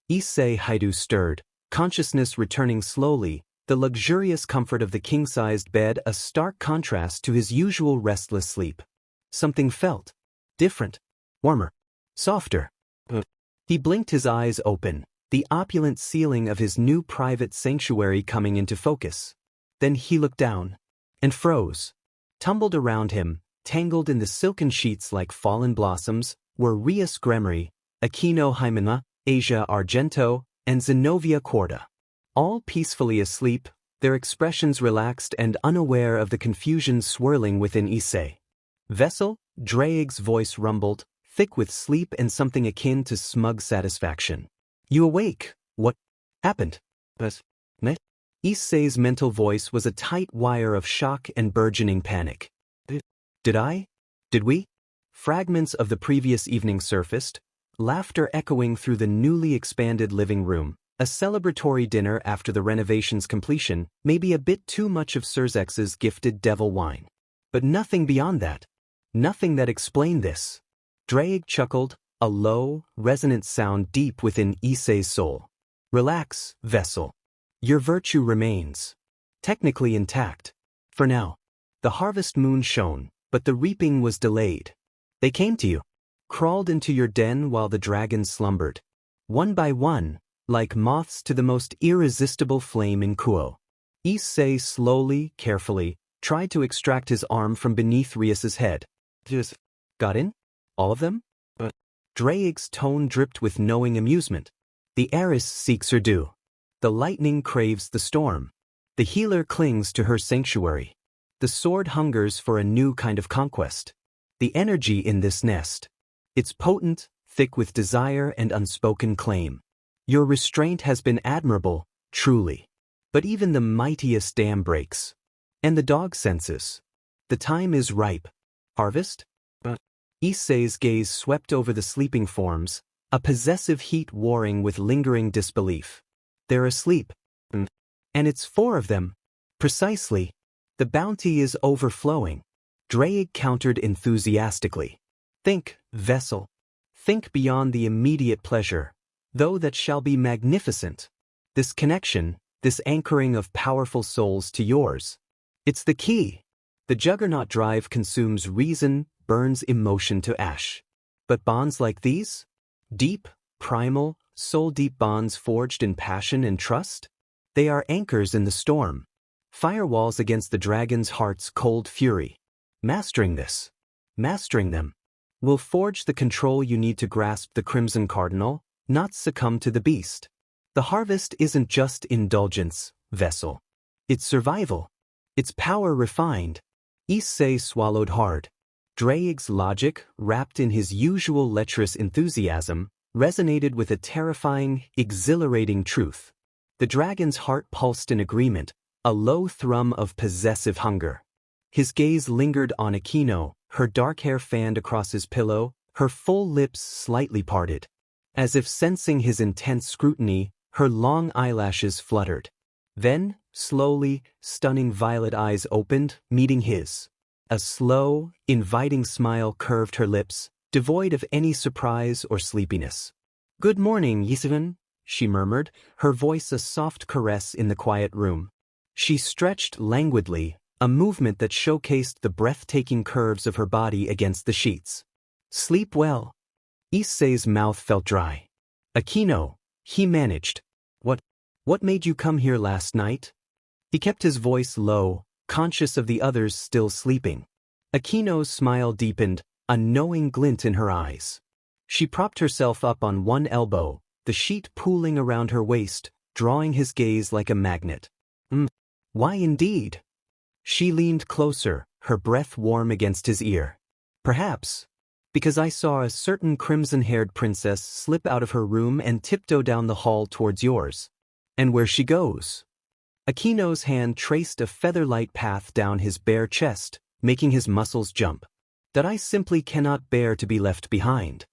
Issei Hayato stirred, consciousness returning slowly, the luxurious comfort of the king-sized bed a stark contrast to his usual restless sleep. Something felt different, warmer, softer. He blinked his eyes open, the opulent ceiling of his new private sanctuary coming into focus. Then he looked down and froze. Tumbled around him, tangled in the silken sheets like fallen blossoms, were Rias Gremory, Aquino Hymena, Asia Argento, and Zenobia Corda. All peacefully asleep, their expressions relaxed and unaware of the confusion swirling within Issei. Vessel, Draig's voice rumbled, thick with sleep and something akin to smug satisfaction. You awake? What happened? Issei's mental voice was a tight wire of shock and burgeoning panic. Did we? Fragments of the previous evening surfaced, laughter echoing through the newly expanded living room. A celebratory dinner after the renovation's completion, maybe a bit too much of Surzex's gifted devil wine. But nothing beyond that. Nothing that explained this. Draig chuckled, a low, resonant sound deep within Issei's soul. Relax, Vessel. Your virtue remains. Technically intact. For now. The harvest moon shone, but the reaping was delayed. They came to you. Crawled into your den while the dragons slumbered. One by one, like moths to the most irresistible flame in Kuo. Issei slowly, carefully, tried to extract his arm from beneath Rias's head. Just got in? All of them? But Draig's tone dripped with knowing amusement. The heiress seeks her due. The lightning craves the storm. The healer clings to her sanctuary. The sword hungers for a new kind of conquest. The energy in this nest. It's potent, thick with desire and unspoken claim. Your restraint has been admirable, truly. But even the mightiest dam breaks. And the dog senses. The time is ripe. Harvest? But Issei's gaze swept over the sleeping forms, a possessive heat warring with lingering disbelief. They're asleep. And it's 4 of them. Precisely. The bounty is overflowing. Draig countered enthusiastically. Think, Vessel. Think beyond the immediate pleasure. Though that shall be magnificent. This connection, this anchoring of powerful souls to yours. It's the key. The juggernaut drive consumes reason, burns emotion to ash. But bonds like these? Deep, primal, soul-deep bonds forged in passion and trust? They are anchors in the storm. Firewalls against the dragon's heart's cold fury. Mastering them, will forge the control you need to grasp the Crimson Cardinal, not succumb to the beast. The harvest isn't just indulgence, Vessel. It's survival. It's power refined. Issei swallowed hard. Draig's logic, wrapped in his usual lecherous enthusiasm, resonated with a terrifying, exhilarating truth. The dragon's heart pulsed in agreement, a low thrum of possessive hunger. His gaze lingered on Aquino, her dark hair fanned across his pillow, her full lips slightly parted. As if sensing his intense scrutiny, her long eyelashes fluttered. Then, slowly, stunning violet eyes opened, meeting his. A slow, inviting smile curved her lips, devoid of any surprise or sleepiness. "Good morning, Yisven," she murmured, her voice a soft caress in the quiet room. She stretched languidly, a movement that showcased the breathtaking curves of her body against the sheets. "Sleep well." Issei's mouth felt dry. "Aquino," he managed. What made you come here last night?" He kept his voice low, conscious of the others still sleeping. Aquino's smile deepened, a knowing glint in her eyes. She propped herself up on one elbow, the sheet pooling around her waist, drawing his gaze like a magnet. Why indeed? She leaned closer, her breath warm against his ear. Perhaps because I saw a certain crimson-haired princess slip out of her room and tiptoe down the hall towards yours. And where she goes. Aquino's hand traced a feather-light path down his bare chest, making his muscles jump. That I simply cannot bear to be left behind.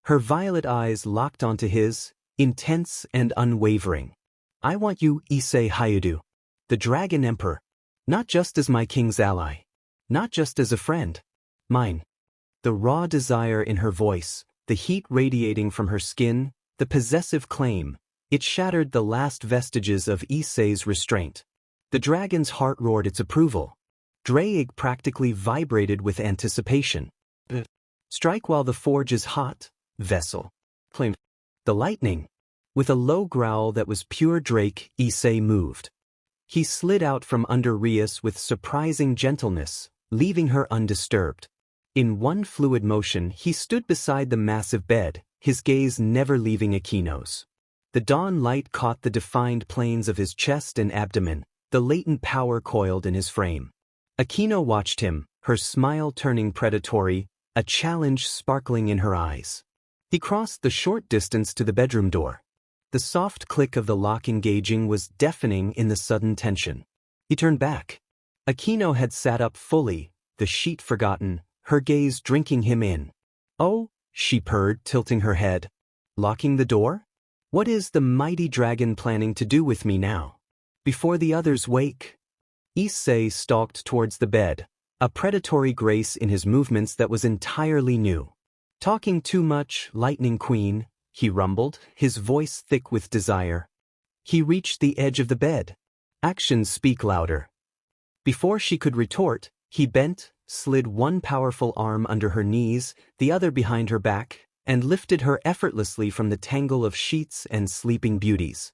Her violet eyes locked onto his, intense and unwavering. I want you, Issei Hayudu, the Dragon Emperor. Not just as my king's ally. Not just as a friend. Mine. The raw desire in her voice, the heat radiating from her skin, the possessive claim, it shattered the last vestiges of Issei's restraint. The dragon's heart roared its approval. Draconic practically vibrated with anticipation. Strike while the forge is hot, vessel. Claimed. The lightning. With a low growl that was pure Drake, Issei moved. He slid out from under Rias with surprising gentleness, leaving her undisturbed. In one fluid motion he stood beside the massive bed, his gaze never leaving Aquino's. The dawn light caught the defined planes of his chest and abdomen, the latent power coiled in his frame. Aquino watched him, her smile turning predatory, a challenge sparkling in her eyes. He crossed the short distance to the bedroom door. The soft click of the lock engaging was deafening in the sudden tension. He turned back. Aquino had sat up fully, the sheet forgotten, her gaze drinking him in. Oh, she purred, tilting her head. Locking the door? What is the mighty dragon planning to do with me now? Before the others wake? Issei stalked towards the bed, a predatory grace in his movements that was entirely new. Talking too much, Lightning Queen, he rumbled, his voice thick with desire. He reached the edge of the bed. Actions speak louder. Before she could retort, he bent, slid one powerful arm under her knees, the other behind her back, and lifted her effortlessly from the tangle of sheets and sleeping beauties.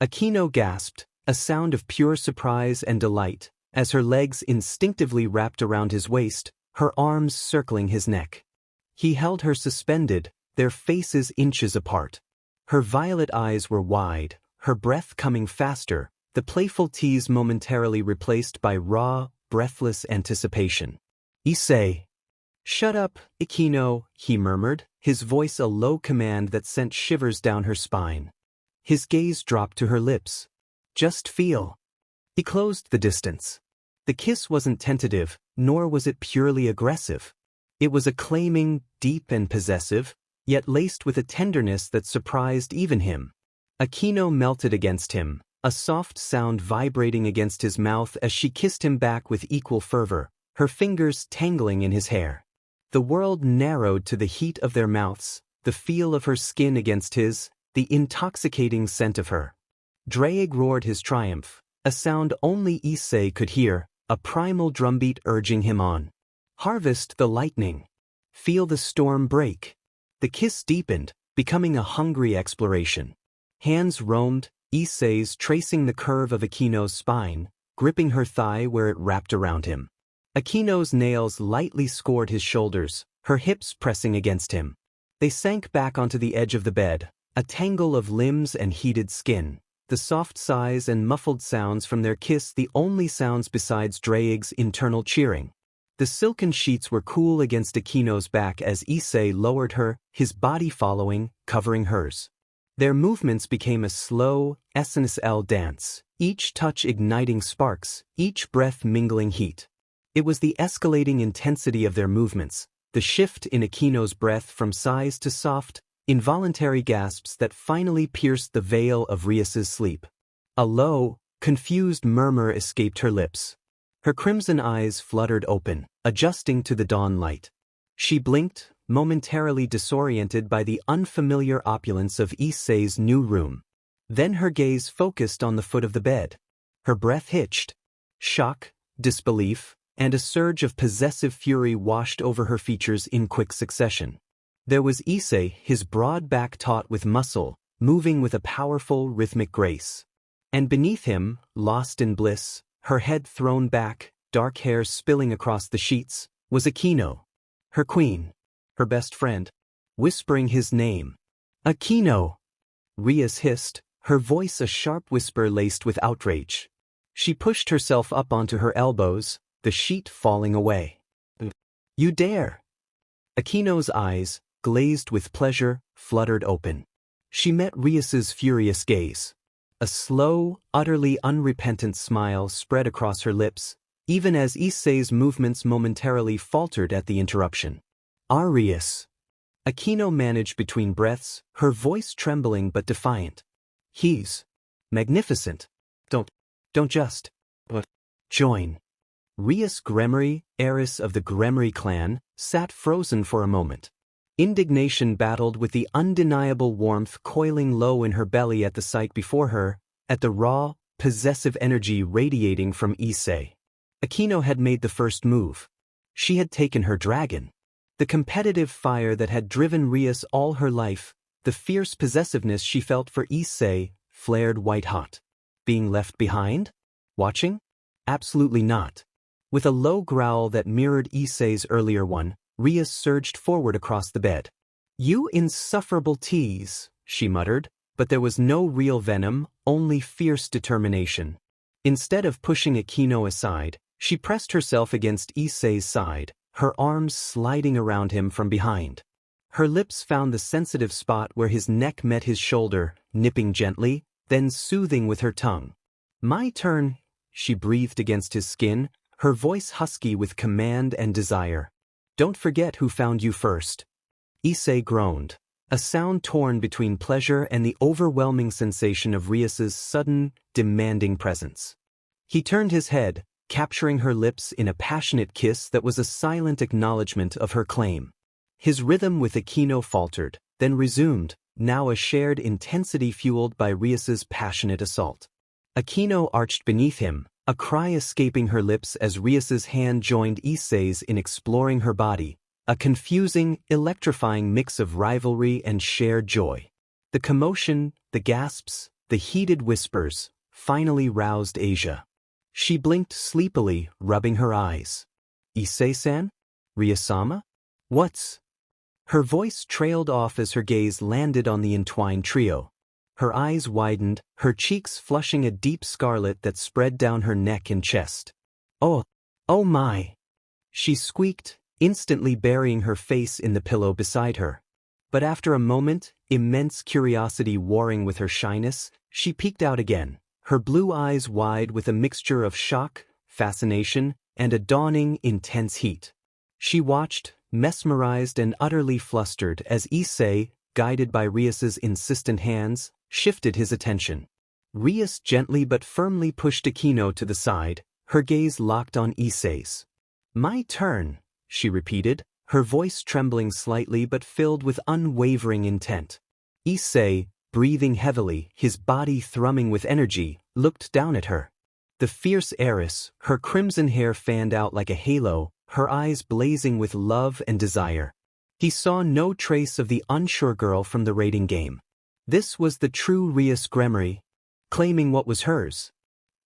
Aquino gasped, a sound of pure surprise and delight, as her legs instinctively wrapped around his waist, her arms circling his neck. He held her suspended, their faces inches apart. Her violet eyes were wide, her breath coming faster, the playful tease momentarily replaced by raw, breathless anticipation. Issei. Shut up, Aquino, he murmured, his voice a low command that sent shivers down her spine. His gaze dropped to her lips. Just feel. He closed the distance. The kiss wasn't tentative, nor was it purely aggressive. It was acclaiming, deep and possessive, yet laced with a tenderness that surprised even him. Aquino melted against him, a soft sound vibrating against his mouth as she kissed him back with equal fervor, her fingers tangling in his hair. The world narrowed to the heat of their mouths, the feel of her skin against his, the intoxicating scent of her. Draconic roared his triumph, a sound only Issei could hear, a primal drumbeat urging him on. Harvest the lightning. Feel the storm break. The kiss deepened, becoming a hungry exploration. Hands roamed, Issei's tracing the curve of Aquino's spine, gripping her thigh where it wrapped around him. Aquino's nails lightly scored his shoulders, her hips pressing against him. They sank back onto the edge of the bed, a tangle of limbs and heated skin, the soft sighs and muffled sounds from their kiss the only sounds besides Draig's internal cheering. The silken sheets were cool against Aquino's back as Issei lowered her, his body following, covering hers. Their movements became a slow, SNL dance, each touch igniting sparks, each breath mingling heat. It was the escalating intensity of their movements, the shift in Aquino's breath from sighs to soft, involuntary gasps that finally pierced the veil of Rias's sleep. A low, confused murmur escaped her lips. Her crimson eyes fluttered open, adjusting to the dawn light. She blinked, momentarily disoriented by the unfamiliar opulence of Issei's new room. Then her gaze focused on the foot of the bed. Her breath hitched. Shock, disbelief, and a surge of possessive fury washed over her features in quick succession. There was Issei, his broad back taut with muscle, moving with a powerful, rhythmic grace. And beneath him, lost in bliss, her head thrown back, dark hair spilling across the sheets, was Aquino. Her queen. Her best friend. Whispering his name. Aquino! Rias hissed, her voice a sharp whisper laced with outrage. She pushed herself up onto her elbows, the sheet falling away. "You dare!" Akino's eyes, glazed with pleasure, fluttered open. She met Rias's furious gaze. A slow, utterly unrepentant smile spread across her lips, even as Issei's movements momentarily faltered at the interruption. "Rias." Akino managed between breaths, her voice trembling but defiant. "He's magnificent. Don't just join." Rias Gremory, heiress of the Gremory clan, sat frozen for a moment. Indignation battled with the undeniable warmth coiling low in her belly at the sight before her, at the raw, possessive energy radiating from Issei. Akino had made the first move. She had taken her dragon. The competitive fire that had driven Rias all her life, the fierce possessiveness she felt for Issei, flared white-hot. Being left behind? Watching? Absolutely not. With a low growl that mirrored Issei's earlier one, Rias surged forward across the bed. "You insufferable tease," she muttered, but there was no real venom, only fierce determination. Instead of pushing Akino aside, she pressed herself against Issei's side, her arms sliding around him from behind. Her lips found the sensitive spot where his neck met his shoulder, nipping gently, then soothing with her tongue. "My turn," she breathed against his skin, her voice husky with command and desire. "Don't forget who found you first." Issei groaned, a sound torn between pleasure and the overwhelming sensation of Rias's sudden, demanding presence. He turned his head, capturing her lips in a passionate kiss that was a silent acknowledgement of her claim. His rhythm with Akino faltered, then resumed, now a shared intensity fueled by Rias's passionate assault. Akino arched beneath him, a cry escaping her lips as Rias's hand joined Issei's in exploring her body, a confusing, electrifying mix of rivalry and shared joy. The commotion, the gasps, the heated whispers, finally roused Asia. She blinked sleepily, rubbing her eyes. "Issei-san? Rias-sama? What's—" Her voice trailed off as her gaze landed on the entwined trio. Her eyes widened, her cheeks flushing a deep scarlet that spread down her neck and chest. Oh my!" she squeaked, instantly burying her face in the pillow beside her. But after a moment, immense curiosity warring with her shyness, she peeked out again, her blue eyes wide with a mixture of shock, fascination, and a dawning, intense heat. She watched, mesmerized and utterly flustered as Issei, guided by Rias's insistent hands, shifted his attention. Rias gently but firmly pushed Akino to the side, her gaze locked on Issei's. "My turn," she repeated, her voice trembling slightly but filled with unwavering intent. Issei, breathing heavily, his body thrumming with energy, looked down at her. The fierce heiress, her crimson hair fanned out like a halo, her eyes blazing with love and desire. He saw no trace of the unsure girl from the raiding game. This was the true Rias Gremory, claiming what was hers.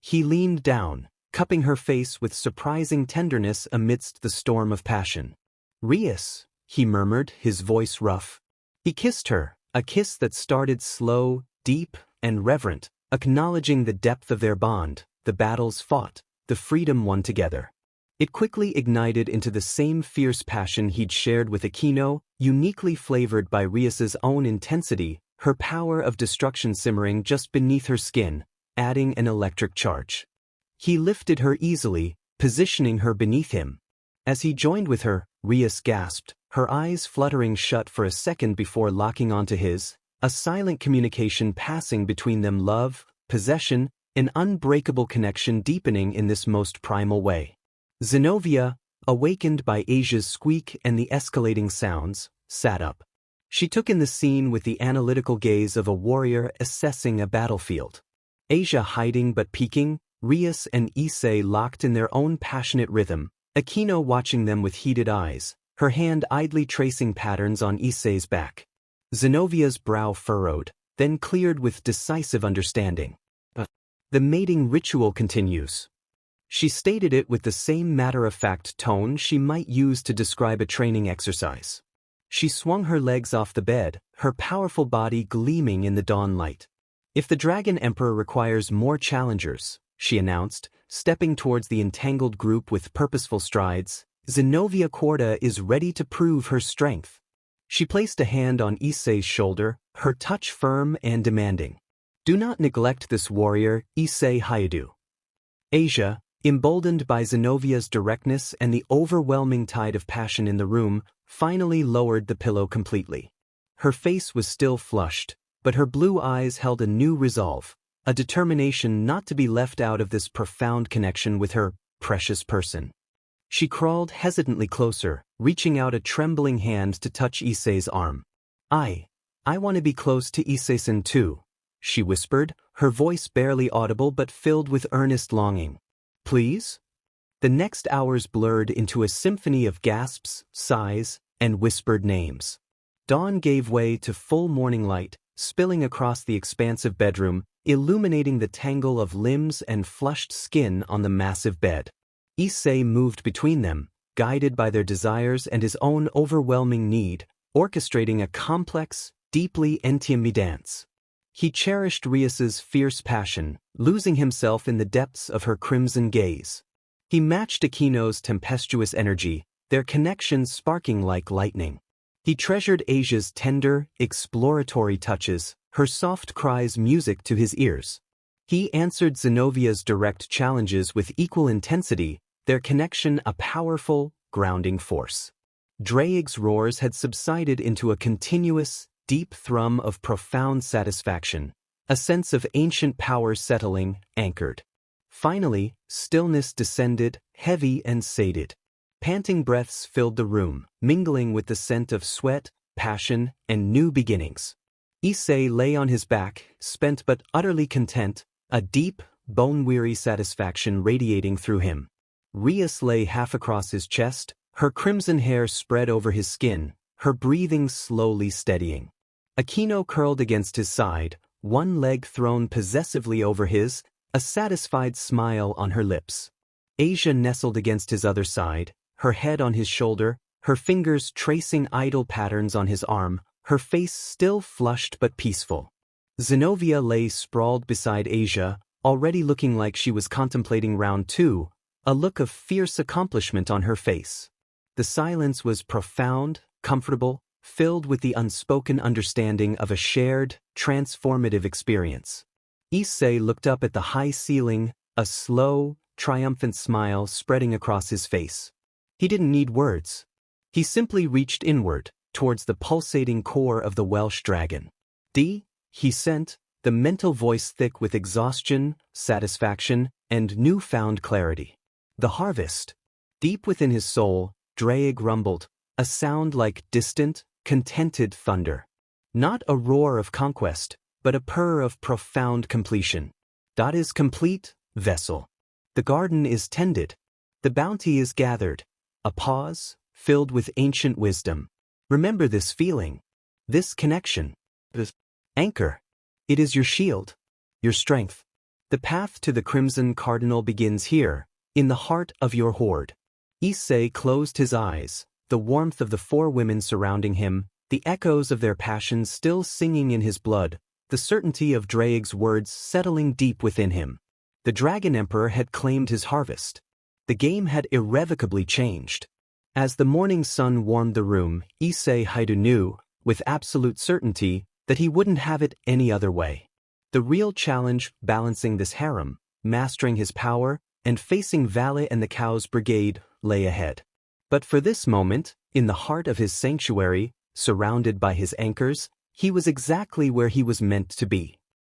He leaned down, cupping her face with surprising tenderness amidst the storm of passion. "Rias," he murmured, his voice rough. He kissed her, a kiss that started slow, deep, and reverent, acknowledging the depth of their bond, the battles fought, the freedom won together. It quickly ignited into the same fierce passion he'd shared with Akino, uniquely flavored by Rias's own intensity, her power of destruction simmering just beneath her skin, adding an electric charge. He lifted her easily, positioning her beneath him. As he joined with her, Rias gasped, her eyes fluttering shut for a second before locking onto his, a silent communication passing between them, love, possession, an unbreakable connection deepening in this most primal way. Zenobia, awakened by Asia's squeak and the escalating sounds, sat up. She took in the scene with the analytical gaze of a warrior assessing a battlefield. Asia hiding but peeking, Rias and Issei locked in their own passionate rhythm, Akino watching them with heated eyes, her hand idly tracing patterns on Issei's back. Zenovia's brow furrowed, then cleared with decisive understanding. "The mating ritual continues." She stated it with the same matter-of-fact tone she might use to describe a training exercise. She swung her legs off the bed, her powerful body gleaming in the dawn light. If the Dragon Emperor requires more challengers, she announced, stepping towards the entangled group with purposeful strides, Zenobia Corda is ready to prove her strength. She placed a hand on Issei's shoulder, her touch firm and demanding. Do not neglect this warrior, Issei Hayadu. Asia, emboldened by Zenovia's directness and the overwhelming tide of passion in the room, finally lowered the pillow completely. Her face was still flushed, but her blue eyes held a new resolve, a determination not to be left out of this profound connection with her precious person. She crawled hesitantly closer, reaching out a trembling hand to touch Issei's arm. I want to be close to Issei-san too, she whispered, her voice barely audible but filled with earnest longing. Please? The next hours blurred into a symphony of gasps, sighs, and whispered names. Dawn gave way to full morning light, spilling across the expansive bedroom, illuminating the tangle of limbs and flushed skin on the massive bed. Issei moved between them, guided by their desires and his own overwhelming need, orchestrating a complex, deeply intimate dance. He cherished Rias's fierce passion, losing himself in the depths of her crimson gaze. He matched Akino's tempestuous energy, their connection sparking like lightning. He treasured Asia's tender, exploratory touches, her soft cries music to his ears. He answered Zenovia's direct challenges with equal intensity, their connection a powerful, grounding force. Draig's roars had subsided into a continuous, deep thrum of profound satisfaction, a sense of ancient power settling, anchored. Finally, stillness descended, heavy and sated. Panting breaths filled the room, mingling with the scent of sweat, passion, and new beginnings. Issei lay on his back, spent but utterly content, a deep, bone-weary satisfaction radiating through him. Rias lay half across his chest, her crimson hair spread over his skin, her breathing slowly steadying. Akino curled against his side, one leg thrown possessively over his, a satisfied smile on her lips. Asia nestled against his other side, her head on his shoulder, her fingers tracing idle patterns on his arm, her face still flushed but peaceful. Zenobia lay sprawled beside Asia, already looking like she was contemplating round two, a look of fierce accomplishment on her face. The silence was profound, comfortable, filled with the unspoken understanding of a shared, transformative experience. Issei looked up at the high ceiling, a slow, triumphant smile spreading across his face. He didn't need words. He simply reached inward, towards the pulsating core of the Welsh dragon. He sent, the mental voice thick with exhaustion, satisfaction, and newfound clarity. The harvest. Deep within his soul, Draig rumbled, a sound like distant, contented thunder. Not a roar of conquest, but a purr of profound completion. That is complete, vessel. The garden is tended. The bounty is gathered. A pause, filled with ancient wisdom. Remember this feeling. This connection. This anchor. It is your shield. Your strength. The path to the Crimson Cardinal begins here, in the heart of your horde. Issei closed his eyes, the warmth of the four women surrounding him, the echoes of their passions still singing in his blood, the certainty of Draig's words settling deep within him. The Dragon Emperor had claimed his harvest. The game had irrevocably changed. As the morning sun warmed the room, Issei Hayadu knew, with absolute certainty, that he wouldn't have it any other way. The real challenge, balancing this harem, mastering his power, and facing Valet and the Cow's brigade, lay ahead. But for this moment, in the heart of his sanctuary, surrounded by his anchors, he was exactly where he was meant to be.